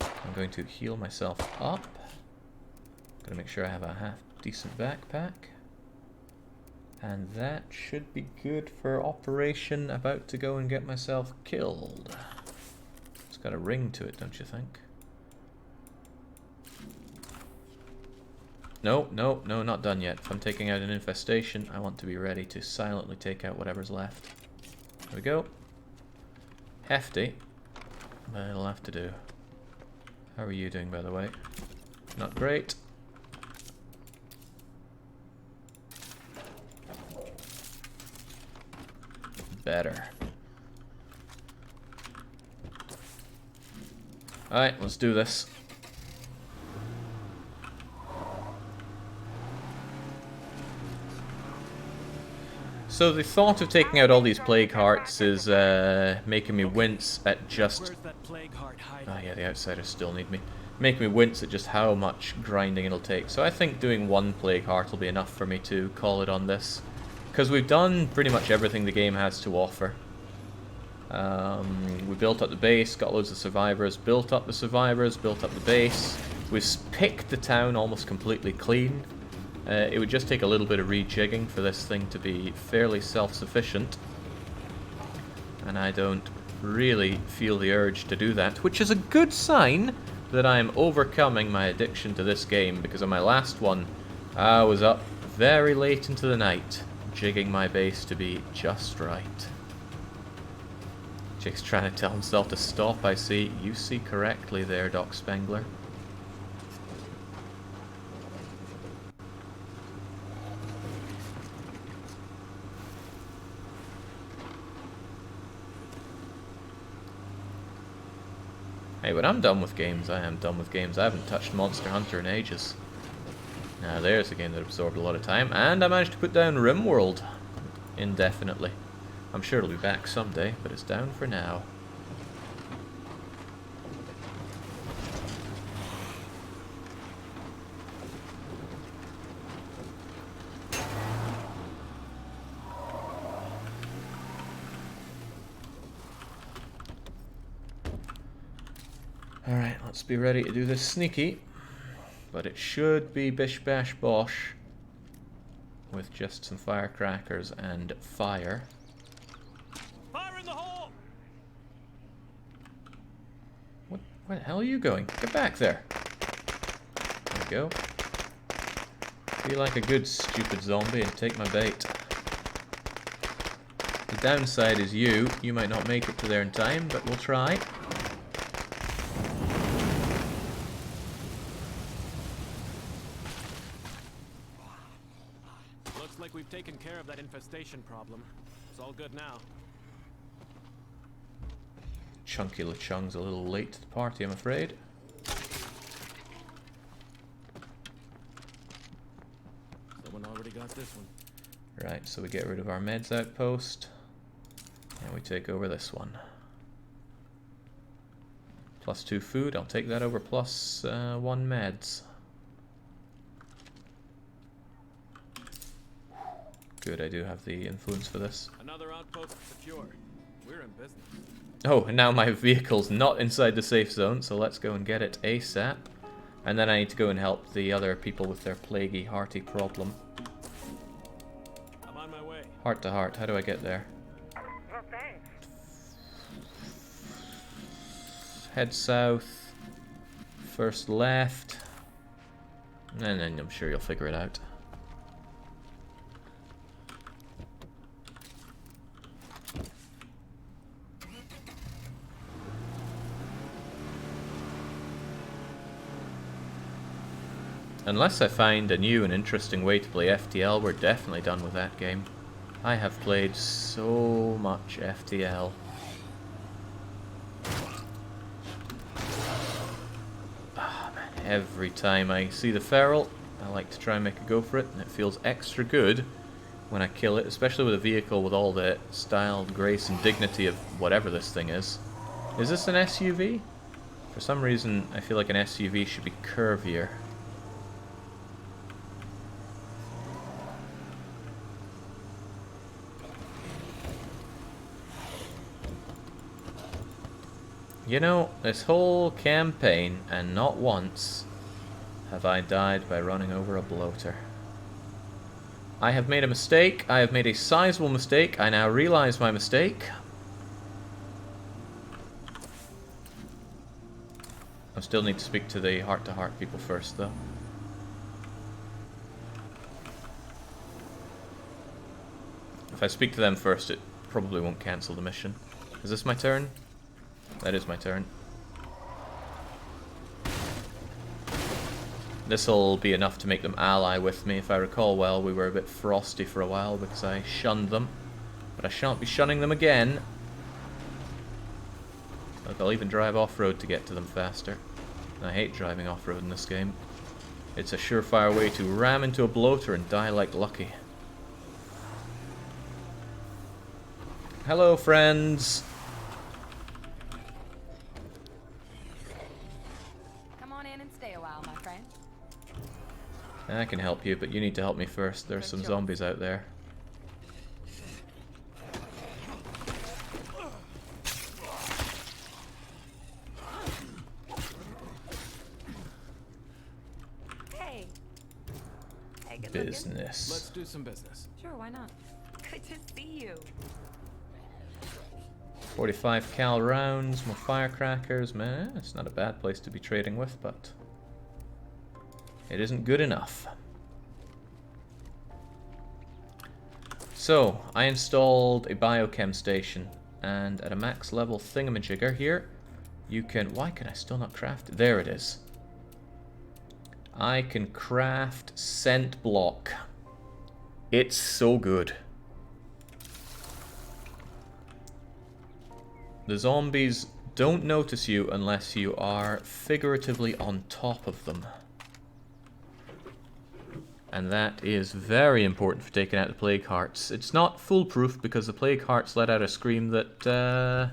I'm going to heal myself up. Gotta make sure I have a half decent backpack. And that should be good for operation about to go and get myself killed. It's got a ring to it, don't you think? No, not done yet. If I'm taking out an infestation, I want to be ready to silently take out whatever's left. There we go. Hefty, but it'll have to do. How are you doing, by the way? Not great. Better. Alright, let's do this. So the thought of taking out all these plague hearts is making me wince at just... Where's that plague heart hiding? Oh yeah, the outsiders still need me. Making me wince at just how much grinding it'll take. So I think doing 1 plague heart will be enough for me to call it on this. Because we've done pretty much everything the game has to offer. We built up the base, got loads of survivors, built up the survivors, built up the base. We've picked the town almost completely clean. It would just take a little bit of rejigging for this thing to be fairly self-sufficient. And I don't really feel the urge to do that, which is a good sign that I'm overcoming my addiction to this game, because on my last one, I was up very late into the night, jigging my base to be just right. Jake's trying to tell himself to stop, I see. You see correctly there, Doc Spengler. Hey, when I'm done with games, I am done with games. I haven't touched Monster Hunter in ages. Now there's a game that absorbed a lot of time, and I managed to put down RimWorld indefinitely. I'm sure it'll be back someday, but it's down for now. Alright, let's be ready to do this sneaky. But it should be bish bash bosh. With just some firecrackers and fire. Fire in the hole! Where the hell are you going? Get back there. There we go. Be like a good stupid zombie and take my bait. The downside is you might not make it to there in time, but we'll try. Looks like we've taken care of that infestation problem. It's all good now. Chunky LeChung's a little late to the party, I'm afraid. Someone already got this one. Right, so we get rid of our meds outpost. And we take over this one. +2 food, I'll take that over +1 meds. Good, I do have the influence for this. Another outpost secure. We're in business. Oh, and now my vehicle's not inside the safe zone, so let's go and get it ASAP. And then I need to go and help the other people with their plaguey, hearty problem. I'm on my way. Heart to heart, how do I get there? Well, thanks. Head south. First left. And then I'm sure you'll figure it out. Unless I find a new and interesting way to play FTL, we're definitely done with that game. I have played so much FTL. Ah, man, every time I see the feral, I like to try and make a go for it, and it feels extra good when I kill it, especially with a vehicle with all the style, grace, and dignity of whatever this thing is. Is this an SUV? For some reason, I feel like an SUV should be curvier. You know, this whole campaign, and not once, have I died by running over a bloater. I have made a mistake. I have made a sizable mistake. I now realize my mistake. I still need to speak to the heart-to-heart people first, though. If I speak to them first, it probably won't cancel the mission. Is this my turn? That is my turn. This'll be enough to make them ally with me. If I recall well, we were a bit frosty for a while because I shunned them. But I shan't be shunning them again. Look, I'll even drive off-road to get to them faster. I hate driving off-road in this game. It's a surefire way to ram into a bloater and die like Lucky. Hello, friends! Come on in and stay a while, my friend. I can help you, but you need to help me first. There's some zombies out there. Hey. Hey, good Business. Let's do some business. Sure, why not? Good to see you. 45 cal rounds, more firecrackers, man. It's not a bad place to be trading with, but it isn't good enough. So, I installed a biochem station, and at a max level thingamajigger here, you can... Why can I still not craft it? There it is. I can craft scent block. It's so good. The zombies don't notice you unless you are figuratively on top of them. And that is very important for taking out the Plague Hearts. It's not foolproof because the Plague Hearts let out a scream that,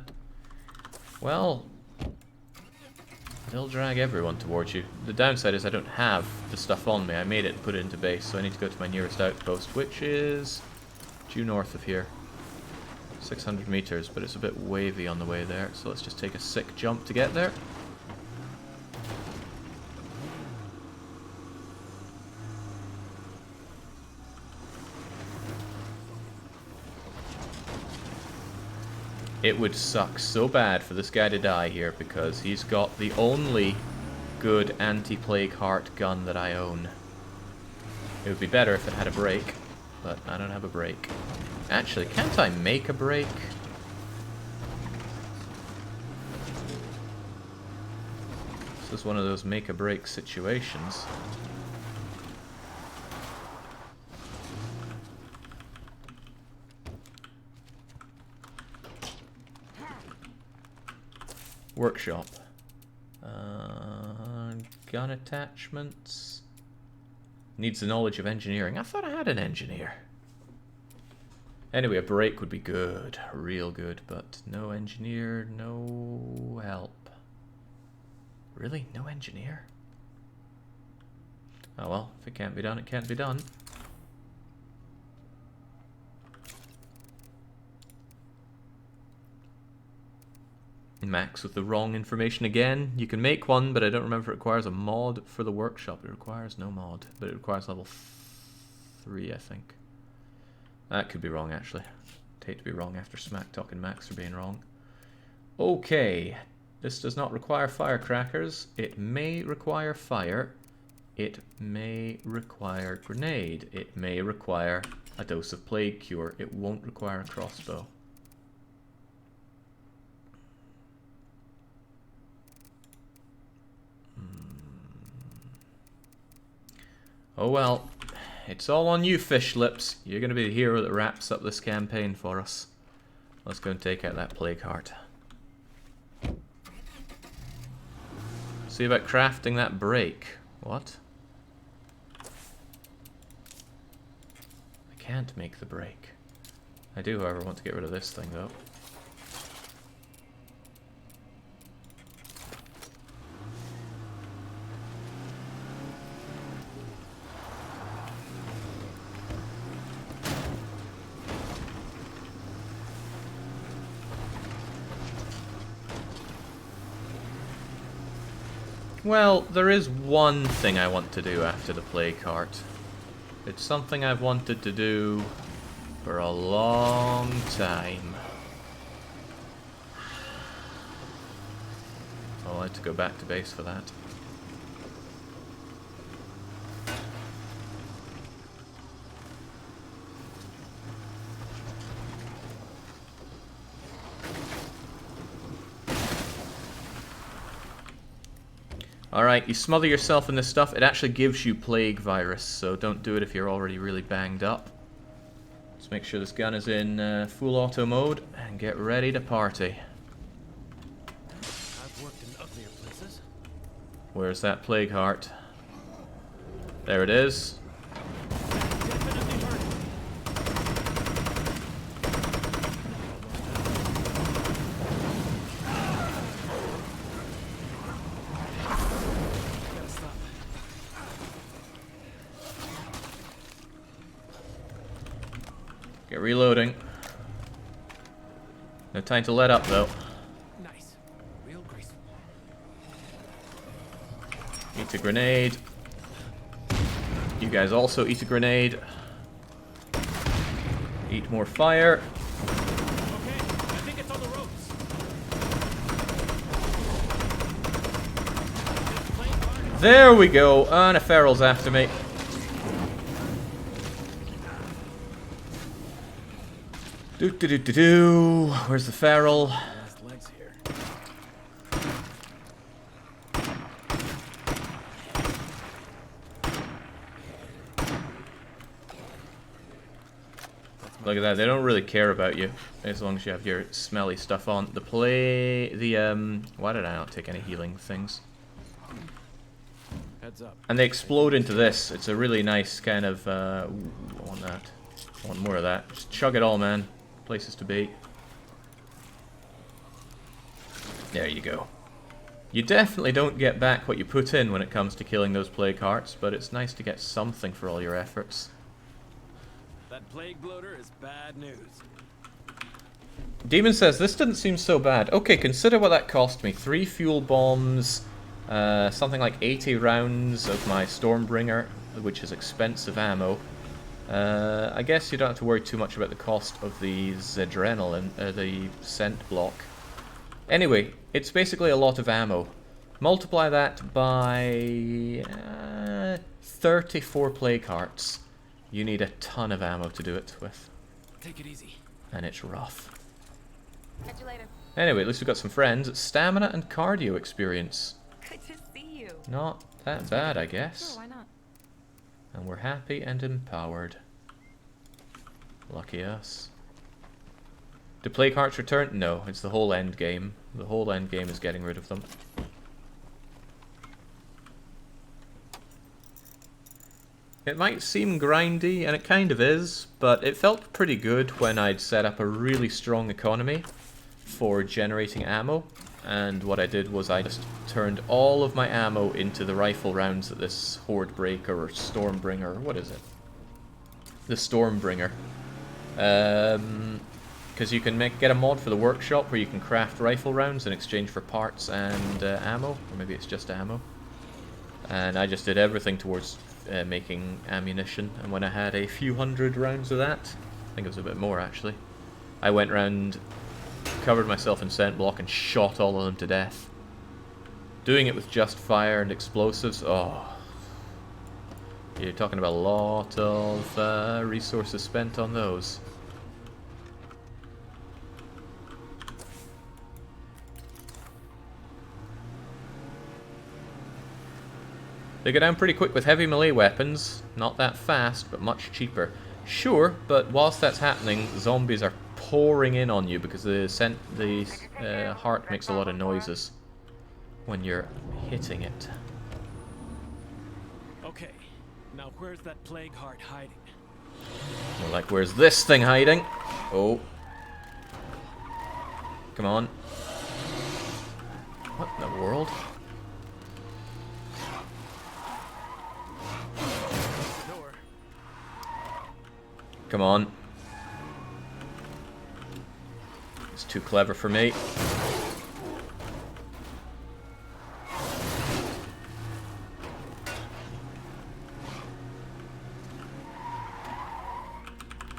well, they'll drag everyone towards you. The downside is I don't have the stuff on me. I made it and put it into base, so I need to go to my nearest outpost, which is due north of here. 600 meters, but it's a bit wavy on the way there, so let's just take a sick jump to get there. It would suck so bad for this guy to die here because he's got the only good anti-plague heart gun that I own. It would be better if it had a brake, but I don't have a brake. Actually, can't I make a brake? This is one of those make a break situations. Workshop. Gun attachments. Needs the knowledge of engineering. I thought I had an engineer. Anyway, a brake would be good. Real good, but no engineer, no help. Really? No engineer? Oh well, if it can't be done, it can't be done. Max with the wrong information again. You can make one, but I don't remember if it requires a mod for the workshop. It requires no mod, but it requires level 3, I think. That could be wrong, actually. I'd hate to be wrong after smack talking Max for being wrong. Okay, this does not require firecrackers. It may require fire. It may require grenade. It may require a dose of plague cure. It won't require a crossbow. Oh well. It's all on you, Fish Lips. You're going to be the hero that wraps up this campaign for us. Let's go and take out that plague heart. See about crafting that break. What? I can't make the break. I do, however, want to get rid of this thing, though. Well, there is one thing I want to do after the plague heart. It's something I've wanted to do for a long time. I'll have to go back to base for that. Alright, you smother yourself in this stuff. It actually gives you plague virus, so don't do it if you're already really banged up. Let's make sure this gun is in full auto mode and get ready to party. I've worked in uglier places. Where's that plague heart? There it is. Get reloading. No time to let up though. Nice. Real graceful. Eat a grenade. You guys also eat a grenade. Eat more fire. Okay, I think it's on the ropes. There we go. And a feral's after me. Do. Where's the feral? Legs here. Look at that. They don't really care about you as long as you have your smelly stuff on. Why did I not take any healing things? Heads up. And they explode into this. It's a really nice kind of. I want that. I want more of that. Just chug it all, man. Places to be. There you go. You definitely don't get back what you put in when it comes to killing those plague hearts, but it's nice to get something for all your efforts. That plague bloater is bad news. Demon says, this didn't seem so bad. Okay, consider what that cost me. 3 fuel bombs, something like 80 rounds of my Stormbringer, which is expensive ammo. I guess you don't have to worry too much about the cost of the Zedrenal and the scent block. Anyway, it's basically a lot of ammo. Multiply that by 34 plague hearts. You need a ton of ammo to do it with. Take it easy. And it's rough. Catch you later. Anyway, at least we've got some friends. Stamina and cardio experience. Good to see you. Not that bad, I guess. Sure, why not? And we're happy and empowered. Lucky us. Do plague hearts return? No, it's the whole end game. The whole end game is getting rid of them. It might seem grindy, and it kind of is, but it felt pretty good when I'd set up a really strong economy for generating ammo. And what I did was I just turned all of my ammo into the rifle rounds that this Horde Breaker or Stormbringer, what is it? The Stormbringer. Because you can get a mod for the workshop where you can craft rifle rounds in exchange for parts and ammo, or maybe it's just ammo. And I just did everything towards making ammunition, and when I had a few hundred rounds of that, I think it was a bit more actually, I went round, covered myself in scent block and shot all of them to death. Doing it with just fire and explosives, oh, you're talking about a lot of resources spent on those. They go down pretty quick with heavy melee weapons. Not that fast, but much cheaper. Sure, but whilst that's happening, zombies are pouring in on you because the heart makes a lot of noises when you're hitting it. Okay, now where's that plague heart hiding? More like, where's this thing hiding? Oh. Come on. What in the world? Door. Come on. It's too clever for me.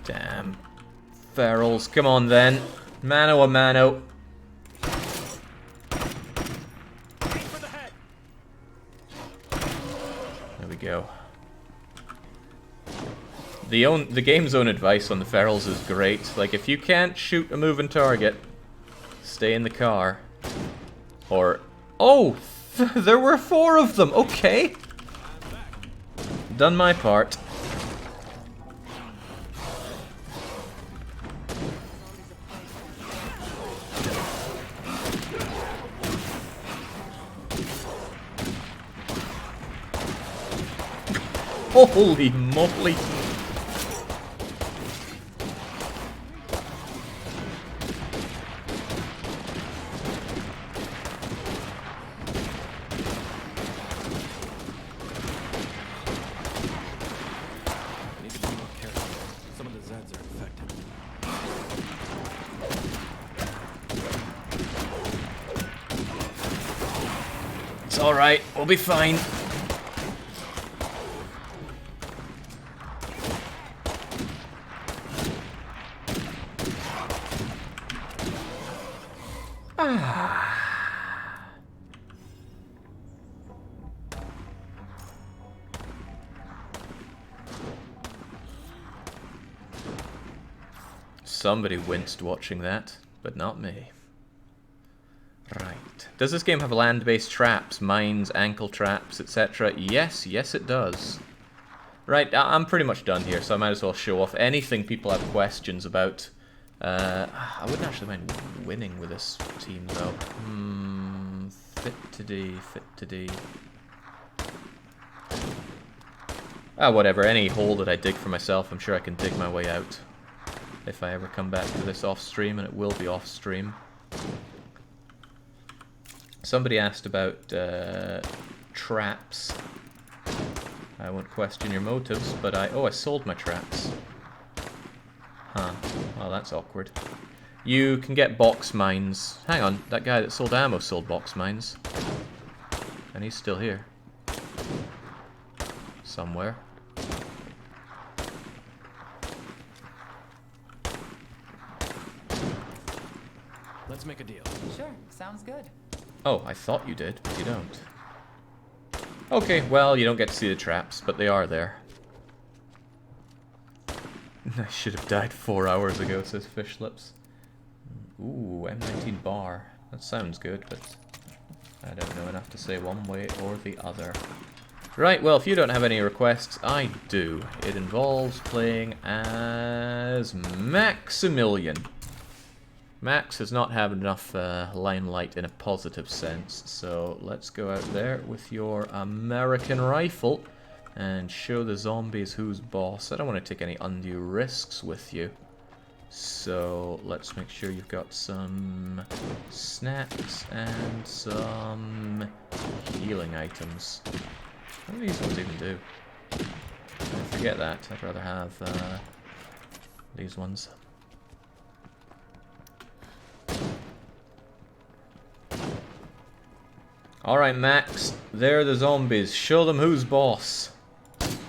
Damn. Ferals, come on then. Mano a mano. There we go. The game's own advice on the ferals is great. Like, if you can't shoot a moving target, stay in the car. Or... Oh! There were 4 of them! Okay! Done my part. Holy moly! Need to be more careful. Some of the Zeds are infected. It's alright, we'll be fine. Somebody winced watching that, but not me. Right. Does this game have land-based traps, mines, ankle traps, etc.? Yes, yes it does. Right, I'm pretty much done here, so I might as well show off anything people have questions about. I wouldn't actually mind winning with this team, though. Fit to D. Ah, whatever, any hole that I dig for myself, I'm sure I can dig my way out. If I ever come back to this off-stream, and it will be off-stream. Somebody asked about traps. I won't question your motives, but I sold my traps. Huh. Well, that's awkward. You can get box mines. Hang on, that guy that sold ammo sold box mines. And he's still here. Somewhere. Let's make a deal. Sure, sounds good. Oh, I thought you did, but you don't. Okay, well, you don't get to see the traps, but they are there. I should have died 4 hours ago, says Fishlips. Ooh, M19 bar. That sounds good, but I don't know enough to say one way or the other. Right, well, if you don't have any requests, I do. It involves playing as Maximilian. Max has not had enough limelight in a positive sense, so let's go out there with your American rifle and show the zombies who's boss. I don't want to take any undue risks with you, so let's make sure you've got some snacks and some healing items. What do these ones even do? Forget that, I'd rather have these ones. Alright, Max, they're the zombies. Show them who's boss.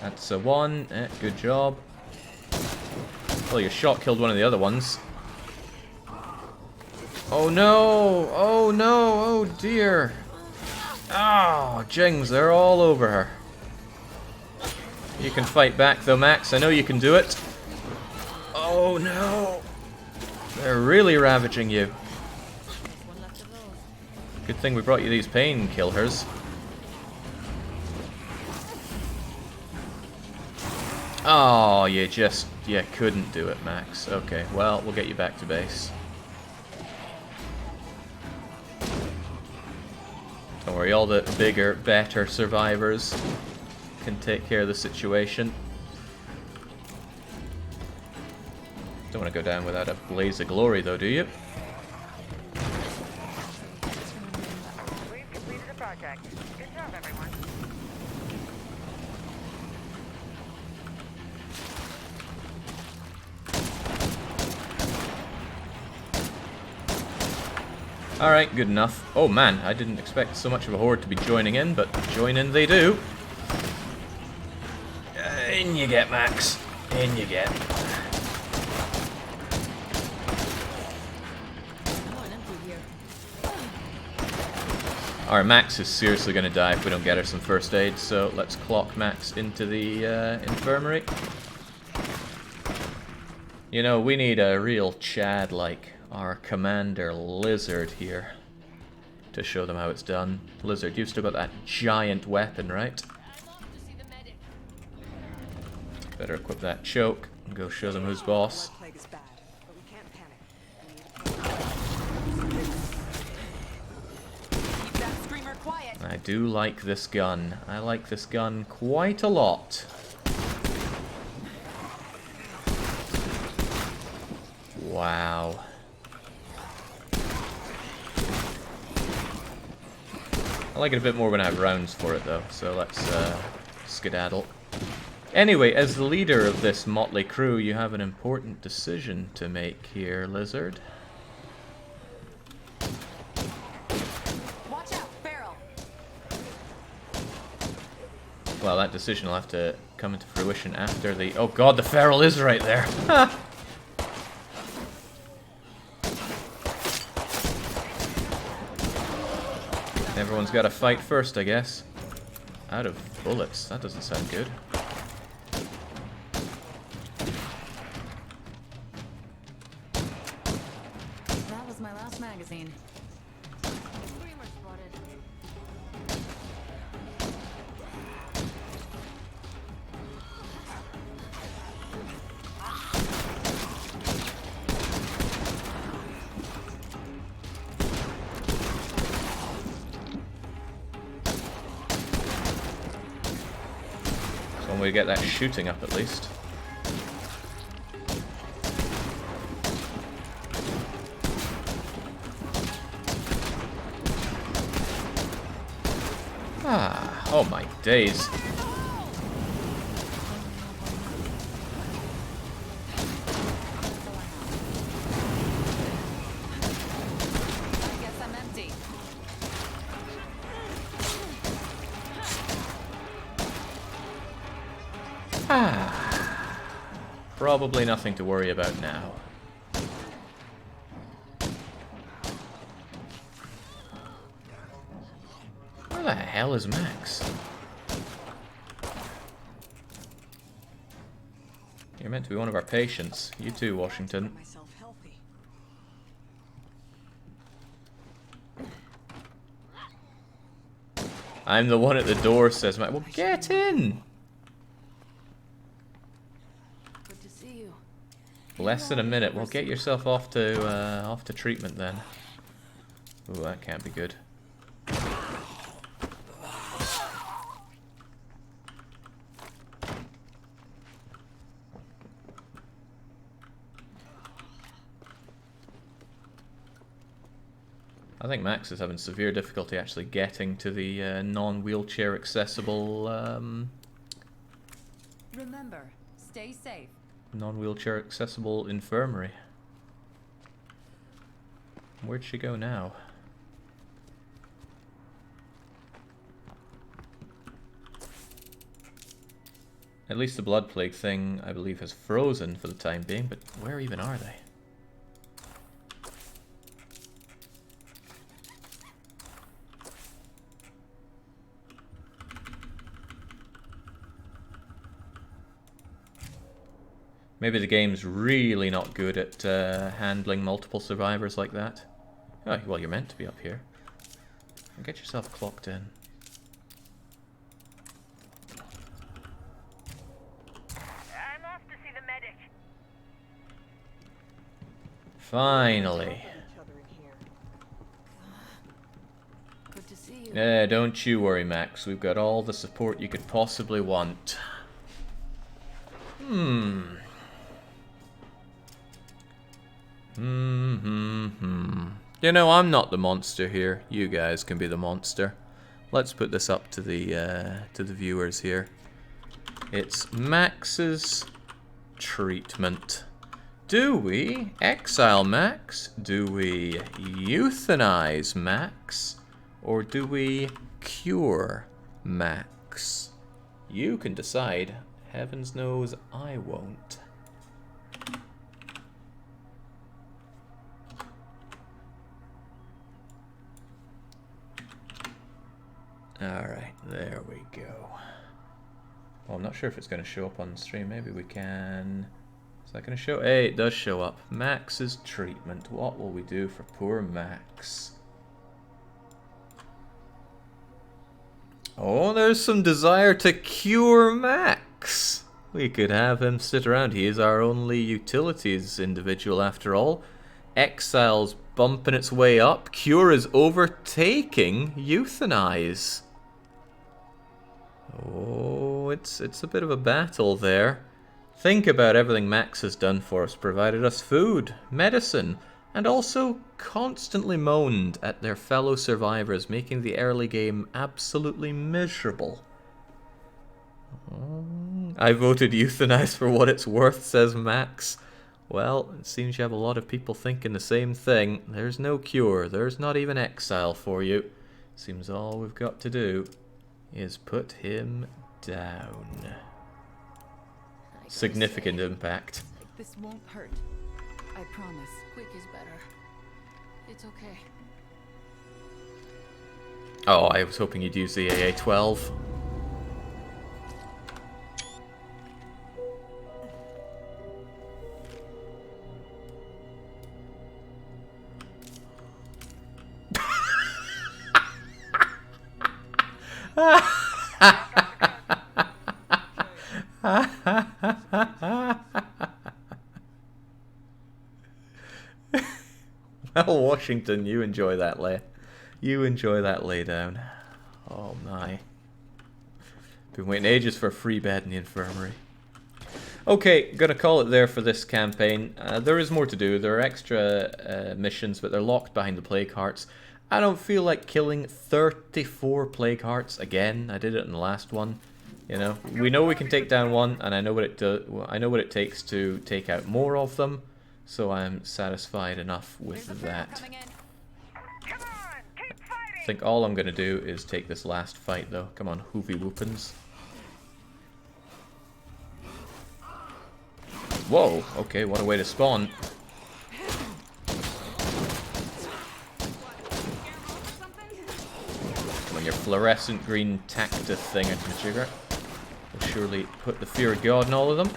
That's a 1. Good job. Well, your shot killed one of the other ones. Oh no! Oh no! Oh dear! Oh, jings, they're all over her. You can fight back though, Max. I know you can do it. Oh no! They're really ravaging you. Good thing we brought you these painkillers. Oh, you couldn't do it, Max. Okay, well, we'll get you back to base. Don't worry, all the bigger, better survivors can take care of the situation. Don't want to go down without a blaze of glory, though, do you? We've completed the project. Good job, everyone. Alright, good enough. Oh man, I didn't expect so much of a horde to be joining in, but join in they do. In you get, Max. In you get. Our Max is seriously going to die if we don't get her some first aid, so let's clock Max into the infirmary. You know, we need a real Chad like our commander Lizard here to show them how it's done. Lizard, you've still got that giant weapon, right? Better equip that choke and go show them who's boss. I do like this gun. I like this gun quite a lot. Wow. I like it a bit more when I have rounds for it though, so let's skedaddle. Anyway, as the leader of this motley crew, you have an important decision to make here, Lizard. Watch out, barrel. Well, that decision will have to come into fruition after the... Oh god, the feral is right there! Everyone's got to fight first, I guess. Out of bullets. That doesn't sound good. That was my last magazine. Screamer spotted. One way to get that shooting up at least. Ah, oh my days. I guess I'm empty. Ah, probably nothing to worry about now. Where the hell is Max? You're meant to be one of our patients. You too, Washington. Myself healthy. I'm the one at the door, says Max. Well, get in! Good to see you. Less than a minute. Well, get yourself off to treatment then. Ooh, that can't be good. I think Max is having severe difficulty actually getting to the non-wheelchair accessible Remember, stay safe. non-wheelchair accessible infirmary. Where'd she go now? At least the blood plague thing, I believe, has frozen for the time being, but where even are they? Maybe the game's really not good at handling multiple survivors like that. Oh, well, you're meant to be up here. Get yourself clocked in. Finally. Good to see you. Don't you worry, Max. We've got all the support you could possibly want. You know, I'm not the monster here. You guys can be the monster. Let's put this up to the viewers here. It's Max's treatment. Do we exile Max? Do we euthanize Max? Or do we cure Max? You can decide. Heavens knows I won't. Alright, there we go. Well, I'm not sure if it's going to show up on stream. Maybe we can... Is that going to show? Hey, it does show up. Max's treatment. What will we do for poor Max? Oh, there's some desire to cure Max. We could have him sit around. He is our only utilities individual after all. Exile's bumping its way up. Cure is overtaking Euthanize. Oh, it's a bit of a battle there. Think about everything Max has done for us. Provided us food, medicine, and also constantly moaned at their fellow survivors, making the early game absolutely miserable. I voted euthanize for what it's worth, says Max. Well, it seems you have a lot of people thinking the same thing. There's no cure. There's not even exile for you. Seems all we've got to do is put him down. Significant impact. This won't hurt. I promise. Quick is better. It's okay. Oh, I was hoping you'd use the AA-12. Well, Washington, you enjoy that lay. You enjoy that lay down. Oh my. Been waiting ages for a free bed in the infirmary. Okay, gonna call it there for this campaign. There is more to do. There are extra missions, but they're locked behind the plague hearts. I don't feel like killing 34 plague hearts again. I did it in the last one. You know, we know we can take down one, and I know what it takes to take out more of them. So I'm satisfied enough with that. I think all I'm gonna do is take this last fight, though. Come on, hoovy whoopins. Whoa, okay, what a way to spawn. Come on, your fluorescent green tacta thingamajigger will surely put the fear of God in all of them.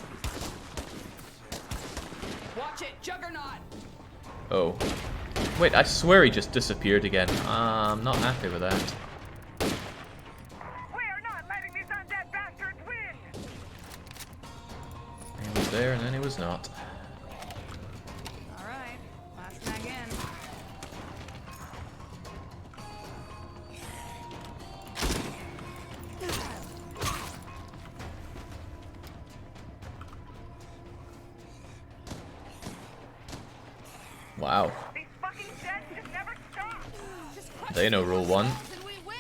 Watch it, Juggernaut! Oh. Wait, I swear he just disappeared again. I'm not happy with that. We are not letting these undead bastards win! He was there and then he was not. Alright, last mag in. Wow. These fucking dead just never stop! They know rule 1. And we win!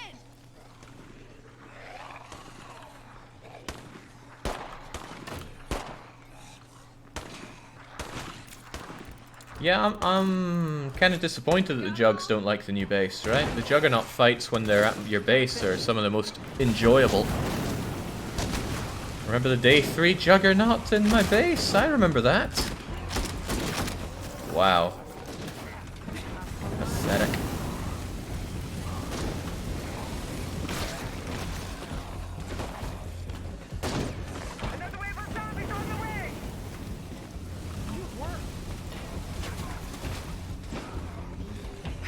Yeah, I'm kind of disappointed that the Jugs don't like the new base, right? The Juggernaut fights when they're at your base are some of the most enjoyable. Remember the day 3 Juggernaut in my base? I remember that. Wow. Pathetic. Another wave of zombies on the way!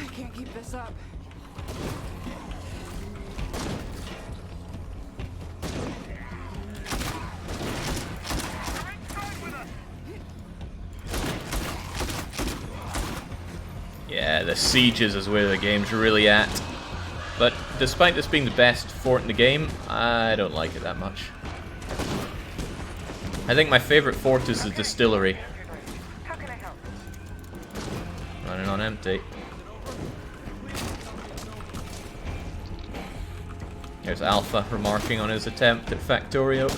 I can't keep this up. Yeah, the sieges is where the game's really at. But despite this being the best fort in the game, I don't like it that much. I think my favorite fort is the distillery. How can I help? Running on empty. There's Alpha remarking on his attempt at Factorio.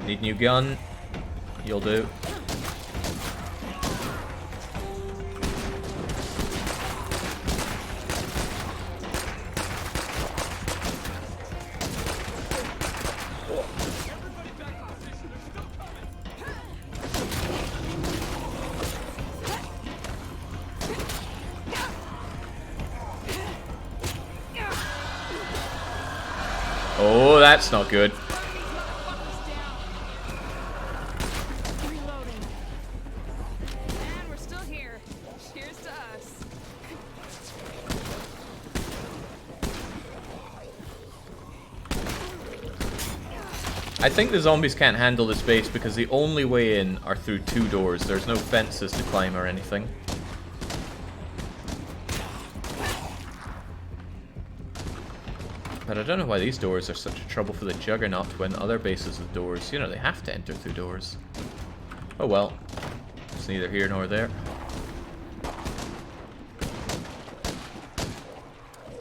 Need new gun. You'll do. Oh, that's not good. Reloading. And we're still here. Cheers to us. I think the zombies can't handle this base because the only way in are through 2 doors. There's no fences to climb or anything. But I don't know why these doors are such a trouble for the Juggernaut when other bases with doors, you know, they have to enter through doors. Oh well. It's neither here nor there.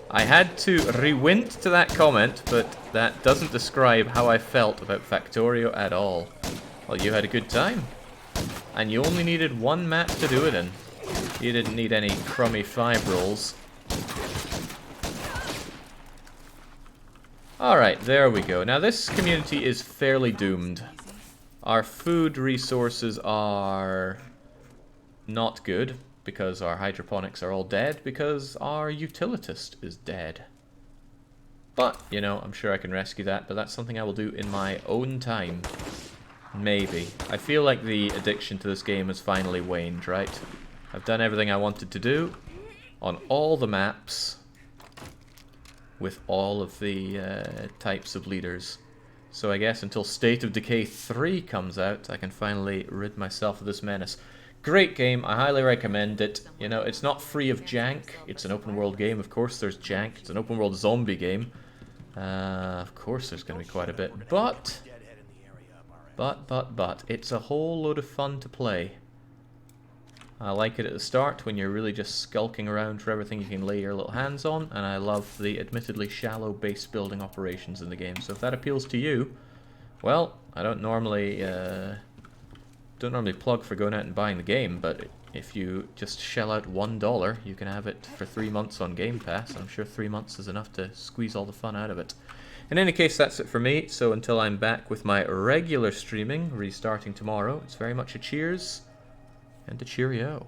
I had to rewind to that comment, but that doesn't describe how I felt about Factorio at all. Well, you had a good time. And you only needed 1 map to do it in. You didn't need any crummy 5 rolls. Alright, there we go. Now this community is fairly doomed. Our food resources are not good, because our hydroponics are all dead, because our utilitist is dead. But, you know, I'm sure I can rescue that, but that's something I will do in my own time. Maybe. I feel like the addiction to this game has finally waned, right? I've done everything I wanted to do on all the maps with all of the types of leaders. So I guess until State of Decay 3 comes out, I can finally rid myself of this menace. Great game, I highly recommend it. You know, it's not free of jank. It's an open world game, of course there's jank. It's an open world zombie game. Of course there's going to be quite a bit. But, it's a whole load of fun to play. I like it at the start when you're really just skulking around for everything you can lay your little hands on, and I love the admittedly shallow base building operations in the game. So if that appeals to you, well, I don't normally plug for going out and buying the game, but if you just shell out $1, you can have it for 3 months on Game Pass. I'm sure 3 months is enough to squeeze all the fun out of it. In any case, that's it for me. So until I'm back with my regular streaming, restarting tomorrow, it's very much a cheers and a cheerio.